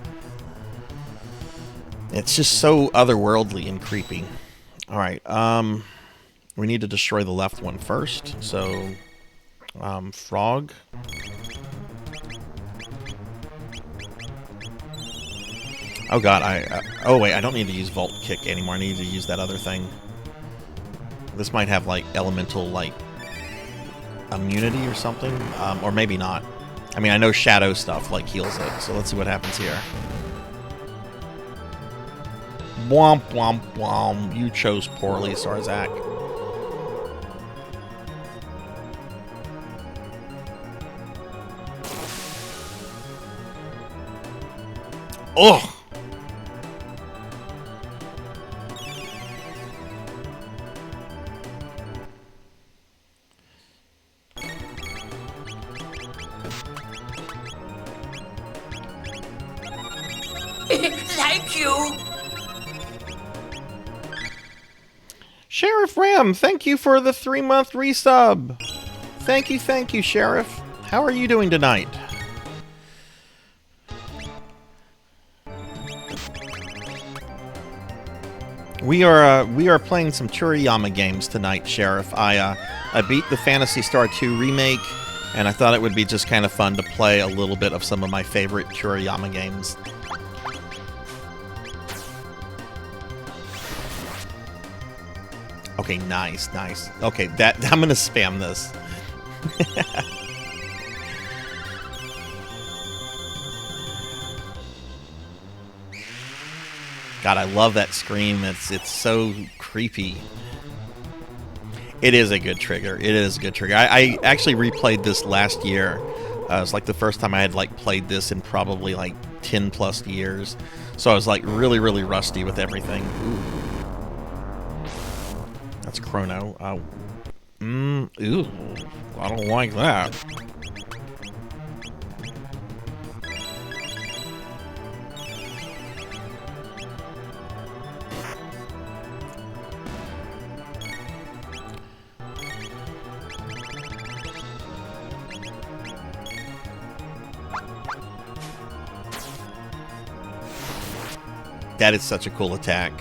It's just so otherworldly and creepy. Alright, we need to destroy the left one first. So, Frog. Oh god, oh wait, I don't need to use Volt Kick anymore. I need to use that other thing. This might have, like, elemental, like, immunity or something. Or maybe not. I mean, I know shadow stuff, like, heals it. So let's see what happens here. Womp, womp, womp. You chose poorly, Sarzac. Ugh! Thank you. Sheriff Ram, thank you for the 3-month resub. Thank you, Sheriff. How are you doing tonight? We are playing some Toriyama games tonight, Sheriff. I beat the Phantasy Star 2 remake, and I thought it would be just kind of fun to play a little bit of some of my favorite Toriyama games. Okay, nice. Okay, I'm gonna spam this. God, I love that scream. It's so creepy. It is a good trigger. It is a good trigger. I actually replayed this last year. It's like the first time I had like played this in probably like 10 plus years. So I was like really rusty with everything. Ooh. Chrono. Ooh, I don't like that. That is such a cool attack.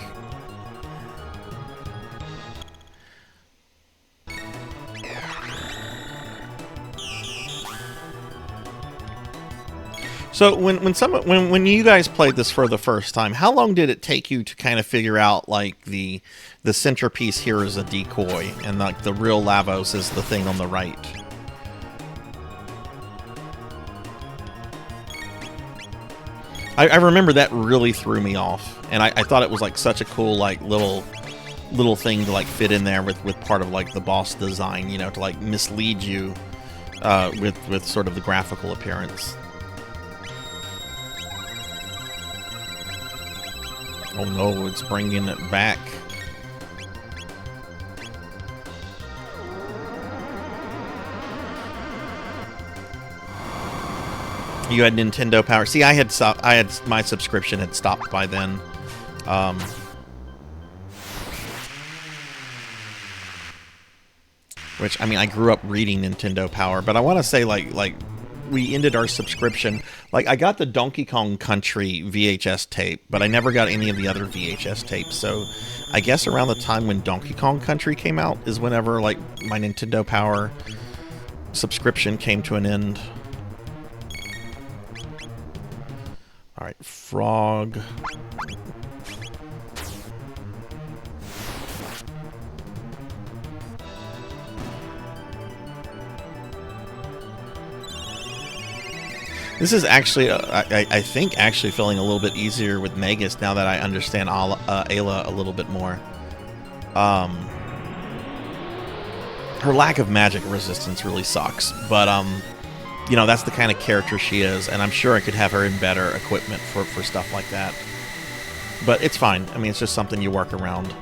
So when you guys played this for the first time, how long did it take you to kind of figure out like the centerpiece here is a decoy and like the real Lavos is the thing on the right? I remember that really threw me off, and I thought it was like such a cool like little thing to like fit in there with part of like the boss design, you know, to like mislead you with sort of the graphical appearance. Oh no, it's bringing it back. You had Nintendo Power. See, I had my subscription had stopped by then. Which, I mean, I grew up reading Nintendo Power, but I want to say like we ended our subscription. Like, I got the Donkey Kong Country VHS tape, but I never got any of the other VHS tapes. So I guess around the time when Donkey Kong Country came out is whenever like my Nintendo Power subscription came to an end. All right, frog. This is actually, I think, actually feeling a little bit easier with Magus now that I understand Ayla a little bit more. Her lack of magic resistance really sucks, but you know, that's the kind of character she is, and I'm sure I could have her in better equipment for stuff like that. But it's fine. I mean, it's just something you work around.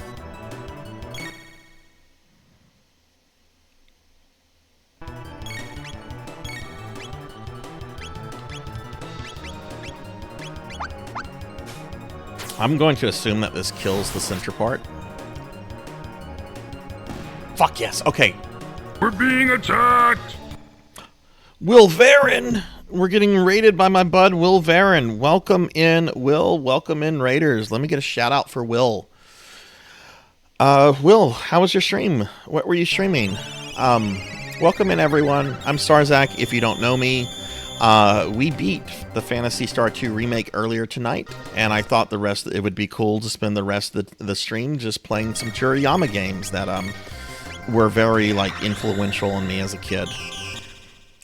I'm going to assume that this kills the center part. Fuck yes. Okay. We're being attacked! Will Varon! We're getting raided by my bud, Will Varon. Welcome in, Will. Welcome in, Raiders. Let me get a shout out for Will. Will, how was your stream? What were you streaming? Welcome in, everyone. I'm Sarzac, if you don't know me. We beat the Phantasy Star 2 remake earlier tonight, and I thought it would be cool to spend the rest of the stream just playing some Churiyama games that were very like influential on me as a kid.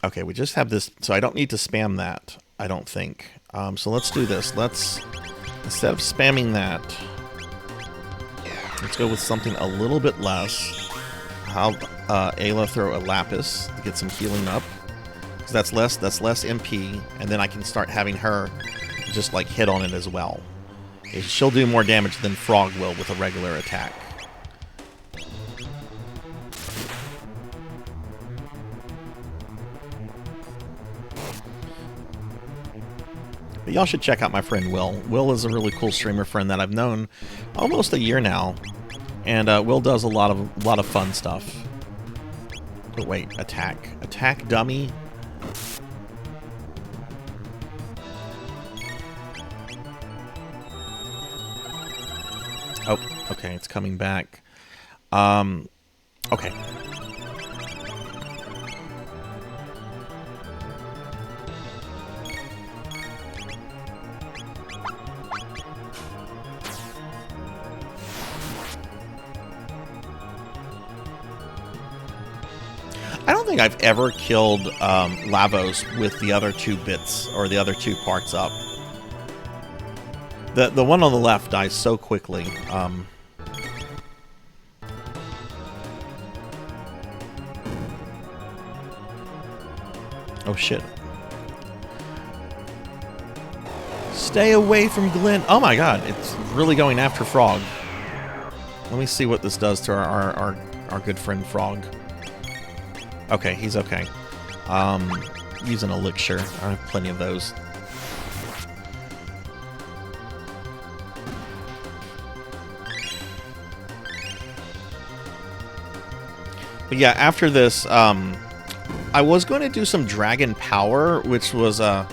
Okay, we just have this, so I don't need to spam that, I don't think. So let's do this. Let's, instead of spamming that, let's go with something a little bit less. I'll Ayla throw a Lapis to get some healing up. Because that's less MP, and then I can start having her just like hit on it as well. She'll do more damage than Frog will with a regular attack. But y'all should check out my friend Will. Will is a really cool streamer friend that I've known almost a year now, and Will does a lot of fun stuff. But wait, attack dummy. Oh, okay, it's coming back. Okay. I don't think I've ever killed Lavos with the other two bits, or the other two parts up. The one on the left dies so quickly. Oh shit. Stay away from Glenn. Oh my god, it's really going after Frog. Let me see what this does to our our good friend Frog. Okay, he's okay. Use an elixir. I have plenty of those. But yeah, after this, I was going to do some Dragon Power, which was a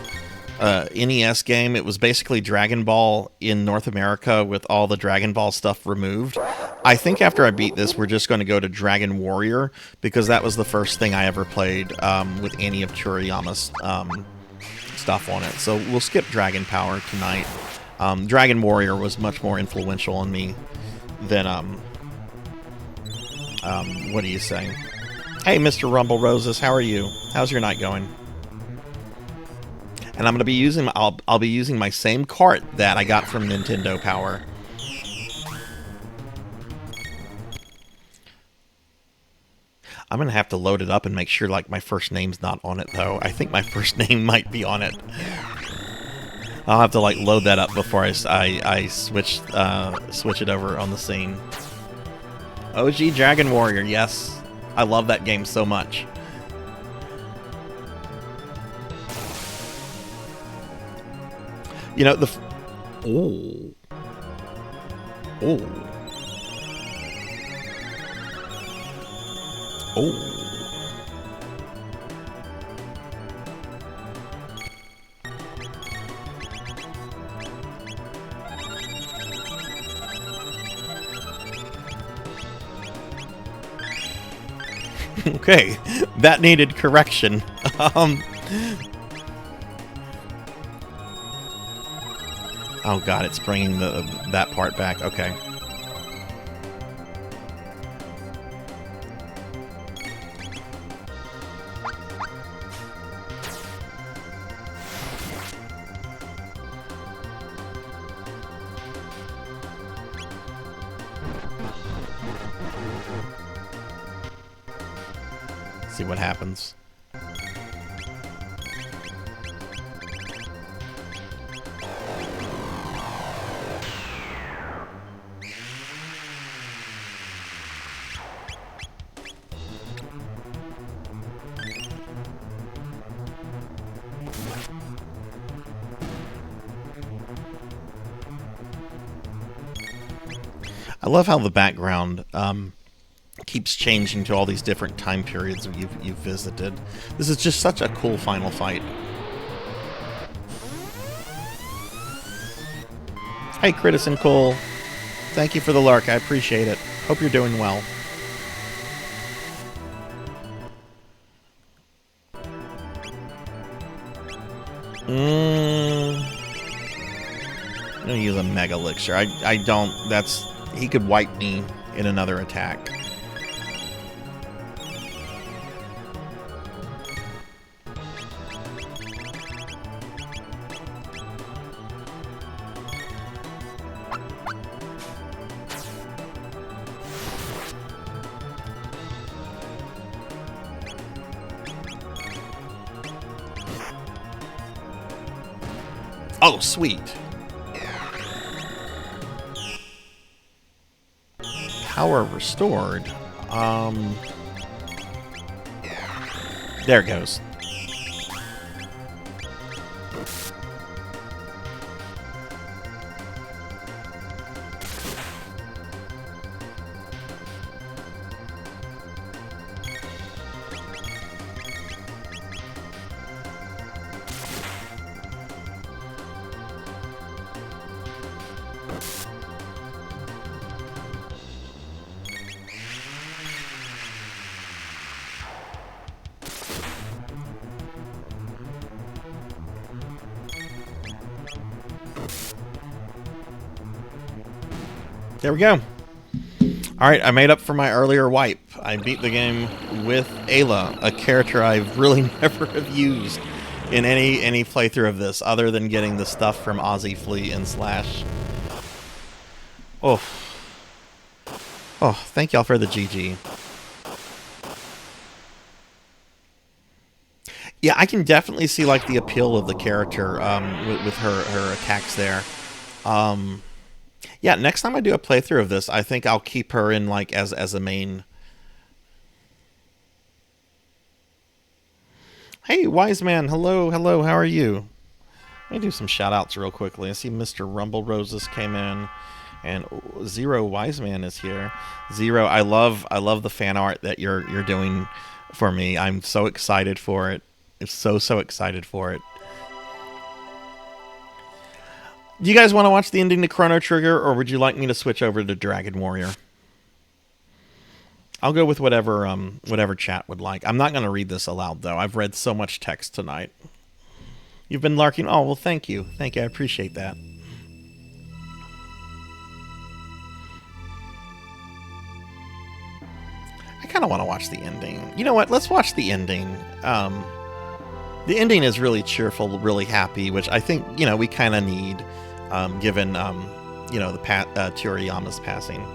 NES game. It was basically Dragon Ball in North America with all the Dragon Ball stuff removed. I think after I beat this, we're just going to go to Dragon Warrior, because that was the first thing I ever played with any of Toriyama's stuff on it. So we'll skip Dragon Power tonight. Dragon Warrior was much more influential on me than, what are you saying? Hey, Mr. Rumble Roses, how are you? How's your night going? And I'm going to be using, I'll be using my same cart that I got from Nintendo Power. I'm going to have to load it up and make sure, like, my first name's not on it, though. I think my first name might be on it. I'll have to, like, load that up before I switch it over on the scene. OG Dragon Warrior, yes. I love that game so much. You know, oh. Oh. Oh. Okay, that needed correction. Oh god, it's bringing that part back. Okay. See what happens. I love how the background keeps changing to all these different time periods you've visited. This is just such a cool final fight. Hey, Critison Cole. Thank you for the lurk. I appreciate it. Hope you're doing well. I'm gonna use a Mega Elixir. I don't... That's... He could wipe me in another attack. Oh, sweet. Power restored. There it goes. There we go. Alright, I made up for my earlier wipe. I beat the game with Ayla, a character I've really never have used in any playthrough of this, other than getting the stuff from Aussie Flea and Slash. Oh. Oh, thank y'all for the GG. Yeah, I can definitely see, like, the appeal of the character with her attacks there. Yeah, next time I do a playthrough of this, I think I'll keep her in, like, as a main Hey, Wise Man. Hello, hello. How are you? Let me do some shout outs real quickly. I see Mr. Rumble Roses came in, and Zero Wise Man is here. Zero, I love the fan art that you're doing for me. I'm so excited for it. I'm so excited for it. Do you guys want to watch the ending to Chrono Trigger, or would you like me to switch over to Dragon Warrior? I'll go with whatever chat would like. I'm not going to read this aloud, though. I've read so much text tonight. You've been larking. Oh, well, thank you. Thank you. I appreciate that. I kind of want to watch the ending. You know what? Let's watch the ending. The ending is really cheerful, really happy, which I think, we kind of need, given, Toriyama's passing.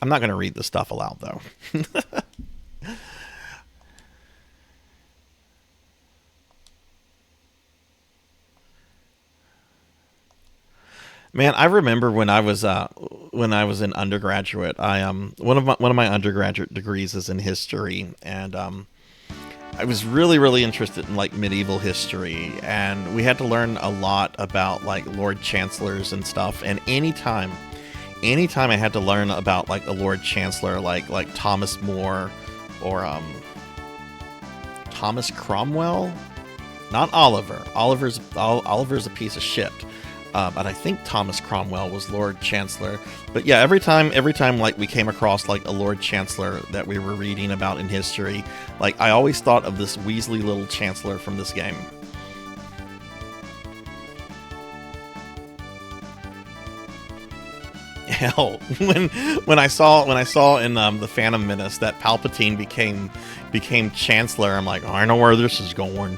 I'm not going to read the stuff aloud, though. Man, I remember when I was in undergraduate. One of my undergraduate degrees is in history, and I was really interested in like medieval history, and we had to learn a lot about like Lord Chancellors and stuff. And anytime I had to learn about like a Lord Chancellor, like Thomas More or Thomas Cromwell, not Oliver. Oliver's a piece of shit. But I think Thomas Cromwell was Lord Chancellor. But yeah, every time like we came across like a Lord Chancellor that we were reading about in history, like I always thought of this Weasley little Chancellor from this game. Hell, when I saw in the Phantom Menace that Palpatine became Chancellor, I'm like, oh, I know where this is going.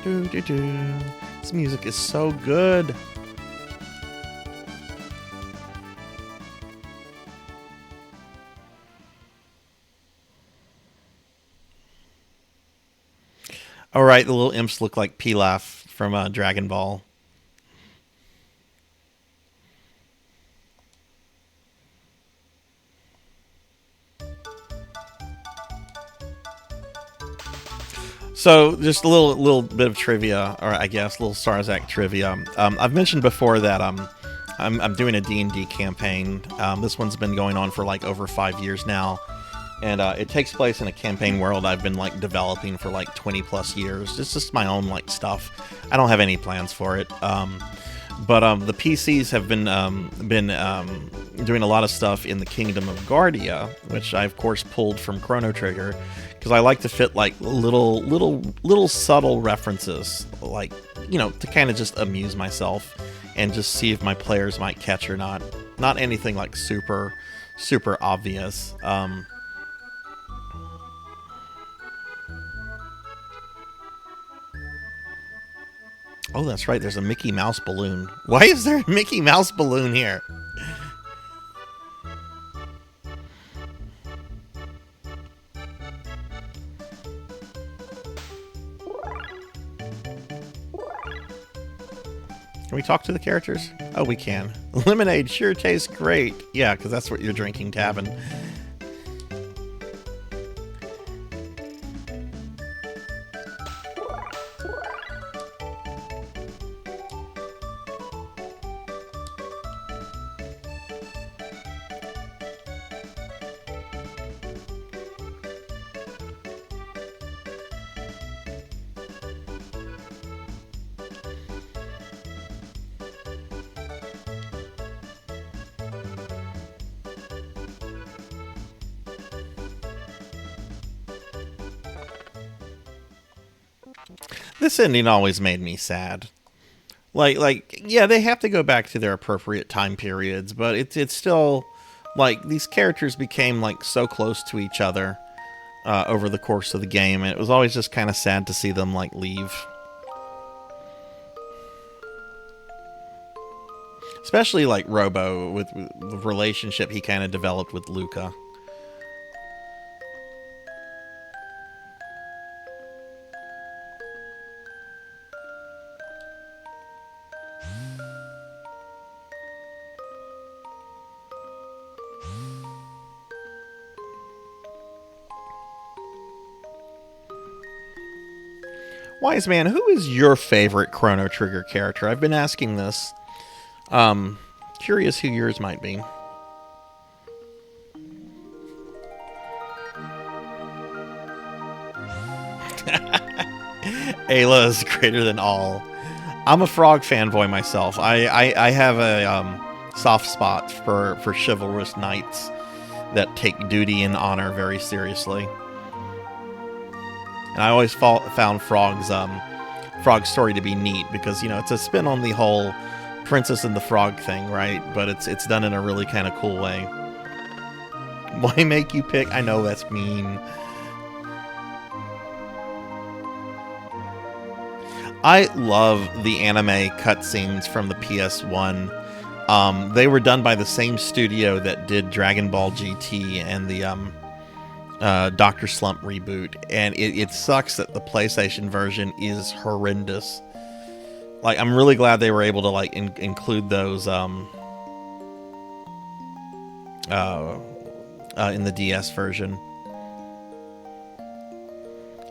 This music is so good. All right, the little imps look like Pilaf from Dragon Ball. So, just a little bit of trivia, or I guess a little Sarzac trivia. I've mentioned before that I'm doing a D&D campaign. This one's been going on for like over 5 years now, and it takes place in a campaign world I've been like developing for like 20 plus years. It's just my own like stuff. I don't have any plans for it. But the PCs have been doing a lot of stuff in the Kingdom of Guardia, which I of course pulled from Chrono Trigger, because I like to fit like little subtle references, like, to kind of just amuse myself and just see if my players might catch or not. Not anything like super obvious. Oh, that's right. There's a Mickey Mouse balloon. Why is there a Mickey Mouse balloon here? Can we talk to the characters? Oh, we can. Lemonade sure tastes great. Yeah, because that's what you're drinking, Tavin. This ending always made me sad. Like, yeah, they have to go back to their appropriate time periods, but it's still, like, these characters became, like, so close to each other over the course of the game, and it was always just kind of sad to see them, like, leave. Especially, like, Robo, with the relationship he kind of developed with Luca. Wise Man, who is your favorite Chrono Trigger character? I've been asking this. Curious who yours might be. Ayla is greater than all. I'm a Frog fanboy myself. I have a soft spot for chivalrous knights that take duty and honor very seriously. And I always found Frog's story to be neat because, you know, it's a spin on the whole Princess and the Frog thing, right? But it's done in a really kind of cool way. Why make you pick? I know that's mean. I love the anime cutscenes from the PS1. They were done by the same studio that did Dragon Ball GT and the Dr. Slump reboot, and it sucks that the PlayStation version is horrendous. Like, I'm really glad they were able to like include those in the DS version.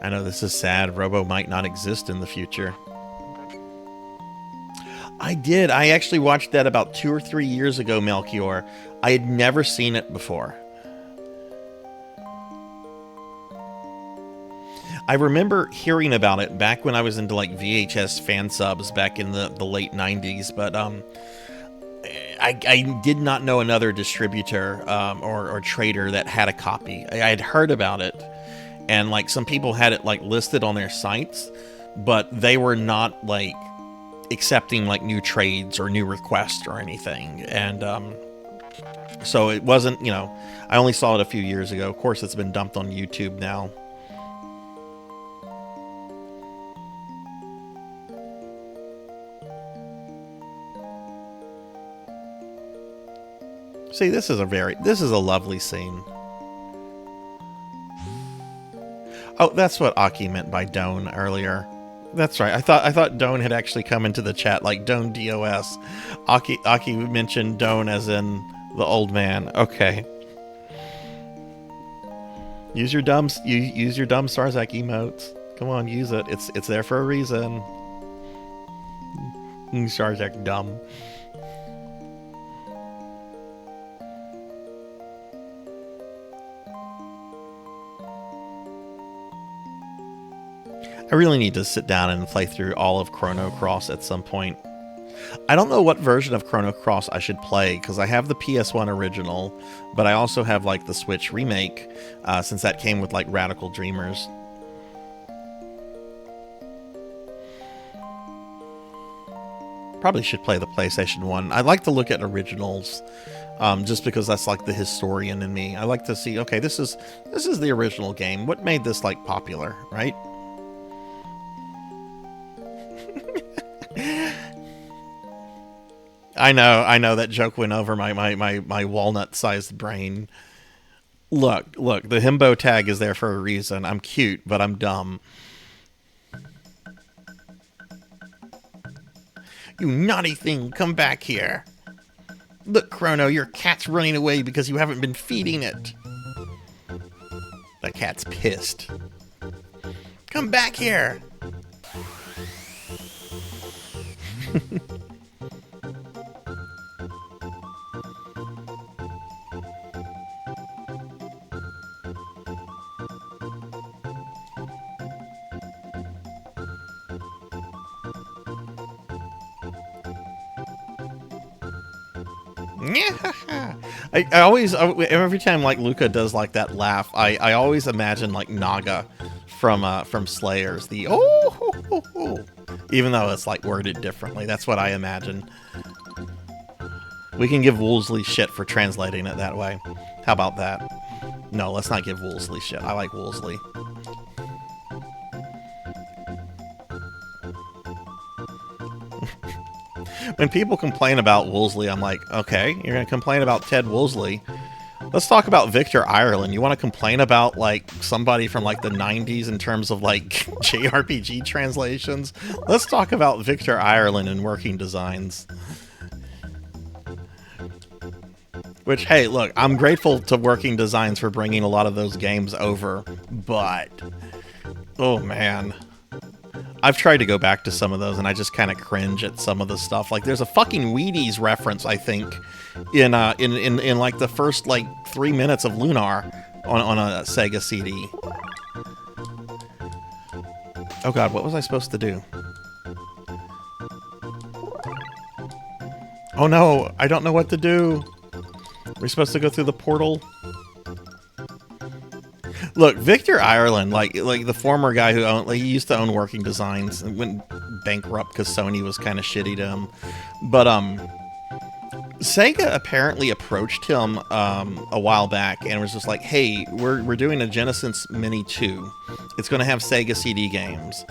I know this is sad. Robo might not exist in the future. I did. I actually watched that about 2 or 3 years ago, Melchior. I had never seen it before. I remember hearing about it back when I was into like VHS fan subs back in the late 90s, but I did not know another distributor or trader that had a copy. I had heard about it, and like some people had it like listed on their sites, but they were not like accepting like new trades or new requests or anything. And so it wasn't, you know, I only saw it a few years ago. Of course, it's been dumped on YouTube now. See, this is a lovely scene. Oh, that's what Aki meant by Doan earlier. That's right. I thought Doan had actually come into the chat, like Doan DOS. Aki mentioned Doan as in the old man. Okay. Use your dumb Sarzac emotes. Come on, use it. It's there for a reason. Sarzac dumb. I really need to sit down and play through all of Chrono Cross at some point. I don't know what version of Chrono Cross I should play, because I have the PS1 original, but I also have like the Switch remake, since that came with like Radical Dreamers. Probably should play the PlayStation 1. I like to look at originals, just because that's like the historian in me. I like to see, okay, this is the original game. What made this like popular, right? I know that joke went over my walnut-sized brain. Look, the himbo tag is there for a reason. I'm cute, but I'm dumb. You naughty thing, come back here. Look, Chrono, your cat's running away because you haven't been feeding it. The cat's pissed. Come back here. I always, every time like Luca does like that laugh, I always imagine like Naga from Slayers, the oh ho, ho, ho. Even though it's like worded differently, that's what I imagine. We can give Woolsey shit for translating it that way. How about that? No, let's not give Woolsey shit. I like Woolsey. When people complain about Woolsey, I'm like, okay, you're going to complain about Ted Woolsey. Let's talk about Victor Ireland. You want to complain about, like, somebody from, like, the 90s in terms of, like, JRPG translations? Let's talk about Victor Ireland and working designs. Which, hey, look, I'm grateful to Working Designs for bringing a lot of those games over, but... oh, man. I've tried to go back to some of those, and I just kind of cringe at some of the stuff. Like, there's a fucking Wheaties reference, I think, in like the first like 3 minutes of Lunar on a Sega CD. Oh god, what was I supposed to do? Oh no, I don't know what to do. We're supposed to go through the portal. Look, Victor Ireland, like the former guy who owned, like, he used to own Working Designs and went bankrupt because Sony was kind of shitty to him. But Sega apparently approached him a while back and was just like, "Hey, we're doing a Genesis Mini 2. It's going to have Sega CD games.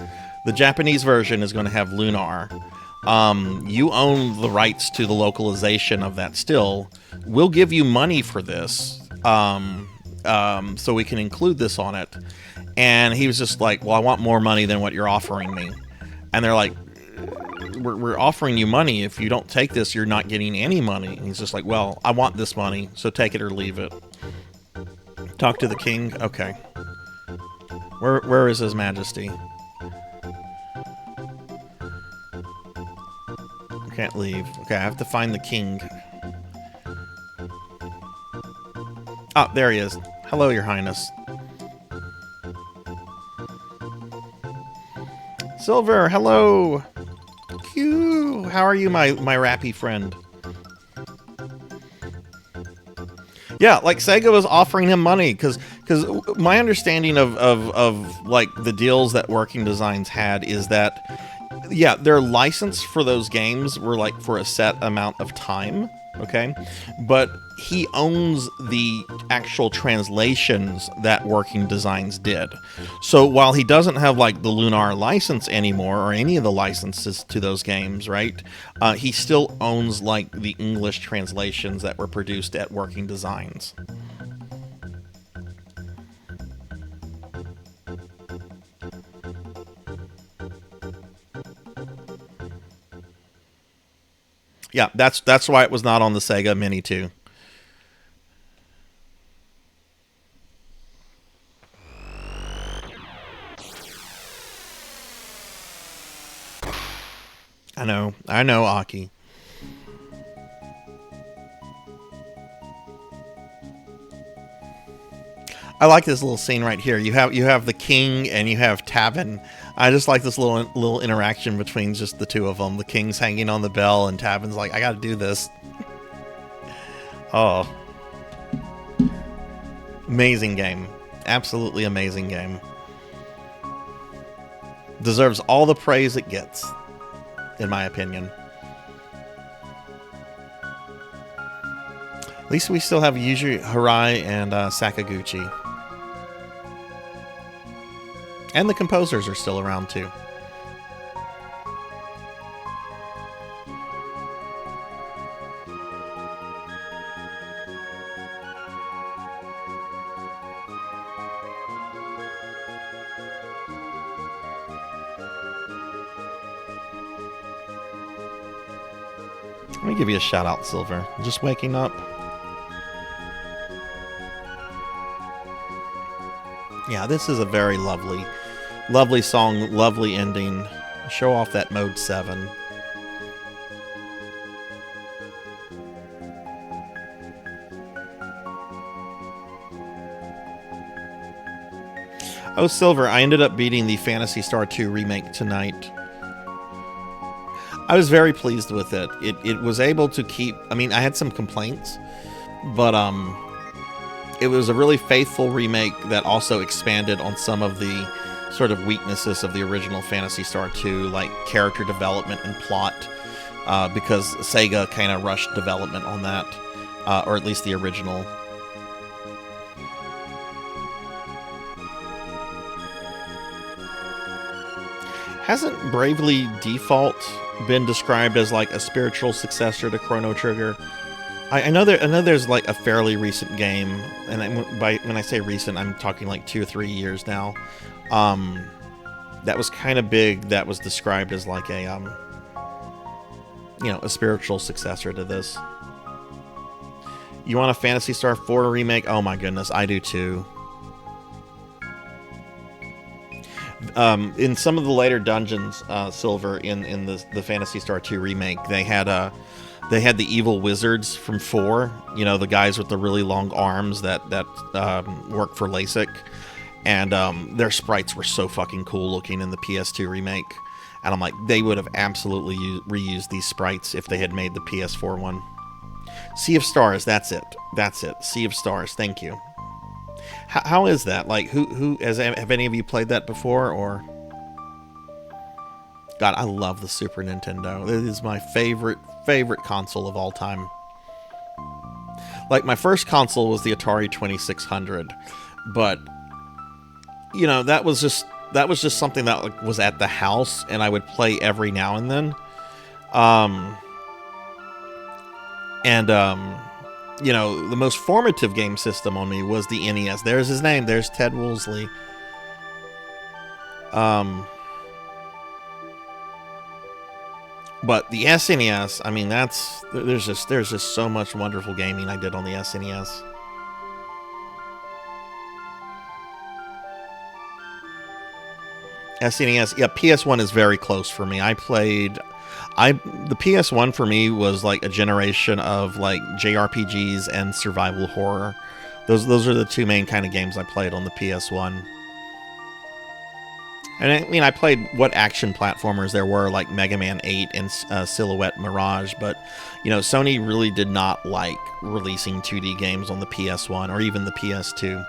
The Japanese version is going to have Lunar. You own the rights to the localization of that still. We'll give you money for this, so we can include this on it." And he was just like, "Well, I want more money than what you're offering me." And they're like, we're offering you money. If you don't take this, you're not getting any money. And he's just like, "Well, I want this money, so take it or leave it." Talk to the king? Okay. Where is His Majesty? Can't leave. Okay, I have to find the king. Ah, there he is. Hello, Your Highness. Silver, hello. Q. How are you, my rappy friend? Yeah, like Sega was offering him money because my understanding of like the deals that Working Designs had is that, yeah, their license for those games were like for a set amount of time, okay? But he owns the actual translations that Working Designs did. So while he doesn't have like the Lunar license anymore, or any of the licenses to those games, right? He still owns like the English translations that were produced at Working Designs. Yeah, that's why it was not on the Sega Mini 2. I know, Aki. I like this little scene right here. You have the king and you have Tabin. I just like this little interaction between just the two of them. The king's hanging on the bell and Tabin's like, "I got to do this." Oh, amazing game! Absolutely amazing game. Deserves all the praise it gets, in my opinion. At least we still have Yuji Harai and Sakaguchi. And the composers are still around too. Let me give you a shout out, Silver. Just waking up. Yeah, this is a very lovely song, lovely ending. Show off that mode 7. Oh, Silver, I ended up beating the Phantasy Star 2 remake tonight. I was very pleased with it. It was able to keep... I mean, I had some complaints, but it was a really faithful remake that also expanded on some of the sort of weaknesses of the original Phantasy Star 2, like character development and plot, because Sega kind of rushed development on that, or at least the original. Hasn't Bravely Default been described as like a spiritual successor to Chrono Trigger? I know there's like a fairly recent game, and when I say recent, I'm talking like 2 or 3 years now. That was kind of big. That was described as like a a spiritual successor to this. You want a Phantasy Star 4 remake? Oh my goodness, I do too. In some of the later dungeons, Silver, in the Phantasy Star 2 remake, they had the evil wizards from 4. You know, the guys with the really long arms that work for LASIK, and their sprites were so fucking cool looking in the PS2 remake. And I'm like, they would have absolutely reused these sprites if they had made the PS4 one. Sea of Stars, that's it. Sea of Stars, thank you. How is that? Like, have any of you played that before, or? God, I love the Super Nintendo. It is my favorite console of all time. Like, my first console was the Atari 2600, but you know, that was just something that like, was at the house, and I would play every now and then. You know, the most formative game system on me was the NES. There's his name. There's Ted Woolsey. But the SNES, I mean, there's just so much wonderful gaming I did on the SNES. SNES, yeah, PS1 is very close for me. The PS1 for me was like a generation of like JRPGs and survival horror. Those are the two main kind of games I played on the PS1. And I mean, I played what action platformers there were, like Mega Man 8 and Silhouette Mirage, but you know, Sony really did not like releasing 2D games on the PS1 or even the PS2.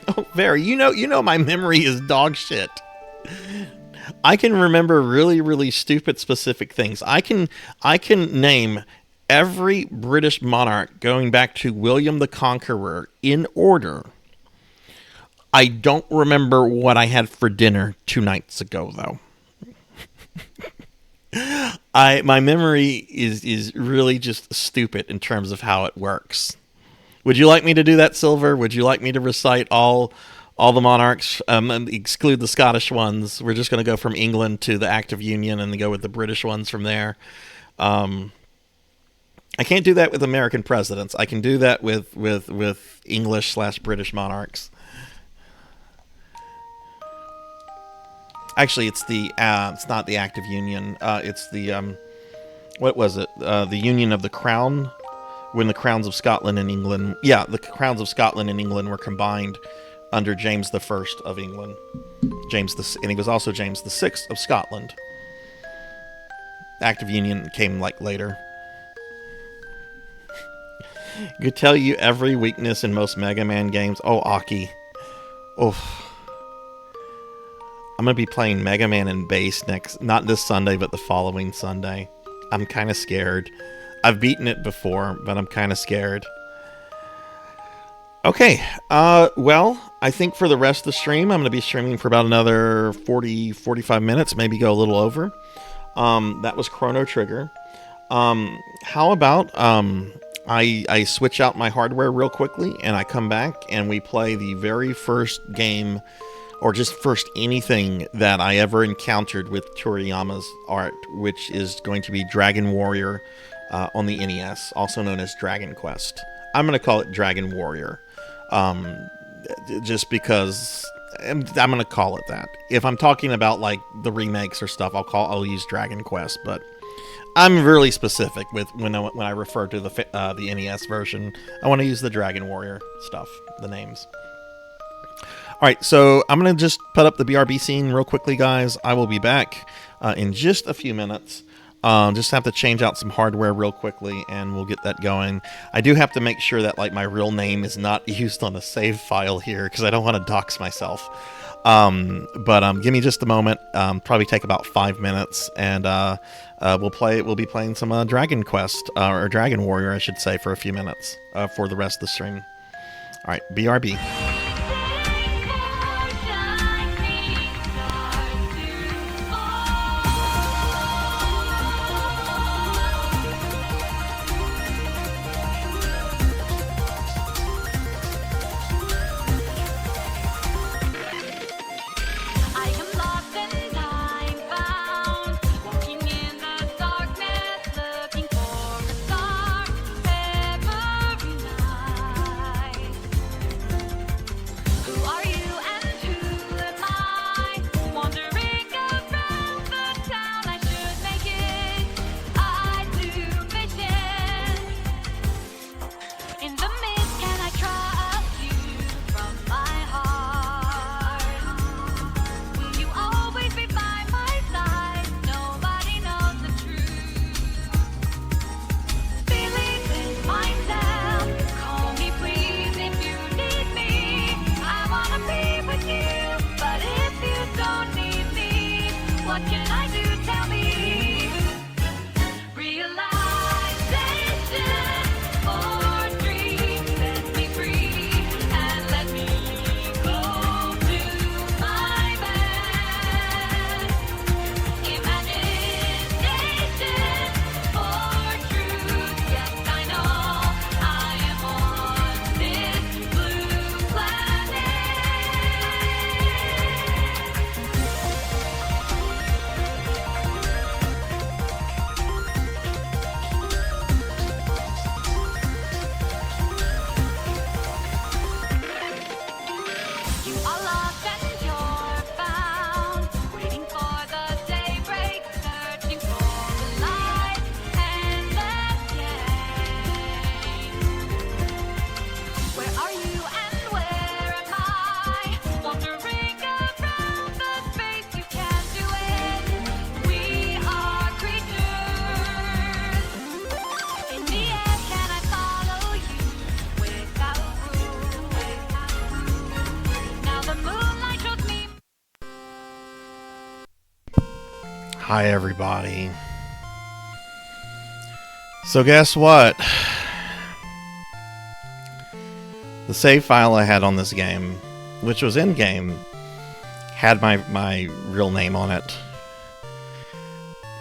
Oh, Very, you know my memory is dog shit. I can remember really, really stupid specific things. I can name every British monarch going back to William the Conqueror in order. I don't remember what I had for dinner 2 nights ago, though. My memory is really just stupid in terms of how it works. Would you like me to do that, Silver? Would you like me to recite all the monarchs, and exclude the Scottish ones? We're just going to go from England to the Act of Union and go with the British ones from there. I can't do that with American presidents. I can do that with English/British monarchs. Actually, it's not the Act of Union. It's the what was it? The Union of the Crown. When the crowns of Scotland and England... Yeah, the crowns of Scotland and England were combined under James I of England. And he was also James VI of Scotland. Act of Union came, like, later. Could tell you every weakness in most Mega Man games. Oh, Aki. Oh. I'm going to be playing Mega Man and Bass not this Sunday, but the following Sunday. I'm kind of scared. I've beaten it before, but I'm kind of scared. Okay, well, I think for the rest of the stream, I'm going to be streaming for about another 40-45 minutes, maybe go a little over. That was Chrono Trigger. How about I switch out my hardware real quickly, and I come back, and we play the very first game, or just first anything that I ever encountered with Toriyama's art, which is going to be Dragon Warrior on the NES, also known as Dragon Quest. I'm going to call it Dragon Warrior, just because I'm going to call it that. If I'm talking about like the remakes or stuff, I'll use Dragon Quest, but I'm really specific with when I refer to the NES version. I want to use the Dragon Warrior stuff, the names. All right, so I'm going to just put up the BRB scene real quickly, guys. I will be back in just a few minutes. Just have to change out some hardware real quickly, and we'll get that going. I do have to make sure that like my real name is not used on a save file here, because I don't want to dox myself. But give me just a moment. Probably take about 5 minutes, and we'll be playing some Dragon Quest or Dragon Warrior, I should say, for a few minutes for the rest of the stream. All right, BRB. Hi, everybody. So guess what? The save file I had on this game, which was in-game, had my real name on it.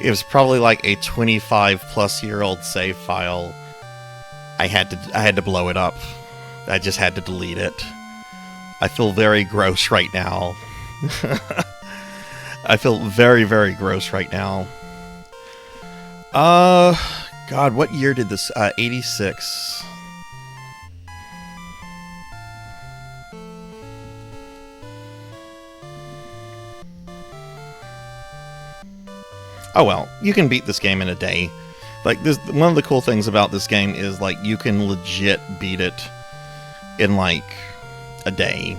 It was probably like a 25-plus-year-old save file. I had to blow it up. I just had to delete it. I feel very gross right now. I feel very, very gross right now. God, what year did this? 86. Oh well, you can beat this game in a day. Like, this, one of the cool things about this game is, like, you can legit beat it in, like, a day.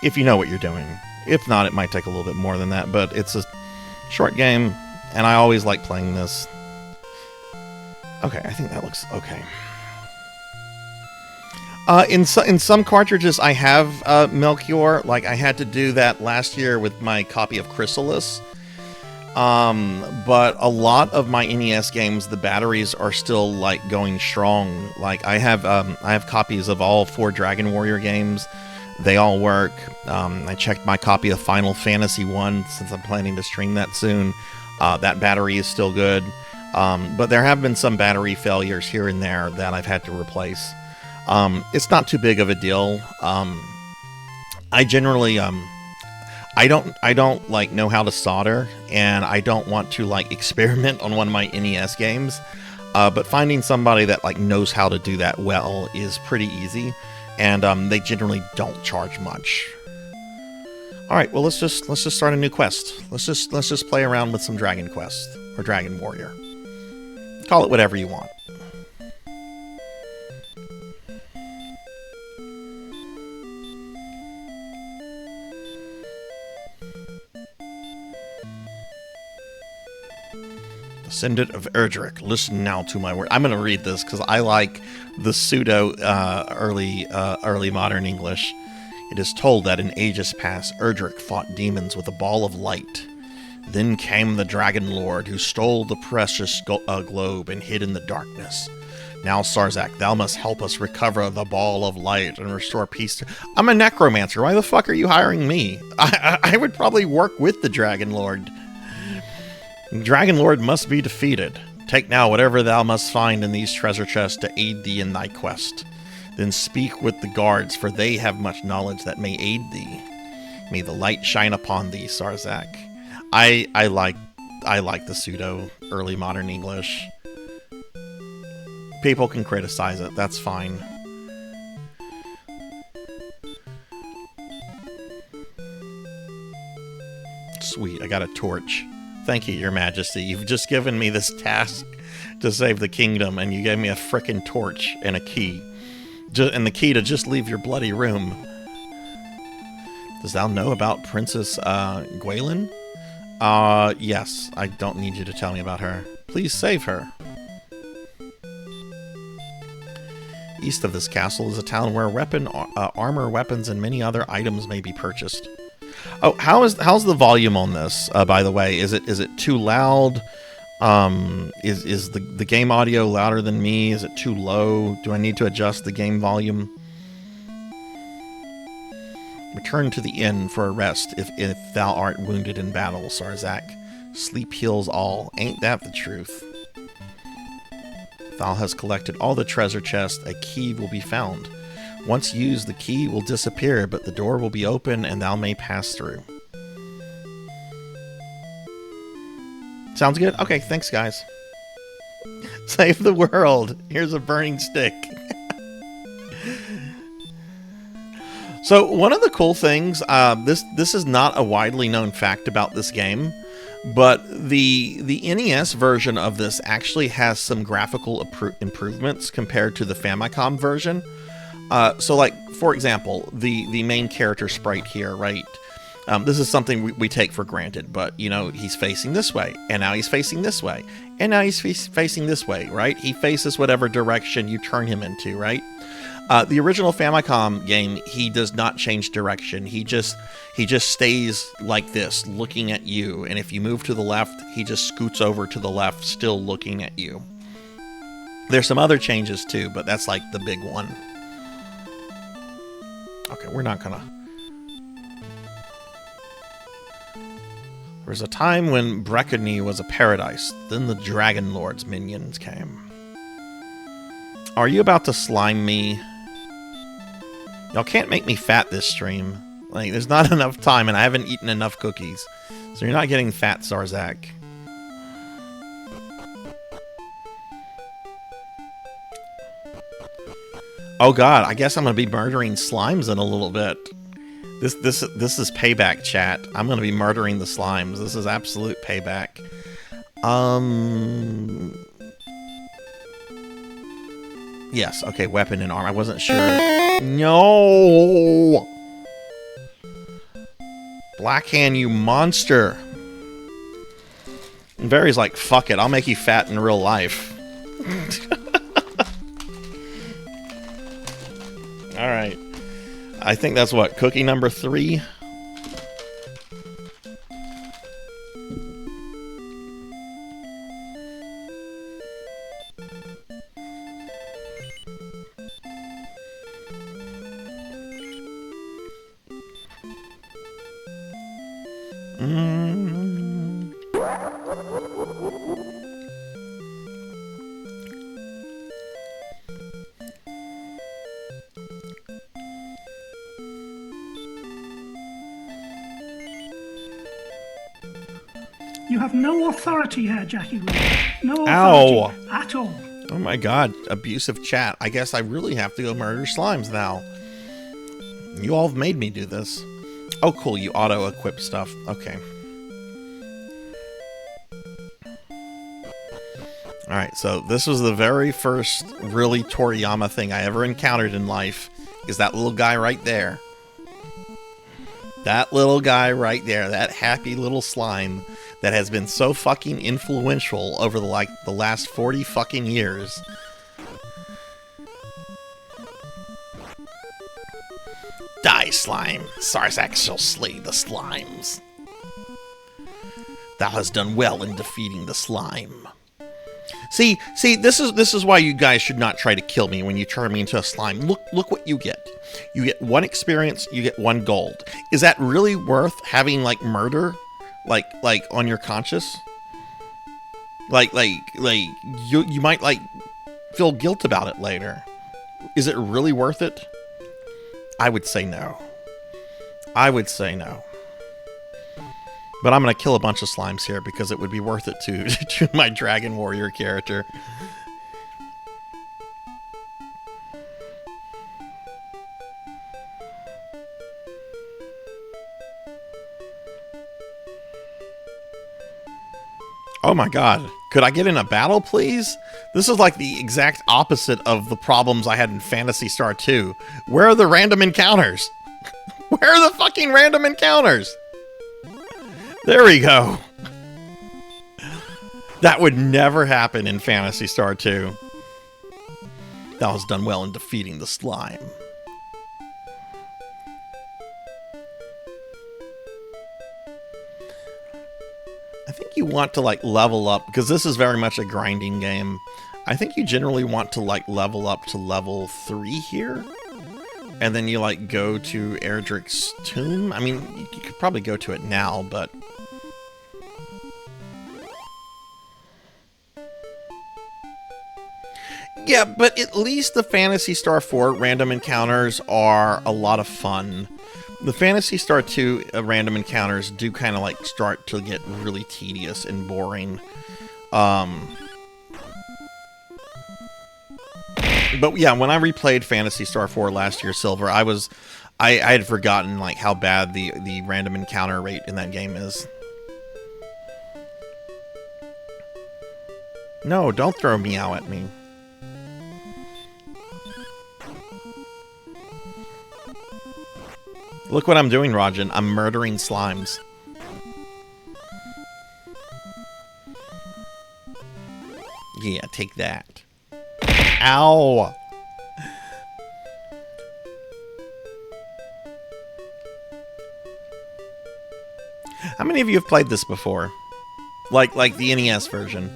If you know what you're doing. If not, it might take a little bit more than that, but it's a short game, and I always like playing this. Okay, I think that looks okay. In some cartridges, I have Melchior. Like, I had to do that last year with my copy of Chrysalis. But a lot of my NES games, the batteries are still, like, going strong. Like, I have copies of all 4 Dragon Warrior games. They all work. I checked my copy of Final Fantasy 1, since I'm planning to stream that soon. That battery is still good. But there have been some battery failures here and there that I've had to replace. It's not too big of a deal. I generally, I don't like know how to solder, and I don't want to like experiment on one of my NES games. But finding somebody that like knows how to do that well is pretty easy, and they generally don't charge much. All right, well let's just start a new quest. Let's just play around with some Dragon Quest or Dragon Warrior. Call it whatever you want. Descendant of Erdrick, listen now to my word. I'm going to read this because I like the pseudo early modern English. It is told that in ages past, Erdrick fought demons with a ball of light. Then came the Dragon Lord, who stole the precious globe and hid in the darkness. Now, Sarzac, thou must help us recover the ball of light and restore peace to... I'm a necromancer. Why the fuck are you hiring me? I would probably work with the Dragon Lord. Dragon Lord must be defeated. Take now whatever thou must find in these treasure chests to aid thee in thy quest. Then speak with the guards, for they have much knowledge that may aid thee. May the light shine upon thee, Sarzac. I like the pseudo early modern English. People can criticize it, that's fine. Sweet, I got a torch. Thank you, Your Majesty. You've just given me this task to save the kingdom, and you gave me a frickin' torch and a key. And the key to just leave your bloody room. Does thou know about Princess Gwaelin? Yes. I don't need you to tell me about her. Please save her. East of this castle is a town where armor, weapons, and many other items may be purchased. Oh, how's the volume on this? By the way, is it too loud? Is the game audio louder than me? Is it too low? Do I need to adjust the game volume? Return to the inn for a rest if thou art wounded in battle, Sarzac. Sleep heals all. Ain't that the truth? If thou hast collected all the treasure chests, a key will be found. Once used, the key will disappear, but the door will be open and thou may pass through. Sounds good? Okay, thanks, guys. Save the world. Here's a burning stick. So, one of the cool things, this is not a widely known fact about this game, but the NES version of this actually has some graphical improvements compared to the Famicom version. So, like, for example, the main character sprite here, right? This is something we take for granted, but, you know, he's facing this way, and now he's facing this way, and now he's facing this way, right? He faces whatever direction you turn him into, right? The original Famicom game, he does not change direction. He just stays like this, looking at you. And if you move to the left, he just scoots over to the left, still looking at you. There's some other changes too, but that's like the big one. Okay, we're not gonna... There was a time when Brecony was a paradise. Then the Dragon Lord's minions came. Are you about to slime me? Y'all can't make me fat this stream. Like, there's not enough time, and I haven't eaten enough cookies. So you're not getting fat, Sarzac. Oh god, I guess I'm gonna be murdering slimes in a little bit. This is payback, chat. I'm gonna be murdering the slimes. This is absolute payback. Yes, okay, weapon and arm. I wasn't sure. No! Blackhand, you monster! And Barry's like, fuck it, I'll make you fat in real life. Alright. I think that's what, cookie number 3? You have no authority here, Jackie Lee. No authority Ow. at all. Oh my god, abusive chat. I guess I really have to go murder slimes now. You all have made me do this. Oh cool, you auto-equip stuff. Okay. Alright, so this was the very first really Toriyama thing I ever encountered in life. Is that little guy right there. That little guy right there. That happy little slime that has been so fucking influential over the last 40 fucking years. Die, slime. Sarzac shall slay the slimes. Thou hast done well in defeating the slime. See, this is why you guys should not try to kill me when you turn me into a slime. Look what you get. You get 1 experience, you get 1 gold. Is that really worth having like murder? Like on your conscience? Like you might like feel guilt about it later. Is it really worth it? I would say no. I would say no. But I'm gonna kill a bunch of slimes here because it would be worth it to my Dragon Warrior character. Oh my god. Could I get in a battle, please? This is like the exact opposite of the problems I had in Phantasy Star 2. Where are the random encounters? Where are the fucking random encounters? There we go. That would never happen in Phantasy Star 2. Thou hast done well in defeating the slime. I think you want to like level up, because this is very much a grinding game. I think you generally want to like level up to level 3 here. And then you like go to Erdrick's tomb. I mean, you could probably go to it now, but... Yeah, but at least the Phantasy Star 4 random encounters are a lot of fun. The Phantasy Star 2 random encounters do kind of like start to get really tedious and boring. But yeah, when I replayed Phantasy Star 4 last year, Silver, I had forgotten like how bad the random encounter rate in that game is. No, don't throw meow at me. Look what I'm doing, Rajan. I'm murdering slimes. Yeah, take that. Ow! How many of you have played this before? Like the NES version?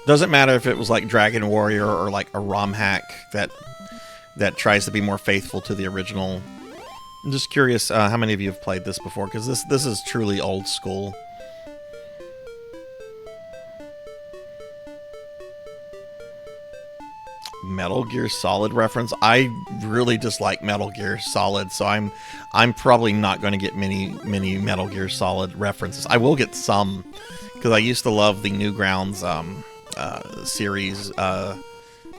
Doesn't matter if it was like Dragon Warrior or like a ROM hack that tries to be more faithful to the original. I'm just curious how many of you have played this before, because this is truly old school. Metal Gear Solid reference. I really dislike Metal Gear Solid, so I'm probably not going to get many Metal Gear Solid references. I will get some, because I used to love the Newgrounds series,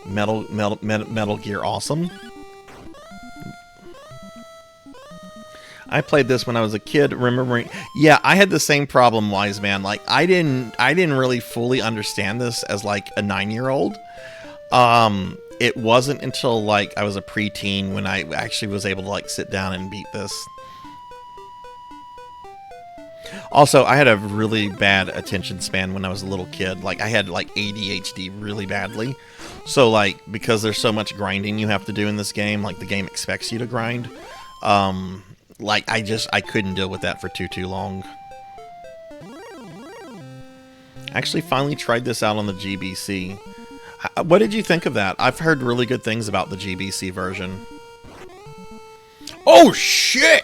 Metal Gear Awesome. I played this when I was a kid, remembering. Yeah, I had the same problem, Wise Man. Like, I didn't really fully understand this as like a 9-year-old. It wasn't until like I was a preteen when I actually was able to like sit down and beat this. Also, I had a really bad attention span when I was a little kid. Like, I had like ADHD really badly. So like, because there's so much grinding you have to do in this game, like the game expects you to grind. Like, I couldn't deal with that for too long. Actually finally tried this out on the GBC. What did you think of that? I've heard really good things about the GBC version. Oh shit!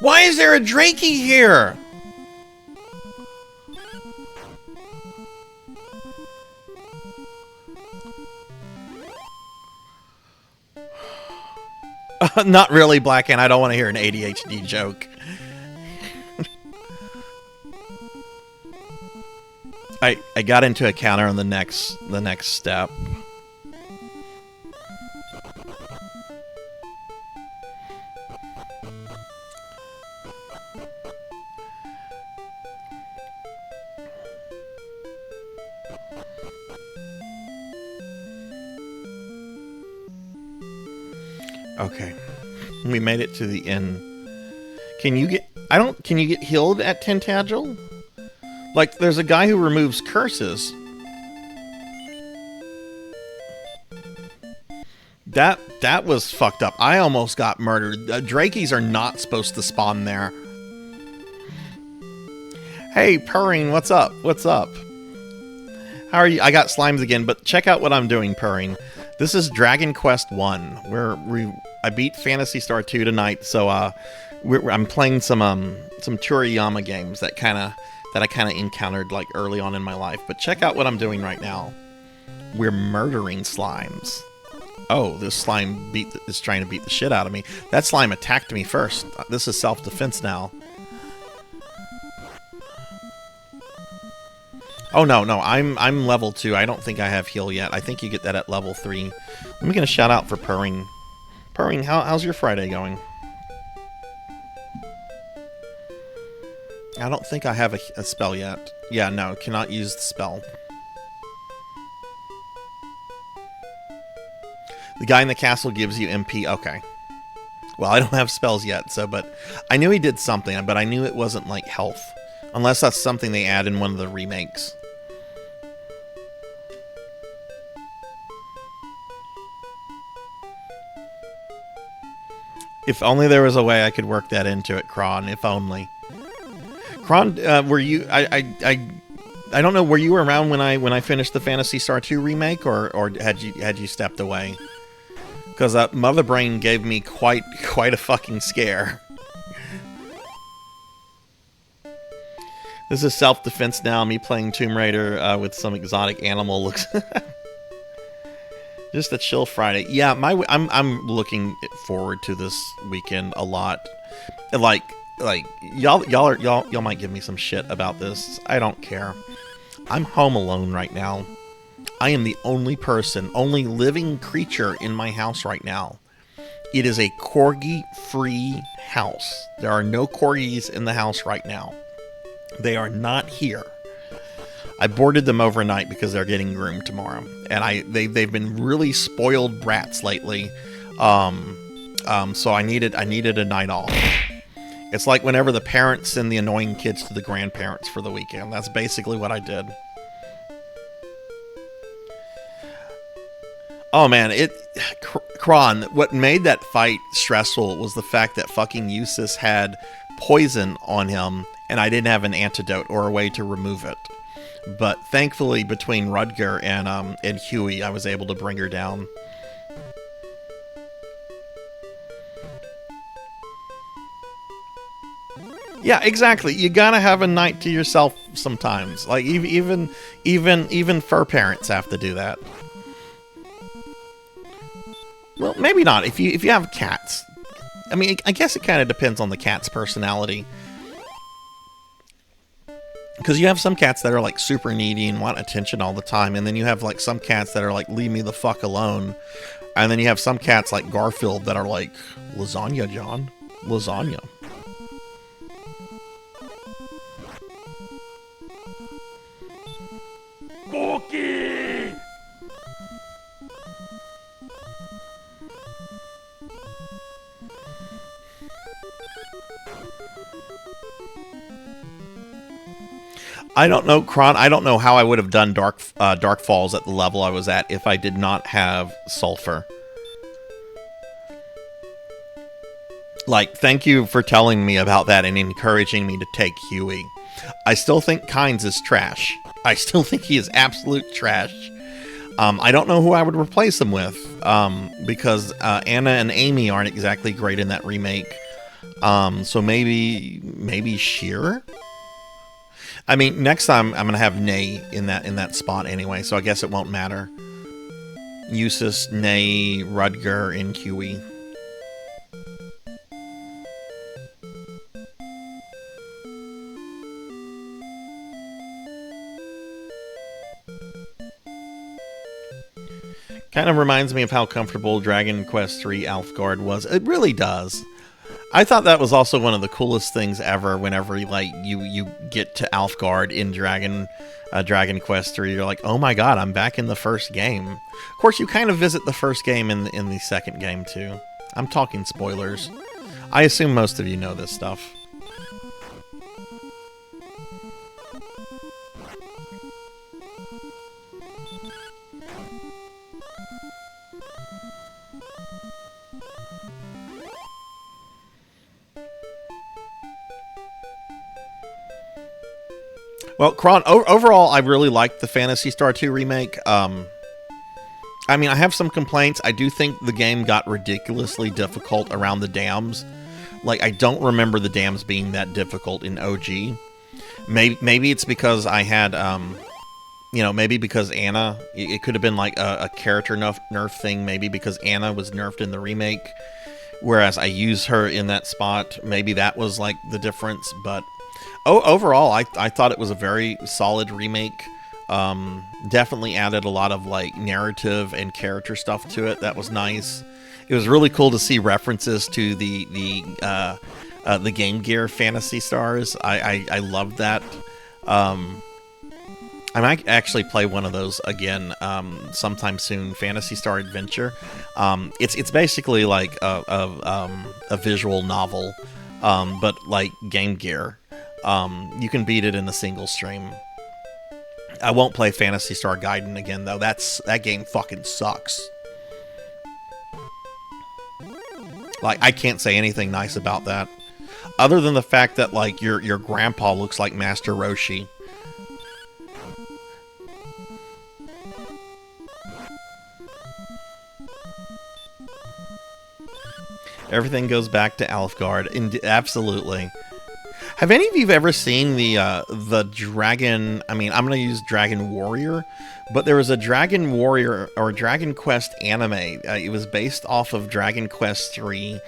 Why is there a Drakey here? Not really, Blackhand. I don't want to hear an ADHD joke. I got into a counter on the next step. Okay. We made it to the end. Can you get healed at Tintagel? Like, there's a guy who removes curses. That was fucked up. I almost got murdered. Drakeys are not supposed to spawn there. Hey, Purring, what's up? What's up? How are you? I got slimes again, but check out what I'm doing, Purring. This is Dragon Quest 1. I beat Phantasy Star 2 tonight, so I'm playing some Toriyama games that I kind of encountered like early on in my life. But check out what I'm doing right now. We're murdering slimes. Oh, this slime is trying to beat the shit out of me. That slime attacked me first. This is self-defense now. Oh no, I'm level 2. I don't think I have heal yet. I think you get that at level 3. Let me get a shout out for Purring. Purring, how's your Friday going? I don't think I have a spell yet. Yeah, no, cannot use the spell. The guy in the castle gives you MP. Okay. Well, I don't have spells yet, but I knew he did something, but I knew it wasn't like health. Unless that's something they add in one of the remakes. If only there was a way I could work that into it, Kron. If only. Kron, were you? I don't know. Were you around when I finished the Phantasy Star 2 remake, or had you stepped away? Because Mother Brain gave me quite a fucking scare. This is self-defense now. Me playing Tomb Raider with some exotic animal looks. Just a chill Friday. Yeah, I'm looking forward to this weekend a lot. Like y'all might give me some shit about this. I don't care. I'm home alone right now. I am the only living creature in my house right now. It is a corgi-free house. There are no corgis in the house right now. They are not here. I boarded them overnight because they're getting groomed tomorrow, and they've been really spoiled brats lately. So I needed a night off, It's like whenever the parents send the annoying kids to the grandparents for the weekend. That's basically what I did. Oh man, Kron, what made that fight stressful was the fact that fucking Eustace had poison on him, and I didn't have an antidote or a way to remove it. But thankfully, between Rudger and Huey, I was able to bring her down. Yeah, exactly. You gotta have a night to yourself sometimes. Like even fur parents have to do that. Well, maybe not. If you have cats, I mean, I guess it kind of depends on the cat's personality. Because you have some cats that are like super needy and want attention all the time, and then you have like some cats that are like, leave me the fuck alone. And then you have some cats like Garfield that are like, lasagna, John, lasagna. Cookie! I don't know, Kron. I don't know how I would have done Dark Falls at the level I was at if I did not have sulfur. Like, thank you for telling me about that and encouraging me to take Huey. I still think Kynes is trash. I still think he is absolute trash. I don't know who I would replace him with, because Anna and Amy aren't exactly great in that remake. So maybe Sheer? I mean, next time I'm gonna have Nay in that spot anyway, so I guess it won't matter. Eustace, Nay, Rudger, and Huey. Kind of reminds me of how comfortable Dragon Quest III Alfgard was. It really does. I thought that was also one of the coolest things ever. Whenever like you get to Alfgard in Dragon Quest III, you're like, oh my god, I'm back in the first game. Of course, you kind of visit the first game in the second game too. I'm talking spoilers. I assume most of you know this stuff. Well, Kron, overall, I really liked the Phantasy Star 2 remake. I mean, I have some complaints. I do think the game got ridiculously difficult around the dams. Like, I don't remember the dams being that difficult in OG. Maybe it's because I had, maybe because Anna, it could have been like a character nerf thing. Maybe because Anna was nerfed in the remake, whereas I use her in that spot. Maybe that was like the difference, but... overall, I thought it was a very solid remake. Definitely added a lot of like narrative and character stuff to it. That was nice. It was really cool to see references to the Game Gear Phantasy Stars. I loved that. I might actually play one of those again sometime soon. Phantasy Star Adventure. It's basically like a visual novel, but like Game Gear. You can beat it in a single stream. I won't play Phantasy Star Gaiden again, though. That game fucking sucks. Like, I can't say anything nice about that, other than the fact that like your grandpa looks like Master Roshi. Everything goes back to Alfgard. Absolutely. Have any of you ever seen the Dragon... I mean, I'm going to use Dragon Warrior, but there was a Dragon Warrior or Dragon Quest anime. It was based off of Dragon Quest III,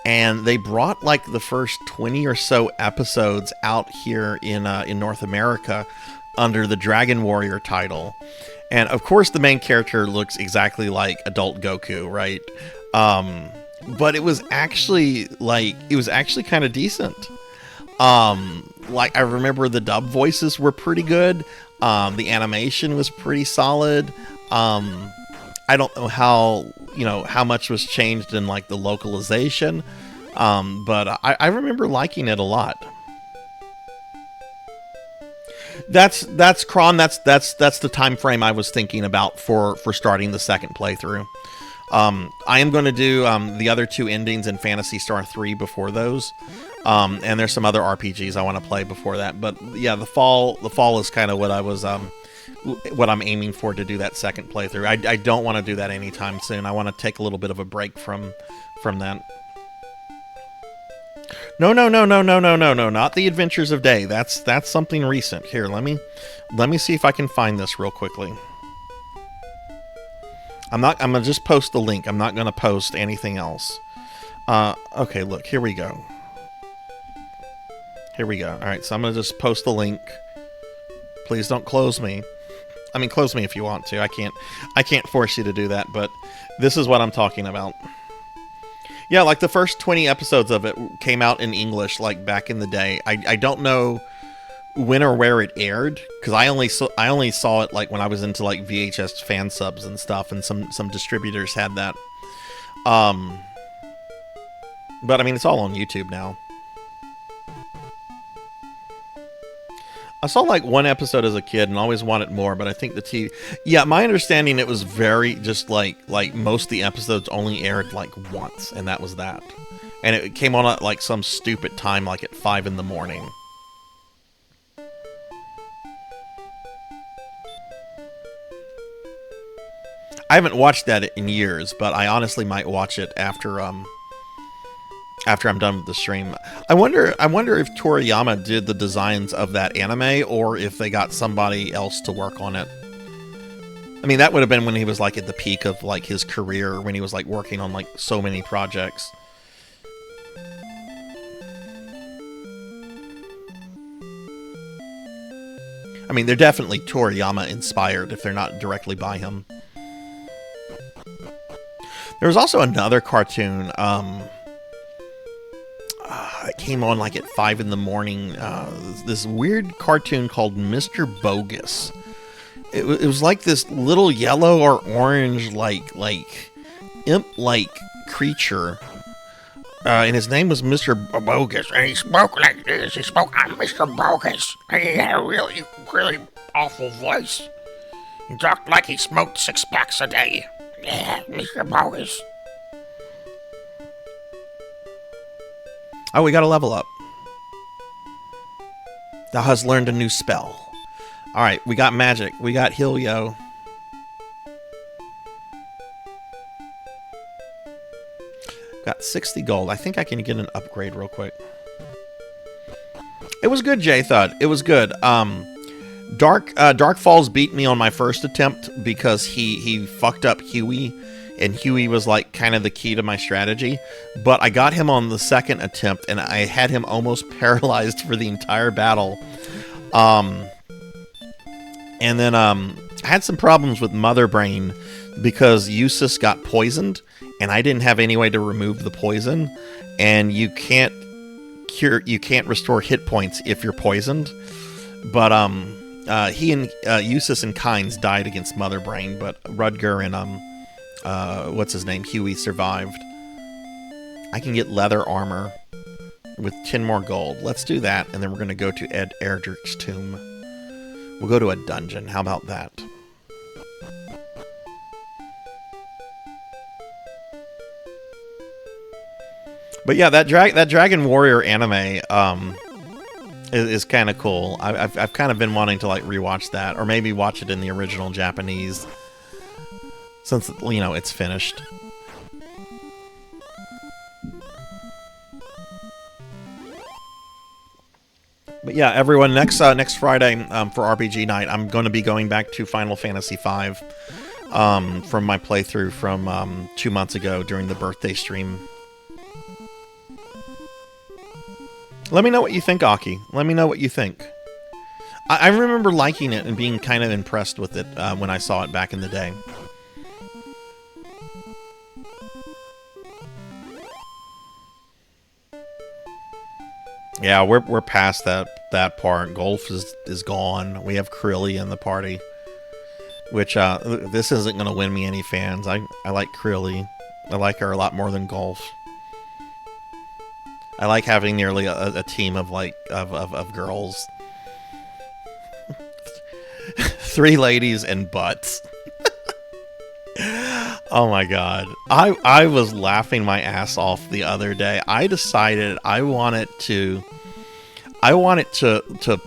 and they brought like the first 20 or so episodes out here in North America under the Dragon Warrior title. And of course, the main character looks exactly like adult Goku, right? But it was actually kind of decent. Like, I remember the dub voices were pretty good. The animation was pretty solid. I don't know how much was changed in like the localization. But I remember liking it a lot. That's Kron. That's the time frame I was thinking about for starting the second playthrough. I am going to do the other 2 endings in Phantasy Star 3 before those, and there's some other RPGs I want to play before that. But yeah, the fall is kind of what I was what I'm aiming for to do that second playthrough. I don't want to do that anytime soon. I want to take a little bit of a break from that. No, not the Adventures of Day. That's something recent. Here, let me see if I can find this real quickly. I'm gonna just post the link. I'm not gonna post anything else. Okay, look, here we go. Here we go. Alright, so I'm gonna just post the link. Please don't close me. I mean, close me if you want to. I can't force you to do that, but this is what I'm talking about. Yeah, like the first 20 episodes of it came out in English, like back in the day. I don't know when or where it aired, because I only saw it like when I was into like VHS fan subs and stuff, and some distributors had that. But I mean, it's all on YouTube now. I saw like one episode as a kid and always wanted more, but I think the TV... Yeah, my understanding, it was very just like most of the episodes only aired like once, and that was that. And it came on at like some stupid time, like at 5 in the morning. I haven't watched that in years, but I honestly might watch it after I'm done with the stream. I wonder if Toriyama did the designs of that anime, or if they got somebody else to work on it. I mean, that would have been when he was like at the peak of like his career, when he was like working on like so many projects. I mean, they're definitely Toriyama inspired if they're not directly by him. There was also another cartoon that came on like at 5 in the morning. This weird cartoon called Mr. Bogus. It was like this little yellow or orange like imp-like creature. And his name was Mr. Bogus. And he spoke like this. He spoke, I'm Mr. Bogus. And he had a really, really awful voice. He talked like he smoked 6 packs a day. Yeah, Mr. Bogus. Oh, we got to level up. Thou hast learned a new spell. Alright, we got magic. We got Helio. Got 60 gold. I think I can get an upgrade real quick. It was good, J-Thud. It was good. Dark Falls beat me on my first attempt because he fucked up Huey, and Huey was like kind of the key to my strategy. But I got him on the second attempt, and I had him almost paralyzed for the entire battle. And then I had some problems with Mother Brain because Eustace got poisoned, and I didn't have any way to remove the poison. And you can't restore hit points if you're poisoned. But he and Eustace and Kynes died against Mother Brain, but Rudger and what's his name, Huey, survived. I can get leather armor with 10 more gold. Let's do that, and then we're going to go to Ed Erdrich's tomb. We'll go to a dungeon. How about that? But yeah, that Dragon Warrior anime is kind of cool. I've kind of been wanting to like rewatch that, or maybe watch it in the original Japanese, since you know it's finished. But yeah, everyone, next Friday for RPG night, I'm going to be going back to Final Fantasy V from my playthrough from 2 months ago during the birthday stream. Let me know what you think, Aki. Let me know what you think. I remember liking it and being kind of impressed with it when I saw it back in the day. Yeah, we're past that part. Golf is gone. We have Krilly in the party, which this isn't going to win me any fans. I like Krilly. I like her a lot more than Golf. I like having nearly a team of like of girls. 3 ladies and butts. Oh my god. I was laughing my ass off the other day. I decided I wanted to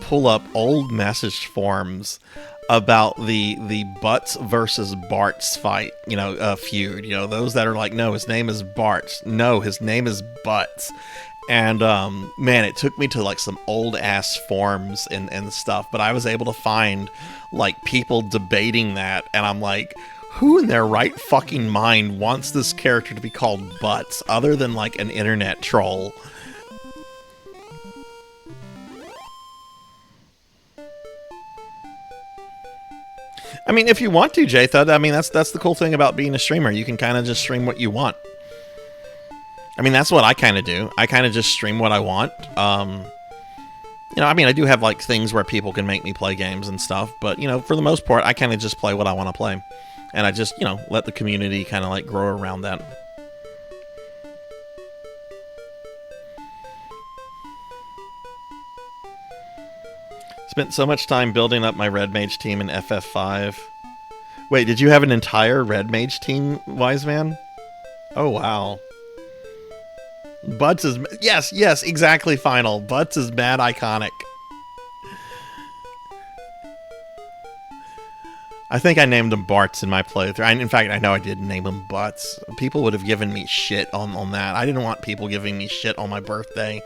pull up old message forums about the Butts versus Bart's fight, feud. Those that are like, no, his name is Bart. No, his name is Butts. And man, it took me to like some old ass forums and stuff, but I was able to find like people debating that, and I'm like, who in their right fucking mind wants this character to be called Butts other than like an internet troll? I mean, if you want to, J-Thud, I mean, that's the cool thing about being a streamer. You can kind of just stream what you want. I mean, that's what I kind of do. I kind of just stream what I want. I mean, I do have, like, things where people can make me play games and stuff. But, for the most part, I kind of just play what I want to play. And I just, let the community kind of, like, grow around that. Spent so much time building up my Red Mage team in FF5. Wait, did you have an entire Red Mage team, Wise Man? Oh, wow. Butts is... Yes, exactly, Final. Butts is mad iconic. I think I named him Barts in my playthrough. In fact, I know I did name him Butts. People would have given me shit on that. I didn't want people giving me shit on my birthday.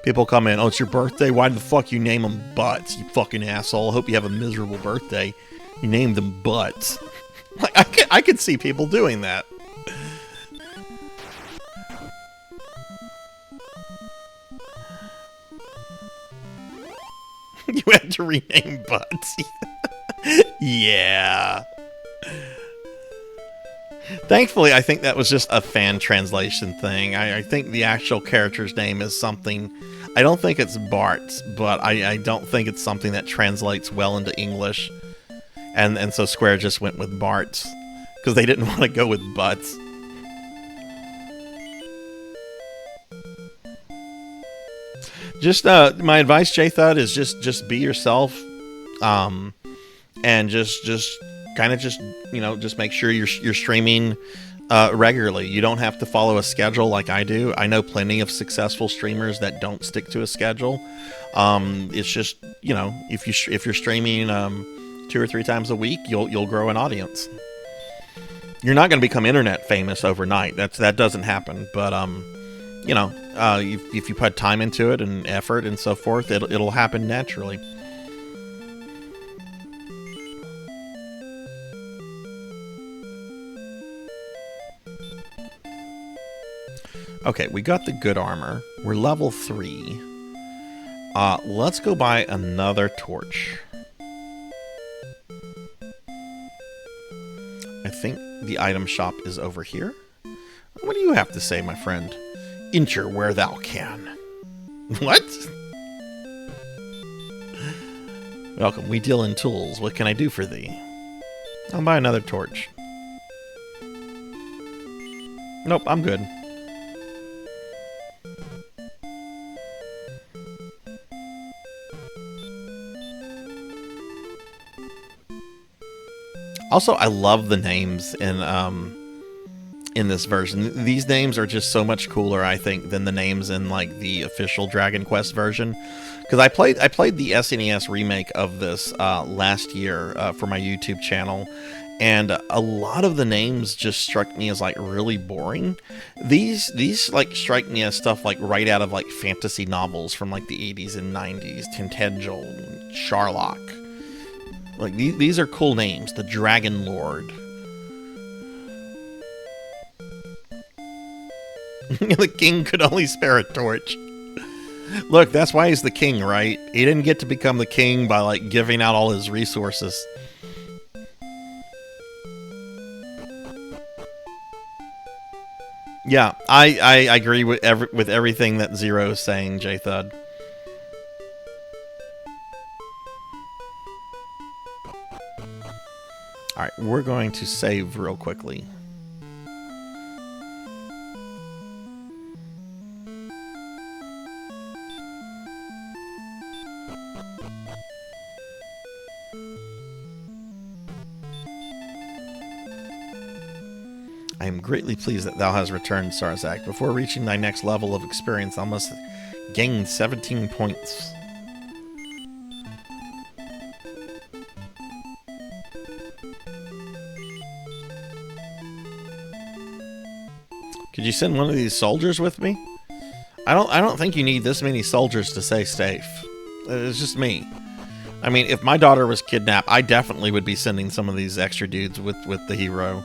People come in, oh, it's your birthday? Why the fuck you name him Butts, you fucking asshole? I hope you have a miserable birthday. You named him Butts. Like, I could see people doing that. You had to rename Butts. Yeah. Thankfully, I think that was just a fan translation thing. I think the actual character's name is something... I don't think it's Bart, but I don't think it's something that translates well into English. And so Square just went with Bart, because they didn't want to go with Butts. Just, my advice, J-Thud, is just be yourself. And just make sure you're streaming regularly. You don't have to follow a schedule like I do. I know plenty of successful streamers that don't stick to a schedule. It's just, if you're streaming 2 or 3 times a week, you'll grow an audience. You're not going to become internet famous overnight. That doesn't happen. But if you put time into it and effort and so forth, it'll happen naturally. Okay, we got the good armor. We're level 3. Let's go buy another torch. I think the item shop is over here. What do you have to say, my friend? Enter where thou can. What? Welcome, we deal in tools. What can I do for thee? I'll buy another torch. Nope, I'm good. Also, I love the names in this version. These names are just so much cooler, I think, than the names in like the official Dragon Quest version. Because I played the SNES remake of this last year for my YouTube channel, and a lot of the names just struck me as like really boring. These like strike me as stuff like right out of like fantasy novels from like the 80s and 90s, Tintagel, Sharlock. Like, these are cool names. The Dragon Lord. The king could only spare a torch. Look, that's why he's the king, right? He didn't get to become the king by, like, giving out all his resources. Yeah, I agree with everything that Zero is saying, J-Thud. Alright, we're going to save real quickly. I am greatly pleased that thou hast returned, Sarzac. Before reaching thy next level of experience, thou must gain 17 points. Could you send one of these soldiers with me? I don't think you need this many soldiers to stay safe. It's just me. I mean, if my daughter was kidnapped, I definitely would be sending some of these extra dudes with the hero.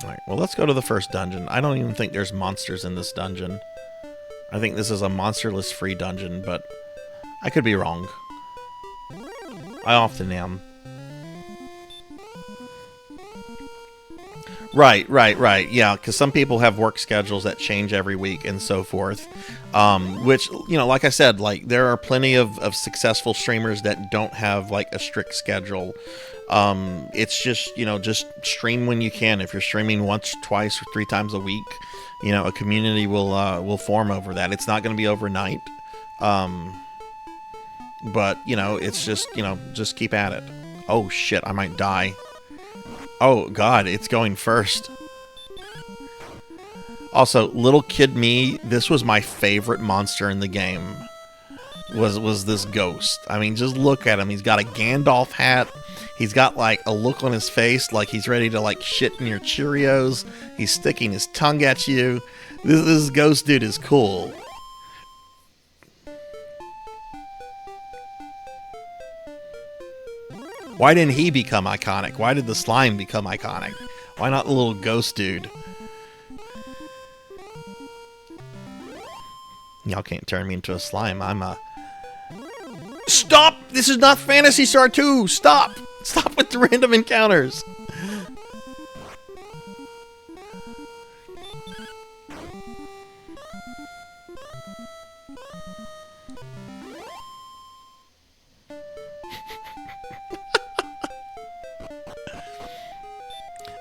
Alright, well, let's go to the first dungeon. I don't even think there's monsters in this dungeon. I think this is a monsterless free dungeon, but I could be wrong. I often am. Right. Yeah, because some people have work schedules that change every week and so forth. Which, you know, like I said, like there are plenty of successful streamers that don't have like a strict schedule. It's just, you know, just stream when you can. If you're streaming once, twice, or 3 times a week, you know, a community will form over that. It's not going to be overnight. But, you know, it's just, you know, just keep at it. Oh shit, I might die. Oh god, it's going first. Also, little kid me, this was my favorite monster in the game. Was this ghost. I mean, just look at him. He's got a Gandalf hat. He's got like a look on his face like he's ready to like shit in your Cheerios. He's sticking his tongue at you. This ghost dude is cool. Why didn't he become iconic? Why did the slime become iconic? Why not the little ghost dude? Y'all can't turn me into a slime. I'm a... Stop! This is not Phantasy Star 2! Stop! Stop with the random encounters!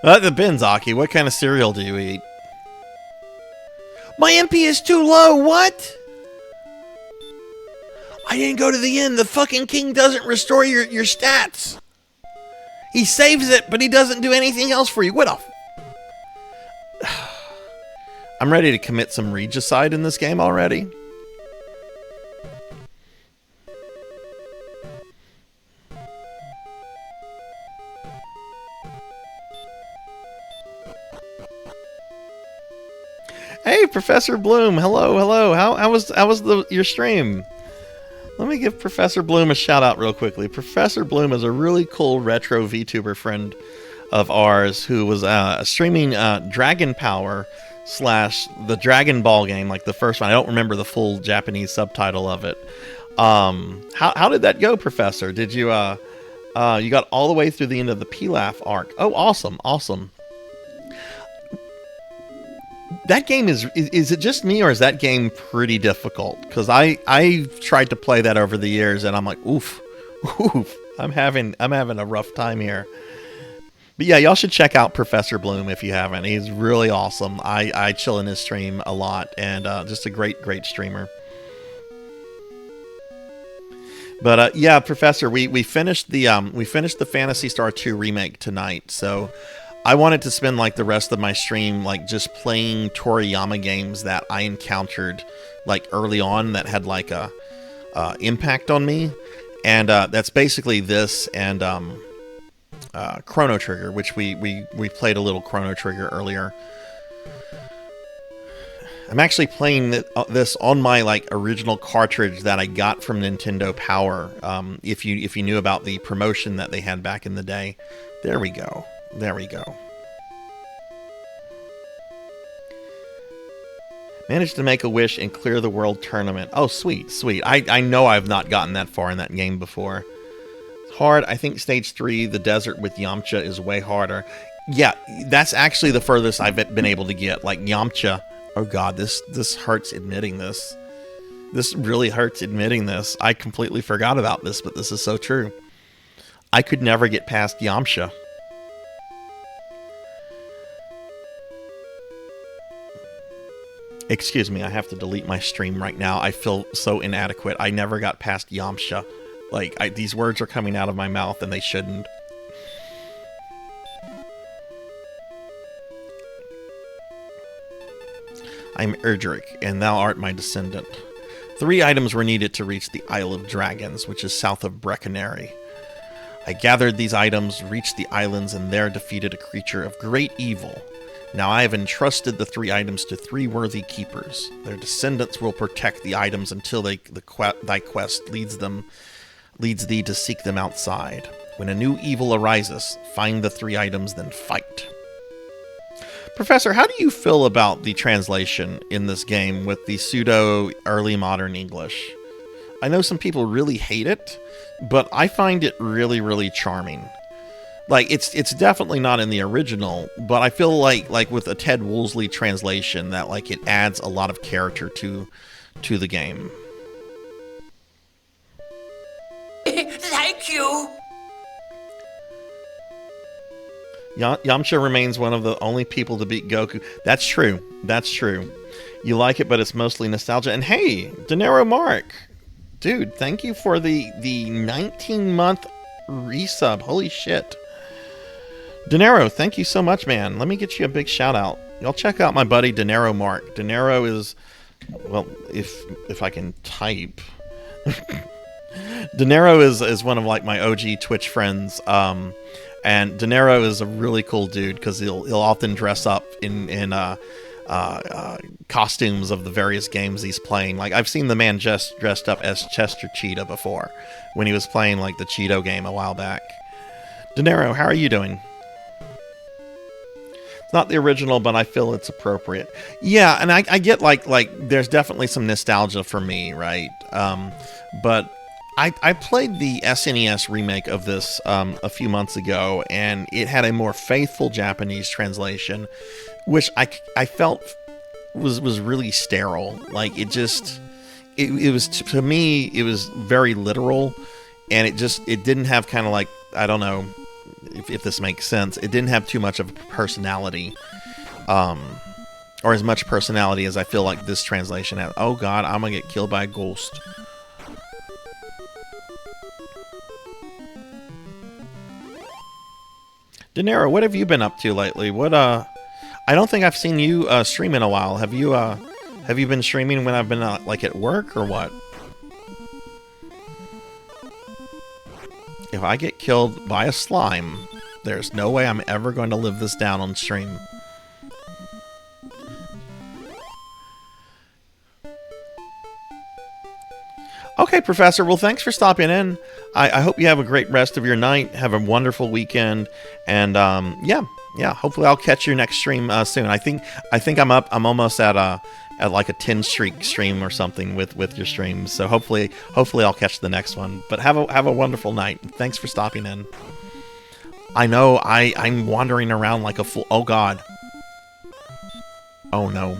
The bin, Zaki. What kind of cereal do you eat? My MP is too low. What? I didn't go to the end. The fucking king doesn't restore your stats. He saves it, but he doesn't do anything else for you. What a... I'm ready to commit some regicide in this game already. Hey, Professor Bloom. Hello. How was your stream? Let me give Professor Bloom a shout out real quickly. Professor Bloom is a really cool retro VTuber friend of ours who was streaming Dragon Power / the Dragon Ball game, like the first one. I don't remember the full Japanese subtitle of it. How did that go, Professor? Did you you got all the way through the end of the Pilaf arc? Oh, awesome. That game is it just me, or is that game pretty difficult? Because I've tried to play that over the years, and I'm like, oof, I'm having a rough time here. But yeah, y'all should check out Professor Bloom if you haven't. He's really awesome. I chill in his stream a lot, and just a great streamer. But yeah, Professor, we finished the Phantasy Star 2 remake tonight, so I wanted to spend like the rest of my stream like just playing Toriyama games that I encountered like early on that had like a impact on me, and that's basically this and Chrono Trigger, which we played a little Chrono Trigger earlier. I'm actually playing this on my like original cartridge that I got from Nintendo Power. If you knew about the promotion that they had back in the day. There we go. Managed to make a wish and clear the world tournament. Oh, sweet. I know I've not gotten that far in that game before. It's hard. I think stage 3, the desert with Yamcha, is way harder. Yeah, that's actually the furthest I've been able to get. Like Yamcha. Oh god, this hurts admitting this. This really hurts admitting this. I completely forgot about this, but this is so true. I could never get past Yamcha. Excuse me, I have to delete my stream right now. I feel so inadequate. I never got past Yamcha. Like, these words are coming out of my mouth and they shouldn't. I'm Erdrick, and thou art my descendant. 3 items were needed to reach the Isle of Dragons, which is south of Brecconary. I gathered these items, reached the islands, and there defeated a creature of great evil. Now I have entrusted the 3 items to 3 worthy keepers. Their descendants will protect the items until thy quest leads thee to seek them outside. When a new evil arises, find the 3 items, then fight. Professor, how do you feel about the translation in this game with the pseudo early modern English? I know some people really hate it, but I find it really, really charming. Like, it's definitely not in the original, but I feel like with a Ted Woolsey translation that like it adds a lot of character to the game. Thank you. Yamcha remains one of the only people to beat Goku. That's true. That's true. You like it, but it's mostly nostalgia. And hey, Dinero Mark, dude, thank you for the 19-month resub. Holy shit. Dinero, thank you so much, man. Let me get you a big shout out. Y'all check out my buddy Dinero Mark. Dinero is, well, if I can type. Dinero is one of like my OG Twitch friends. And Dinero is a really cool dude because he'll often dress up in costumes of the various games he's playing. Like, I've seen the man just dressed up as Chester Cheetah before when he was playing like the Cheeto game a while back. Dinero, how are you doing? It's not the original, but I feel it's appropriate. Yeah, and I get like there's definitely some nostalgia for me, right? But I played the SNES remake of this a few months ago, and it had a more faithful Japanese translation, which I felt was really sterile. Like, it was, to me, it was very literal, and it didn't have kind of like, I don't know if this makes sense, it didn't have too much of a personality, or as much personality as I feel like this translation has. Oh god, I'm gonna get killed by a ghost. Dinero, what have you been up to lately? I don't think I've seen you stream in a while. Have you been streaming when I've been like at work or what? If I get killed by a slime, there's no way I'm ever going to live this down on stream. Okay, Professor. Well, thanks for stopping in. I hope you have a great rest of your night. Have a wonderful weekend, and yeah. Hopefully, I'll catch your next stream soon. I think I'm up. I'm almost at like a 10 streak stream or something with your streams. So hopefully I'll catch the next one. But have a wonderful night. Thanks for stopping in. I know I'm wandering around like a fool. Oh God. Oh no.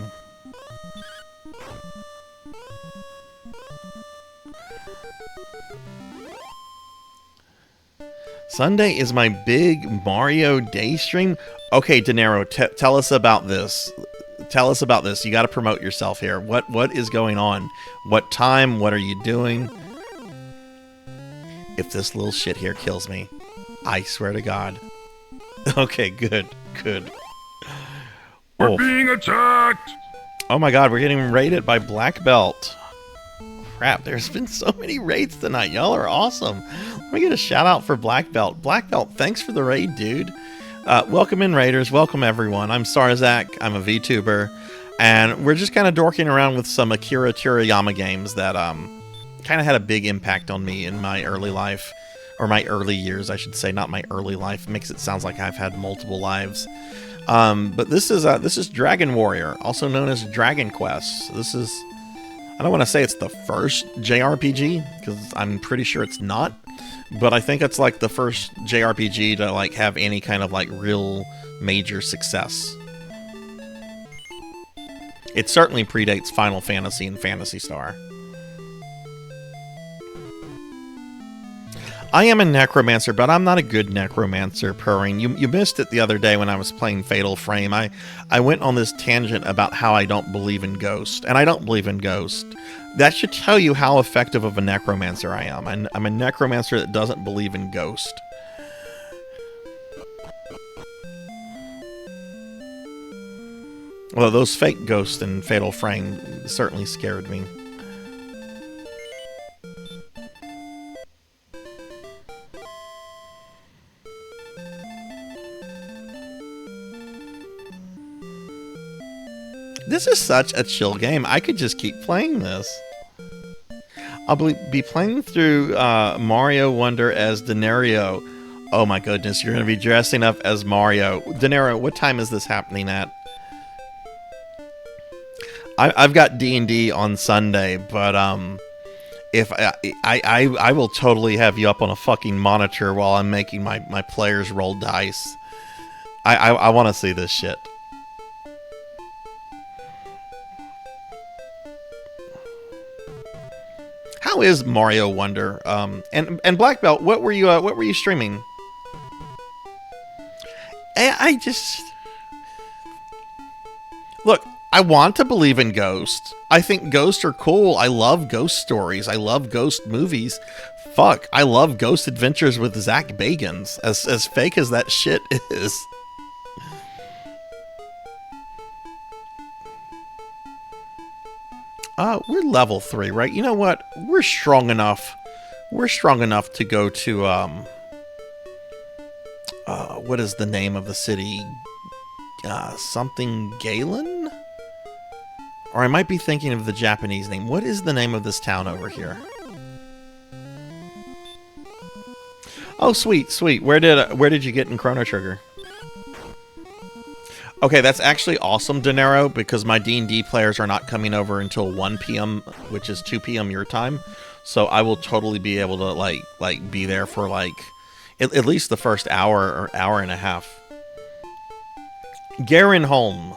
Sunday is my big Mario Day stream. Okay, Dinero, tell us about this. Tell us about this. You got to promote yourself here. What is going on? What time? What are you doing? If this little shit here kills me, I swear to God. Okay, good. We're being attacked! Oh my God, we're getting raided by Black Belt. Crap, there's been so many raids tonight. Y'all are awesome. Let me get a shout out for Black Belt. Black Belt, thanks for the raid, dude. Welcome in, raiders. Welcome, everyone. I'm Sarzac. I'm a VTuber. And we're just kind of dorking around with some Akira Toriyama games that kind of had a big impact on me in my early life. Or my early years, I should say. Not my early life. Makes it sound like I've had multiple lives. But this is Dragon Warrior, also known as Dragon Quest. This is... I don't want to say it's the first JRPG, because I'm pretty sure it's not. But I think it's like the first JRPG to like have any kind of like real major success. It certainly predates Final Fantasy and Phantasy Star. I am a necromancer, but I'm not a good necromancer, Purring. You missed it the other day when I was playing Fatal Frame. I went on this tangent about how I don't believe in ghosts, and I don't believe in ghosts. That should tell you how effective of a necromancer I am. I'm a necromancer that doesn't believe in ghosts. Although those fake ghosts in Fatal Frame certainly scared me. This is such a chill game. I could just keep playing this. I'll be playing through Mario Wonder as De Niro. Oh my goodness, you're going to be dressing up as Mario. De Niro, what time is this happening at? I've got D&D on Sunday, but if I will totally have you up on a fucking monitor while I'm making my players roll dice. I want to see this shit. How is Mario Wonder? And Black Belt, what were you streaming? I just look. I want to believe in ghosts. I think ghosts are cool. I love ghost stories. I love ghost movies. Fuck, I love Ghost Adventures with Zach Bagans. As fake as that shit is. We're level 3, right? You know what? We're strong enough. We're strong enough to go to, what is the name of the city? Something Galen? Or I might be thinking of the Japanese name. What is the name of this town over here? Oh, sweet, sweet. Where did you get in Chrono Trigger? Okay, that's actually awesome, De Niro, because my D&D players are not coming over until 1 p.m., which is 2 p.m. your time. So I will totally be able to like be there for at least the first hour or hour and a half. Garenholm.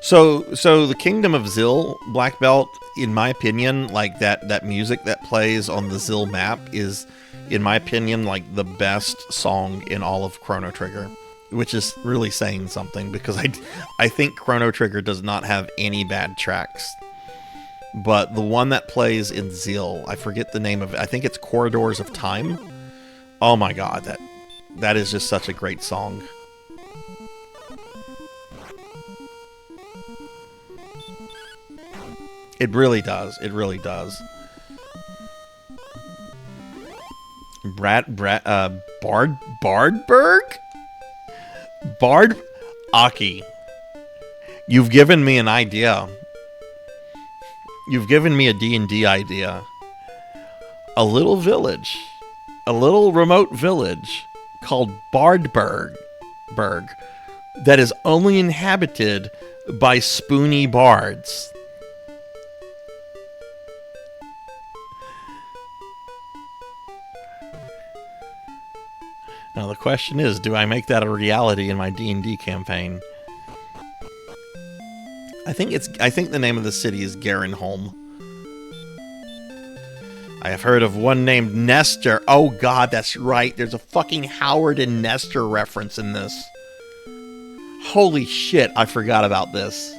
So the Kingdom of Zil, Black Belt, in my opinion, like that music that plays on the Zil map is, in my opinion, like the best song in all of Chrono Trigger, which is really saying something because I think Chrono Trigger does not have any bad tracks. But the one that plays in Zil, I forget the name of it. I think it's Corridors of Time. Oh my god, that is just such a great song. It really does. It really does. Bardberg? Aki. You've given me an idea. You've given me a D&D idea. A little village. A little remote village called Bardberg. That is only inhabited by spoony bards. Now the question is, do I make that a reality in my D&D campaign? I think the name of the city is Garenholm. I have heard of one named Nestor. Oh god, that's right. There's a fucking Howard and Nestor reference in this. Holy shit, I forgot about this.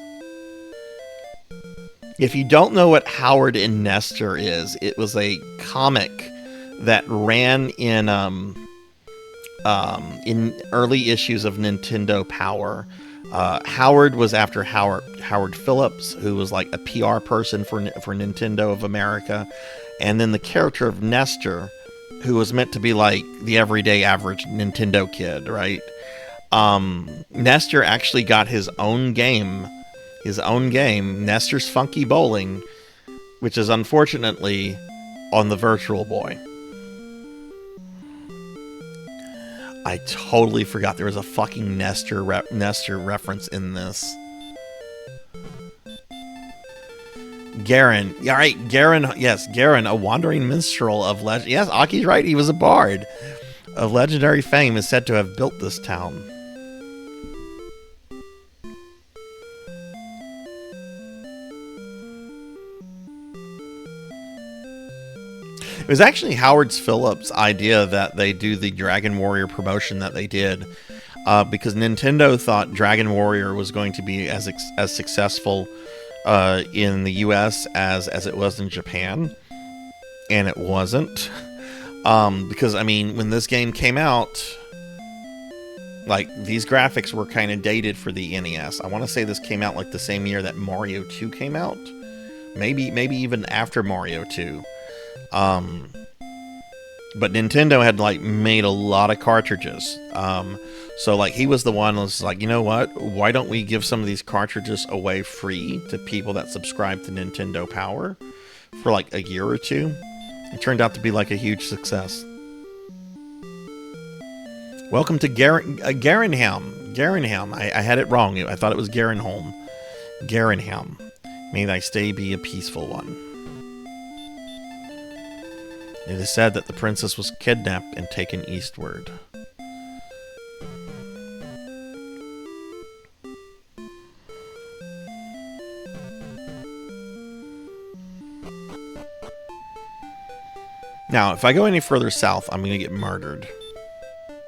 If you don't know what Howard and Nestor is, it was a comic that ran in early issues of Nintendo Power. Howard was after Howard Phillips, who was like a PR person for Nintendo of America, and then the character of Nestor, who was meant to be like the everyday average Nintendo kid, right? Nestor actually got his own game, Nestor's Funky Bowling, which is unfortunately on the Virtual Boy. I totally forgot there was a fucking Nestor reference in this. Garen. Alright, Garen. Yes, Garen, a wandering minstrel of legend. Yes, Aki's right, he was a bard. Of legendary fame is said to have built this town. It was actually Howard Phillips' idea that they do the Dragon Warrior promotion that they did, because Nintendo thought Dragon Warrior was going to be as successful in the US as it was in Japan, and it wasn't. Because, I mean, when this game came out, like, these graphics were kind of dated for the NES. I want to say this came out, like, the same year that Mario 2 came out. Maybe even after Mario 2. But Nintendo had, like, made a lot of cartridges. So, like, he was the one who was like, you know what? Why don't we give some of these cartridges away free to people that subscribe to Nintendo Power for, like, a year or two? It turned out to be, like, a huge success. Welcome to Garenham. Garenham. I had it wrong. I thought it was Garenholm. Garenham. May thy stay be a peaceful one. It is said that the princess was kidnapped and taken eastward. Now, if I go any further south, I'm going to get murdered.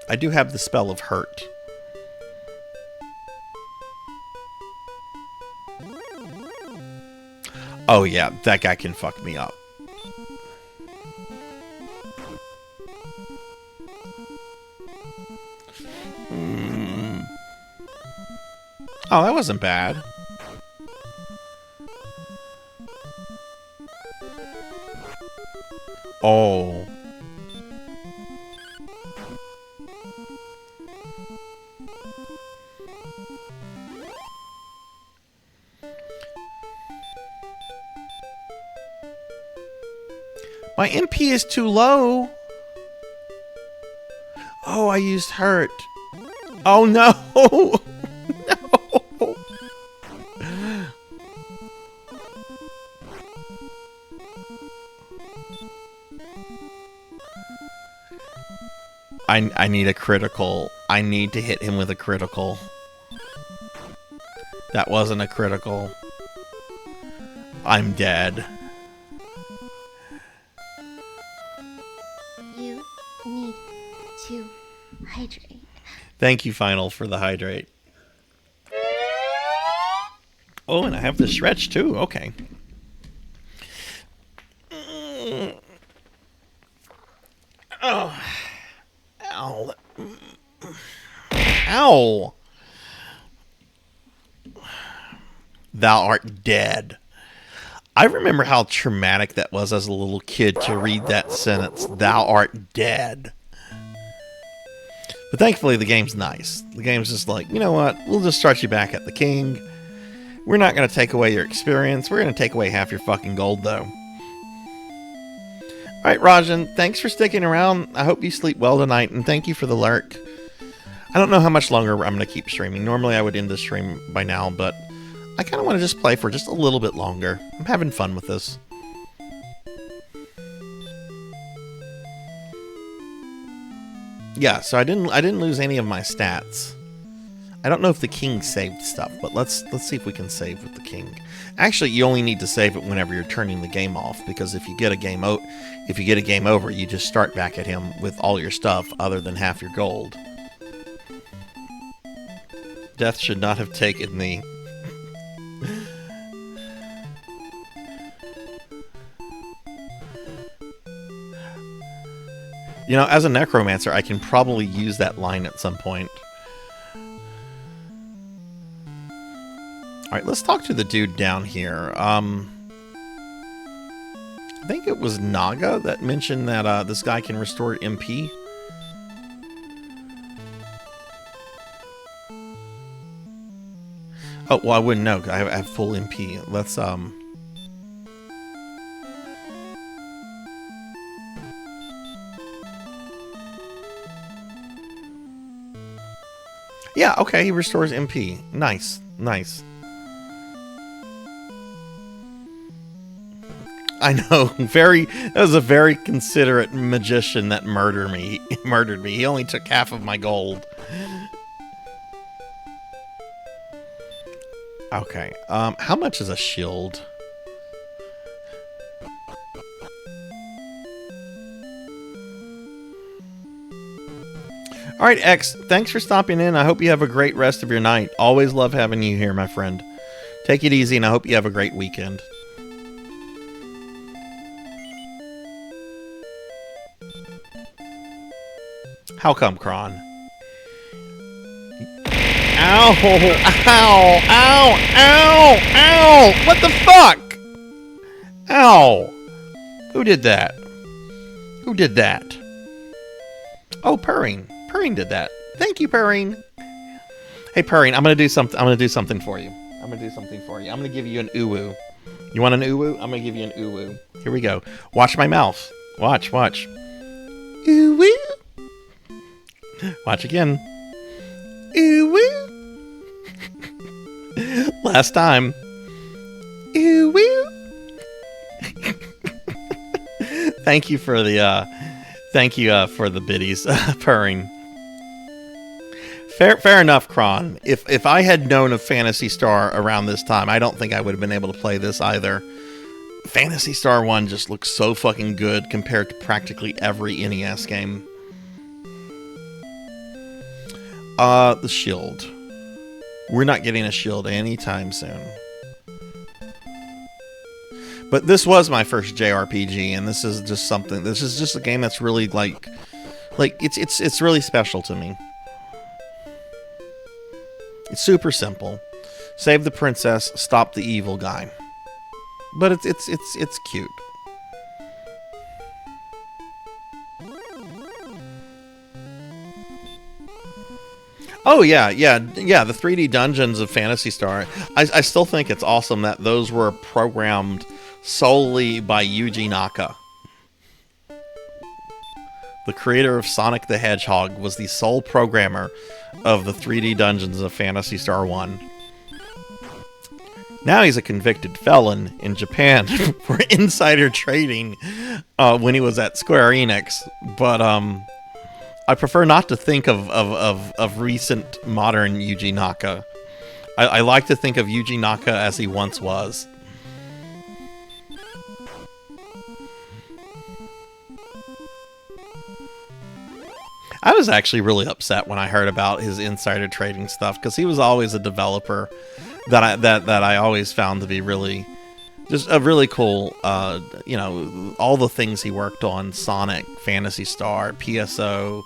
I do have the spell of hurt. Oh yeah, that guy can fuck me up. Oh, that wasn't bad. Oh. My MP is too low. Oh, I used hurt. Oh no. No. I need a critical. I need to hit him with a critical. That wasn't a critical. I'm dead. You need to hydrate. Thank you, Final, for the hydrate. Oh, and I have the stretch too. Okay. Oh. Ow. Ow. Thou art dead. I remember how traumatic that was as a little kid to read that sentence. Thou art dead. But thankfully the game's nice. The game's just like, you know what? We'll just start you back at the king. We're not going to take away your experience. We're going to take away half your fucking gold, though. Alright, Rajan, thanks for sticking around. I hope you sleep well tonight, and thank you for the lurk. I don't know how much longer I'm going to keep streaming. Normally I would end the stream by now, but I kind of want to just play for just a little bit longer. I'm having fun with this. Yeah, so I didn't lose any of my stats. I don't know if the king saved stuff, but let's see if we can save with the king. Actually, you only need to save it whenever you're turning the game off, because if you get a game over, you just start back at him with all your stuff other than half your gold. Death should not have taken the... You know, as a necromancer, I can probably use that line at some point. Alright, let's talk to the dude down here. I think it was Naga that mentioned that this guy can restore MP. Oh, well, I wouldn't know. I have full MP. Let's, yeah, okay, he restores MP. Nice, nice. I know, that was a very considerate magician that murdered me. He only took half of my gold. Okay, how much is a shield? All right, X, thanks for stopping in. I hope you have a great rest of your night. Always love having you here, my friend. Take it easy, and I hope you have a great weekend. How come, Kron? Ow! Ow! Ow! Ow! Ow! What the fuck? Ow! Who did that? Who did that? Oh, Purring. Purring did that. Thank you, Purring. Hey, Purring, I'm gonna do something. I'm gonna do something for you. I'm gonna do something for you. I'm gonna give you an uwu. You want an uwu? I'm gonna give you an uwu. Here we go. Watch my mouth. Watch, watch. Uwu. Watch again. Uwu. Last time. Uwu. Thank you for the for the biddies, Purring. Fair enough, Kron. If I had known of Phantasy Star around this time, I don't think I would have been able to play this either. Phantasy Star 1 just looks so fucking good compared to practically every NES game. The shield. We're not getting a shield anytime soon. But this was my first JRPG, and this is just something. This is just a game that's really like it's really special to me. It's super simple. Save the princess, stop the evil guy. But it's cute. Oh yeah. The 3D dungeons of Phantasy Star. I still think it's awesome that those were programmed solely by Yuji Naka. The creator of Sonic the Hedgehog was the sole programmer of the 3D dungeons of Phantasy Star 1. Now he's a convicted felon in Japan for insider trading when he was at Square Enix. But I prefer not to think of recent modern Yuji Naka. I like to think of Yuji Naka as he once was. I was actually really upset when I heard about his insider trading stuff, because he was always a developer that I always found to be really, just a really cool, you know, all the things he worked on: Sonic, Phantasy Star, PSO,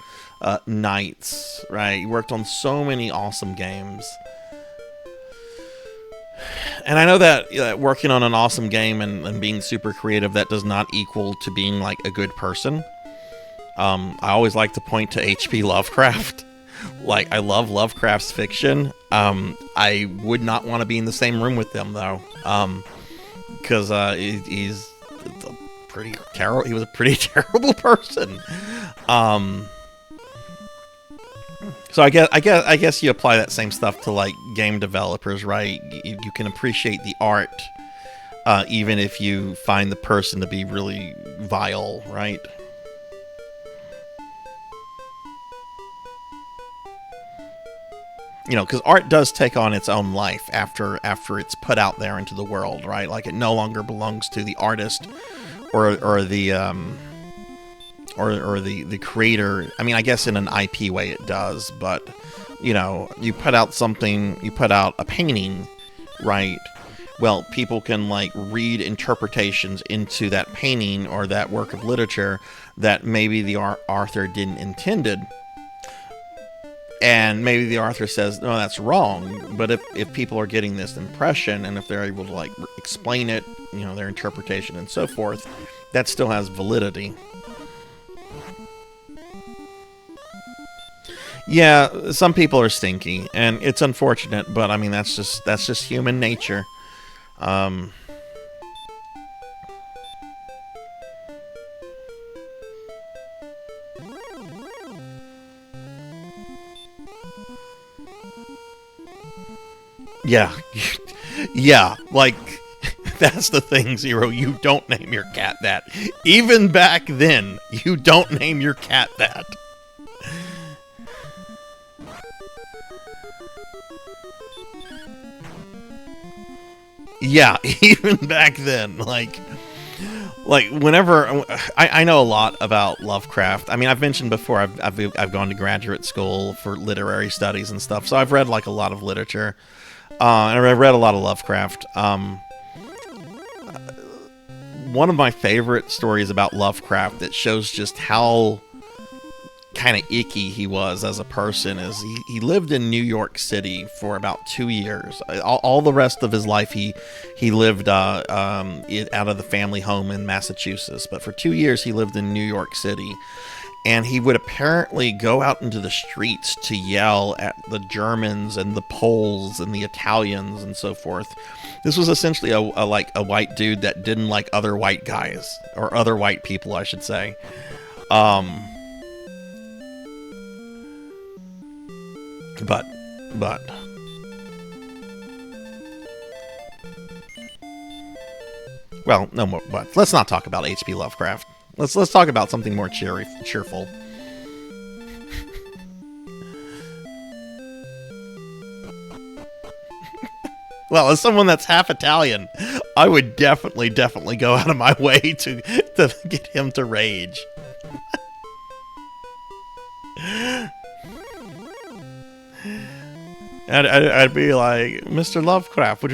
Knights, right? He worked on so many awesome games. And I know that working on an awesome game and being super creative, that does not equal to being like a good person. I always like to point to H.P. Lovecraft. Like, I love Lovecraft's fiction. I would not want to be in the same room with them, though. Because he's pretty terrible. He was a pretty terrible person. So I guess you apply that same stuff to like game developers, right? You can appreciate the art, even if you find the person to be really vile, right? You know, because art does take on its own life after it's put out there into the world, right? Like, it no longer belongs to the artist or the creator. I mean, I guess in an IP way it does, but you know, you put out something, you put out a painting, right? Well, people can like read interpretations into that painting or that work of literature that maybe the author didn't intended. And maybe the author says, no, that's wrong. But if people are getting this impression, and if they're able to like explain it, you know, their interpretation and so forth, that still has validity. Yeah, some people are stinky, and it's unfortunate, but I mean, that's just human nature. Yeah. Yeah, like, that's the thing, Zero. You don't name your cat that. Even back then, you don't name your cat that. Yeah, even back then, like, like whenever I know a lot about Lovecraft. I mean, I've mentioned before I've gone to graduate school for literary studies and stuff, so I've read like a lot of literature, and I've read a lot of Lovecraft. One of my favorite stories about Lovecraft that shows just how kind of icky he was as a person is he lived in New York City for about 2 years. All the rest of his life he lived out of the family home in Massachusetts, but for 2 years he lived in New York City, and he would apparently go out into the streets to yell at the Germans and the Poles and the Italians and so forth. This was essentially a white dude that didn't like other white guys, or other white people, I should say. But well, no more. But let's not talk about H.P. Lovecraft. Let's talk about something more cheerful. Well, as someone that's half Italian, I would definitely go out of my way to get him to rage. I'd be like, Mr. Lovecraft, would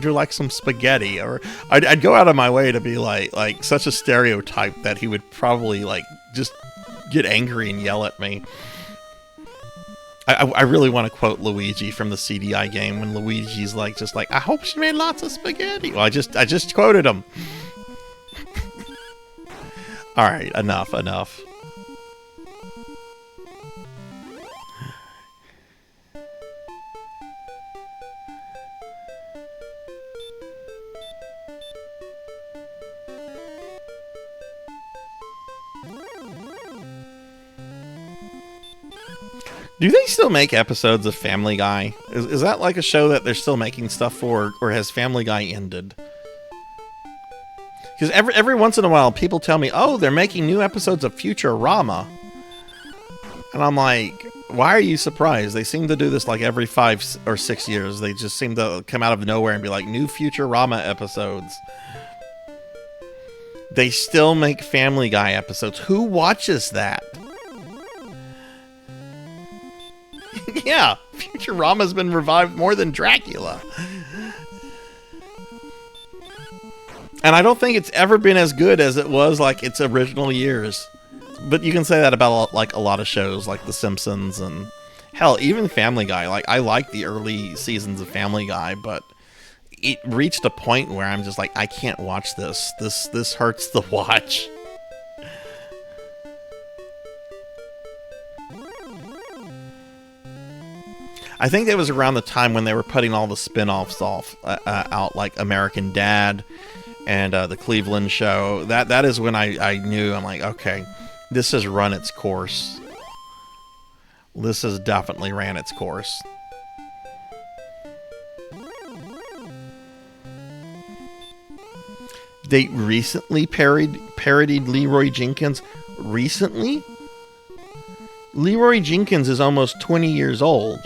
you like some spaghetti? Or I'd go out of my way to be like such a stereotype that he would probably like just get angry and yell at me. I really want to quote Luigi from the CDI game when Luigi's just like, I hope she made lots of spaghetti. Well, I just quoted him. All right, enough. Do they still make episodes of Family Guy? Is that like a show that they're still making stuff for, or has Family Guy ended? Because every once in a while, people tell me, oh, they're making new episodes of Futurama. And I'm like, why are you surprised? They seem to do this like every 5 or 6 years. They just seem to come out of nowhere and be like, new Futurama episodes. They still make Family Guy episodes. Who watches that? Yeah, Futurama's been revived more than Dracula. And I don't think it's ever been as good as it was like its original years. But you can say that about like a lot of shows like The Simpsons and hell, even Family Guy. Like I like the early seasons of Family Guy, but it reached a point where I'm just like, I can't watch this. This hurts to watch. I think that was around the time when they were putting all the spin-offs out, like American Dad and The Cleveland Show. That is when I knew, I'm like, okay, this has run its course. This has definitely ran its course. They recently parodied Leroy Jenkins. Recently? Leroy Jenkins is almost 20 years old.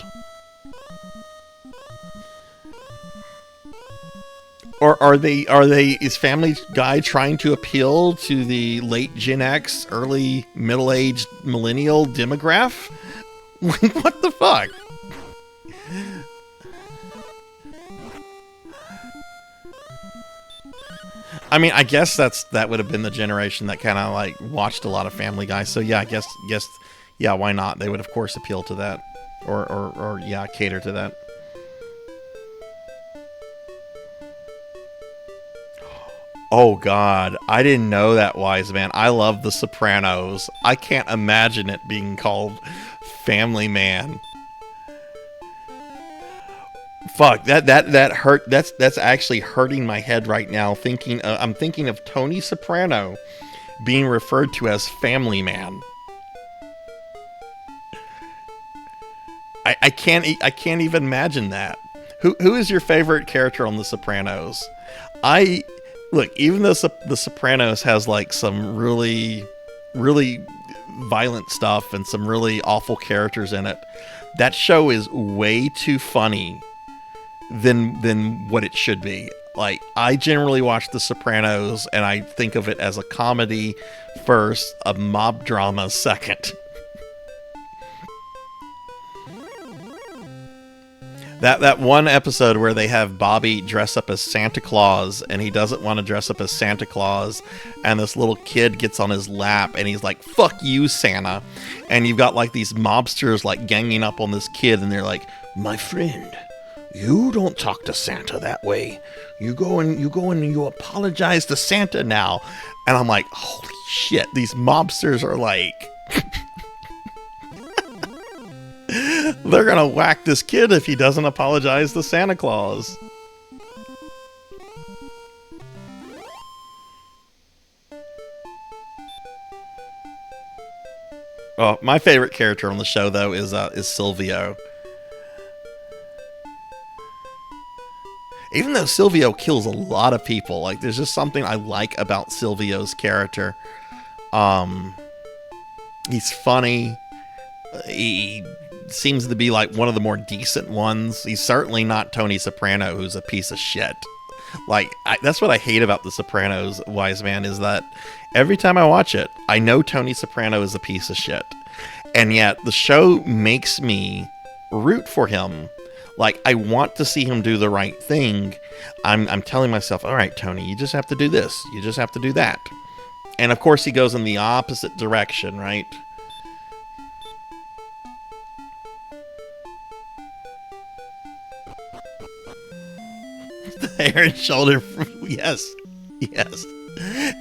Or is Family Guy trying to appeal to the late Gen X, early middle-aged millennial demographic? What the fuck? I mean, I guess that would have been the generation that kind of like watched a lot of Family Guy. So yeah, I guess yeah, why not? They would of course appeal to that, or yeah, cater to that. Oh God, I didn't know that, Wise Man. I love The Sopranos. I can't imagine it being called Family Man. Fuck, that hurt. That's actually hurting my head right now. I'm thinking of Tony Soprano being referred to as Family Man. I can't even imagine that. Who is your favorite character on The Sopranos? Look, even though The Sopranos has like some really, really violent stuff and some really awful characters in it, that show is way too funny than what it should be. like, I generally watch The Sopranos, and I think of it as a comedy first, a mob drama second. That one episode where they have Bobby dress up as Santa Claus, and he doesn't want to dress up as Santa Claus, and this little kid gets on his lap, and he's like, "Fuck you, Santa." And you've got like these mobsters like ganging up on this kid, and they're like, "My friend, you don't talk to Santa that way. You go and you apologize to Santa now." And I'm like, holy shit, these mobsters are like... They're gonna whack this kid if he doesn't apologize to Santa Claus. Oh, my favorite character on the show, though, is Silvio. Even though Silvio kills a lot of people, like, there's just something I like about Silvio's character. He's funny. He seems to be like one of the more decent ones. He's certainly not Tony Soprano, who's a piece of shit. Like, that's what I hate about The Sopranos, Wise Man, is that every time I watch it, I know Tony Soprano is a piece of shit. And yet, the show makes me root for him. Like, I want to see him do the right thing. I'm telling myself, all right, Tony, you just have to do this. You just have to do that. And of course, he goes in the opposite direction, right? The hair and shoulder. Yes. Yes.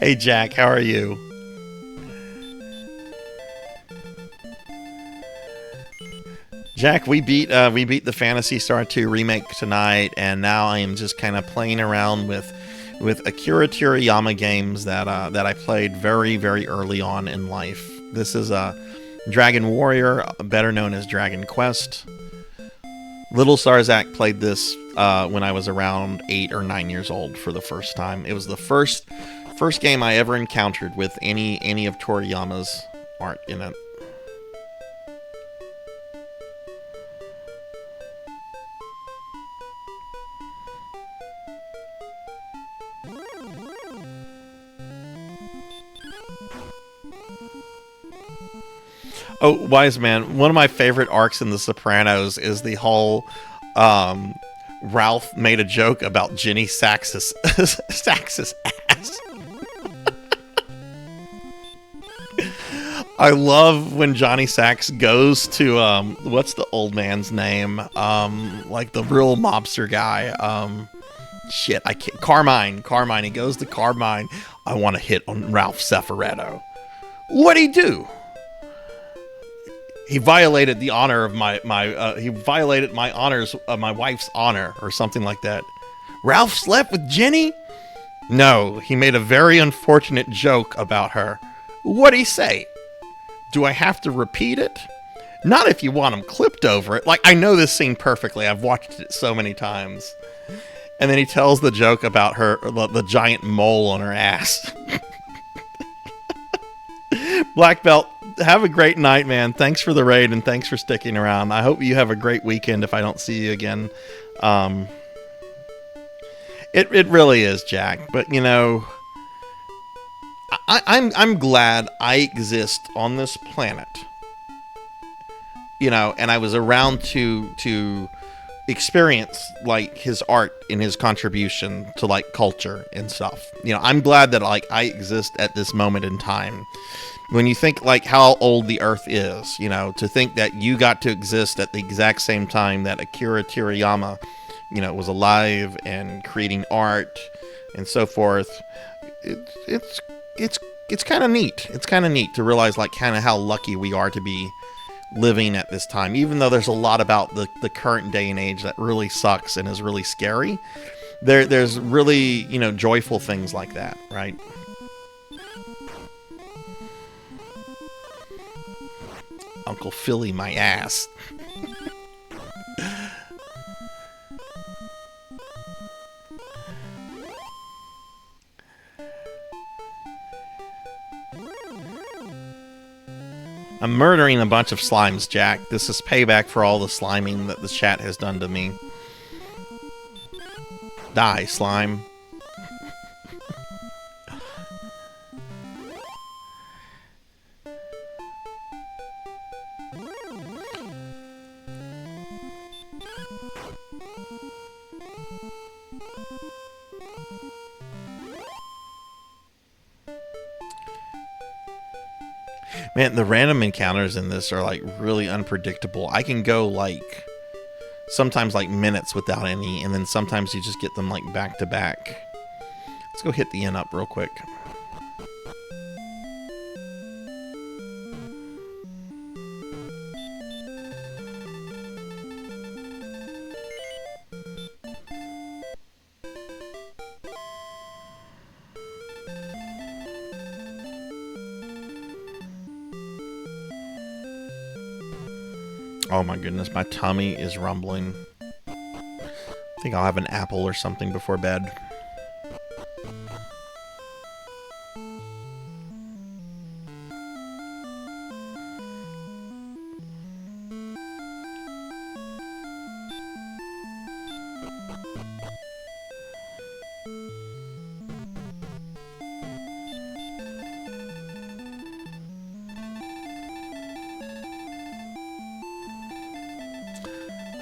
Hey, Jack, how are you? Jack, we beat the Phantasy Star 2 remake tonight, and now I am just kind of playing around with Akira Toriyama games that I played very, very early on in life. This is Dragon Warrior, better known as Dragon Quest. Little Sarzac played this when I was around 8 or 9 years old for the first time. It was the first game I ever encountered with any of Toriyama's art in it. Oh, Wise Man, one of my favorite arcs in The Sopranos is the whole Ralph made a joke about Jenny Sachs's ass. I love when Johnny Sachs goes to what's the old man's name? Like the real mobster guy. Shit, I can't. Carmine. He goes to Carmine. I want to hit on Ralph Cefaretto. What'd he do? He violated the honor of he violated my honors of my wife's honor, or something like that. Ralph slept with Jenny? No, he made a very unfortunate joke about her. What'd he say? Do I have to repeat it? Not if you want him clipped over it. Like, I know this scene perfectly. I've watched it so many times. And then he tells the joke about her, the giant mole on her ass. Black Belt, have a great night, man. Thanks for the raid, and thanks for sticking around. I hope you have a great weekend if I don't see you again. It really is, Jack. But, you know, I'm glad I exist on this planet. You know, and I was around to experience, like, his art and his contribution to, like, culture and stuff. You know, I'm glad that, like, I exist at this moment in time. When you think, like, how old the Earth is, you know, to think that you got to exist at the exact same time that Akira Toriyama, you know, was alive and creating art and so forth, it's kind of neat. It's kind of neat to realize, like, kind of how lucky we are to be living at this time. Even though there's a lot about the current day and age that really sucks and is really scary, there's really, you know, joyful things like that, right? Uncle Philly, my ass. I'm murdering a bunch of slimes, Jack. This is payback for all the sliming that the chat has done to me. Die, slime. Man, the random encounters in this are like really unpredictable. I can go like sometimes like minutes without any, and then sometimes you just get them like back to back. Let's go hit the inn up real quick. Oh my goodness, my tummy is rumbling. I think I'll have an apple or something before bed.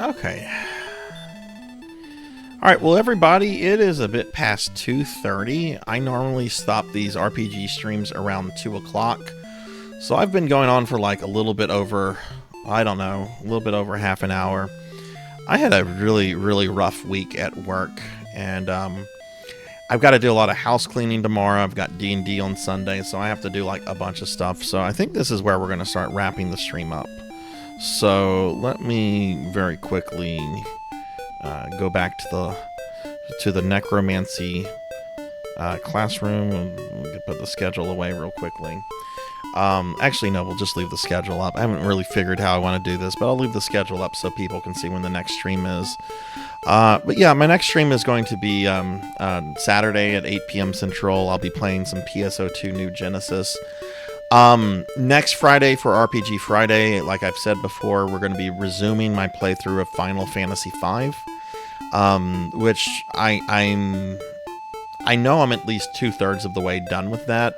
Okay. Alright, well everybody, it is a bit past 2:30. I normally stop these RPG streams around 2 o'clock. So I've been going on for like a little bit over, I don't know, a little bit over half an hour. I had a really, really rough week at work. And I've got to do a lot of house cleaning tomorrow. I've got D&D on Sunday, so I have to do like a bunch of stuff. So I think this is where we're going to start wrapping the stream up. So let me very quickly go back to the necromancy classroom and put the schedule away real quickly. Actually, no, we'll just leave the schedule up. I haven't really figured how I want to do this, but I'll leave the schedule up so people can see when the next stream is. But yeah, my next stream is going to be Saturday at 8 p.m. Central. I'll be playing some PSO2 New Genesis. Next Friday for RPG Friday, like I've said before, we're going to be resuming my playthrough of Final Fantasy V, which I know I'm at least 2/3 of the way done with that.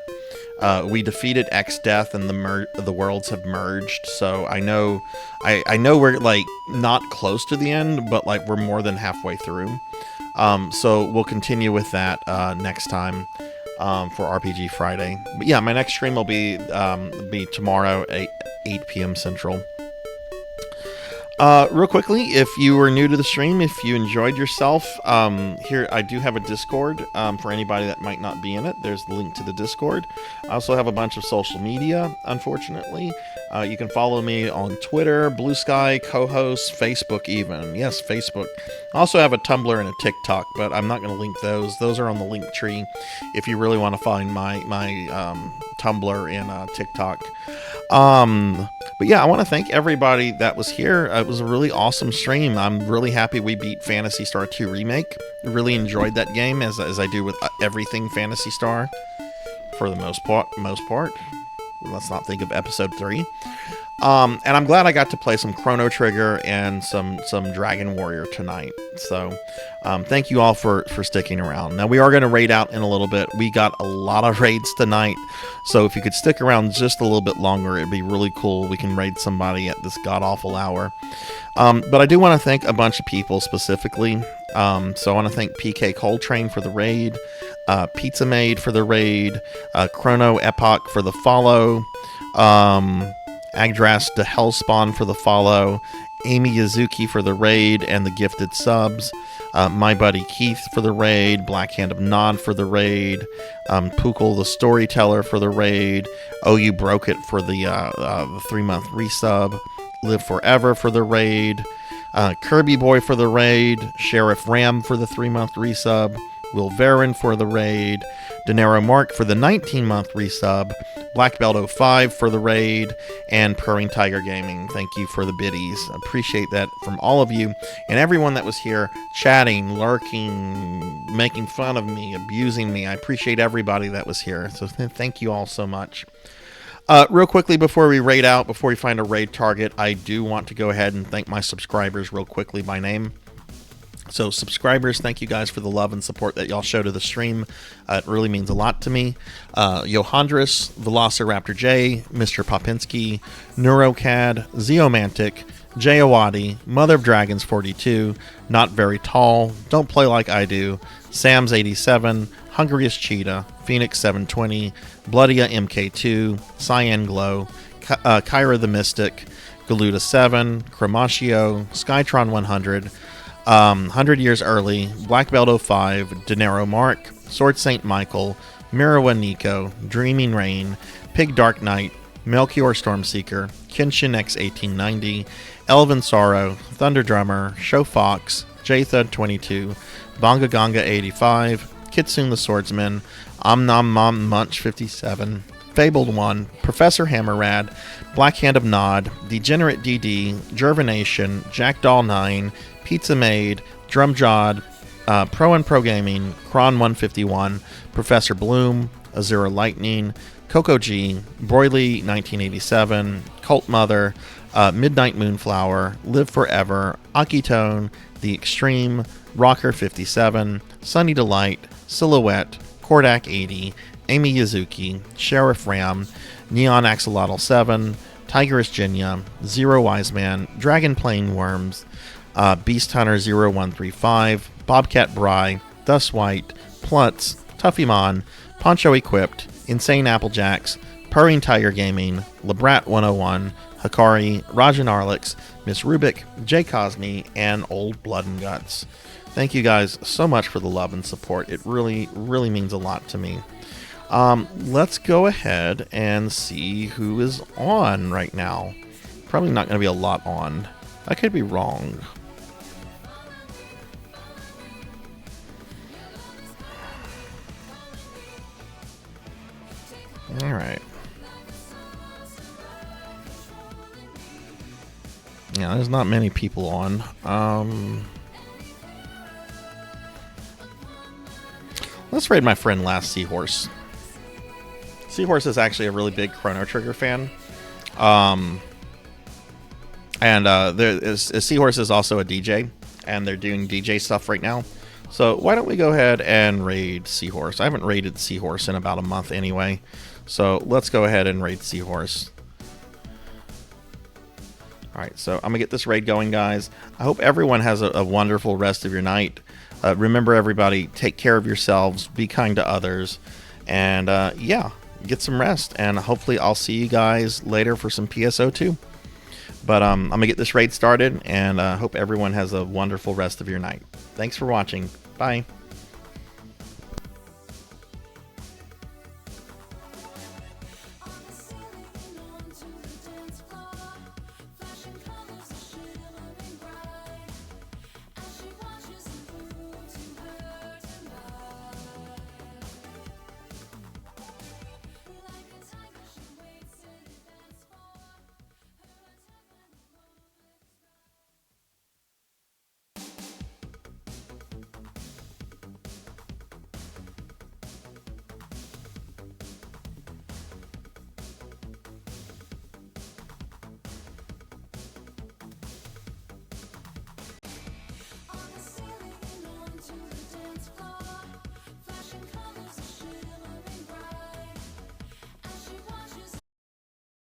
We defeated X-Death and the worlds have merged, so I know we're like not close to the end, but like we're more than halfway through. So we'll continue with that next time. For RPG Friday. But yeah, my next stream will be tomorrow at 8 p.m. Central. Real quickly, if you were new to the stream, if you enjoyed yourself, here I do have a Discord for anybody that might not be in it. There's the link to the Discord. I also have a bunch of social media, unfortunately. You can follow me on Twitter, Blue Sky, co-host, Facebook even. Yes, Facebook. I also have a Tumblr and a TikTok, but I'm not going to link those. Those are on the link tree if you really want to find my Tumblr and TikTok. But yeah, I want to thank everybody that was here. It was a really awesome stream. I'm really happy we beat Phantasy Star 2 Remake. Really enjoyed that game, as I do with everything Phantasy Star, for the most part. Let's not think of episode 3. And I'm glad I got to play some Chrono Trigger and some Dragon Warrior tonight. So thank you all for sticking around. Now we are going to raid out in a little bit. We got a lot of raids tonight, so if you could stick around just a little bit longer, it'd be really cool. We can raid somebody at this god-awful hour. But I do want to thank a bunch of people specifically. So I want to thank PK Coltrane for the raid, Pizza Maid for the raid, Chrono Epoch for the follow, Agdras de Hellspawn for the follow, Amy Yazuki for the raid and the gifted subs, my buddy Keith for the raid, Black Hand of Nod for the raid, Pukul the Storyteller for the raid, Oh You Broke It for the 3-month resub, Live Forever for the raid, Kirby Boy for the raid, Sheriff Ram for the 3-month resub, Will Varon for the raid, Denaro Mark for the 19-month resub, Black Belt 05 for the raid, and Purring Tiger Gaming. Thank you for the biddies. Appreciate that from all of you and everyone that was here chatting, lurking, making fun of me, abusing me. I appreciate everybody that was here. So thank you all so much. Real quickly before we raid out, before we find a raid target, I do want to go ahead and thank my subscribers real quickly by name. So subscribers, thank you guys for the love and support that y'all show to the stream. It really means a lot to me. Johandris, Velociraptor J, Mr. Popinski, Neurocad, Zeomantic, Jay Awadi, Mother of Dragons 42, Not Very Tall, Don't Play Like I Do, Sam's 87, Hungriest Cheetah, Phoenix 720, Bloodia MK2, Cyan Glow, Kyra the Mystic, Galuda 7, Chromatio, Skytron 100, 100 Years Early, Black Belt 05, Dinero Mark, Sword Saint Michael, Mirawa Nico, Dreaming Rain, Pig Dark Knight, Melchior Stormseeker, Kenshin X 1890, Elven Sorrow, Thunder Drummer, Show Fox, Jthud 22, Bonga Gonga 85, Kitsune the Swordsman, Nom Mom Munch 57, Fabled 1, Professor Hammerrad, Black Hand of Nod, Degenerate DD, Jervination, Jackdaw 9, Pizza Maid, Drumjod, Pro and Pro Gaming, Kron 151, Professor Bloom, Azura Lightning, Coco G, Broily 1987, Cult Mother, Midnight Moonflower, Live Forever, Akitone, The Extreme, Rocker 57, Sunny Delight, Silhouette, Kordak 80, Amy Yazuki, Sheriff Ram, Neon Axolotl 7, Tigerist Jinya, Zero Wise Man, Dragon Plane Worms, Beast Hunter 0135, Bobcat Bry, Thus White, Plutz, Tuffymon, Poncho Equipped, Insane Applejacks, Purring Tiger Gaming, Labrat 101, Hikari, Rajan Arlix, Miss Rubik, Jay Cosme, and Old Blood and Guts. Thank you guys so much for the love and support. It really, really means a lot to me. Let's go ahead and see who is on right now. Probably not going to be a lot on. I could be wrong. All right. Yeah, there's not many people on. Let's raid my friend Last Seahorse. Seahorse is actually a really big Chrono Trigger fan. Seahorse is also a DJ, and they're doing DJ stuff right now. So why don't we go ahead and raid Seahorse? I haven't raided Seahorse in about a month anyway. So let's go ahead and raid Seahorse. Alright, so I'm going to get this raid going, guys. I hope everyone has a wonderful rest of your night. Remember, everybody, take care of yourselves, be kind to others, and yeah, get some rest. And hopefully I'll see you guys later for some PSO2. But I'm going to get this raid started, and hope everyone has a wonderful rest of your night. Thanks for watching. Bye.